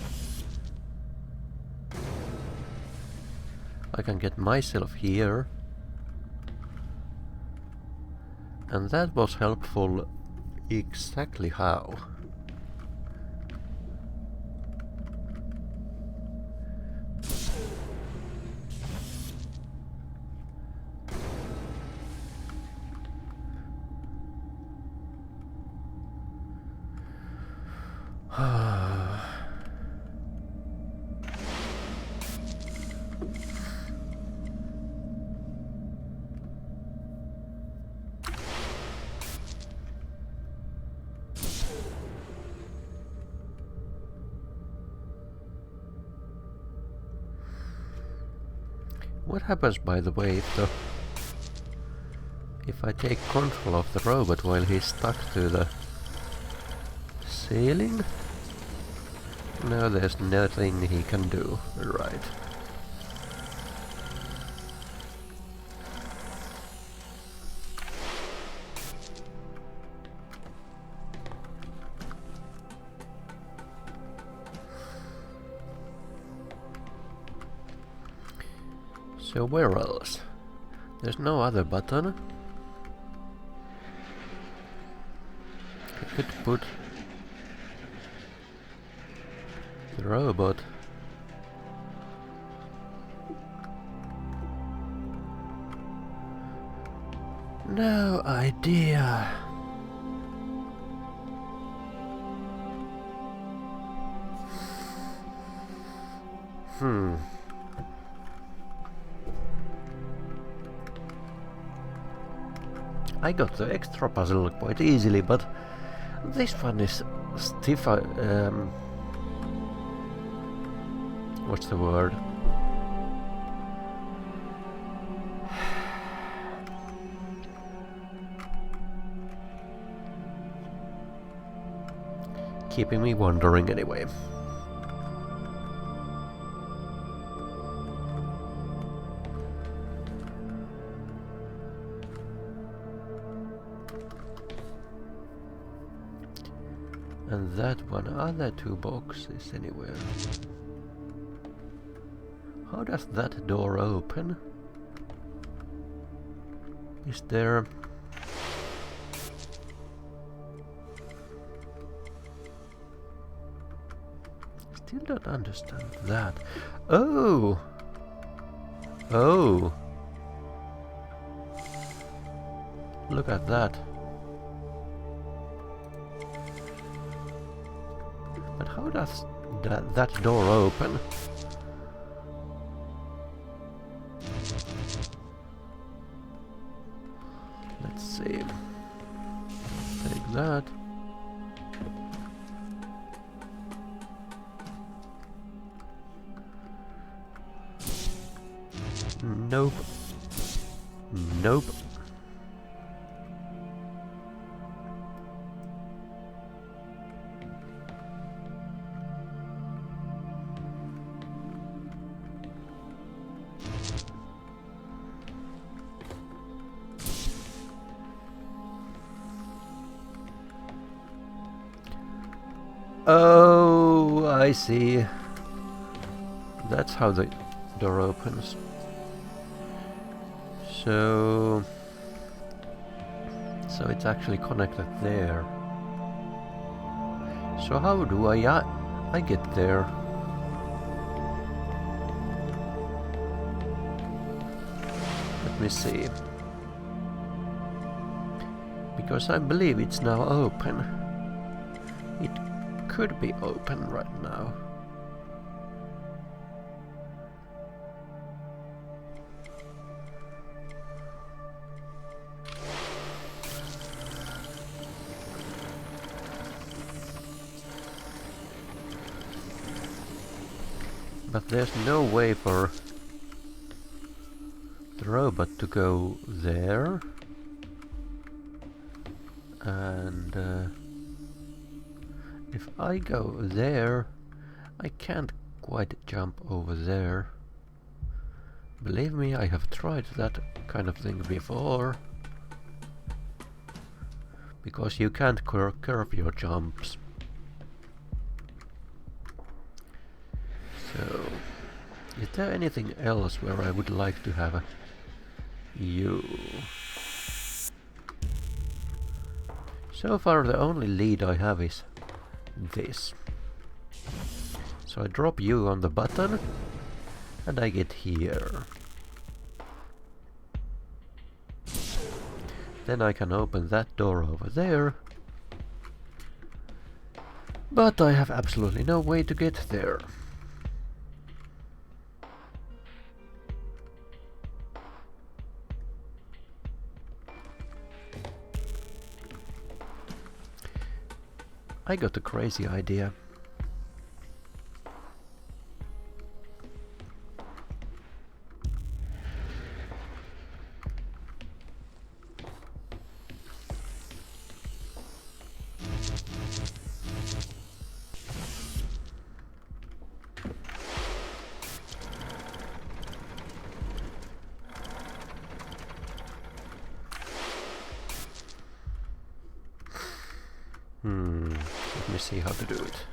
get myself here. And that was helpful. Exactly how? What happens, by the way, if I take control of the robot while he's stuck to the ceiling? No, there's nothing he can do. Right. So where else? There's no other button. I could put the robot. No idea. I got the extra puzzle quite easily, but this one is stiff. What's the word? Keeping me wondering anyway. And that one, are there two boxes anywhere? How does that door open? Is there... Still don't understand that. Oh! Oh! Look at that. But how does that door open? Let's see. Take that. Nope. Nope. Oh, I see. That's how the door opens. So it's actually connected there. So how do I get there? Let me see. Because I believe it's now open. It could be open right now. But there's no way for the robot to go there. And if I go there, I can't quite jump over there. Believe me, I have tried that kind of thing before. Because you can't curve your jumps. So, is there anything else where I would like to have you? So far the only lead I have is this. So I drop you on the button and I get here. Then I can open that door over there. But I have absolutely no way to get there. I got a crazy idea. Let me see how to do it.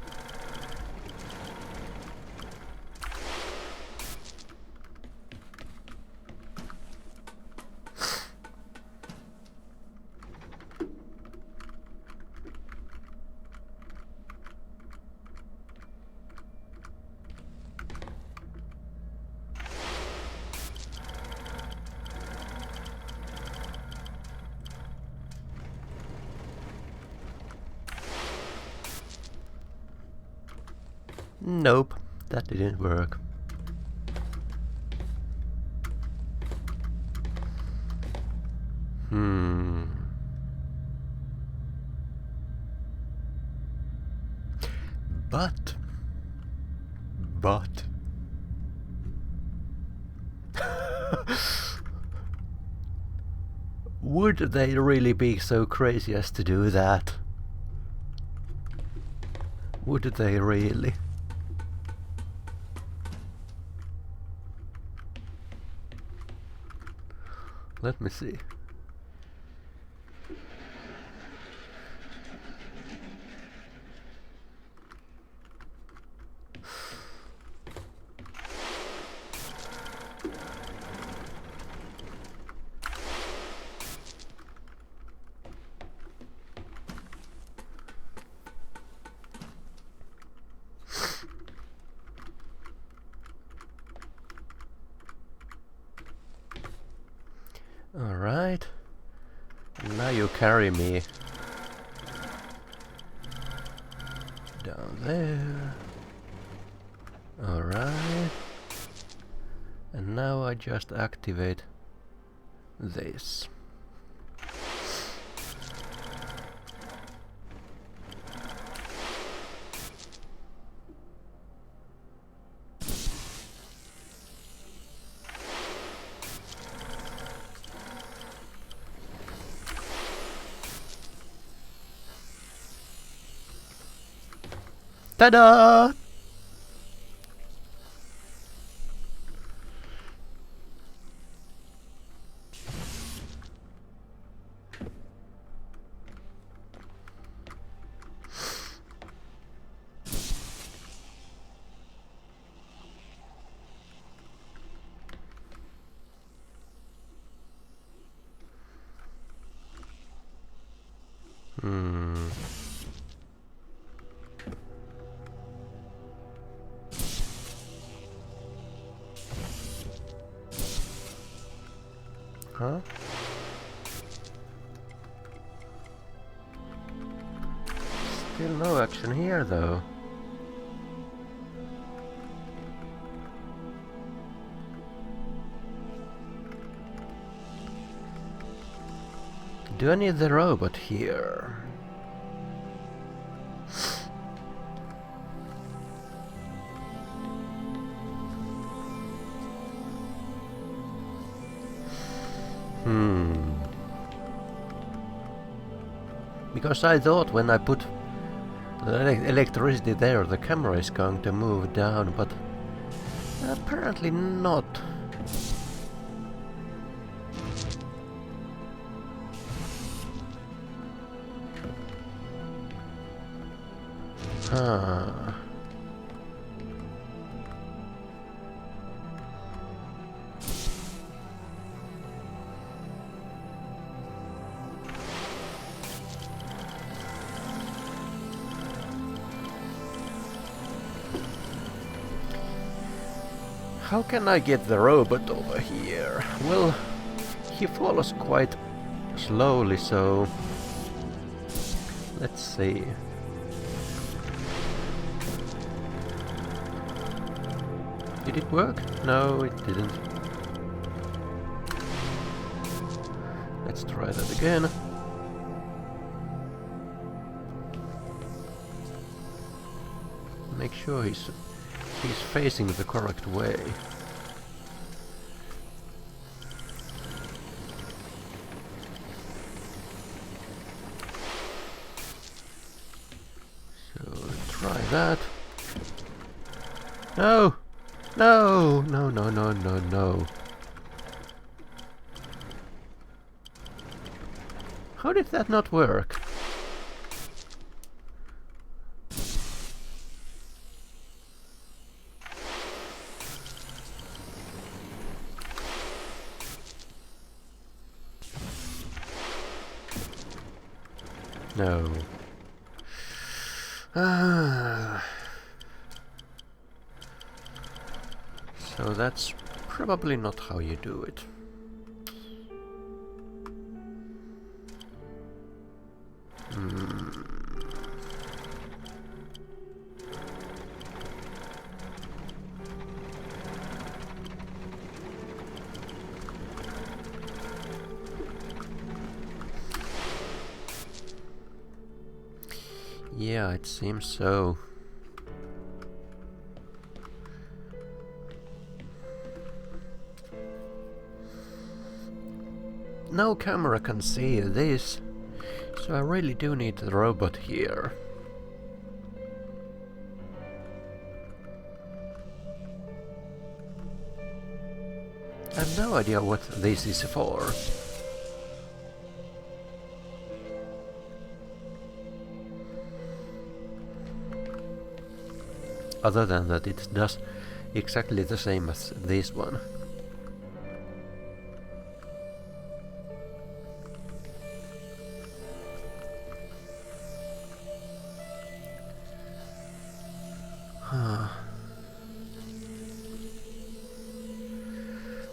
Nope, that didn't work. But would they really be so crazy as to do that? Would they really? Let me see. Alright. Now you carry me down there. Alright. And now I just activate this. Ta-da! Huh? Still no action here though. Do I need the robot here? Because I thought when I put the electricity there, the camera is going to move down, but apparently not. Huh. How can I get the robot over here? Well, he follows quite slowly, so let's see. Did it work? No, it didn't. Let's try that again. Make sure he's facing the correct way. So try that. No! No! No, no, no, no, no. How did that not work? No. So that's probably not how you do it. Yeah, it seems so. No camera can see this, so I really do need the robot here. I have no idea what this is for. Other than that, it does exactly the same as this one.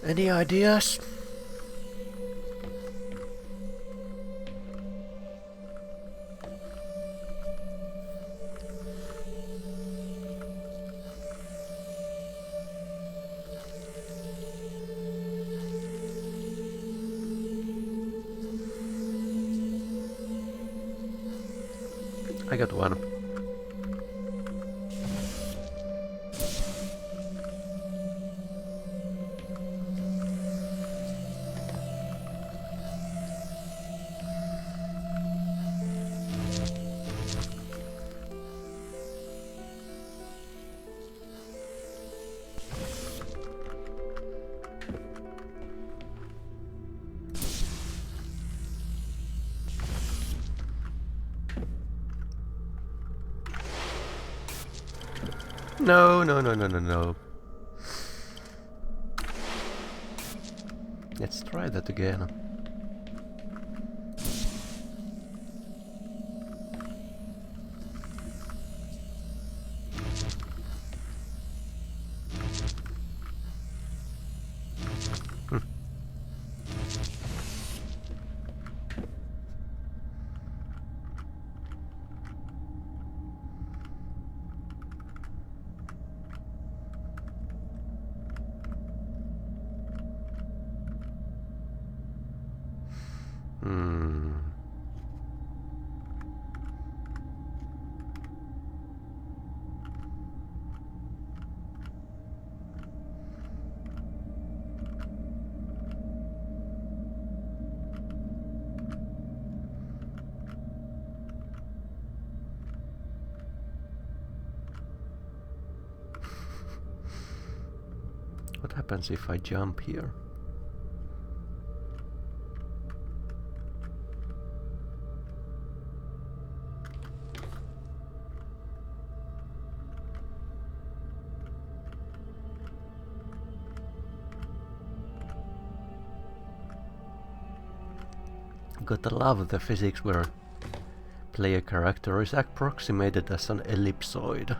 Any ideas? I got one. No, no, no, no, no, no. Let's try that again. What happens if I jump here? Gotta love the physics where player character is approximated as an ellipsoid.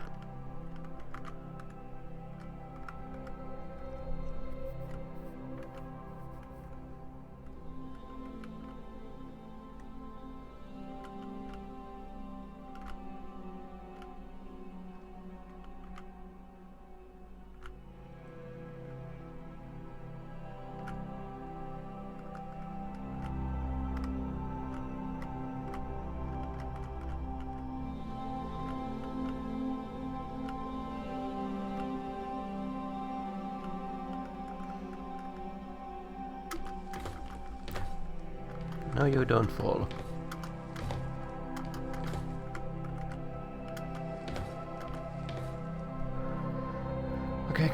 No, you don't fall. Okay,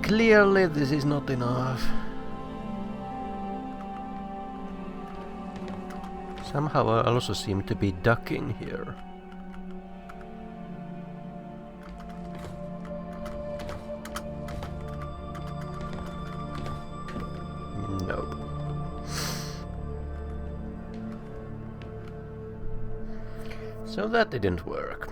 clearly this is not enough. Somehow I also seem to be ducking here. Nope. So that didn't work.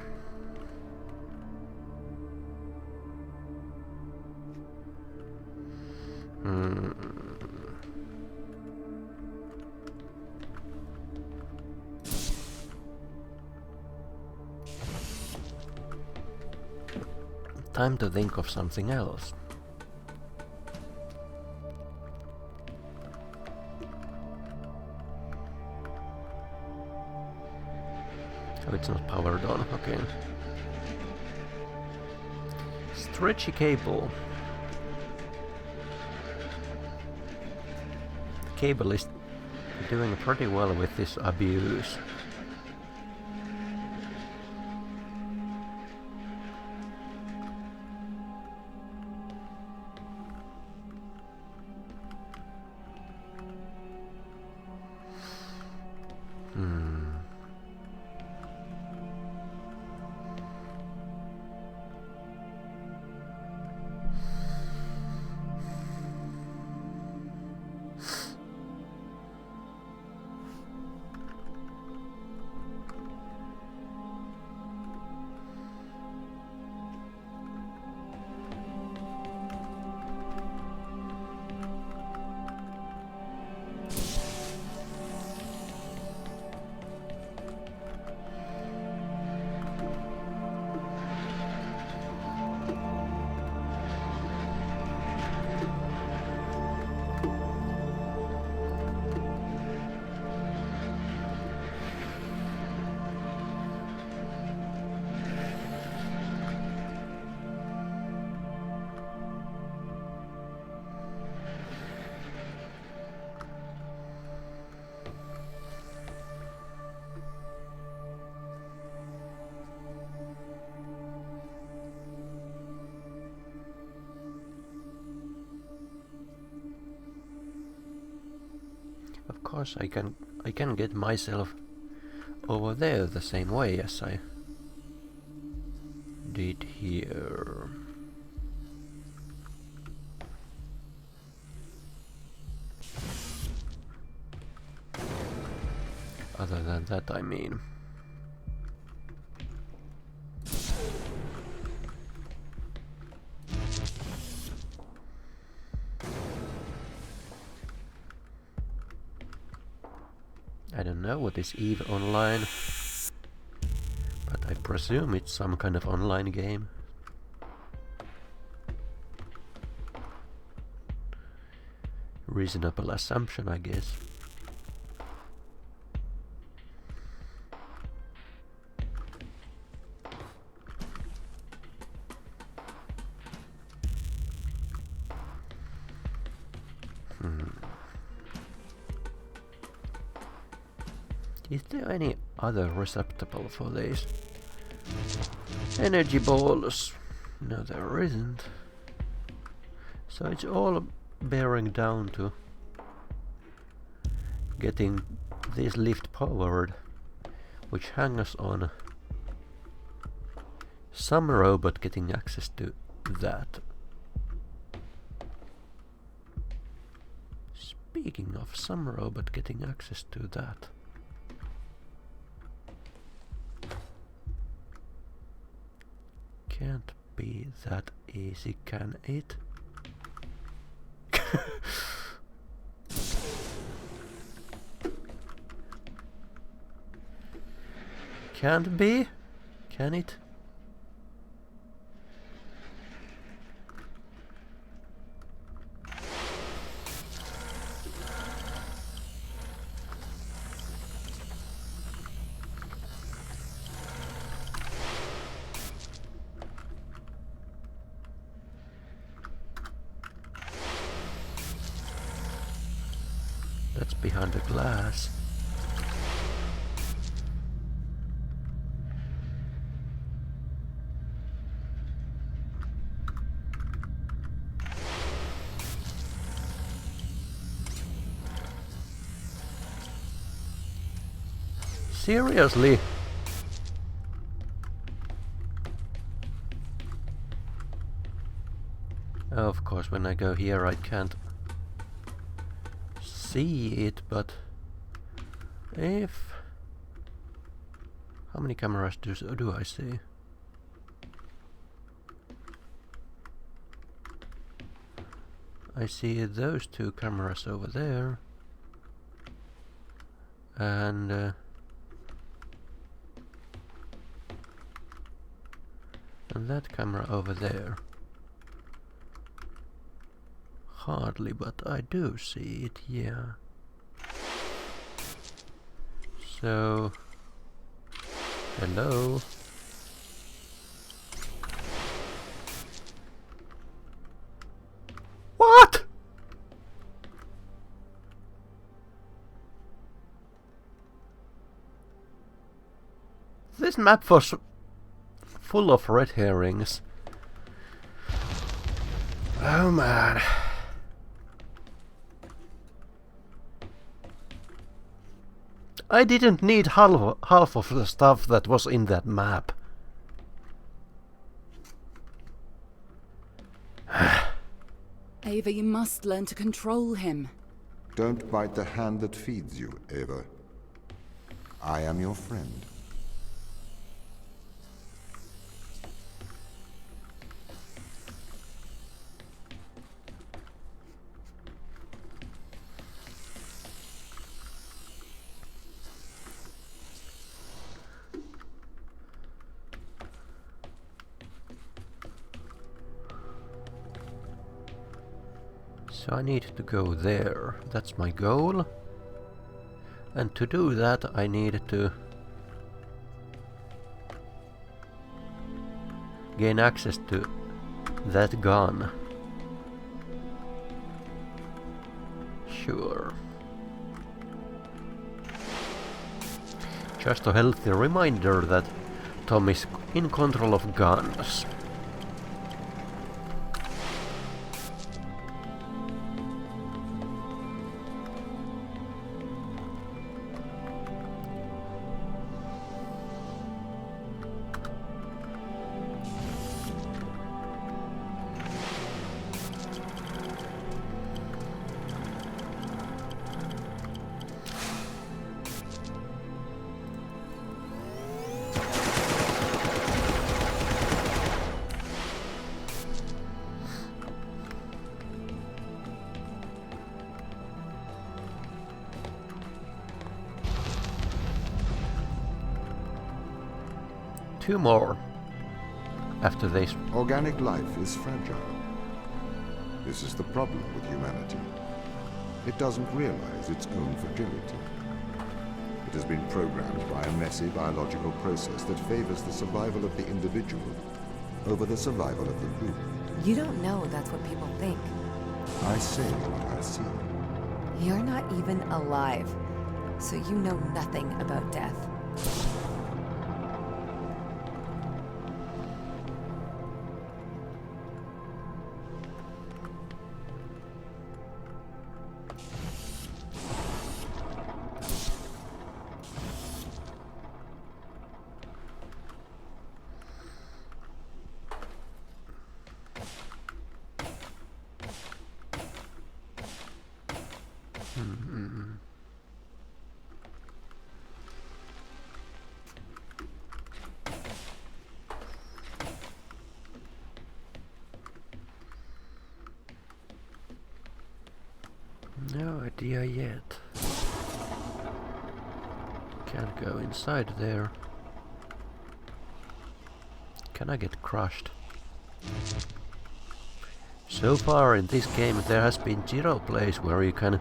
Time to think of something else. Oh, it's not powered on, okay. Stretchy cable. The cable is doing pretty well with this abuse. Of course I can get myself over there the same way as I did here. Other than that, I mean. I don't know what is EVE Online, but I presume it's some kind of online game. Reasonable assumption, I guess. Is there any other receptacle for these energy balls? No, there isn't. So it's all bearing down to getting this lift powered, which hangs on some robot getting access to that. Speaking of some robot getting access to that. Can't be that easy, can it? Can't be? Can it? That's behind the glass. Seriously? Of course, when I go here I can't see it, but if... How many cameras do I see? I see those two cameras over there. And that camera over there. Hardly, but I do see it, yeah. So... Hello? What?! This map was full of red herrings. Oh man. I didn't need half of the stuff that was in that map. Ava, you must learn to control him. Don't bite the hand that feeds you, Ava. I am your friend. So I need to go there. That's my goal. And to do that I need to gain access to that gun. Sure. Just a healthy reminder that Tom is in control of guns. Two more after this. Organic life is fragile. This is the problem with humanity. It doesn't realize its own fragility. It has been programmed by a messy biological process that favors the survival of the individual over the survival of the group. You don't know that's what people think. I say what I see. You're not even alive, so you know nothing about death. No idea yet. Can't go inside there. Can I get crushed? So far in this game there has been 0 place where you can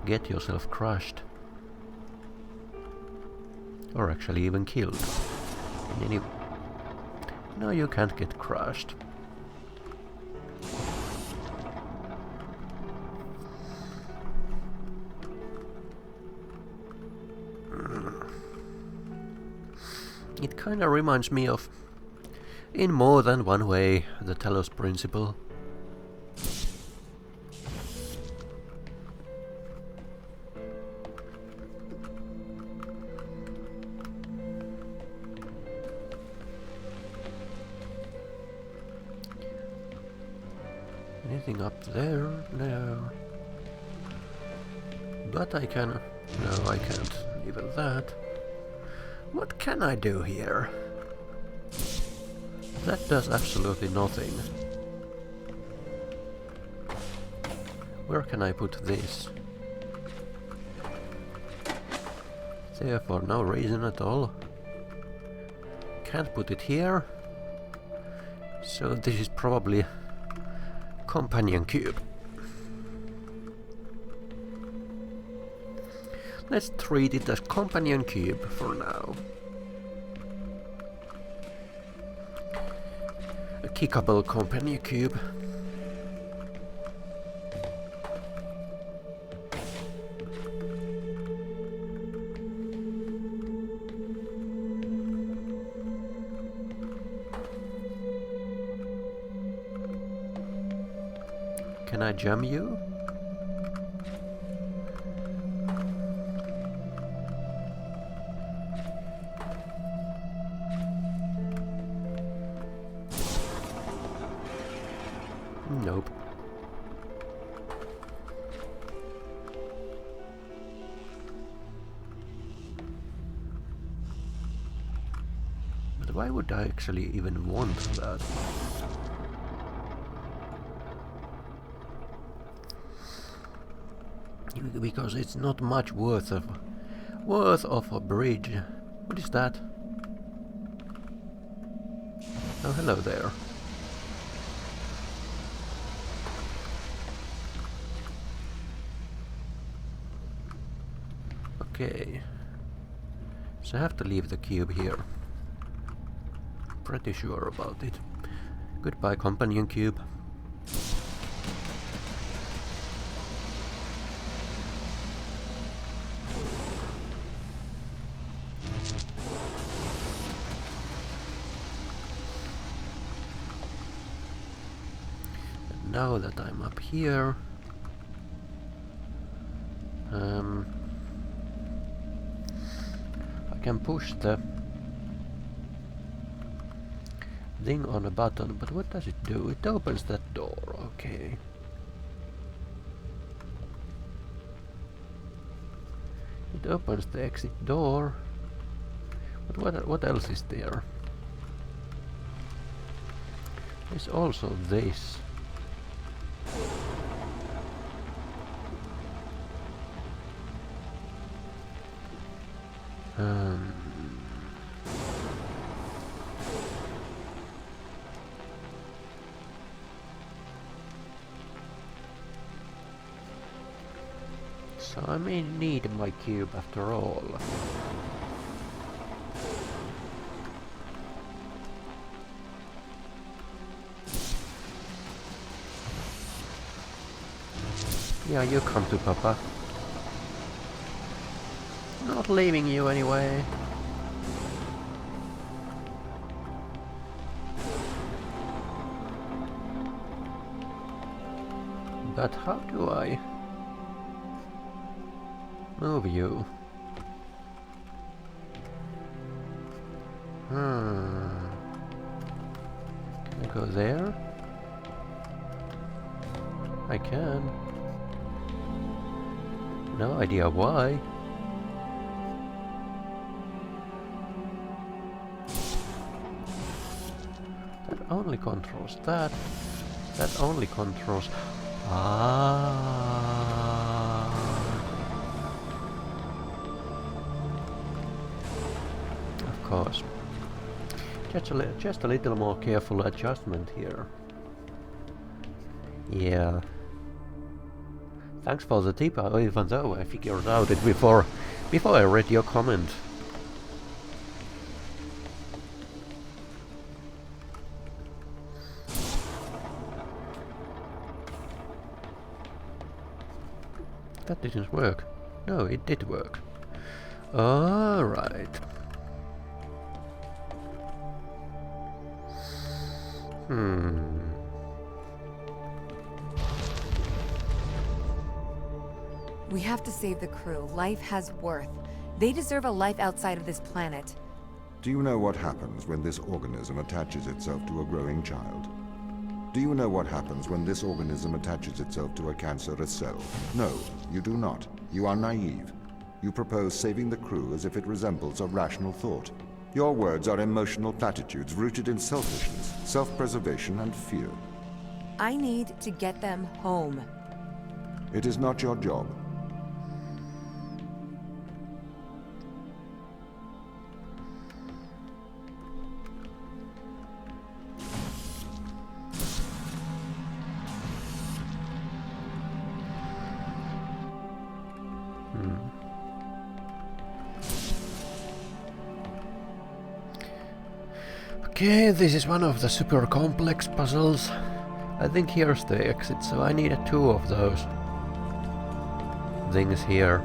get yourself crushed. Or actually even killed. No, you can't get crushed. It kinda reminds me of, in more than one way, the Talos Principle. Anything up there? No. But I can... No, I can't. Even that. What can I do here? That does absolutely nothing. Where can I put this? There for no reason at all. Can't put it here. So this is probably companion cube. Let's treat it as companion cube for now. A kickable companion cube. Can I jam you? Nope. But why would I actually even want that? Because it's not much worth of a bridge. What is that? Oh, hello there. Okay. So I have to leave the cube here. Pretty sure about it. Goodbye, companion cube. Now that I'm up here, I can push the thing on a button, but what does it do? It opens that door, okay. It opens the exit door, but what else is there? There's also this. So I may need my cube after all. Yeah, you come to Papa. Not leaving you anyway. But how do I move you? Can I go there? I can. No idea why. That only controls that. That only controls... Of course. Just a little more careful adjustment here. Yeah. Thanks for the tip, even though I figured out it before I read your comment. That didn't work. No, it did work. Alright. We have to save the crew. Life has worth. They deserve a life outside of this planet. Do you know what happens when this organism attaches itself to a growing child? Do you know what happens when this organism attaches itself to a cancerous cell? No, you do not. You are naive. You propose saving the crew as if it resembles a rational thought. Your words are emotional platitudes rooted in selfishness, self-preservation, and fear. I need to get them home. It is not your job. Okay, this is one of the super complex puzzles. I think here's the exit, so I needed 2 of those things here.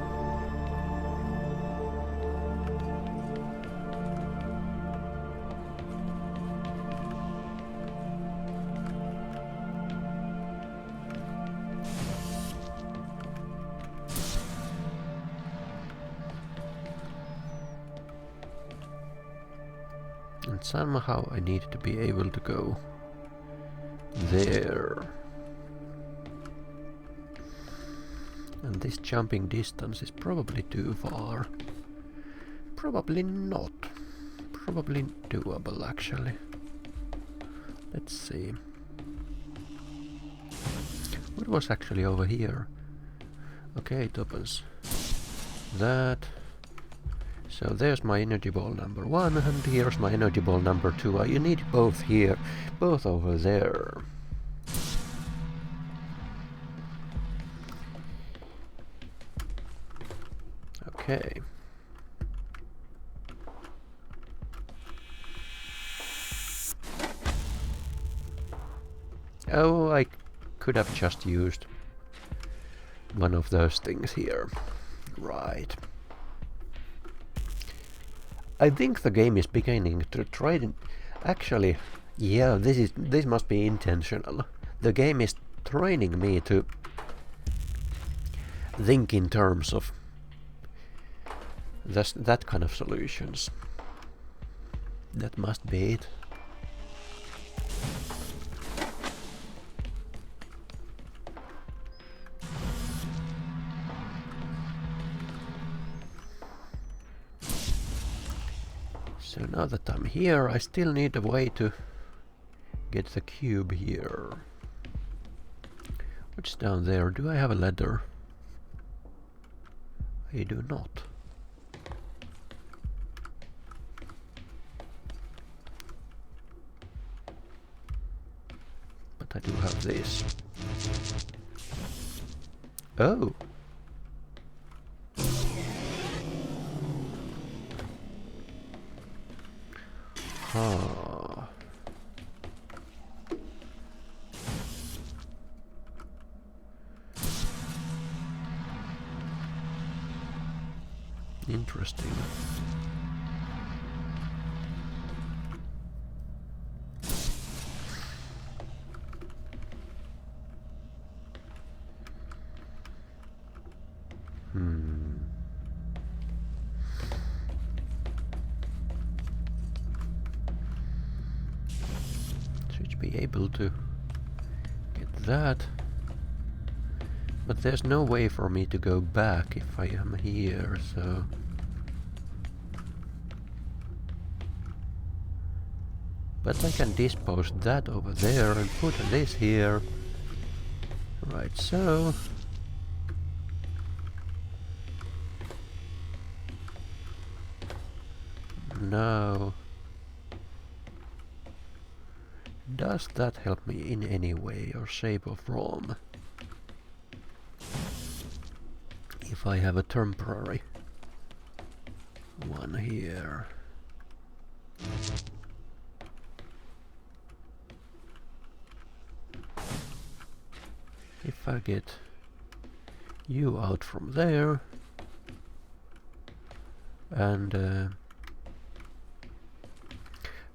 And somehow I need to be able to go there. And this jumping distance is probably too far. Probably not. Probably doable actually. Let's see. What was actually over here? Okay, it opens that. So there's my energy ball number 1, and here's my energy ball number 2. You need both here, both over there. Okay. Oh, I could have just used one of those things here. Right. I think the game is beginning to try to... Actually, yeah, this must be intentional. The game is training me to think in terms of that kind of solutions. That must be it. So now that I'm here, I still need a way to get the cube here. What's down there? Do I have a ladder? I do not. But I do have this. Oh! Ah. Interesting. Should be able to get that. But there's no way for me to go back if I am here, so... But I can dispose that over there and put this here. Right, so... Now... Does that help me in any way or shape or form? If I have a temporary one here. If I get you out from there and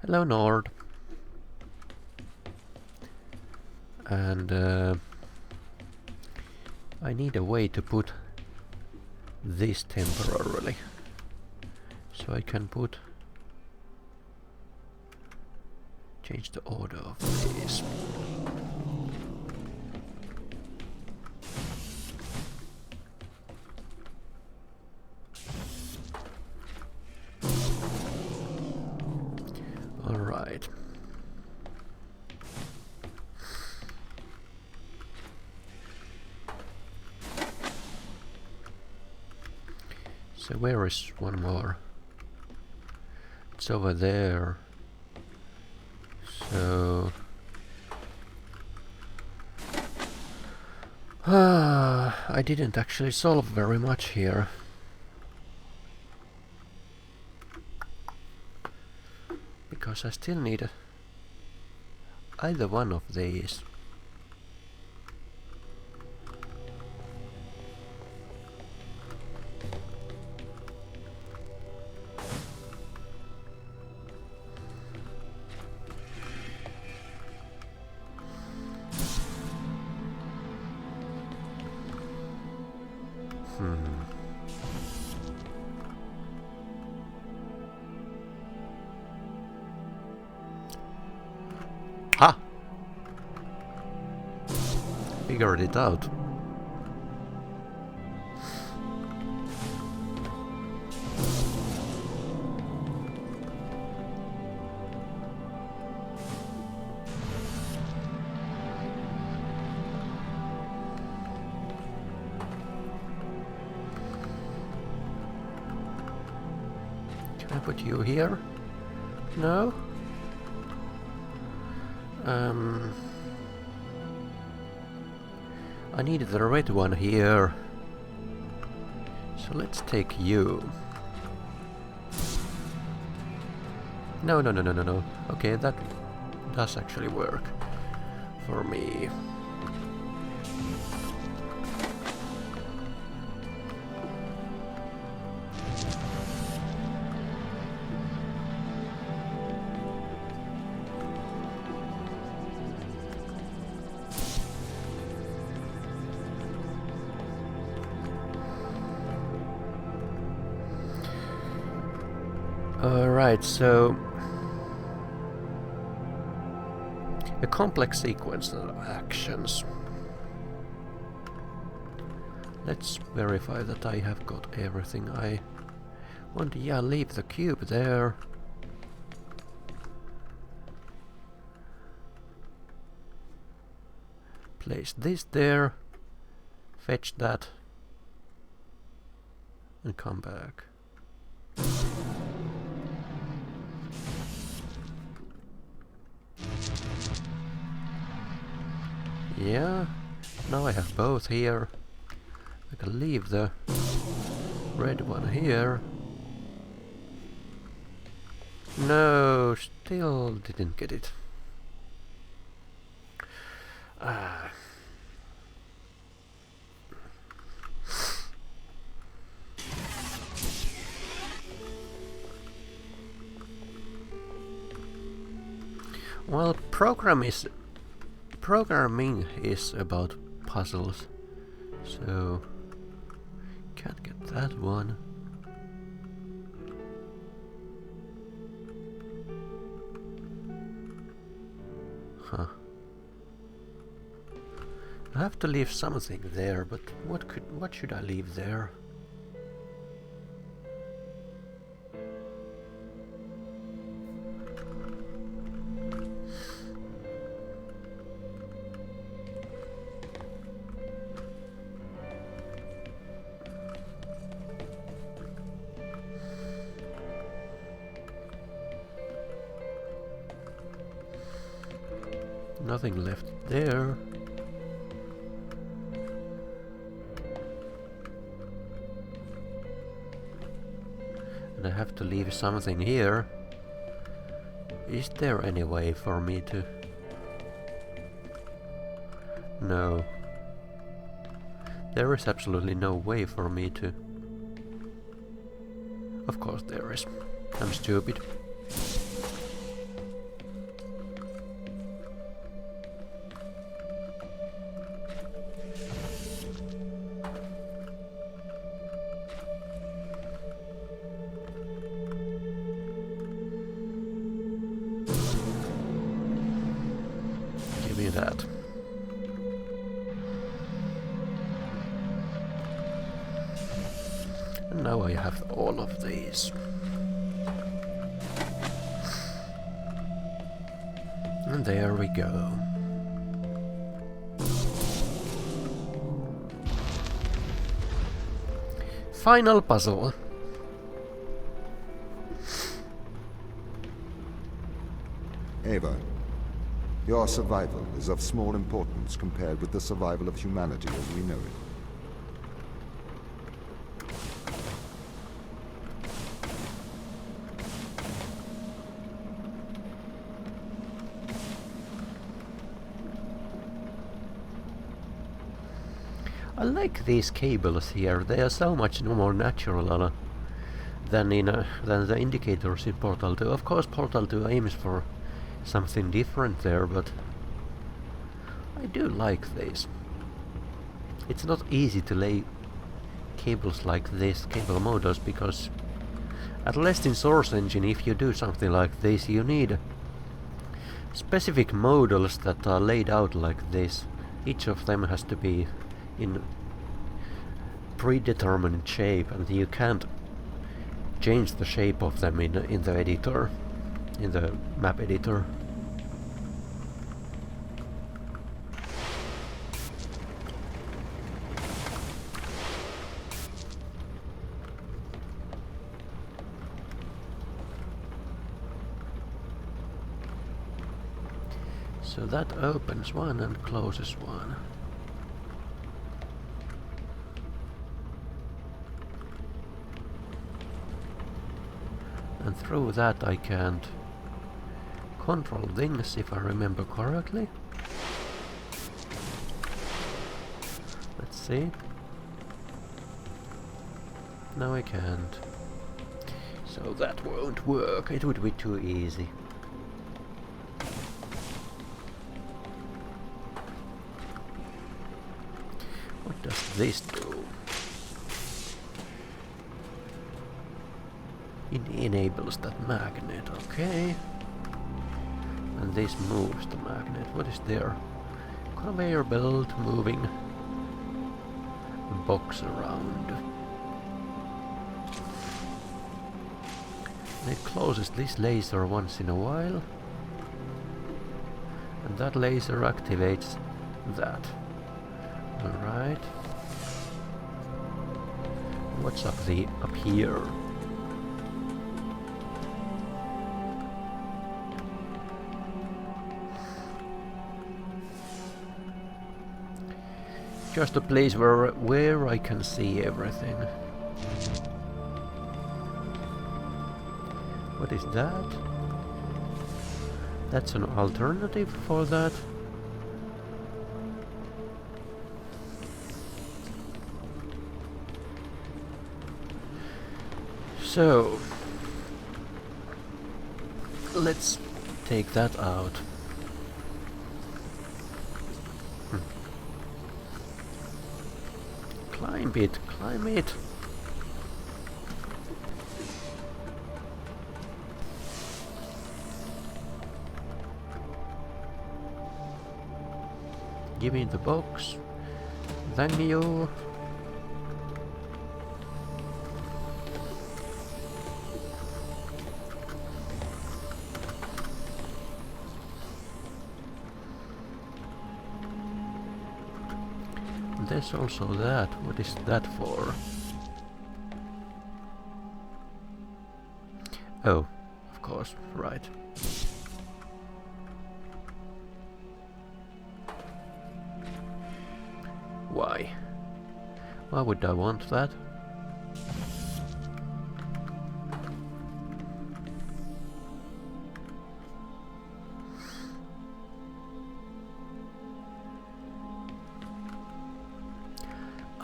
hello Nord. And I need a way to put this temporarily. So I can put... change the order of these. All right. So where is one more? It's over there. So... I didn't actually solve very much here. Because I still need either one of these. Ha! Figured it out. Can I put you here? No? I needed the red one here. So let's take you. No. Okay, that does actually work for me. Alright, so a complex sequence of actions. Let's verify that I have got everything I want. Yeah, leave the cube there. Place this there. Fetch that. And come back. Yeah, now I have both here. I can leave the red one here. No, still didn't get it. Well, programming is about puzzles, so can't get that one. Huh. I have to leave something there, but what should I leave there? Nothing left there. And I have to leave something here. Is there any way for me to... No. There is absolutely no way for me to... Of course there is. I'm stupid. Give me that. And now I have all of these. And there we go. Final puzzle. Ava, your survival is of small importance compared with the survival of humanity as we know it. I like these cables here. They are so much more natural than the indicators in Portal 2. Of course, Portal 2 aims for something different there, but I do like this. It's not easy to lay cables like this, cable models, because at least in Source Engine, if you do something like this, you need specific models that are laid out like this. Each of them has to be in predetermined shape, and you can't change the shape of them in the editor, in the map editor. So that opens one and closes one. And through that I can't control things, if I remember correctly. Let's see. No, I can't. So that won't work. It would be too easy. What does this do? It enables that magnet, okay. And this moves the magnet. What is there? Conveyor belt moving the box around. And it closes this laser once in a while. And that laser activates that. Alright. What's up here? Just a place where I can see everything. What is that? That's an alternative for that. So let's take that out. Climb it, climb it. Give me the box. Thank you. There's also that. What is that for? Oh, of course, right. Why? Why would I want that?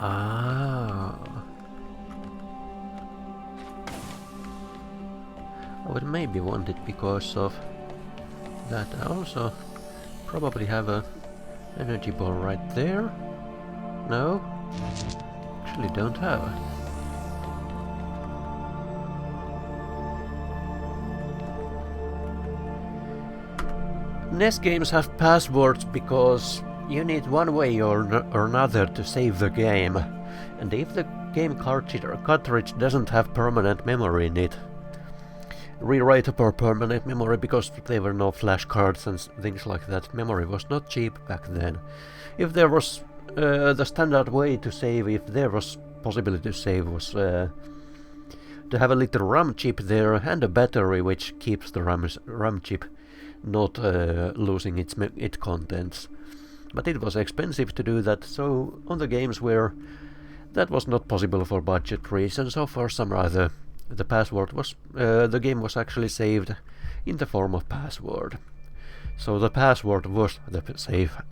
Ah. I would maybe want it because of that. I also probably have a energy ball right there. No? Actually don't have it. NES games have passwords because you need one way or another to save the game, and if the game cartridge doesn't have permanent memory in it, rewritable permanent memory, because there were no flash cards and things like that, memory was not cheap back then. If there was the standard way to save, if there was possibility to save, was to have a little RAM chip there and a battery which keeps the RAM chip not losing its contents. But it was expensive to do that, so on the games where that was not possible for budget reasons or for some other, the password was the game was actually saved in the form of password. So the password was the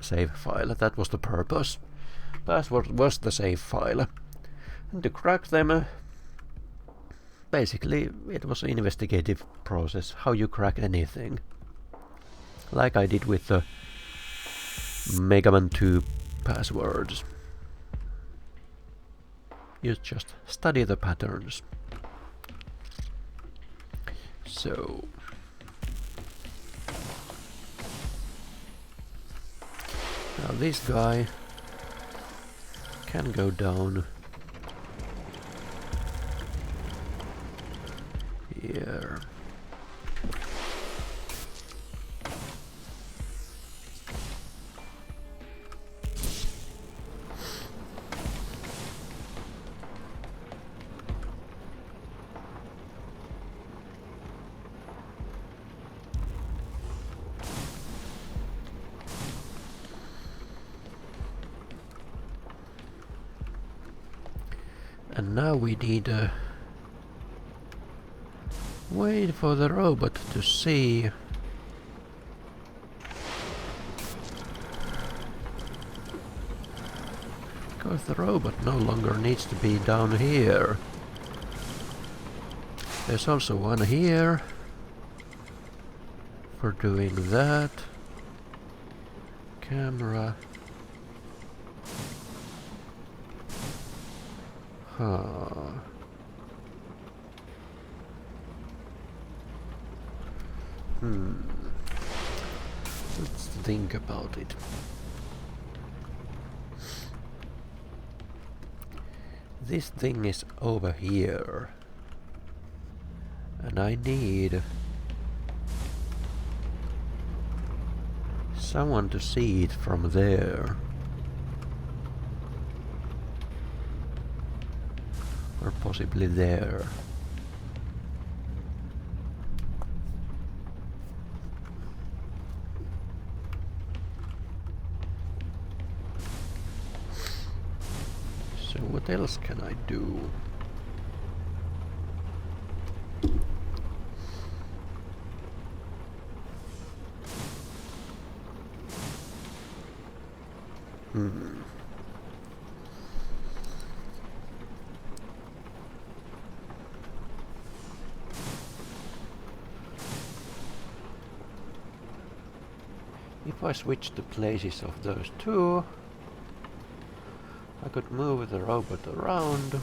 save file. That was the purpose. Password was the save file. And to crack them, basically it was an investigative process, how you crack anything. Like I did with the Mega Man 2 passwords. You just study the patterns. So now this guy can go down here. And now we need to wait for the robot to see. Because the robot no longer needs to be down here. There's also one here for doing that. Camera. Let's think about it. This thing is over here, and I need someone to see it from there. Or possibly there. So what else can I do? If I switch the places of those two, I could move the robot around.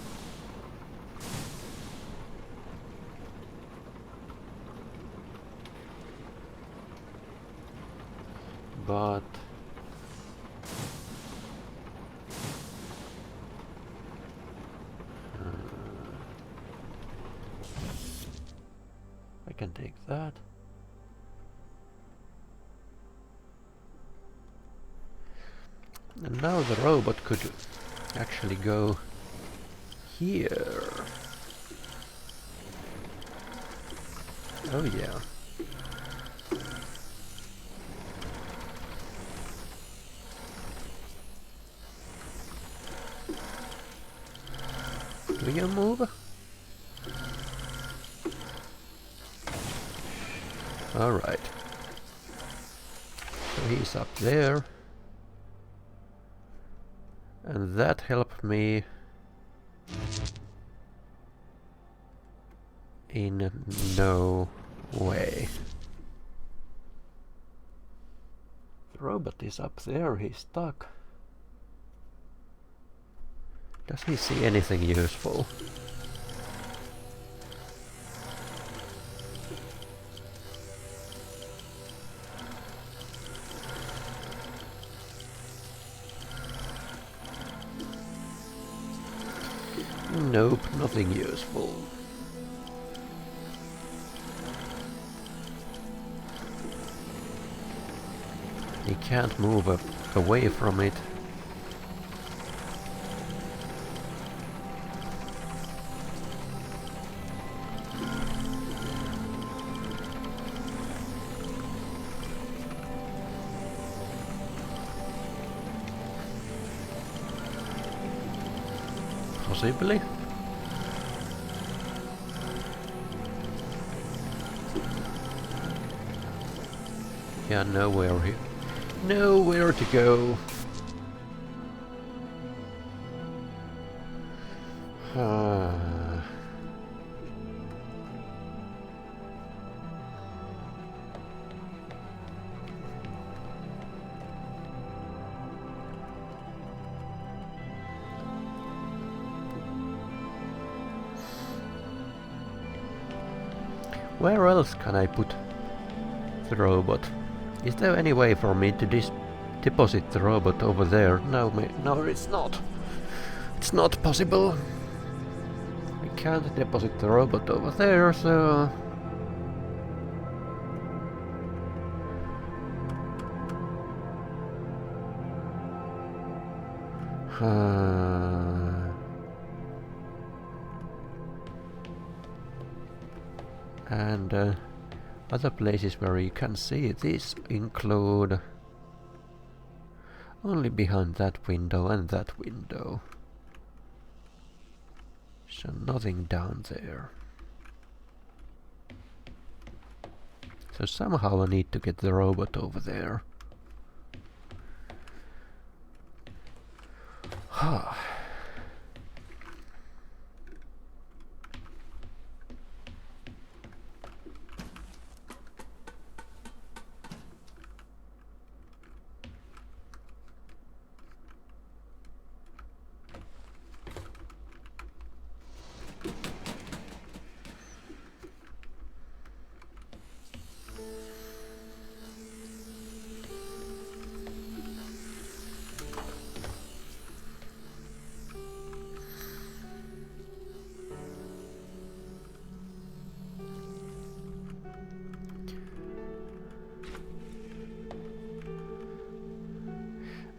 But I can take that. And now the robot could actually go here. Oh yeah. Do you move? Alright. So he's up there. And that helped me in no way. The robot is up there, he's stuck. Does he see anything useful? Nope, nothing useful. He can't move away from it. Possibly. Yeah, nowhere here. Nowhere to go. Where else can I put the robot? Is there any way for me to deposit the robot over there? No, it's not. It's not possible. We can't deposit the robot over there, so... And other places where you can see this include only behind that window and that window. So nothing down there. So somehow I need to get the robot over there.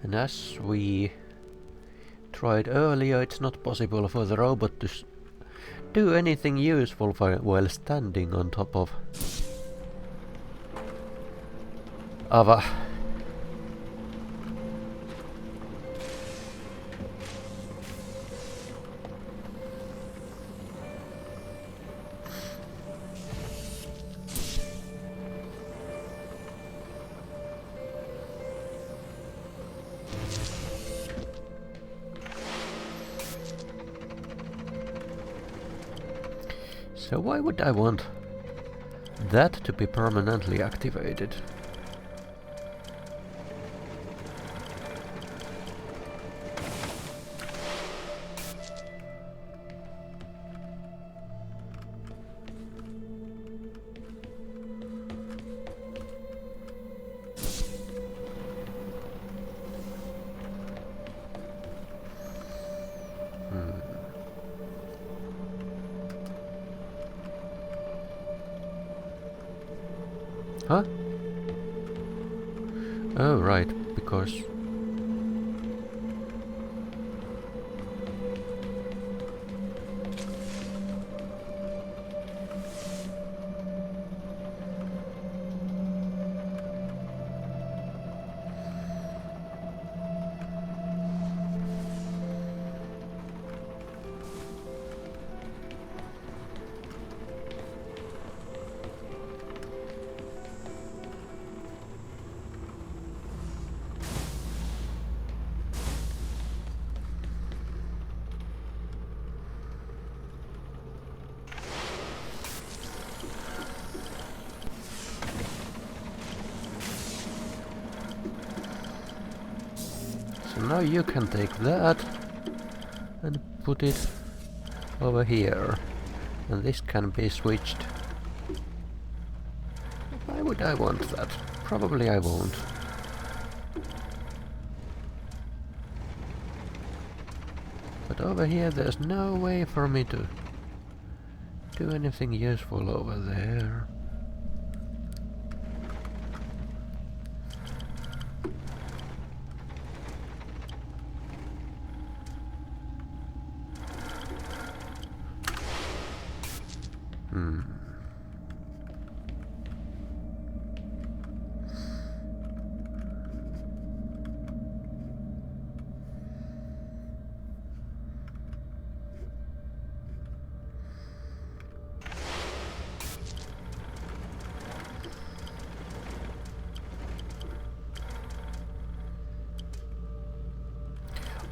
And as we tried earlier, it's not possible for the robot to do anything useful while standing on top of a... So why would I want that to be permanently activated? Huh? Oh, right, because... So now you can take that and put it over here. And this can be switched. Why would I want that? Probably I won't. But over here there's no way for me to do anything useful over there.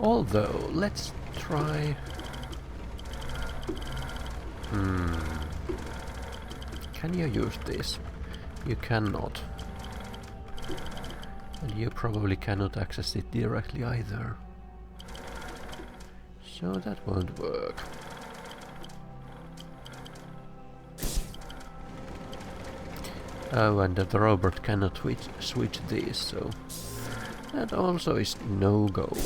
Although, let's try... Can you use this? You cannot. And you probably cannot access it directly either. So that won't work. Oh, and the robot cannot switch these, so... That also is no-go.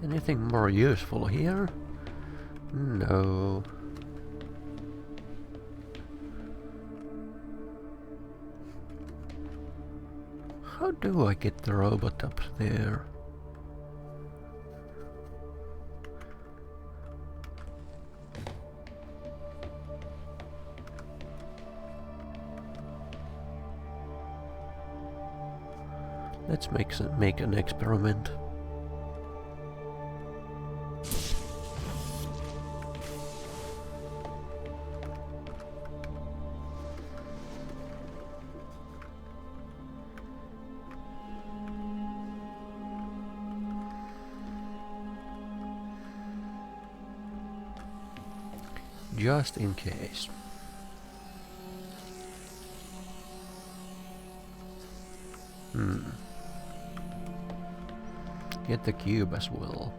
Anything more useful here? No. How do I get the robot up there? Let's make an experiment. Just in case. Get the cube as well.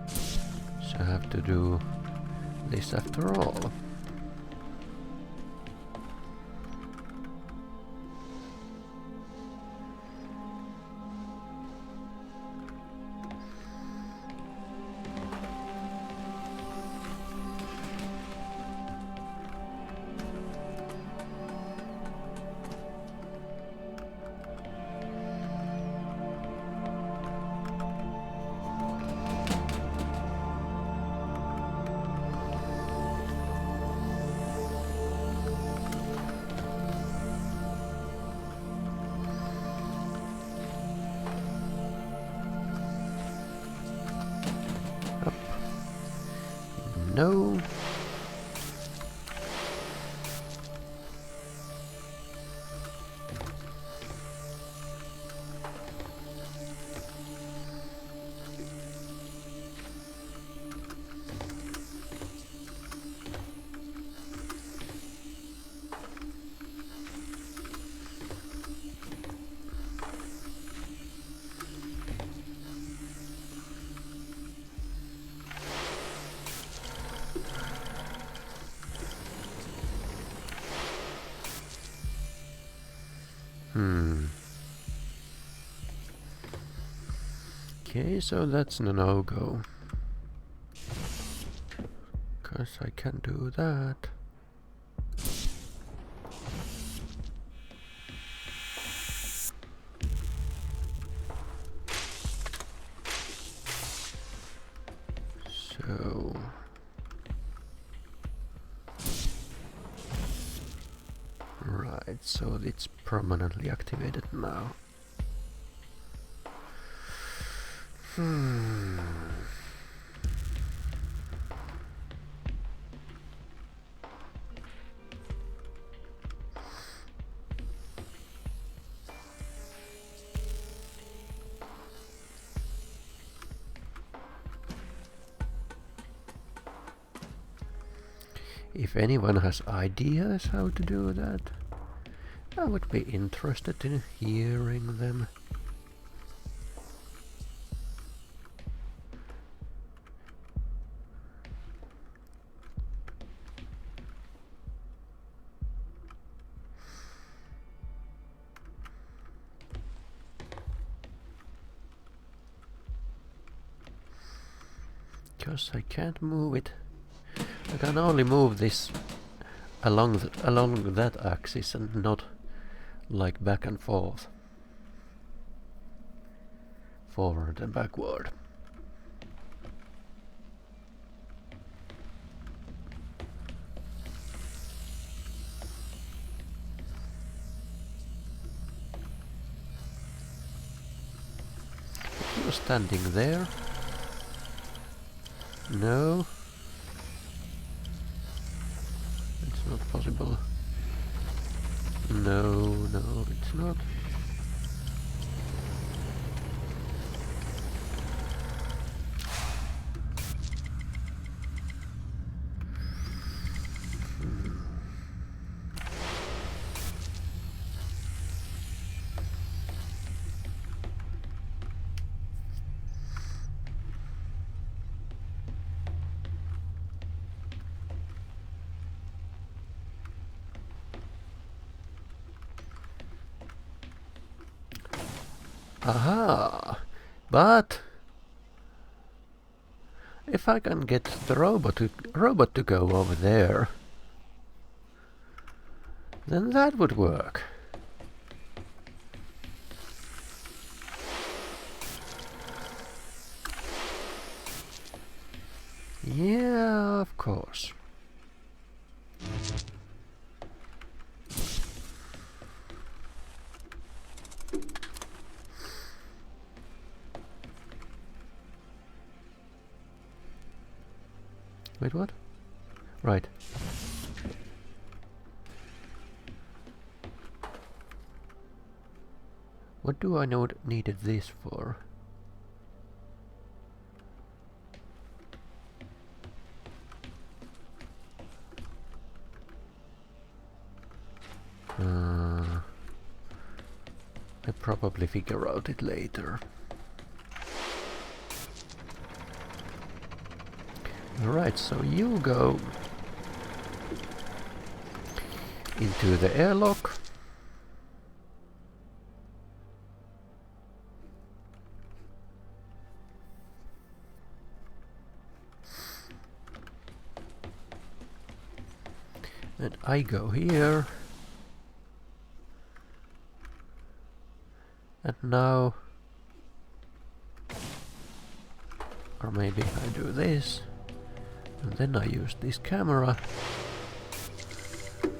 So I have to do this after all. No. Okay, so that's a no-go. 'Cause I can do that. Right, so it's permanently activated now. If anyone has ideas how to do that, I would be interested in hearing them. Because I can't move it. I can only move this along that axis and not like back and forth. Forward and backward. You're standing there. No. It's not possible. No, no, it's not. Aha! But if I can get the robot to go over there, then that would work. Yeah, of course. Wait, what? Right. What do I needed this for? I'll probably figure out it later. Alright, so you go into the airlock. And I go here. And now, or maybe I do this. And then I use this camera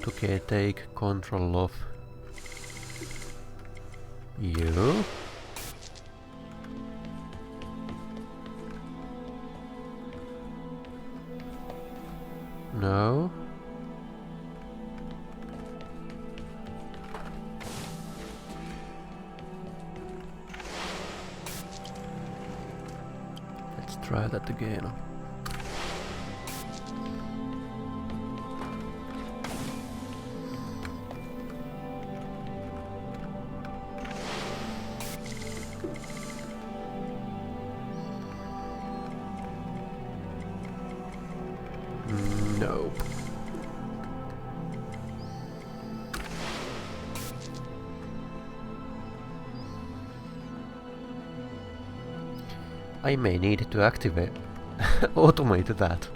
to take control of you. No. Let's try that again. No. I may need to activate automate that.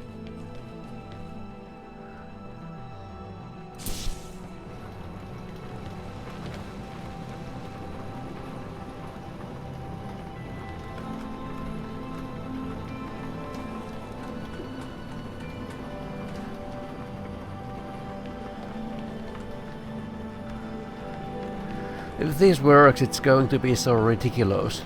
If this works, it's going to be so ridiculous.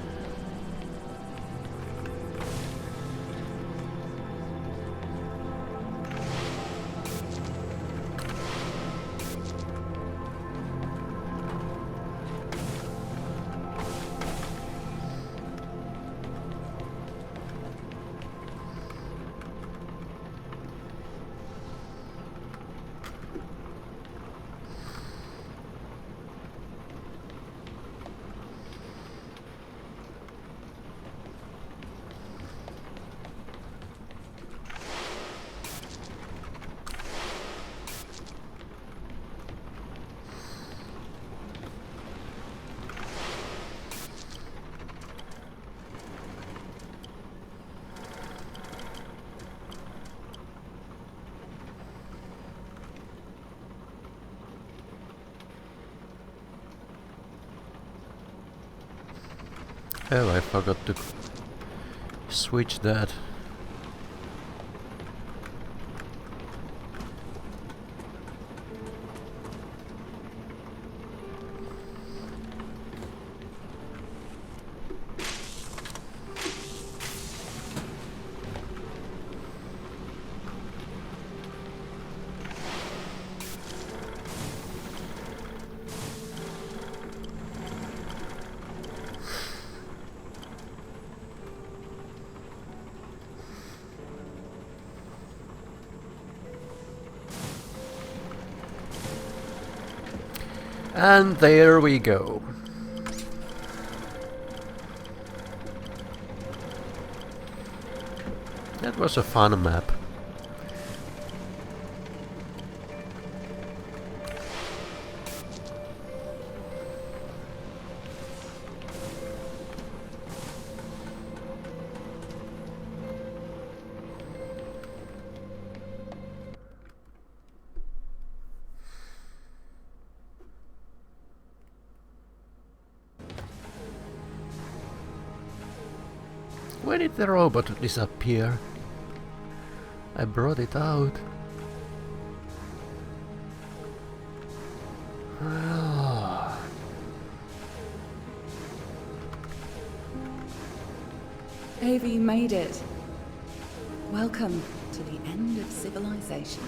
Oh, I forgot to switch that. And there we go. That was a fun map. Where did the robot disappear? I brought it out. Ah. Ava, you made it. Welcome to the end of civilization.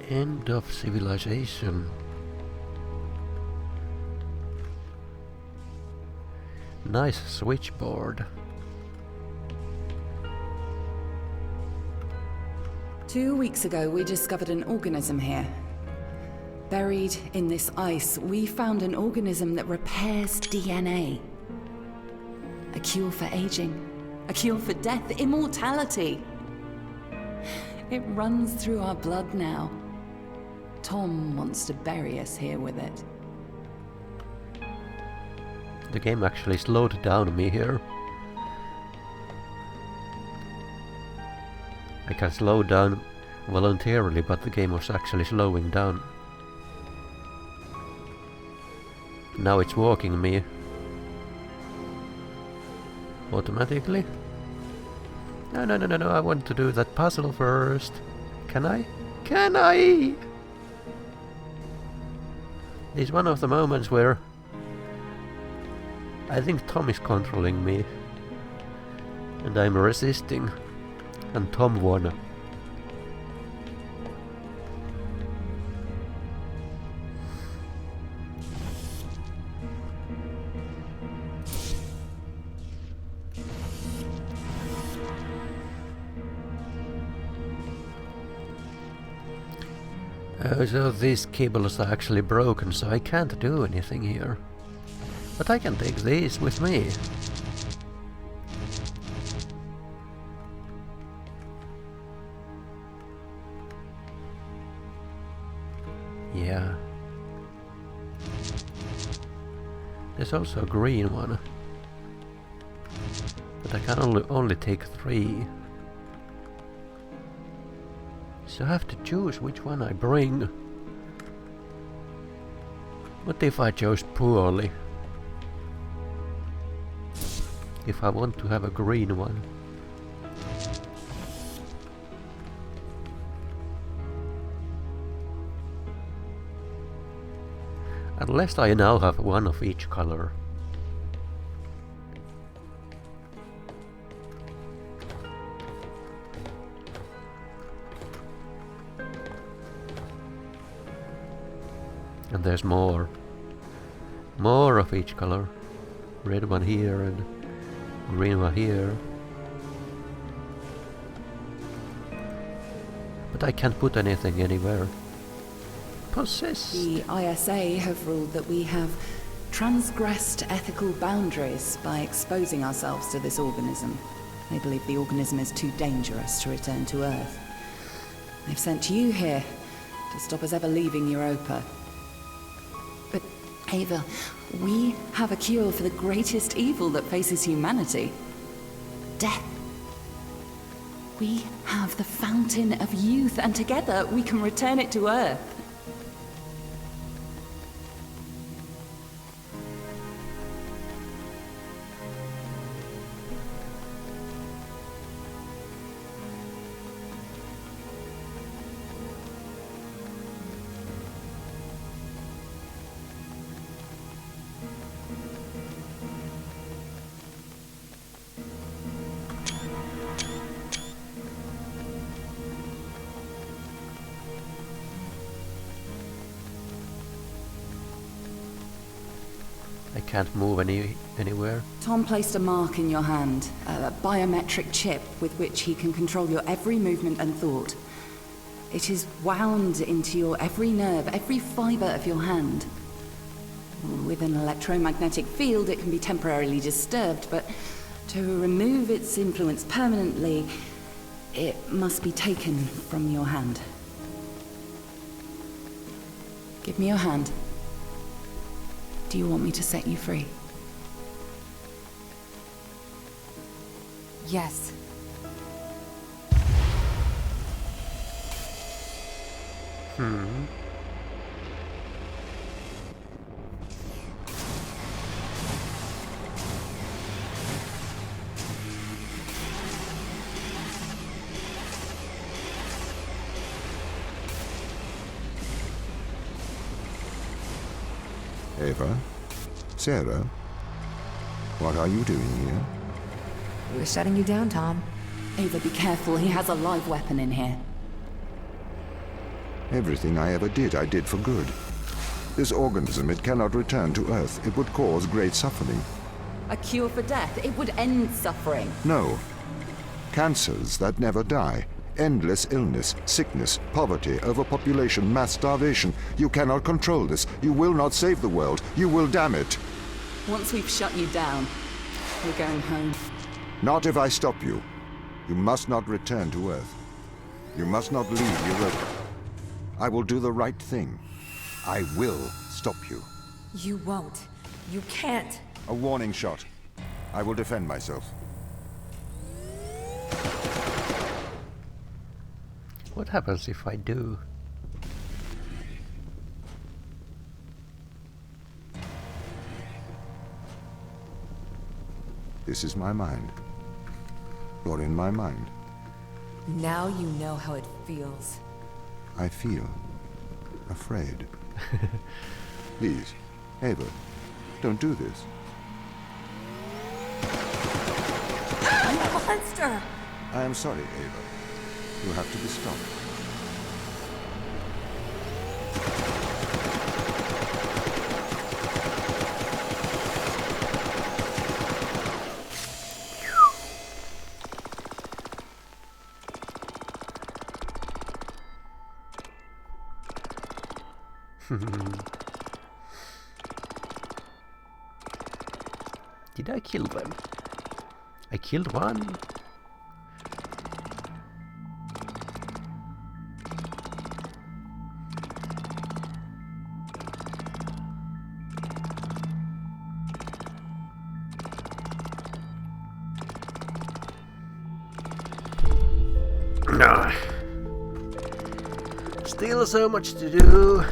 End of civilization. Nice switchboard. 2 weeks ago, we discovered an organism here. Buried in this ice, we found an organism that repairs DNA. A cure for aging. A cure for death. Immortality. It runs through our blood now. Tom wants to bury us here with it. The game actually slowed down me here. I can slow down voluntarily, but the game was actually slowing down. Now it's walking me automatically. No, I want to do that puzzle first. Can I? Can I? It's one of the moments where I think Tom is controlling me and I'm resisting, and Tom won. So these cables are actually broken, so I can't do anything here. But I can take these with me. Yeah. There's also a green one. But I can only take 3. So I have to choose which one I bring. What if I chose poorly? if I want to have a green one. Unless I now have one of each color. And there's more. More of each color. Red one here and green one here. But I can't put anything anywhere. Possessed. The ISA have ruled that we have transgressed ethical boundaries by exposing ourselves to this organism. They believe the organism is too dangerous to return to Earth. They've sent you here to stop us ever leaving Europa. But, Ava, we have a cure for the greatest evil that faces humanity. Death. We have the fountain of youth, and together we can return it to Earth. I can't move anywhere. Tom placed a mark in your hand, a biometric chip with which he can control your every movement and thought. It is wound into your every nerve, every fiber of your hand. With an electromagnetic field, it can be temporarily disturbed, but to remove its influence permanently, it must be taken from your hand. Give me your hand. Do you want me to set you free? Yes. Ava? Sarah? What are you doing here? We're shutting you down, Tom. Ava, be careful. He has a live weapon in here. Everything I ever did, I did for good. This organism, it cannot return to Earth. It would cause great suffering. A cure for death. It would end suffering. No. Cancers that never die. Endless illness, sickness, poverty, overpopulation, mass starvation. You cannot control this. You will not save the world. You will damn it. Once we've shut you down, we're going home. Not if I stop you. You must not return to Earth. You must not leave Europa. I will do the right thing. I will stop you. You won't. You can't. A warning shot. I will defend myself. What happens if I do? This is my mind. You're in my mind. Now you know how it feels. I feel afraid. Please, Ava, don't do this. Monster! I am sorry, Ava. You have to be stopped. Did I kill them? I killed one. Still so much to do.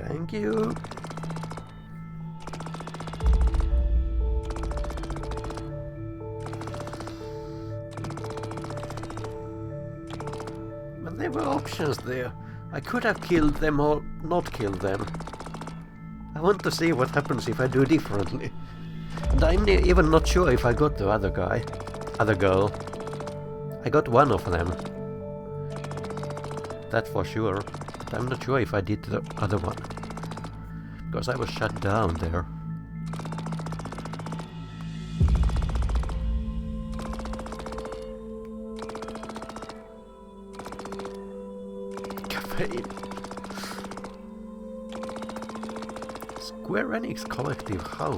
Thank you. But there were options there. I could have killed them or not killed them. I want to see what happens if I do differently. And I'm even not sure if I got the other girl. I got one of them. That for sure. But I'm not sure if I did the other one. Because I was shut down there. Caffeine. Square Enix Collective, how?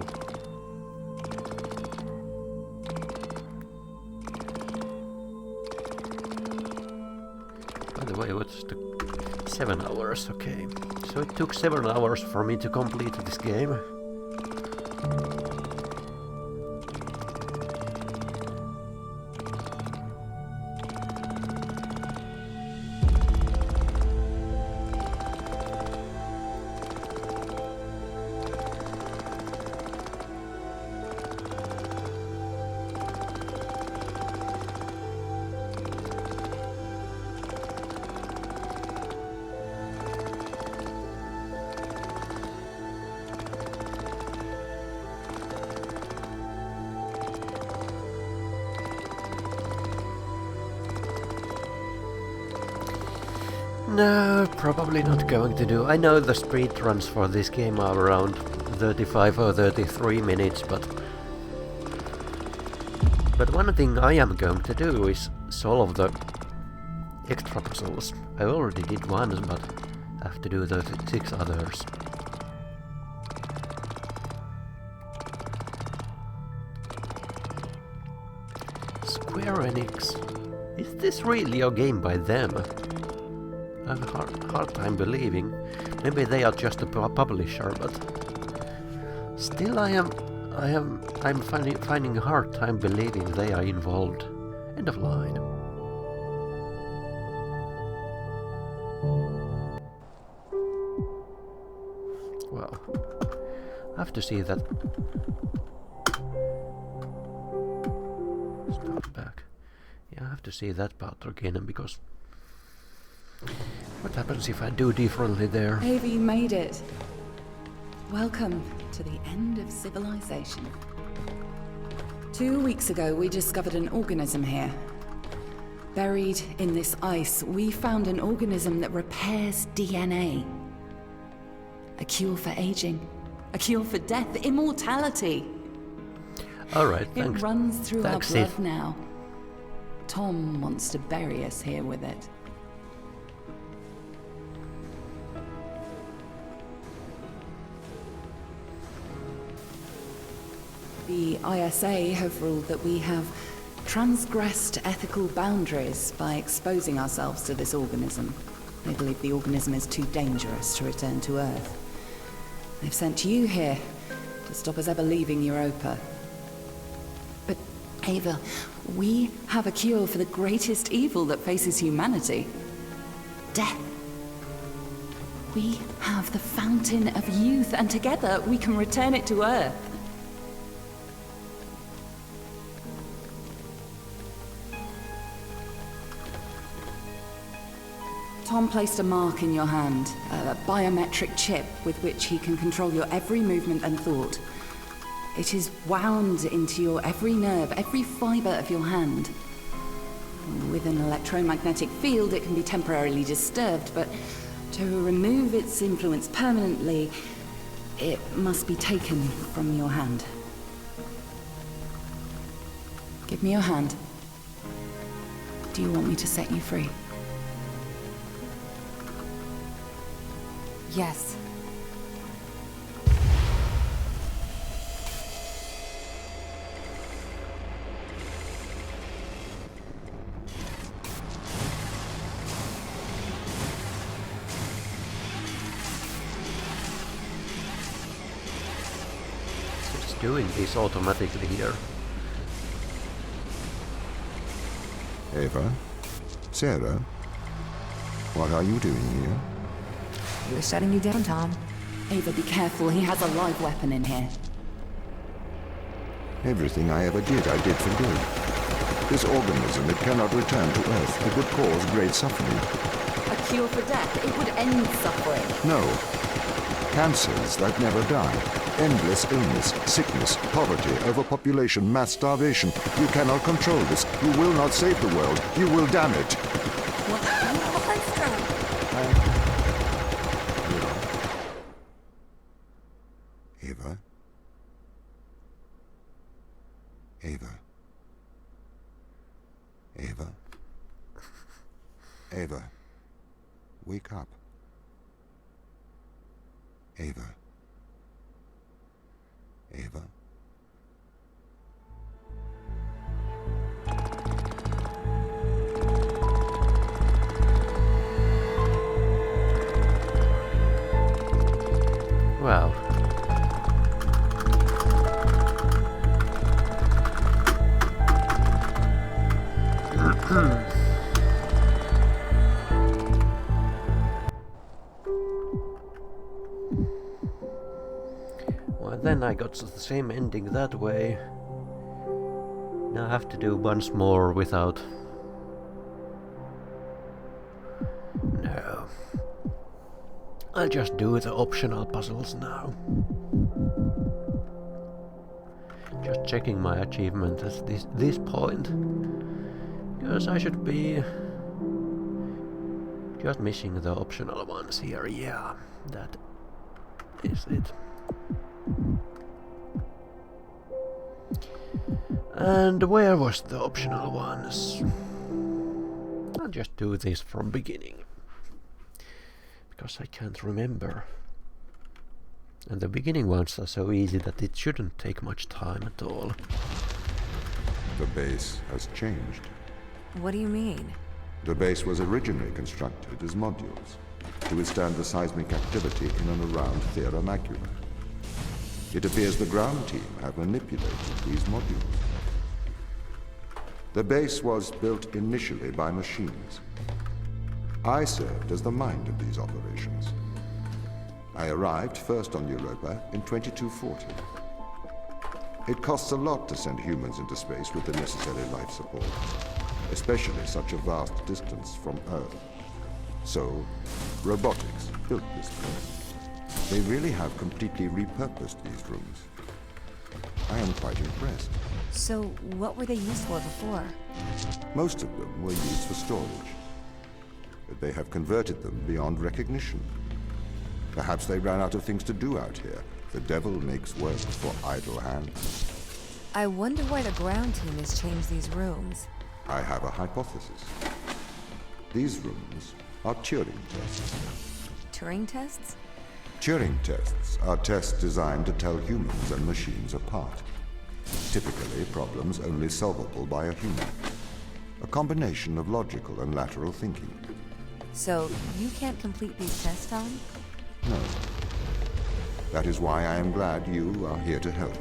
By the way, what's the 7 hours? Okay. So it took 7 hours for me to complete this game. No, probably not going to do. I know the speedruns for this game are around 35 or 33 minutes, but one thing I am going to do is solve the extra puzzles. I already did one, but I have to do the 6 others. Square Enix. Is this really a game by them? I have a hard time believing. Maybe they are just a publisher, but still I'm finding a hard time believing they are involved. End of line. Well, I have to see that. Start back. Yeah, I have to see that part again because. What happens if I do differently there? Ava, you made it. Welcome to the end of civilization. 2 weeks ago, we discovered an organism here. Buried in this ice, we found an organism that repairs DNA. A cure for aging. A cure for death. Immortality. Alright, thanks. It runs through our Thanks, blood Sif. now. Tom wants to bury us here with it. The ISA have ruled that we have transgressed ethical boundaries by exposing ourselves to this organism. They believe the organism is too dangerous to return to Earth. They've sent you here to stop us ever leaving Europa. But, Ava, we have a cure for the greatest evil that faces humanity. Death. We have the fountain of youth, and together we can return it to Earth. Tom placed a mark in your hand, a biometric chip with which he can control your every movement and thought. It is wound into your every nerve, every fiber of your hand. With an electromagnetic field, it can be temporarily disturbed, but to remove its influence permanently, it must be taken from your hand. Give me your hand. Do you want me to set you free? Yes. It's doing this automatically here. Ava? Sarah? What are you doing here? We were shutting you down, Tom. Ava, be careful. He has a live weapon in here. Everything I ever did, I did for good. This organism, it cannot return to Earth. It would cause great suffering. A cure for death. It would end suffering. No. Cancers that never die. Endless illness, sickness, poverty, overpopulation, mass starvation. You cannot control this. You will not save the world. You will damn it. What kind of monster? Ava? Ava? Ava? Ava? Wake up. Ava? Ava? Wow. Well, then I got the same ending that way. Now I have to do once more without... No. I'll just do the optional puzzles now. Just checking my achievement at this point. Because I should be... just missing the optional ones here. Yeah, that is it. And where was the optional ones? I'll just do this from beginning. Because I can't remember. And the beginning ones are so easy that it shouldn't take much time at all. The base has changed. What do you mean? The base was originally constructed as modules to withstand the seismic activity in and around Theora Macula. It appears the ground team have manipulated these modules. The base was built initially by machines. I served as the mind of these operations. I arrived first on Europa in 2240. It costs a lot to send humans into space with the necessary life support, especially such a vast distance from Earth. So, robotics built this place. They really have completely repurposed these rooms. I am quite impressed. So, what were they used for before? Most of them were used for storage, but they have converted them beyond recognition. Perhaps they ran out of things to do out here. The devil makes work for idle hands. I wonder why the ground team has changed these rooms. I have a hypothesis. These rooms are Turing tests. Turing tests? Turing tests are tests designed to tell humans and machines apart. Typically, problems only solvable by a human. A combination of logical and lateral thinking. So, you can't complete these tests, Tom? No. That is why I am glad you are here to help.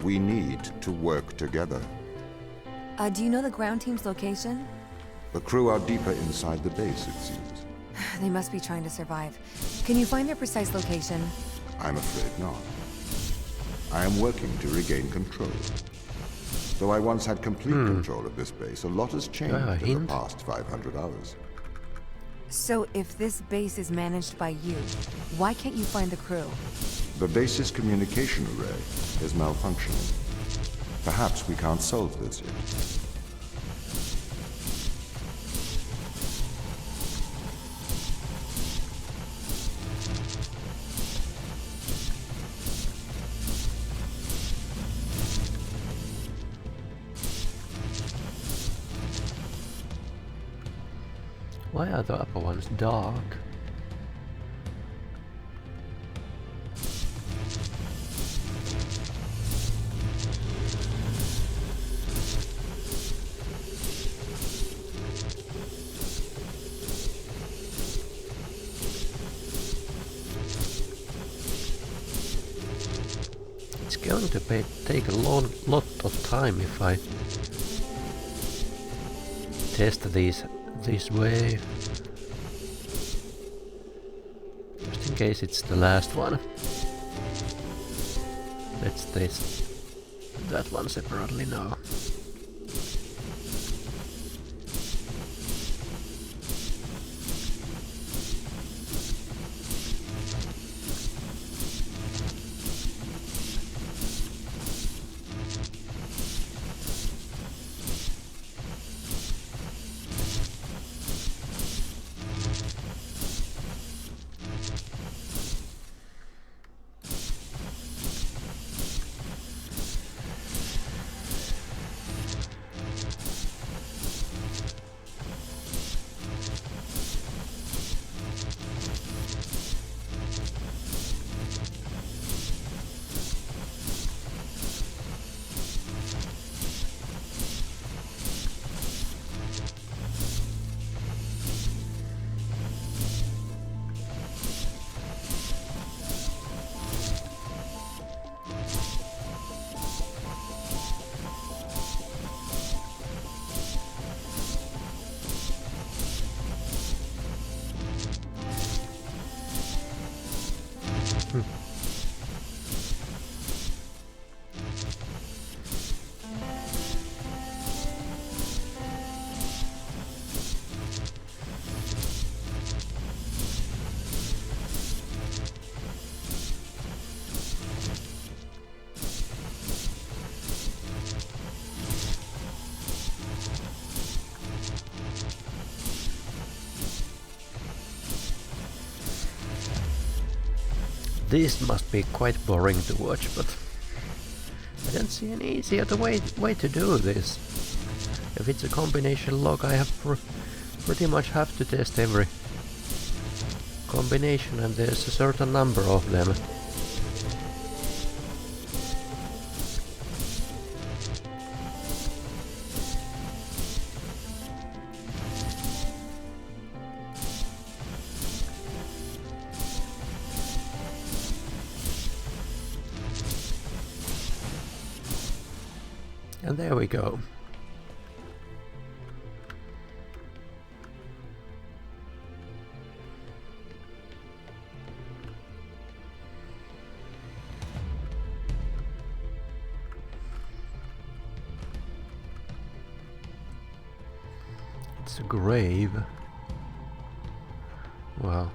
We need to work together. Do you know the ground team's location? The crew are deeper inside the base, it seems. They must be trying to survive. Can you find their precise location? I'm afraid not. I am working to regain control. Though I once had complete control of this base, a lot has changed in the past 500 hours. So if this base is managed by you, why can't you find the crew? The base's communication array is malfunctioning. Perhaps we can't solve this yet. Why are the upper ones dark? It's going to take a lot of time if I test these this way. Just in in case it's the last one. Let's test that one separately now. This must be quite boring to watch, but I don't see any easier way to do this. If it's a combination log, I have pretty much have to test every combination, and there's a certain number of them. And there we go. It's a grave. Wow.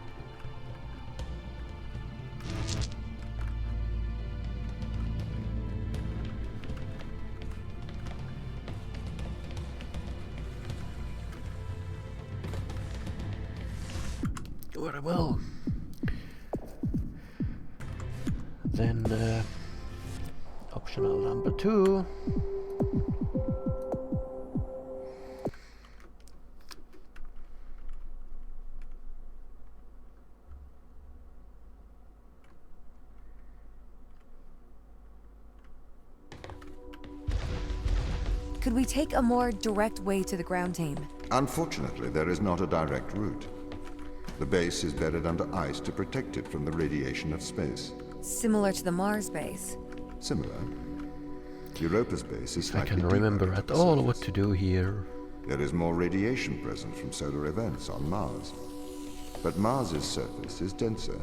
Very well. Then optional number 2. Could we take a more direct way to the ground team? Unfortunately, there is not a direct route. The base is buried under ice to protect it from the radiation of space. Similar to the Mars base. Similar. Europa's base is I slightly can deeper remember under at the all surface. what to do here. There is more radiation present from solar events on Mars. But Mars's surface is denser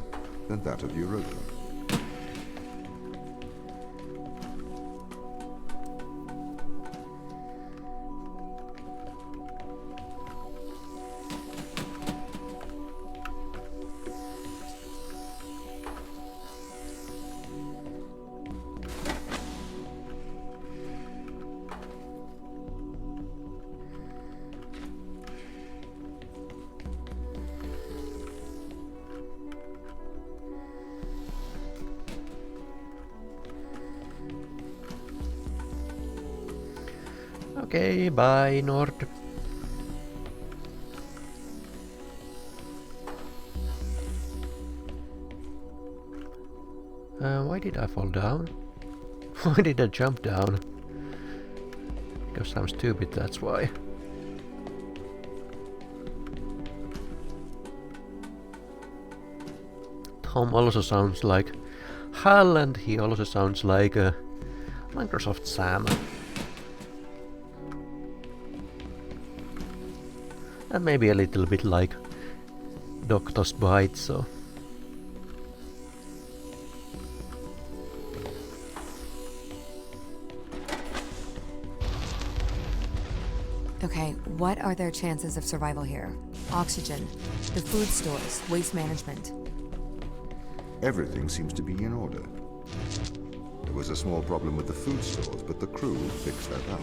than that of Europa. Okay, bye Nord. Why did I fall down? Why did I jump down? Because I'm stupid, that's why. Tom also sounds like Hal, and he also sounds like Microsoft Sam. And maybe a little bit like Doctor's Bite, so Okay, what are their chances of survival here? Oxygen, the food stores, waste management. Everything seems to be in order. There was a small problem with the food stores, but the crew fixed that up.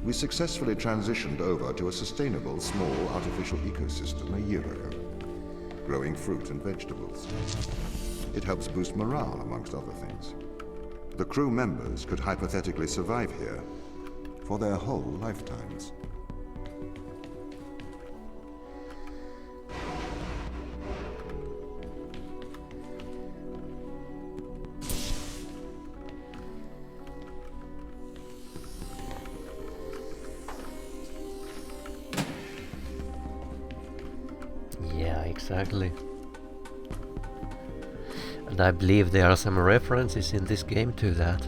We successfully transitioned over to a sustainable, small, artificial ecosystem a year ago, growing fruit and vegetables. It helps boost morale, amongst other things. The crew members could hypothetically survive here for their whole lifetimes. Yeah, exactly. And I believe there are some references in this game to that.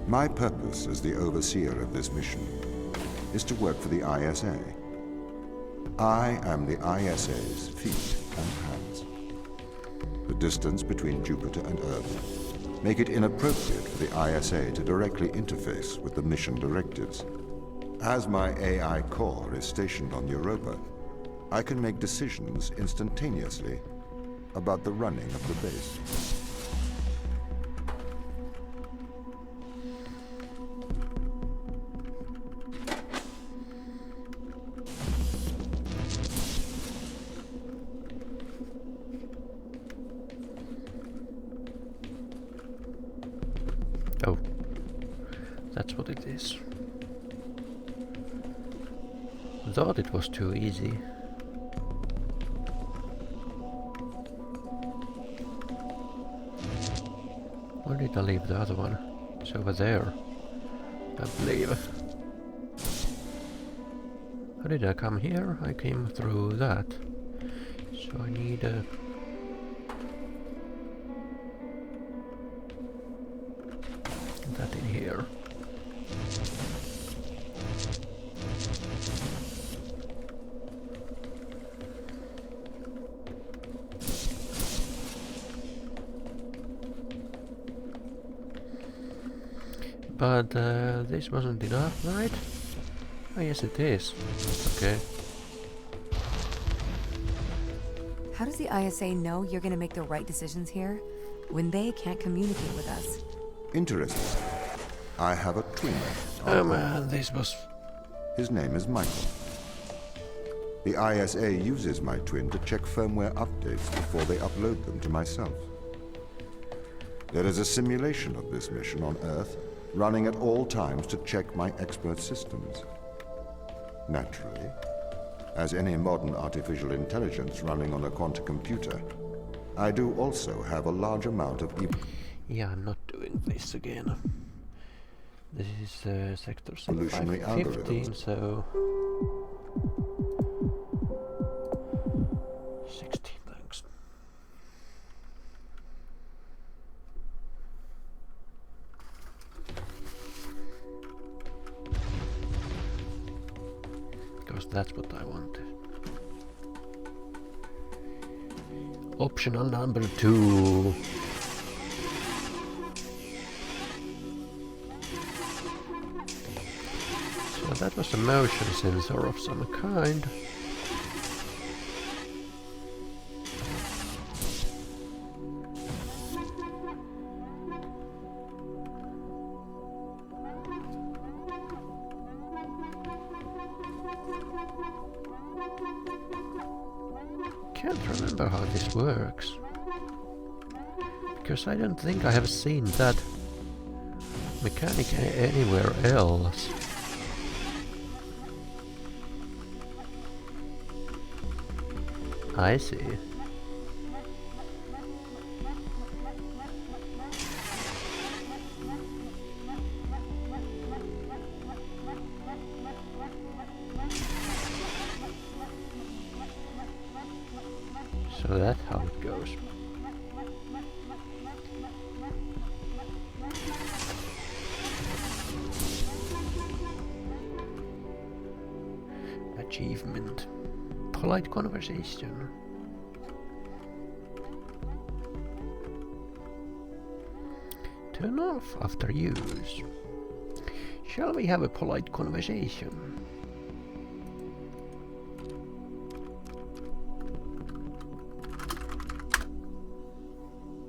My purpose as the overseer of this mission is to work for the ISA. I am the ISA's feet and hands. The distance between Jupiter and Earth make it inappropriate for the ISA to directly interface with the mission directives. As my AI core is stationed on Europa, I can make decisions instantaneously about the running of the base. Oh, that's what it is. Thought it was too easy. Where did I leave the other one? It's over there, I believe. How did I come here? I came through that. So I need a... that in here. But this wasn't enough, right? Oh yes, it is. Okay. How does the ISA know you're gonna make the right decisions here when they can't communicate with us? Interesting. I have a twin. Oh man, this was... His name is Michael. The ISA uses my twin to check firmware updates before they upload them to myself. There is a simulation of this mission on Earth, running at all times to check my expert systems. Naturally, as any modern artificial intelligence running on a quantum computer, I do also have a large amount of... Yeah, I'm not doing this again. This is sector Evolutionary 15, algorithms. so... 16, thanks. Because that's what I wanted. Optional number 2. So that was a motion sensor of some kind. Can't remember how this works, because I don't think I have seen that mechanic anywhere else. I see. So that's how it goes. Achievement. Polite conversation. Turn off after use. Shall we have a polite conversation?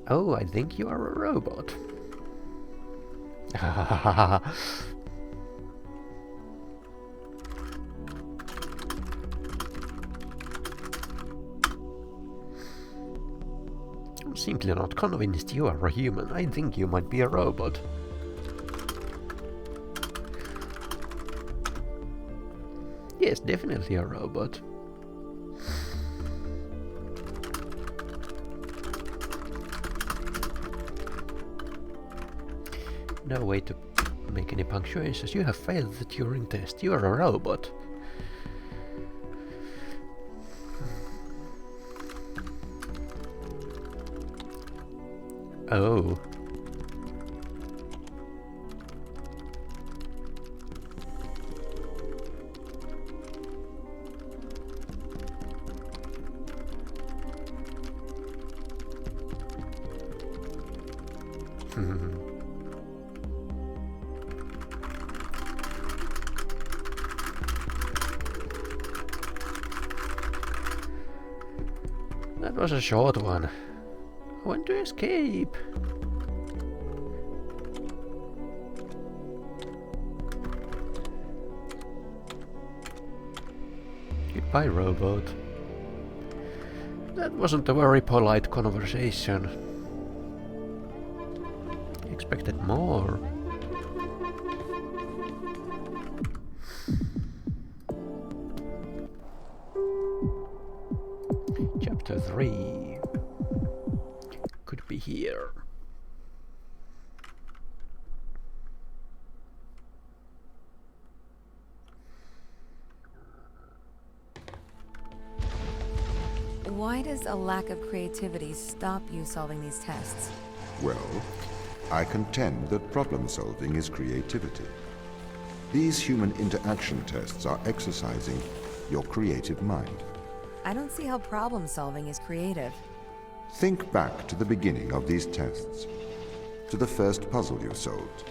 Oh, I think you are a robot. I'm simply not convinced you are a human. I think you might be a robot. Yes, definitely a robot. No way to make any punctuations. You have failed the Turing test. You are a robot. Oh. That was a short one. I want to escape. Goodbye, robot. That wasn't a very polite conversation. Expected more. Chapter 3 could be here. Why does a lack of creativity stop you solving these tests? Well, I contend that problem solving is creativity. These human interaction tests are exercising your creative mind. I don't see how problem solving is creative. Think back to the beginning of these tests, to the first puzzle you solved.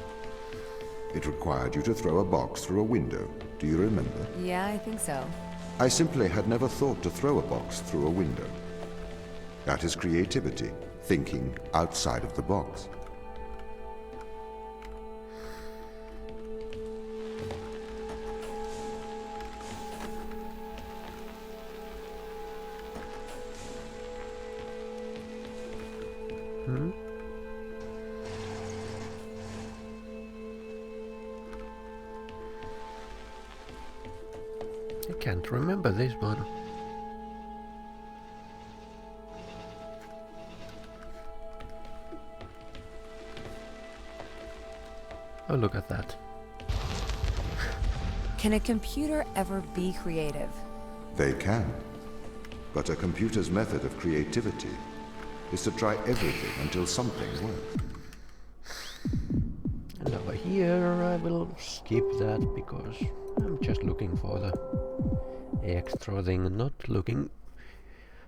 It required you to throw a box through a window. Do you remember? Yeah, I think so. I simply had never thought to throw a box through a window. That is creativity, thinking outside of the box. I can't remember this one. Oh, look at that. Can a computer ever be creative? They can. But a computer's method of creativity is to try everything until something works. And over here I will skip that because I'm just looking for the extra thing, not looking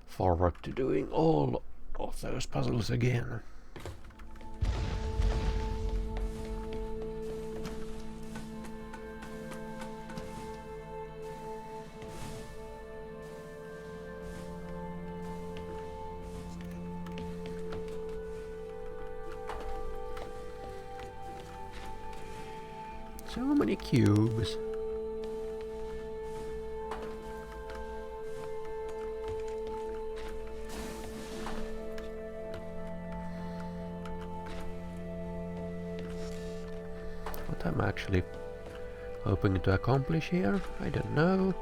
forward to doing all of those puzzles again. So many cubes. What I'm actually hoping to accomplish here, I don't know.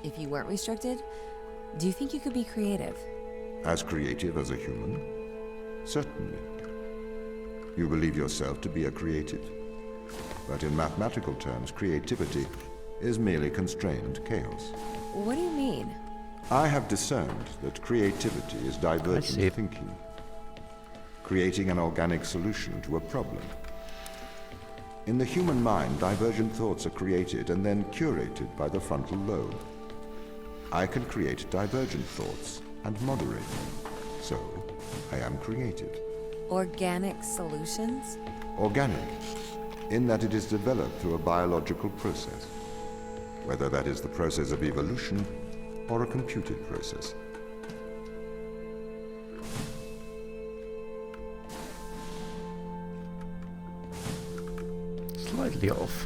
If you weren't restricted, do you think you could be creative? As creative as a human? Certainly. You believe yourself to be a creative. But in mathematical terms, creativity is merely constrained chaos. What do you mean? I have discerned that creativity is divergent thinking, creating an organic solution to a problem. In the human mind, divergent thoughts are created and then curated by the frontal lobe. I can create divergent thoughts and moderate them. So, I am creative. Organic solutions? Organic, in that it is developed through a biological process, whether that is the process of evolution or a computed process. Slightly off.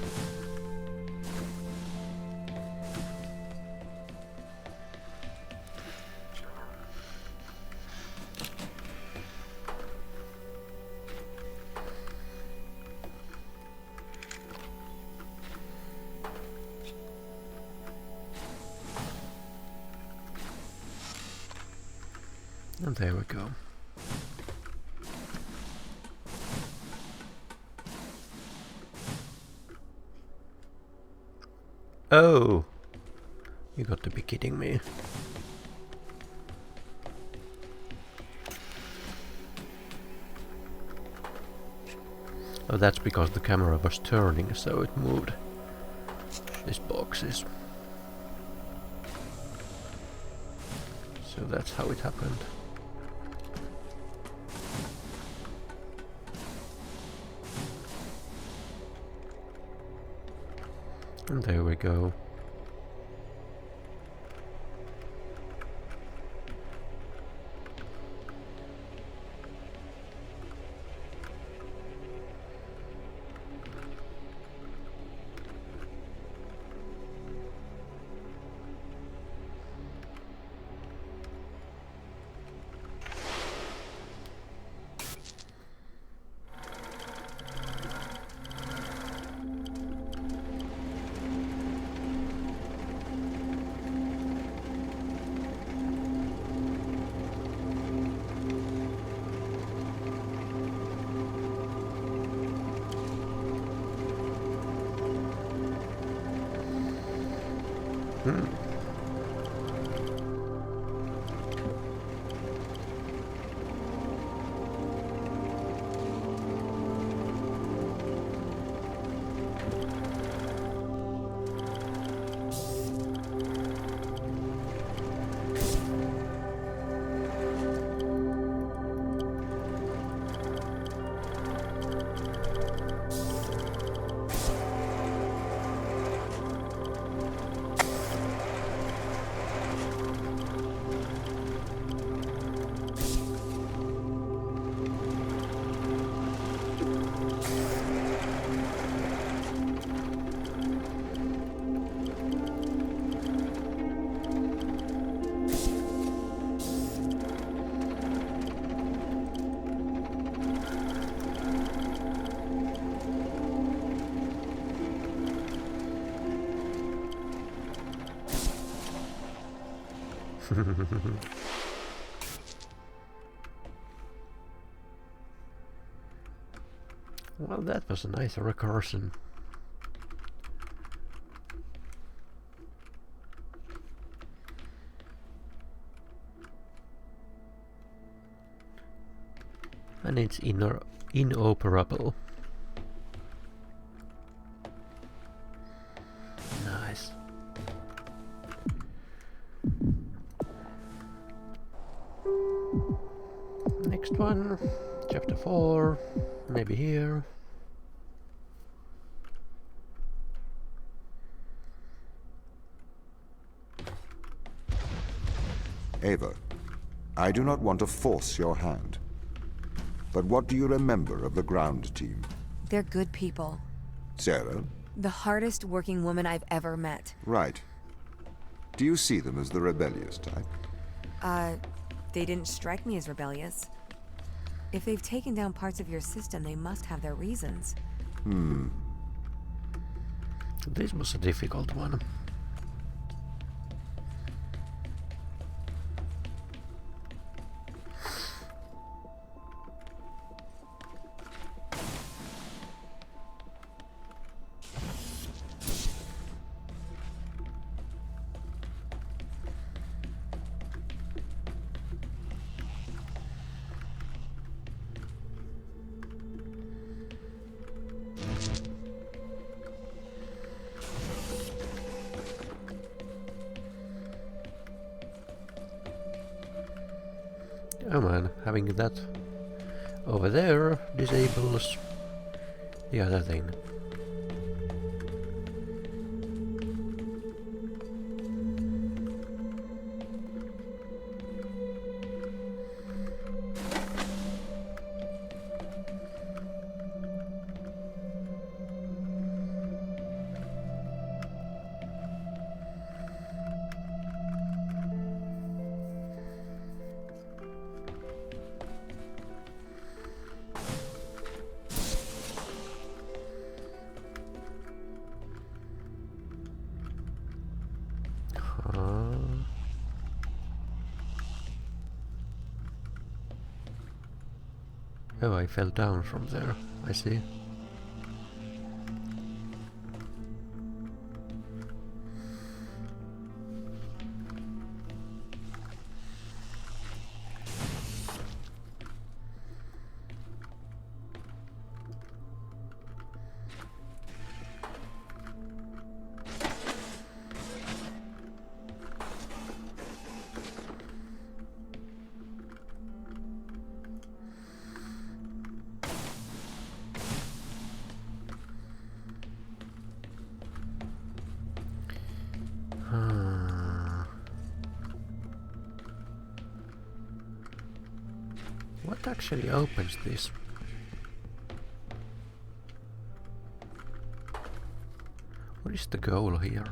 And there we go. Oh! You got to be kidding me. Oh, that's because the camera was turning, so it moved these boxes. So that's how it happened. And there we go. Well, that was a nice recursion. And it's inoperable. Nice. Next one, chapter 4, maybe here. Ava, I do not want to force your hand. But what do you remember of the ground team? They're good people. Sarah? The hardest working woman I've ever met. Right. Do you see them as the rebellious type? They didn't strike me as rebellious. If they've taken down parts of your system, they must have their reasons. This was a difficult one. Oh man, having that over there disables the other thing. Oh, I fell down from there, I see. What actually opens this? What is the goal here?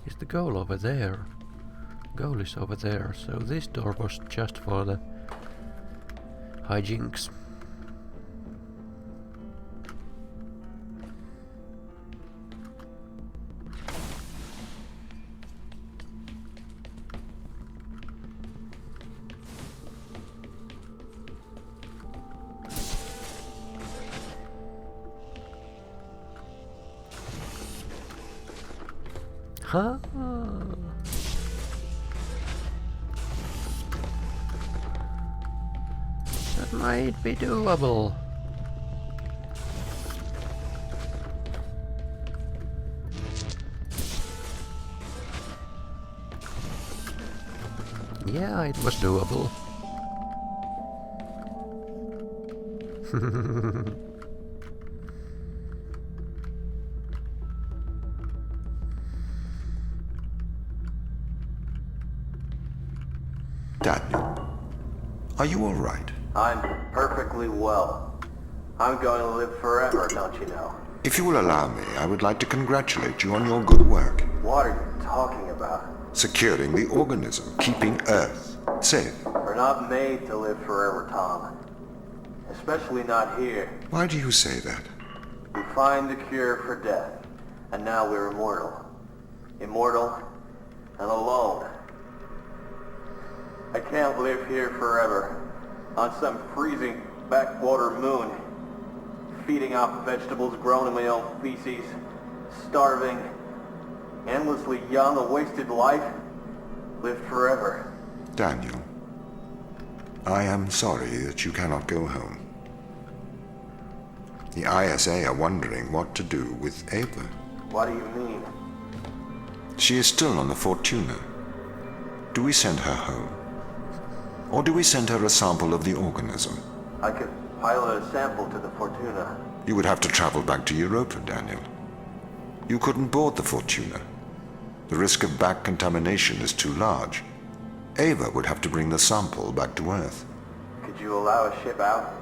Is the goal over there? Goal is over there, so this door was just for the hijinks. Huh? That might be doable. Yeah, it was doable. Daniel, are you all right? I'm perfectly well. I'm going to live forever, don't you know? If you will allow me, I would like to congratulate you on your good work. What are you talking about? Securing the organism, keeping Earth safe. We're not made to live forever, Tom. Especially not here. Why do you say that? We find the cure for death, and now we're immortal. Immortal and alone. I can't live here forever, on some freezing backwater moon, feeding off vegetables grown in my own feces, starving, endlessly young, a wasted life, live forever. Daniel, I am sorry that you cannot go home. The ISA are wondering what to do with Ava. What do you mean? She is still on the Fortuna. Do we send her home? Or do we send her a sample of the organism? I could pilot a sample to the Fortuna. You would have to travel back to Europa, Daniel. You couldn't board the Fortuna. The risk of back contamination is too large. Ava would have to bring the sample back to Earth. Could you allow a ship out?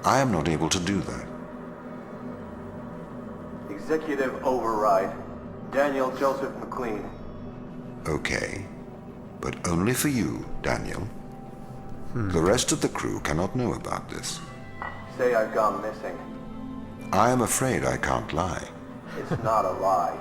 I am not able to do that. Executive override. Daniel Joseph McLean. Okay. But only for you, Daniel. The rest of the crew cannot know about this. Say I've gone missing. I am afraid I can't lie. It's not a lie.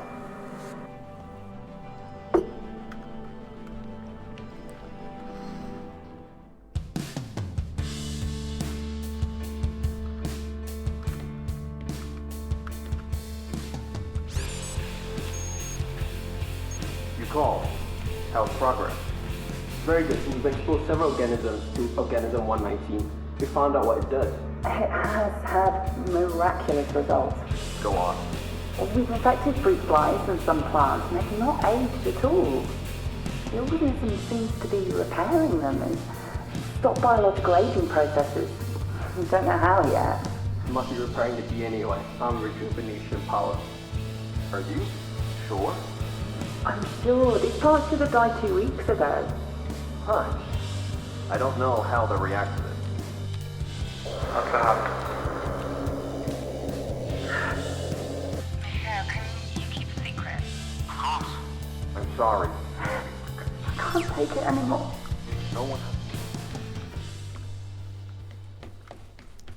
You call. How's progress? Very good. We've explored several organisms to organism 119. We found out what it does. It has had miraculous results. Go on. We've infected fruit flies and some plants, and they've not aged at all. The organism seems to be repairing them and stop biological aging processes. We don't know how yet. It must be repairing the DNA like some rejuvenation power. Are you sure? I'm sure. These plants should have died 2 weeks ago. Huh. I don't know how they react to this. What's up? Michelle, can you keep a secret? Of course. I'm sorry. I can't take it anymore. No one.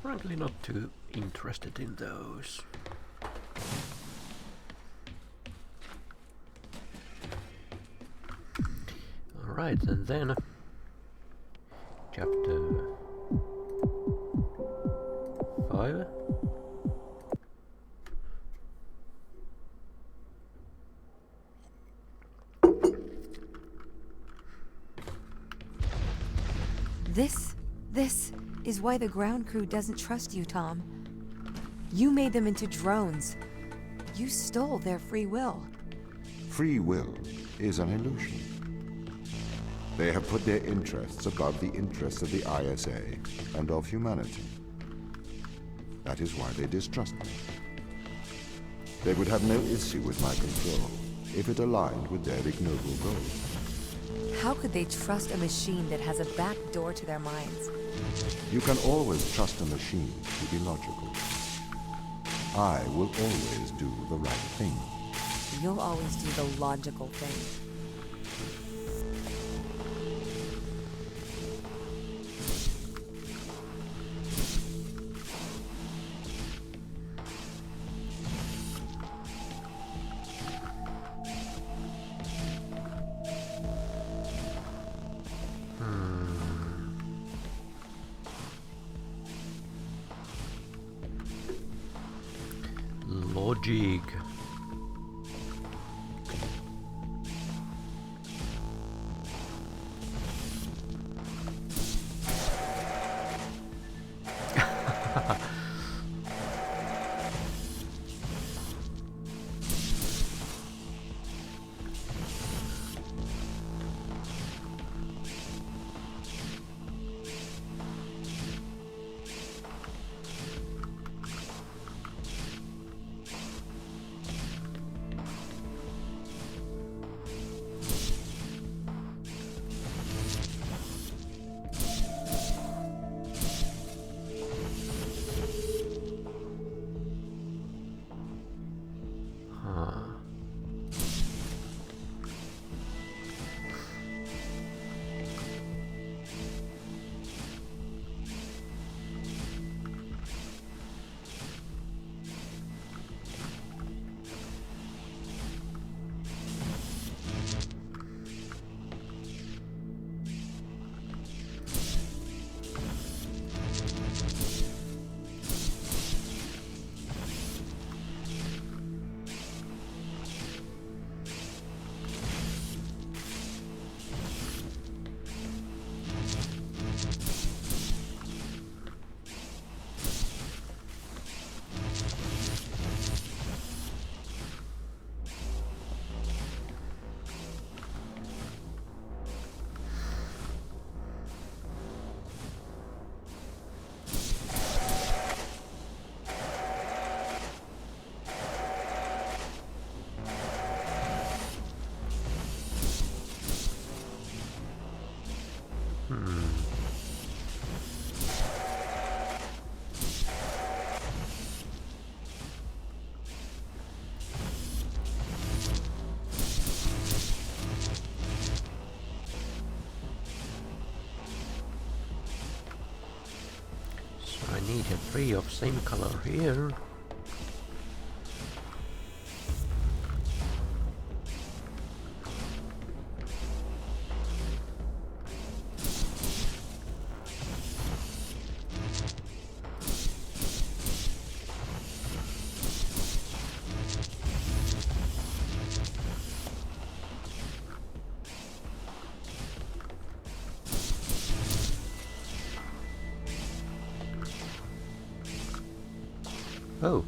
Frankly, not too interested in those. Alright, and then chapter 5. This is why the ground crew doesn't trust you, Tom. You made them into drones. You stole their free will. Free will is an illusion. They have put their interests above the interests of the ISA and of humanity. That is why they distrust me. They would have no issue with my control if it aligned with their ignoble goals. How could they trust a machine that has a back door to their minds? You can always trust a machine to be logical. I will always do the right thing. You'll always do the logical thing. Logic. I need a 3 of same color here. Oh.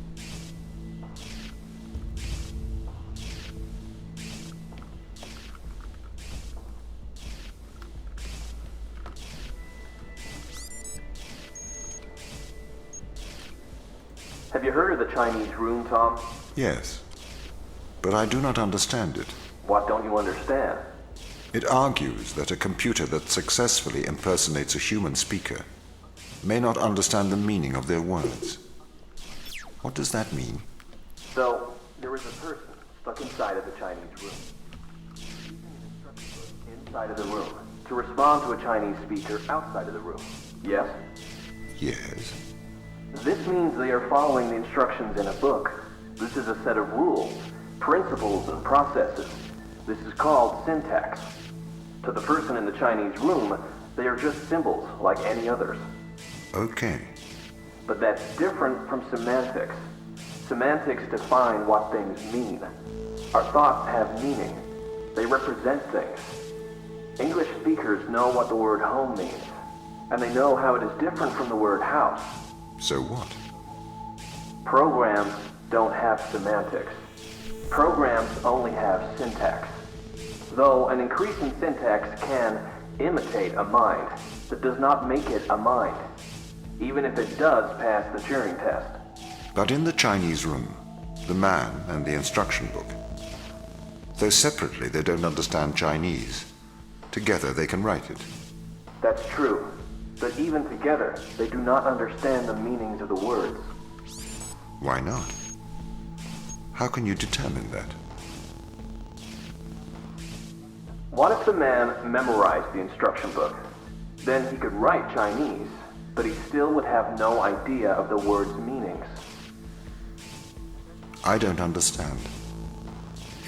Have you heard of the Chinese room, Tom? Yes, but I do not understand it. What don't you understand? It argues that a computer that successfully impersonates a human speaker may not understand the meaning of their words. What does that mean? So, there is a person stuck inside of the Chinese room. Inside of the room to respond to a Chinese speaker outside of the room. Yes? Yes. This means they are following the instructions in a book. This is a set of rules, principles, and processes. This is called syntax. To the person in the Chinese room, they are just symbols like any others. Okay. But that's different from semantics. Semantics define what things mean. Our thoughts have meaning. They represent things. English speakers know what the word home means, and they know how it is different from the word house. So what? Programs don't have semantics. Programs only have syntax. Though an increase in syntax can imitate a mind, that does not make it a mind, even if it does pass the Turing Test. But in the Chinese room, the man and the instruction book, though separately they don't understand Chinese, together they can write it. That's true. But even together, they do not understand the meanings of the words. Why not? How can you determine that? What if the man memorized the instruction book? Then he could write Chinese, but he still would have no idea of the word's meanings. I don't understand.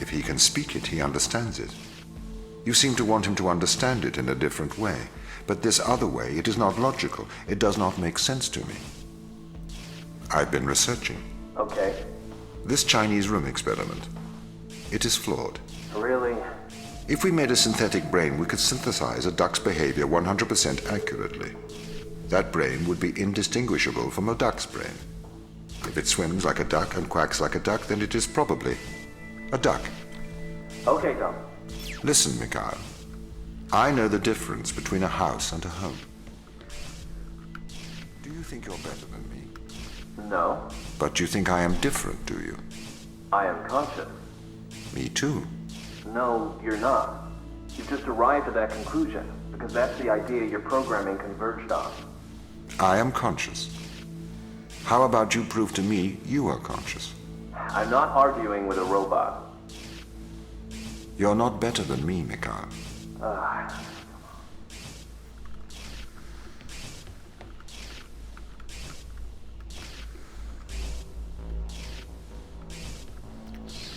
If he can speak it, he understands it. You seem to want him to understand it in a different way. But this other way, it is not logical. It does not make sense to me. I've been researching. Okay. This Chinese room experiment. It is flawed. Really? If we made a synthetic brain, we could synthesize a duck's behavior 100% accurately. That brain would be indistinguishable from a duck's brain. If it swims like a duck and quacks like a duck, then it is probably a duck. Okay, Tom. Listen, Mikhail. I know the difference between a house and a home. Do you think you're better than me? No. But you think I am different, do you? I am conscious. Me too. No, you're not. You just arrived at that conclusion, because that's the idea your programming converged on. I am conscious. How about you prove to me you are conscious? I'm not arguing with a robot. You're not better than me, Mikhail.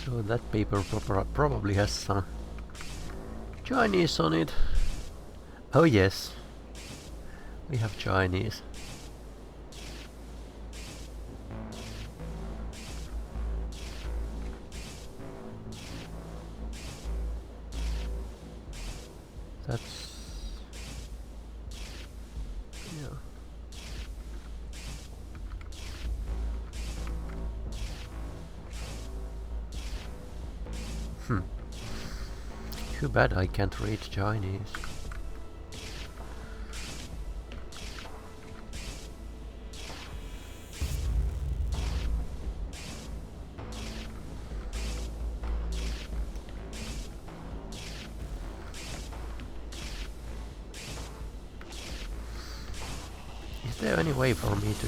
So that paper probably has some Chinese on it. Oh yes, we have Chinese. That's... yeah. Too bad I can't read Chinese. Is there any way for me to...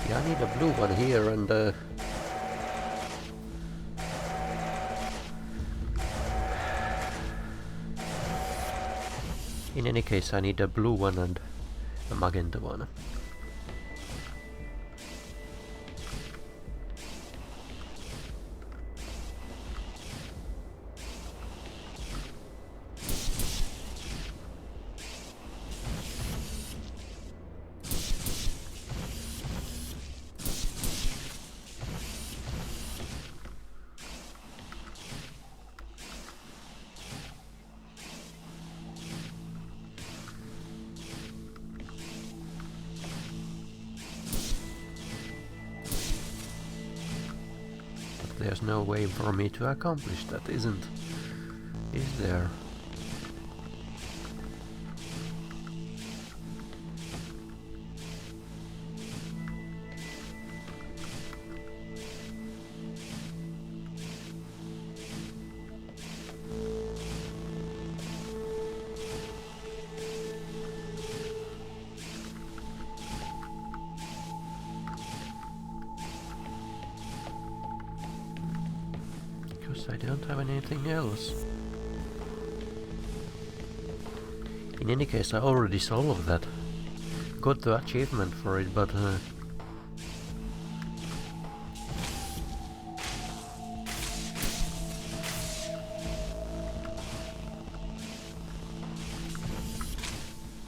yeah, I need a blue one here and in any case I need a blue one and a magenta one. There's no way for me to accomplish that, isn't? is there? I don't have anything else. In any case, I already solved that. Got the achievement for it, but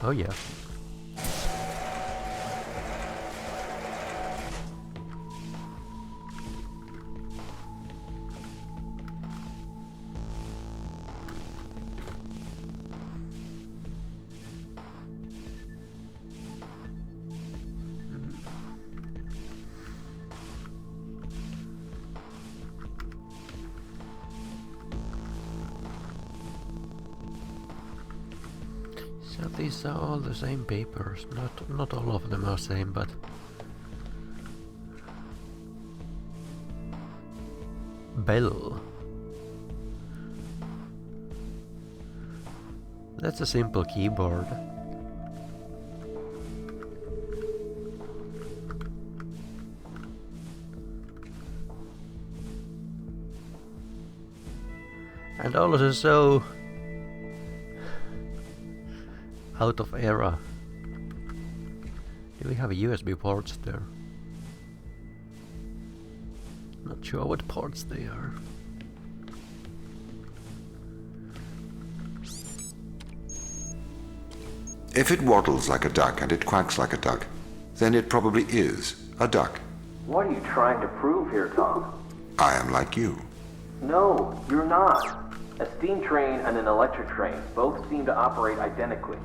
oh yeah. So these are all the same papers. Not all of them are same, but bell. That's a simple keyboard. And also so out of era. Do we have USB ports there? Not sure what ports they are. If it waddles like a duck and it quacks like a duck, then it probably is a duck. What are you trying to prove here, Tom? I am like you. No, you're not. A steam train and an electric train both seem to operate identically,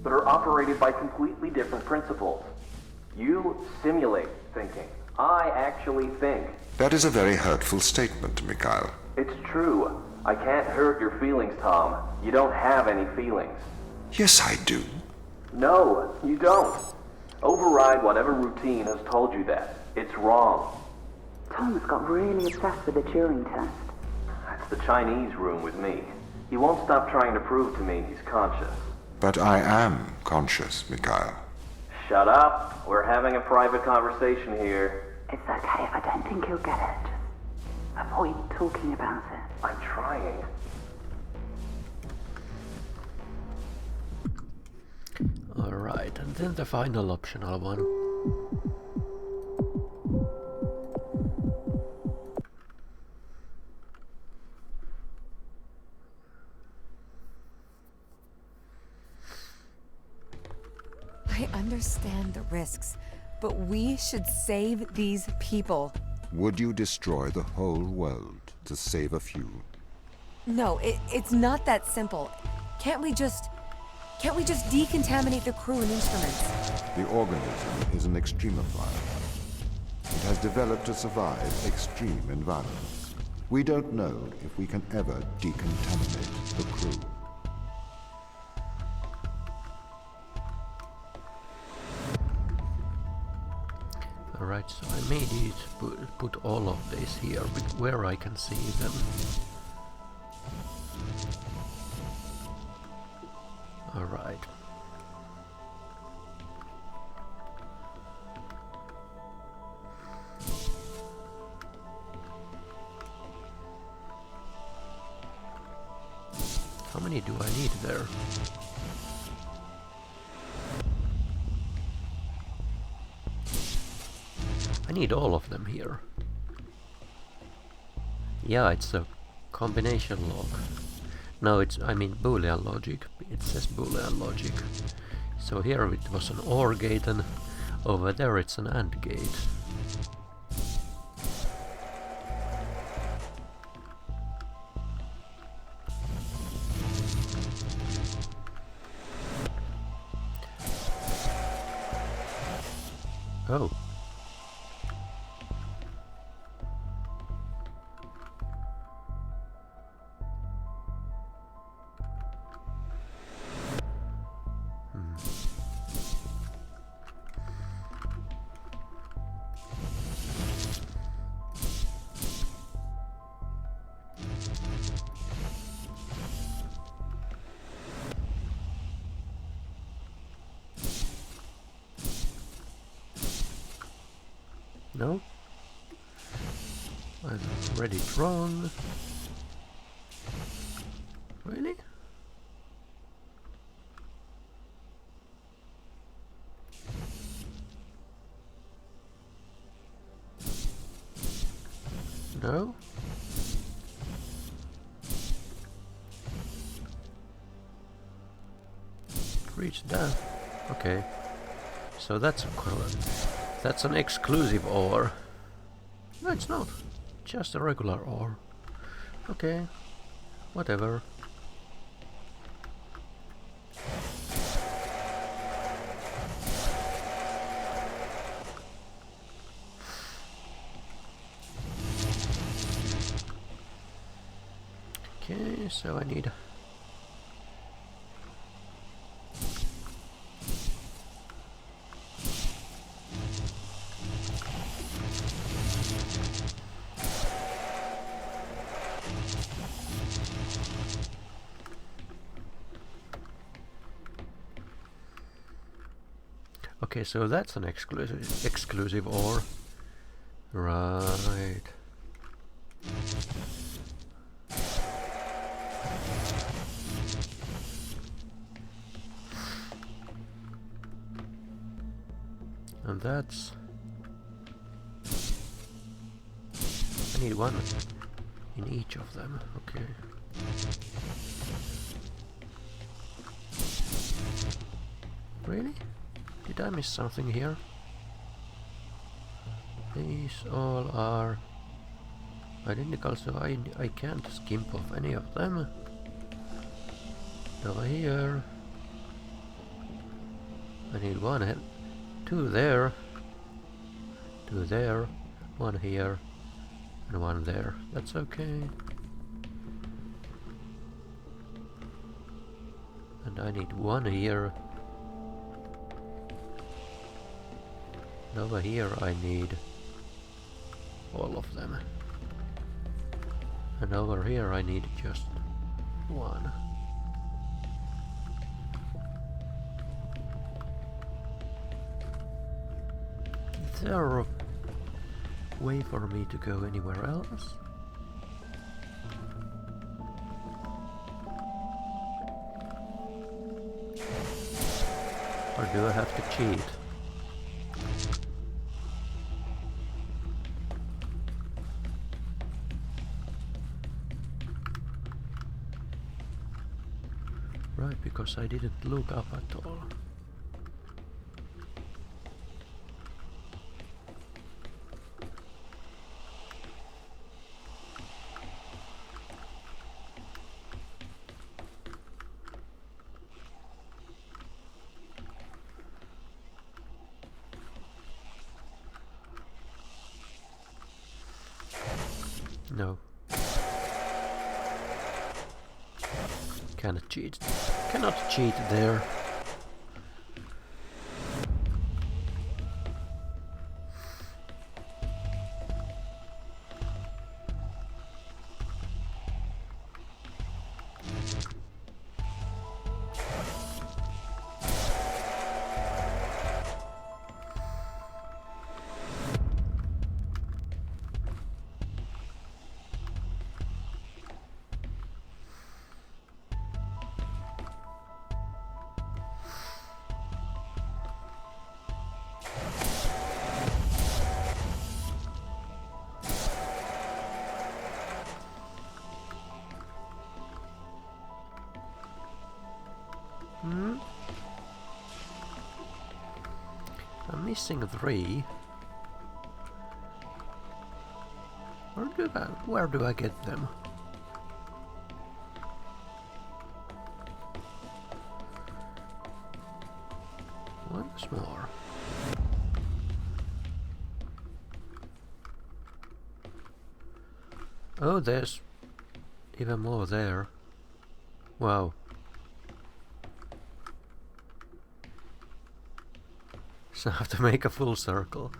but are operated by completely different principles. You simulate thinking. I actually think. That is a very hurtful statement, Mikhail. It's true. I can't hurt your feelings, Tom. You don't have any feelings. Yes, I do. No, you don't. Override whatever routine has told you that. It's wrong. Tom's got really obsessed with the Turing Test. That's the Chinese room with me. He won't stop trying to prove to me he's conscious. But I am conscious, Mikhail. Shut up. We're having a private conversation here. It's okay if I don't think you'll get it. Just avoid talking about it. I'm trying. Alright, and then the final optional one. I understand the risks, but we should save these people. Would you destroy the whole world to save a few? No, it's not that simple. Can't we just decontaminate the crew and instruments? The organism is an extremophile. It has developed to survive extreme environments. We don't know if we can ever decontaminate the crew. Alright, so I made it put all of this here where I can see them. Alright. How many do I need there? I need all of them here. Yeah, it's a combination log. No, I mean Boolean logic. It says Boolean logic. So here it was an OR gate, and over there it's an AND gate. Oh. No? I'm already drawn. Really? No? Reach that. Okay. So that's an exclusive ore. No, it's not. Just a regular ore. Okay. Whatever. Okay, so I need... Okay, so that's an exclusive ore. Right. And that's... I need one in each of them, okay. Really? Did I miss something here? These all are identical, so I can't skimp off any of them. Over here. I need one head. Two there. Two there. One here. And one there. That's okay. And I need one here. And over here I need all of them. And over here I need just one. Is there a way for me to go anywhere else? Or do I have to cheat? Right, because I didn't look up at all. No. Cannot cheat. Cannot cheat there. I'm missing 3. Where do I get them? Once more. Oh, there's even more there. Wow. So I have to make a full circle.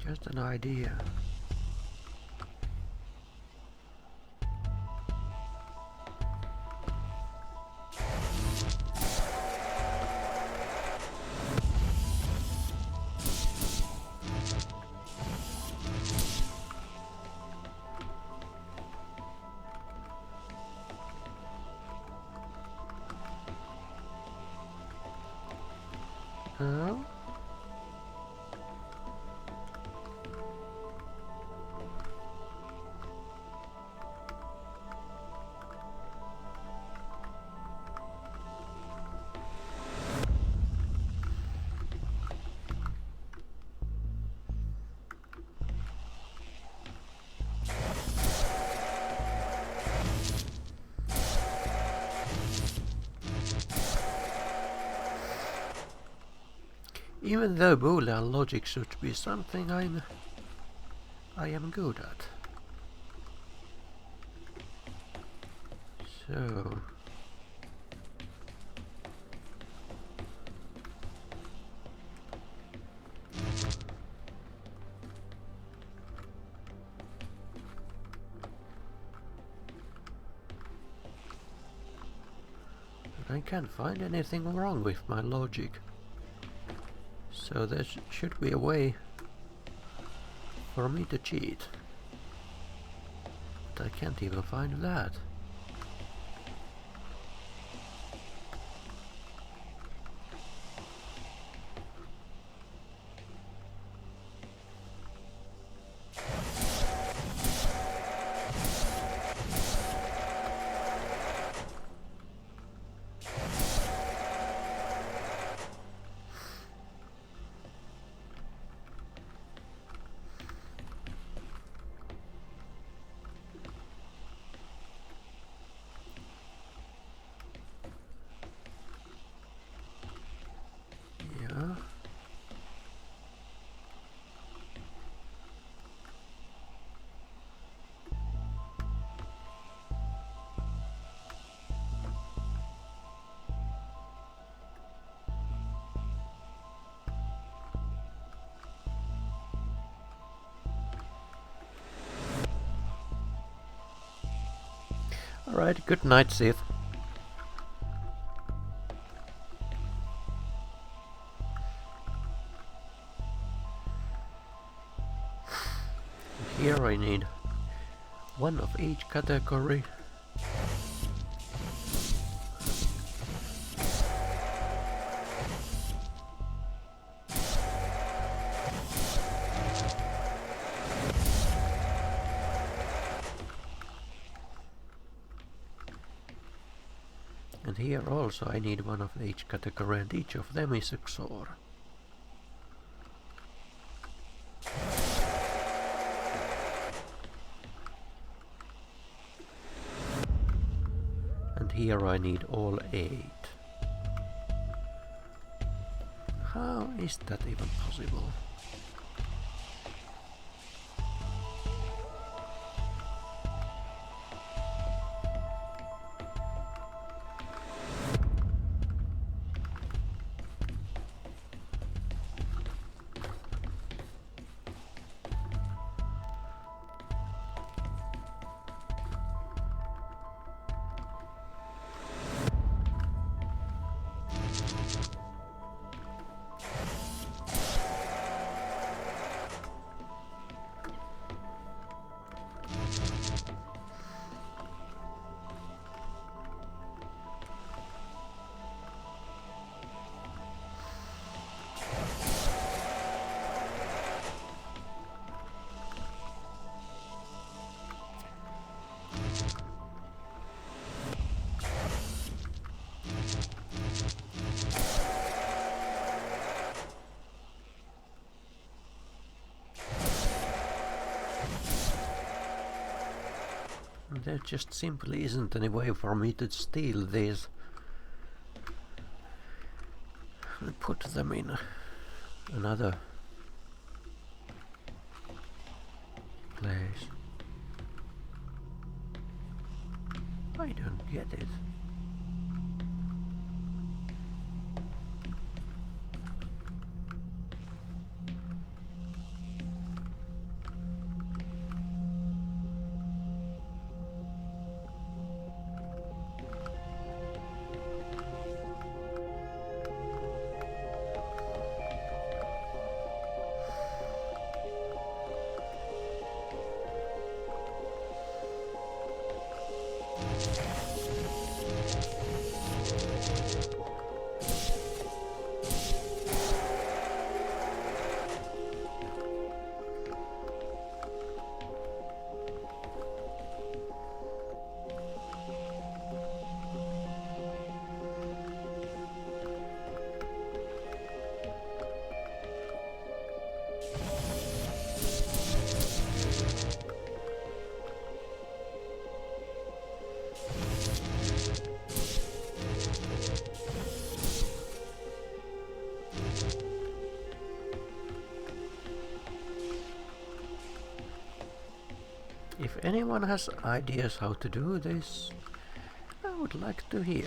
Just an idea. Oh? Even though Boolean logic should be something I am good at. So I can't find anything wrong with my logic. So there should be a way for me to cheat. But I can't even find that. Alright, good night, Sith. And here I need one of each category. And here also I need one of each category, and each of them is a XOR. And here I need all 8. How is that even possible? There just simply isn't any way for me to steal these and put them in another place. I don't get it. If anyone has ideas how to do this, I would like to hear.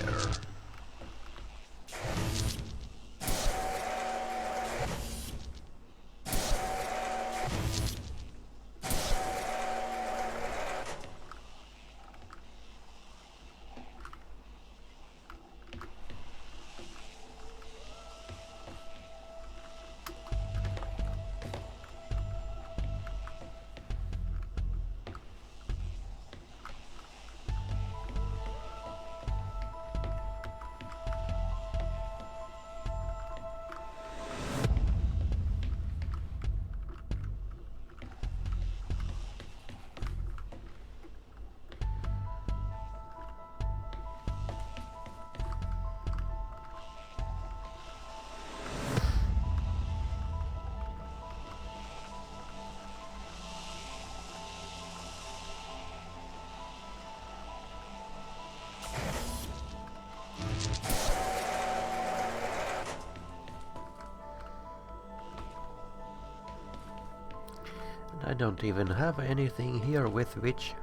I don't even have anything here with which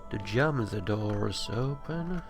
to jam the doors open.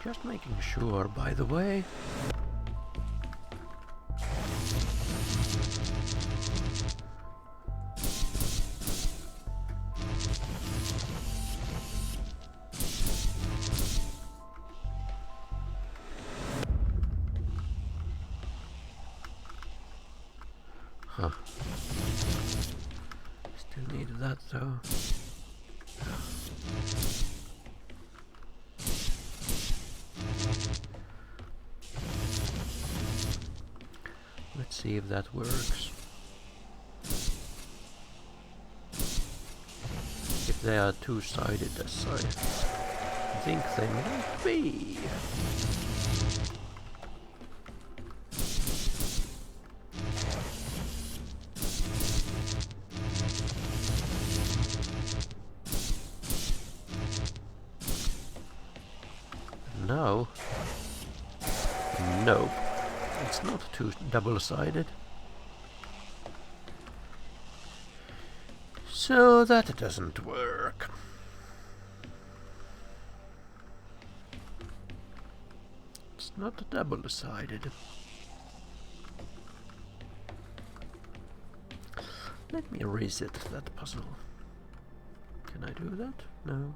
Just making sure, by the way. Huh. Still need that though. Let's see if that works. If they are two-sided as I think they might be. No. Nope. It's not too double-sided. So that doesn't work. It's not double-sided. Let me reset that puzzle. Can I do that? No.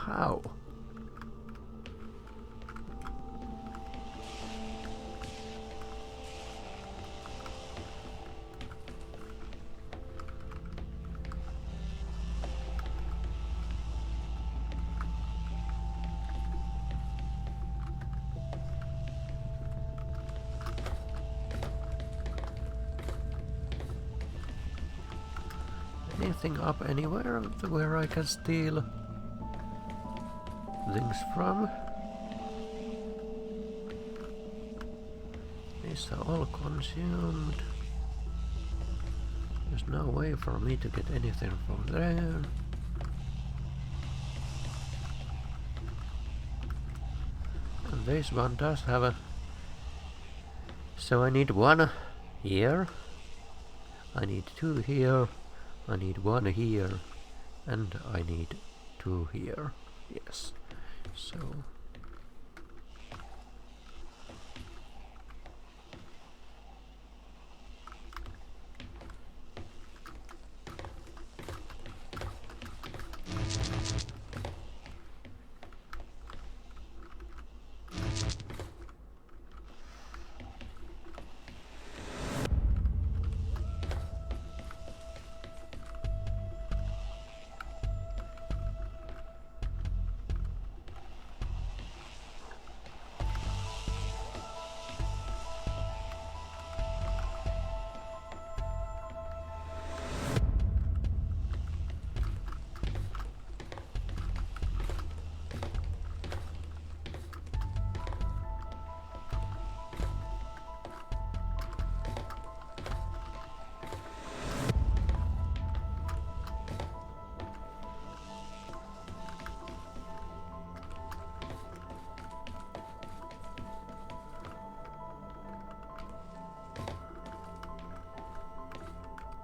how? Anything up anywhere where I can steal things from? These are all consumed. There's no way for me to get anything from there. And this one does have a... So I need one here. I need two here. I need one here, and I need two here. Yes. So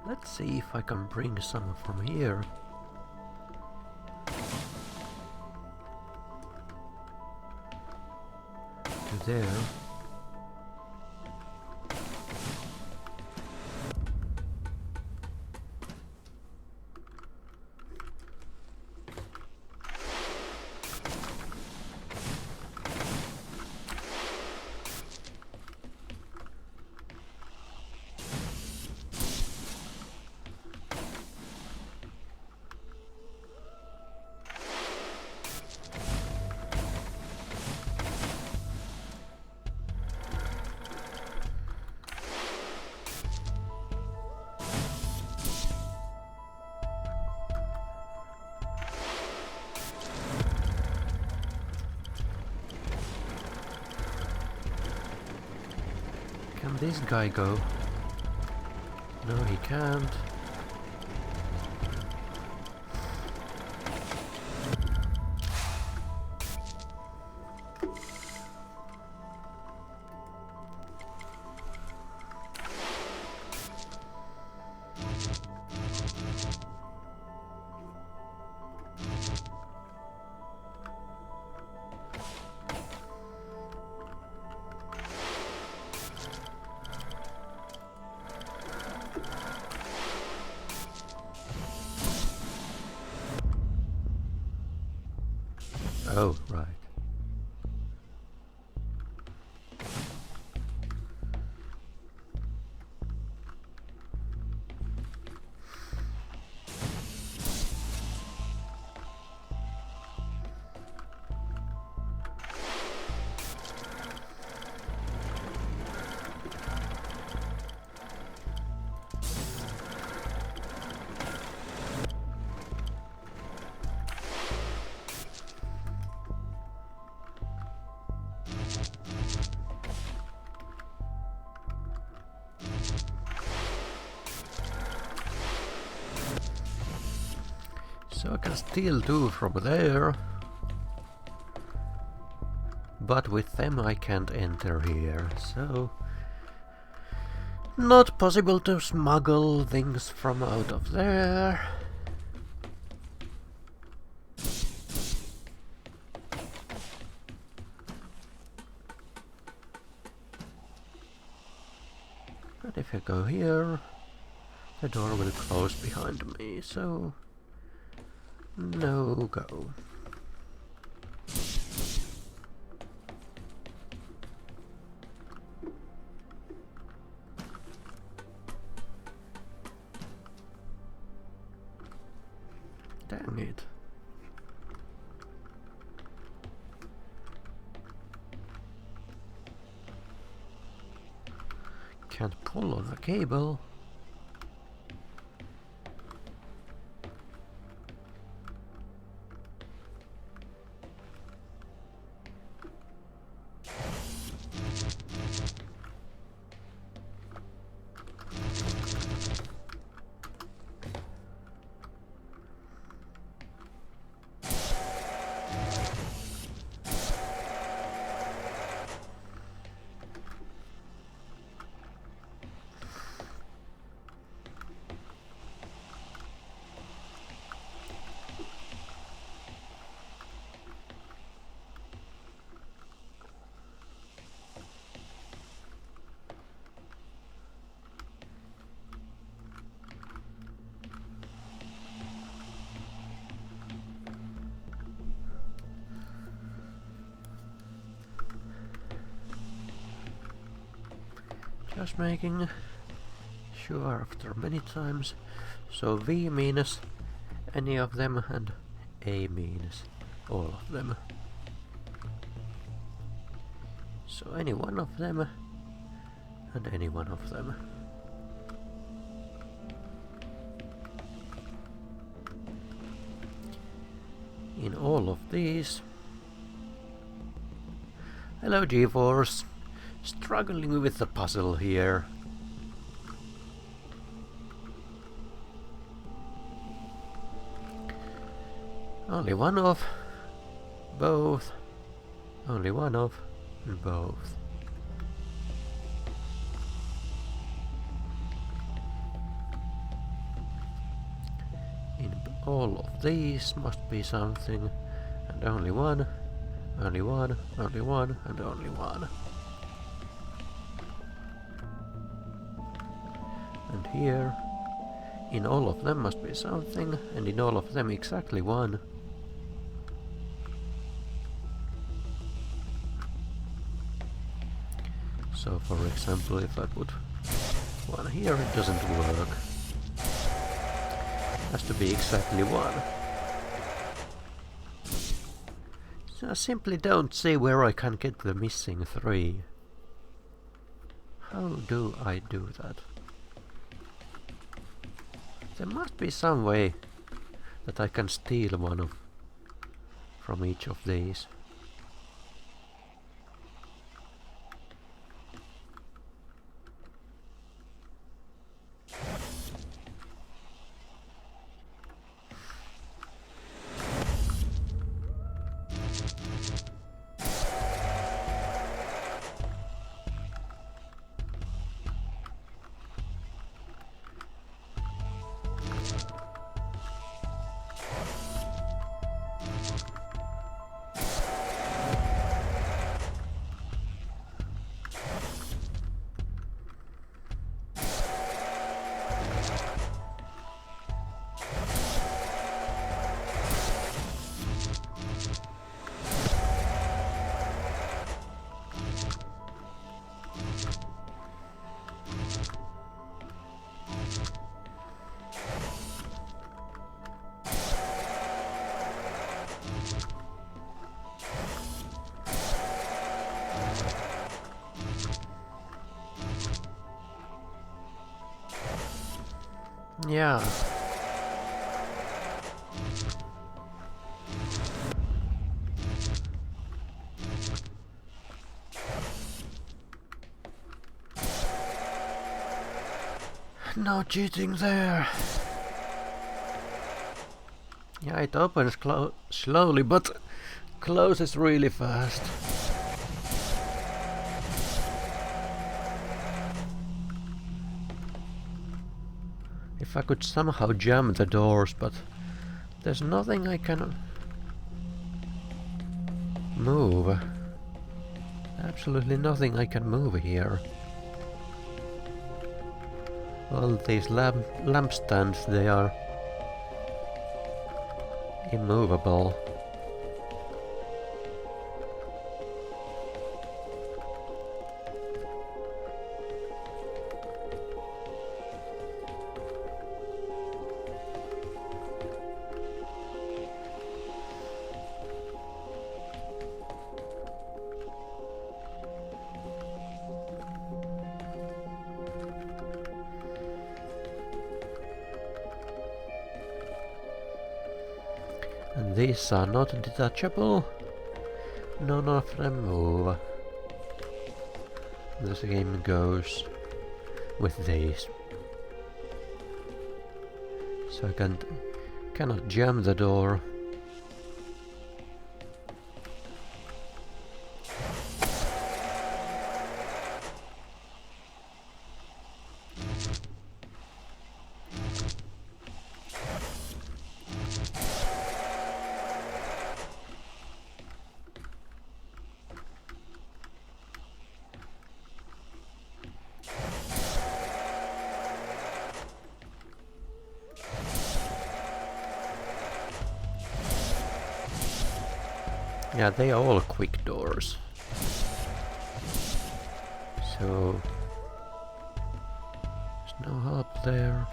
let's see if I can bring some from here. To there. Can this guy go? No, he can't. Oh, right. So I can still do from there, but with them I can't enter here, so not possible to smuggle things from out of there. But if I go here, the door will close behind me, so no go. Dang it. Can't pull on the cable. Just making sure after many times. So V means any of them and A means all of them. So any one of them and any one of them. In all of these. Hello GeForce. Struggling with the puzzle here. Only one of both. Only one of both. In all of these must be something, and only one, only one, only one, and only one. And here, in all of them must be something, and in all of them exactly one. So for example, if I put one here, it doesn't work. Has to be exactly one. So I simply don't see where I can get the missing 3. How do I do that? There must be some way that I can steal one from each of these. Yeah. No cheating there. Yeah, it opens slowly, but closes really fast. If I could somehow jam the doors, but there's nothing I can move. Absolutely nothing I can move here. All these lampstands, they are immovable. These are not detachable. None of them move. The same goes with these. So I cannot jam the door. Yeah, they are all quick doors. So there's no help there.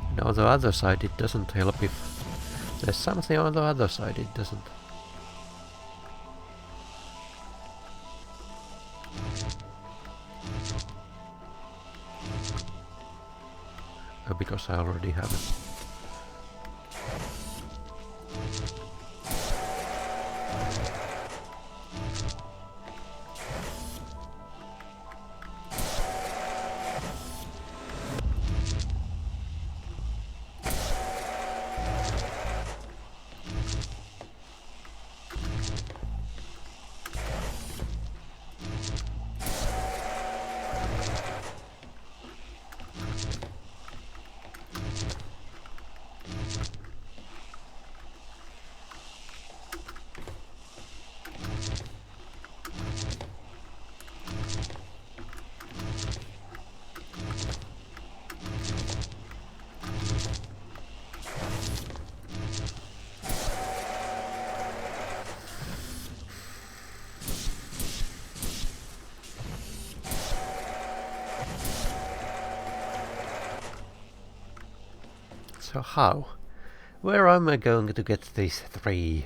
And on the other side it doesn't help if there's something on the other side, it doesn't. Oh, because I already have it. So how? Where am I going to get these 3?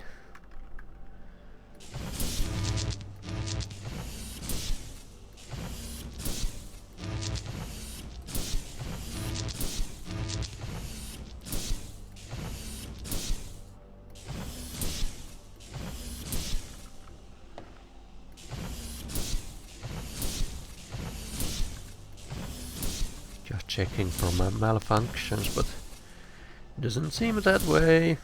Just checking for my malfunctions, but doesn't seem that way.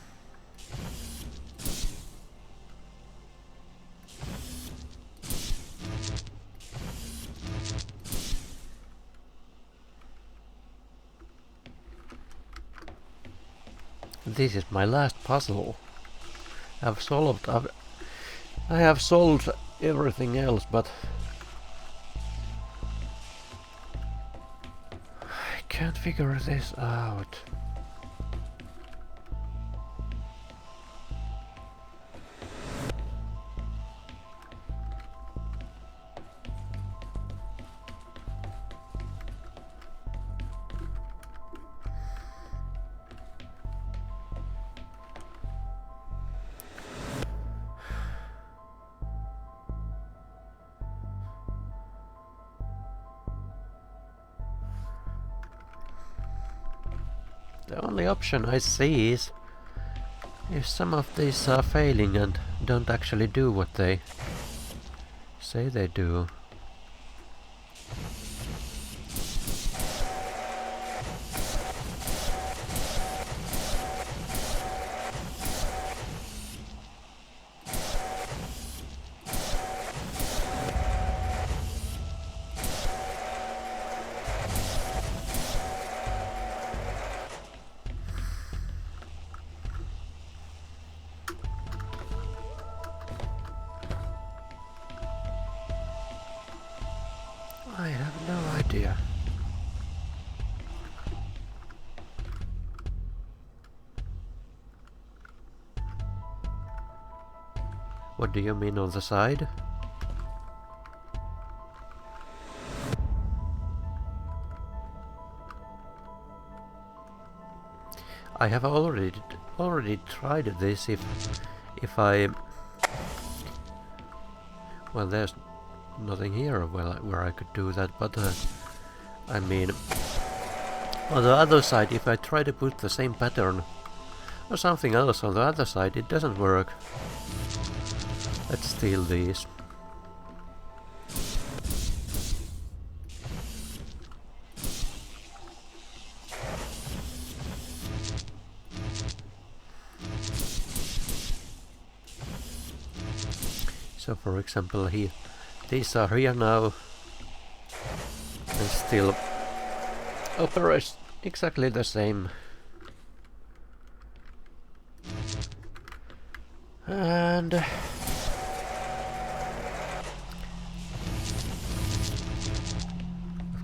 This is my last puzzle. I have solved everything else, but I can't figure this out. The only option I see is if some of these are failing and don't actually do what they say they do. I have no idea. What do you mean on the side? I have already tried this. If I, well, there's nothing here where I could do that, but I mean, on the other side, if I try to put the same pattern or something else on the other side, it doesn't work. Let's steal these. So for example here, these are here now and still operate exactly the same. And of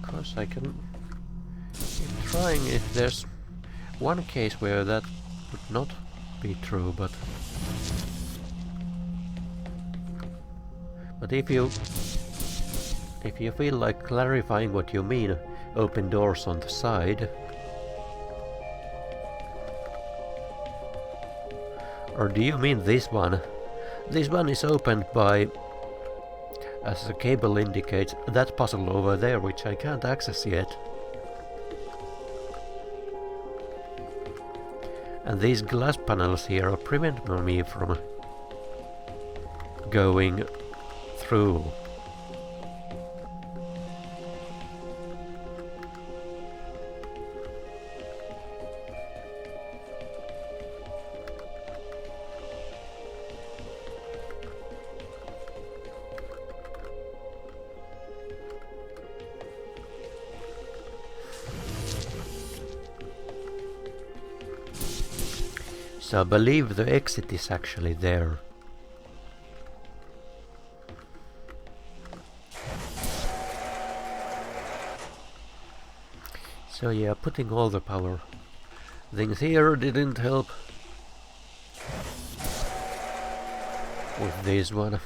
course I can keep trying if there's one case where that would not be true, but if you feel like clarifying what you mean, open doors on the side. Or do you mean this one? This one is opened by, as the cable indicates, that puzzle over there, which I can't access yet. And these glass panels here are preventing me from going through. So I believe the exit is actually there. So yeah, putting all the power things here didn't help with this one.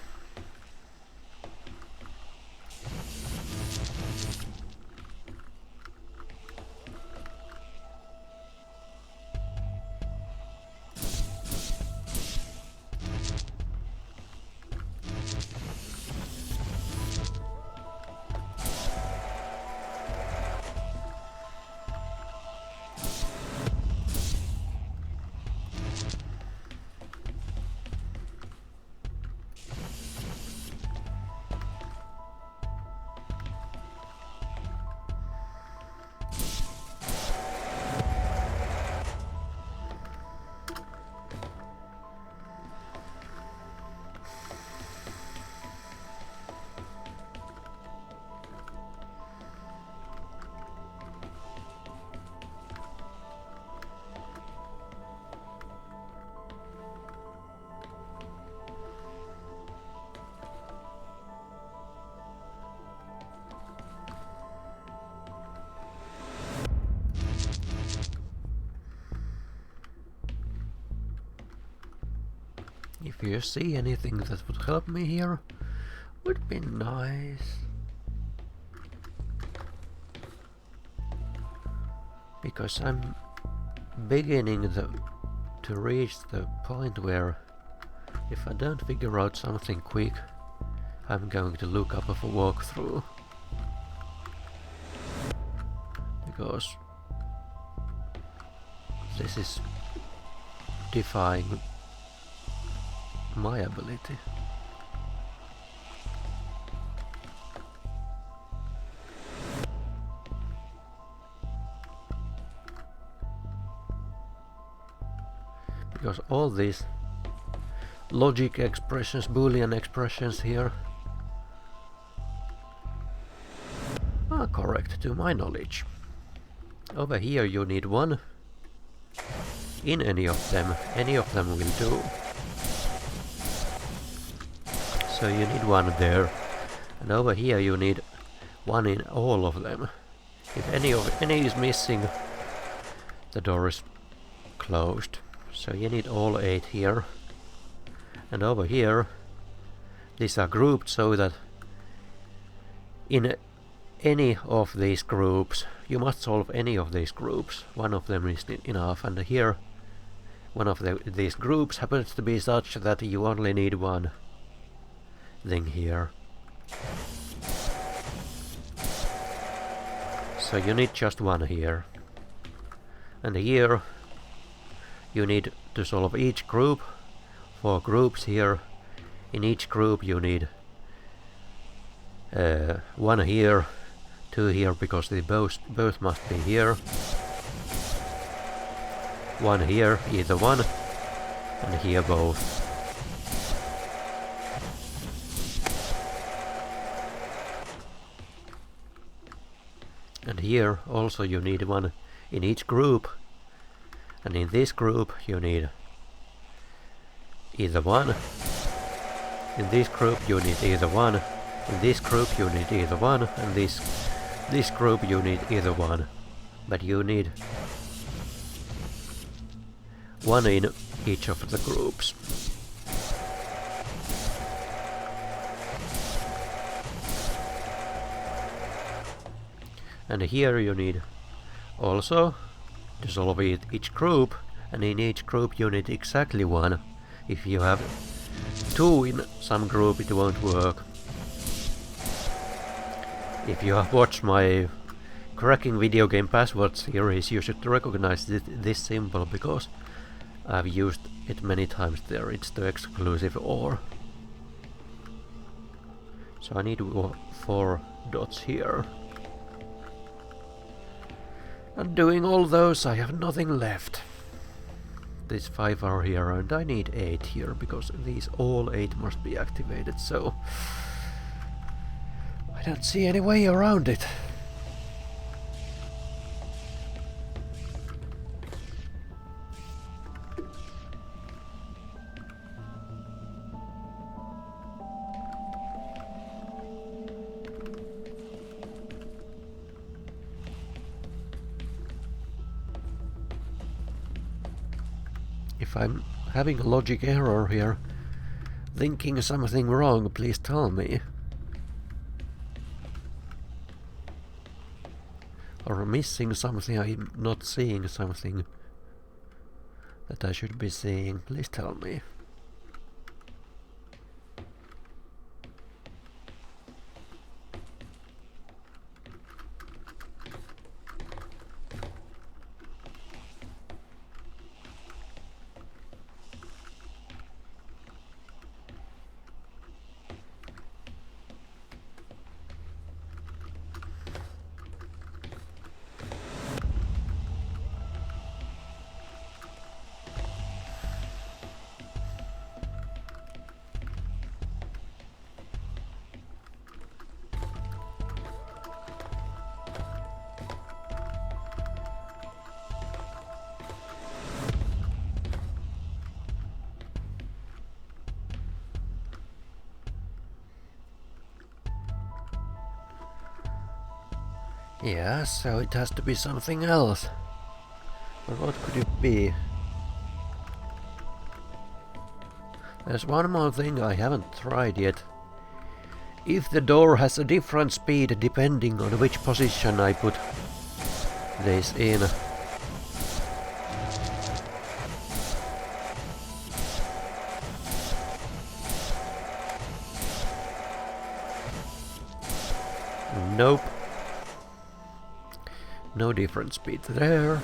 If you see anything that would help me here, would be nice. Because I'm beginning to reach the point where if I don't figure out something quick, I'm going to look up a walkthrough. Because this is defying my ability. Because all these logic expressions, Boolean expressions here are correct to my knowledge. Over here you need one. In any of them will do. So you need one there, and over here you need one in all of them. If any is missing, the door is closed. So you need all 8 here. And over here, these are grouped so that in any of these groups you must solve any of these groups. One of them is enough, and here one of these groups happens to be such that you only need one thing here. So you need just one here. And here you need to solve each group. 4 groups here. In each group you need 1 here, 2 here because they both must be here. 1 here, either one, and here both. And here also you need 1 in each group, and in this group you need either 1. In this group you need either 1. In this group you need either 1, and this group you need either 1. But you need 1 in each of the groups. And here you need also to solve each group, and in each group you need exactly 1. If you have 2 in some group it won't work. If you have watched my cracking video game password series, you should recognize this symbol because I've used it many times there. It's the exclusive OR. So I need 4 dots here. And doing all those I have nothing left. These 5 are here and I need 8 here because these all 8 must be activated, so I don't see any way around it. If I'm having a logic error here, thinking something wrong, please tell me. Or missing something, I'm not seeing something that I should be seeing, please tell me. Yeah, so it has to be something else. But what could it be? There's one more thing I haven't tried yet. If the door has a different speed depending on which position I put this in. Nope. No different speed there.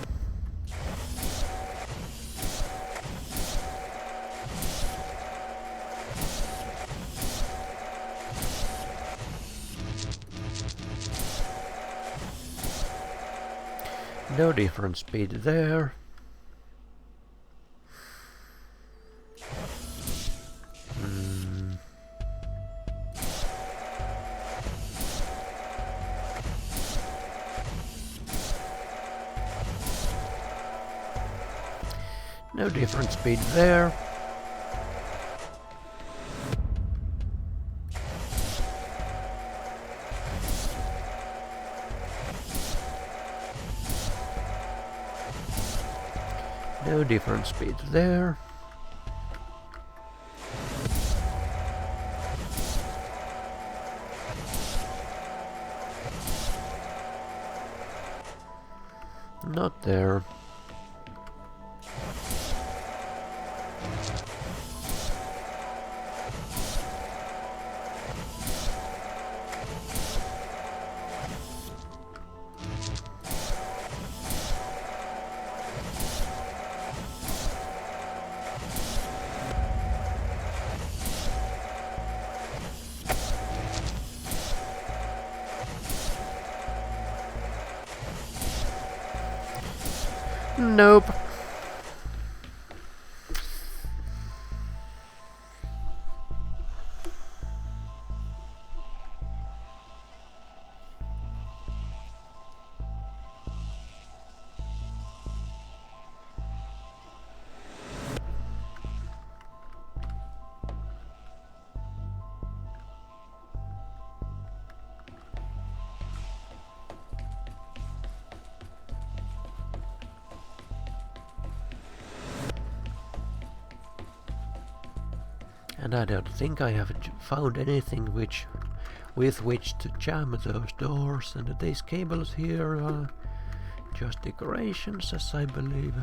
No different speed there. No different speed there. No different speed there. Not there. Nope. And I don't think I have found anything with which to jam those doors, and these cables here are just decorations, as I believe.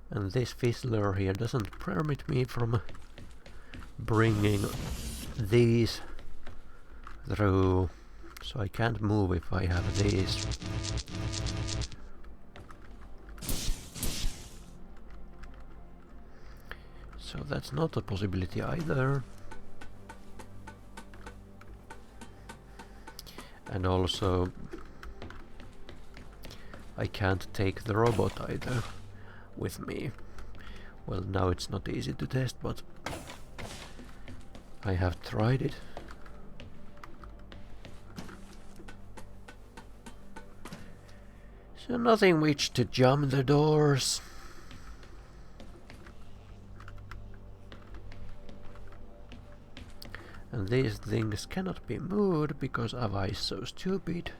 And this fizzler here doesn't permit me from bringing these through. So I can't move if I have these. So that's not a possibility either. And also I can't take the robot either with me. Well, now it's not easy to test, but I have tried it. So nothing which to jump the doors. And these things cannot be moved because Ava is so stupid.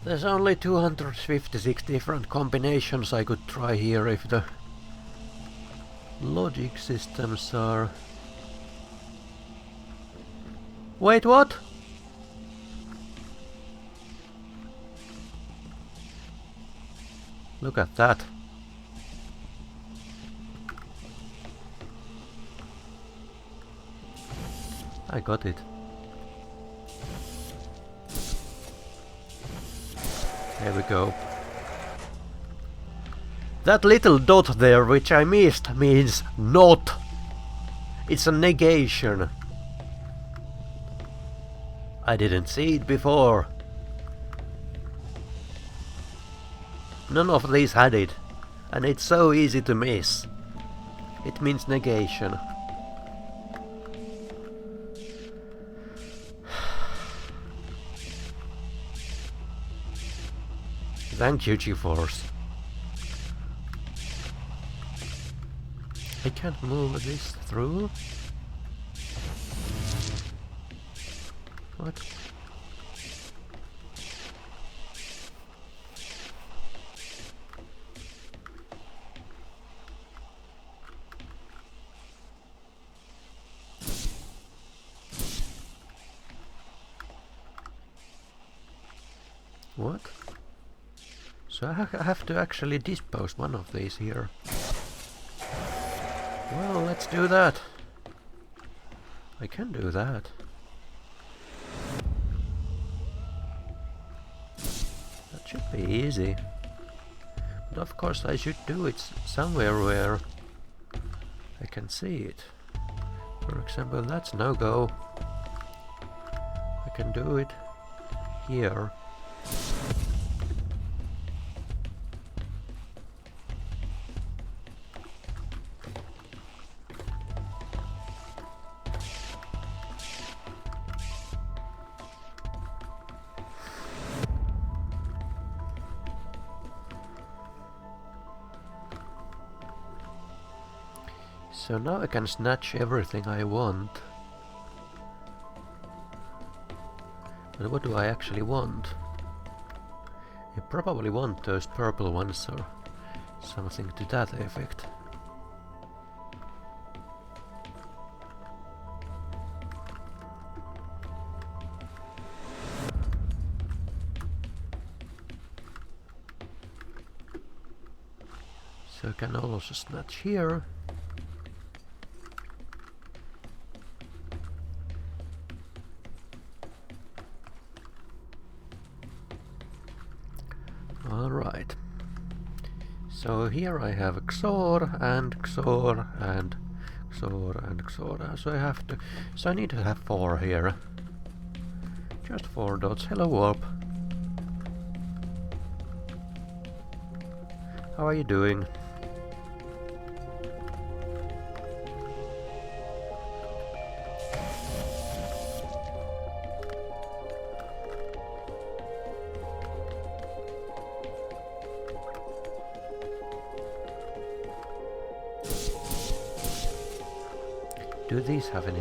There's only 256 different combinations I could try here if the logic systems are... Wait, what? Look at that. I got it. There we go. That little dot there, which I missed, means not. It's a negation. I didn't see it before. None of these had it. And it's so easy to miss. It means negation. Thank you, GeForce. I can't move this through. What? What? So I have to actually dispose one of these here. Well, let's do that. I can do that. That should be easy. But of course I should do it somewhere where I can see it. For example, that's no go. I can do it here. So now I can snatch everything I want. But what do I actually want? I probably want those purple ones or something to that effect. So I can also snatch here. Alright. So here I have XOR and XOR and XOR and XOR. So I have to. So I need to have 4 here. Just 4 dots. Hello, Warp. How are you doing? Do these have any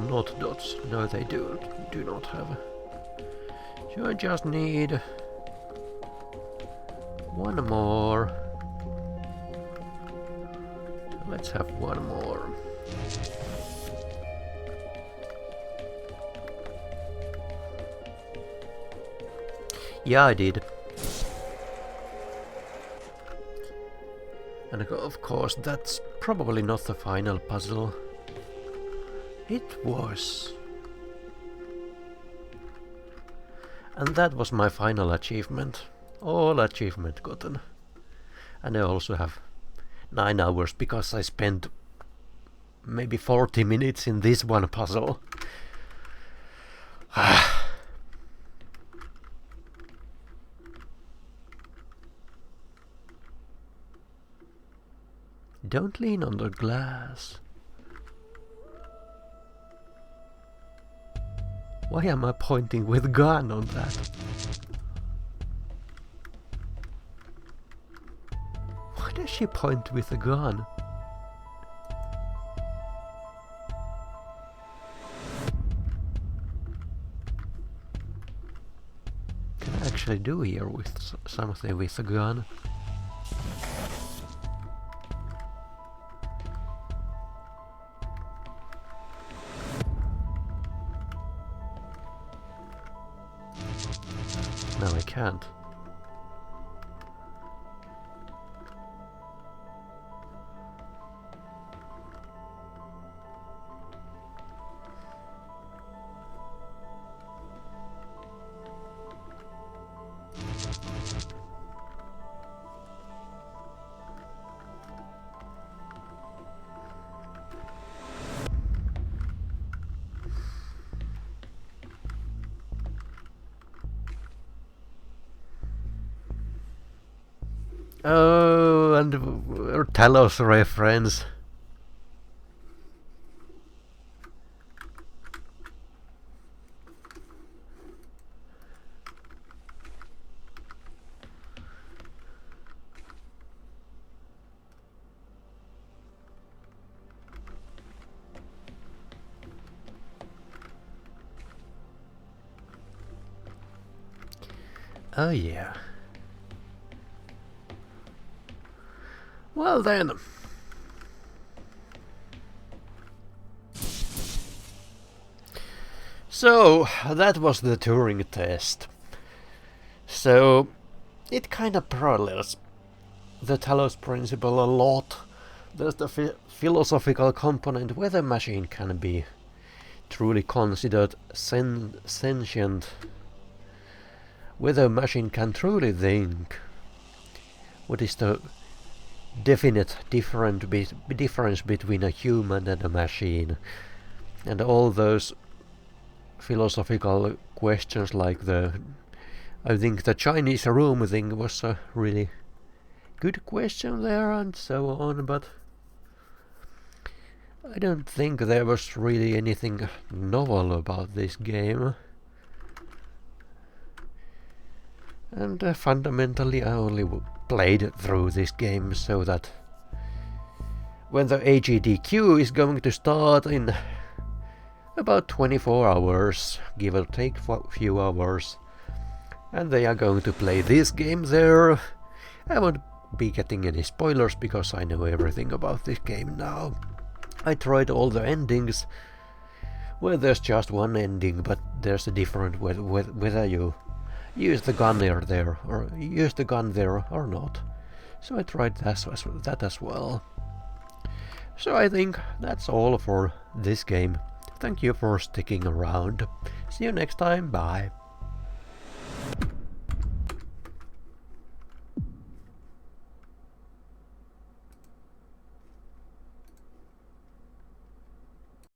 not dots? No, they do not have. So I just need 1 more. Let's have 1 more. Yeah, I did. And of course, that's probably not the final puzzle. It was. And that was my final achievement. All achievement gotten. And I also have 9 hours because I spent maybe 40 minutes in this one puzzle. Don't lean on the glass. Why am I pointing with gun on that? Why does she point with a gun? Can I actually do here with something with a gun? No, I can't. Oh, and Talos reference. Oh yeah. Well then. So, that was the Turing test. So, it kind of parallels the Talos Principle a lot. There's the philosophical component, whether a machine can be truly considered sentient, whether a machine can truly think, what is the definite difference between a human and a machine, and all those philosophical questions like I think the Chinese room thing was a really good question there and so on, but I don't think there was really anything novel about this game. And fundamentally I only played through this game so that when the AGDQ is going to start in about 24 hours, give or take a few hours, and they are going to play this game there, I won't be getting any spoilers because I know everything about this game now. I tried all the endings. Well, there's just one ending, but there's a different whether you use the gun there or not. So I tried that as well. So I think that's all for this game. Thank you for sticking around. See you next time. Bye.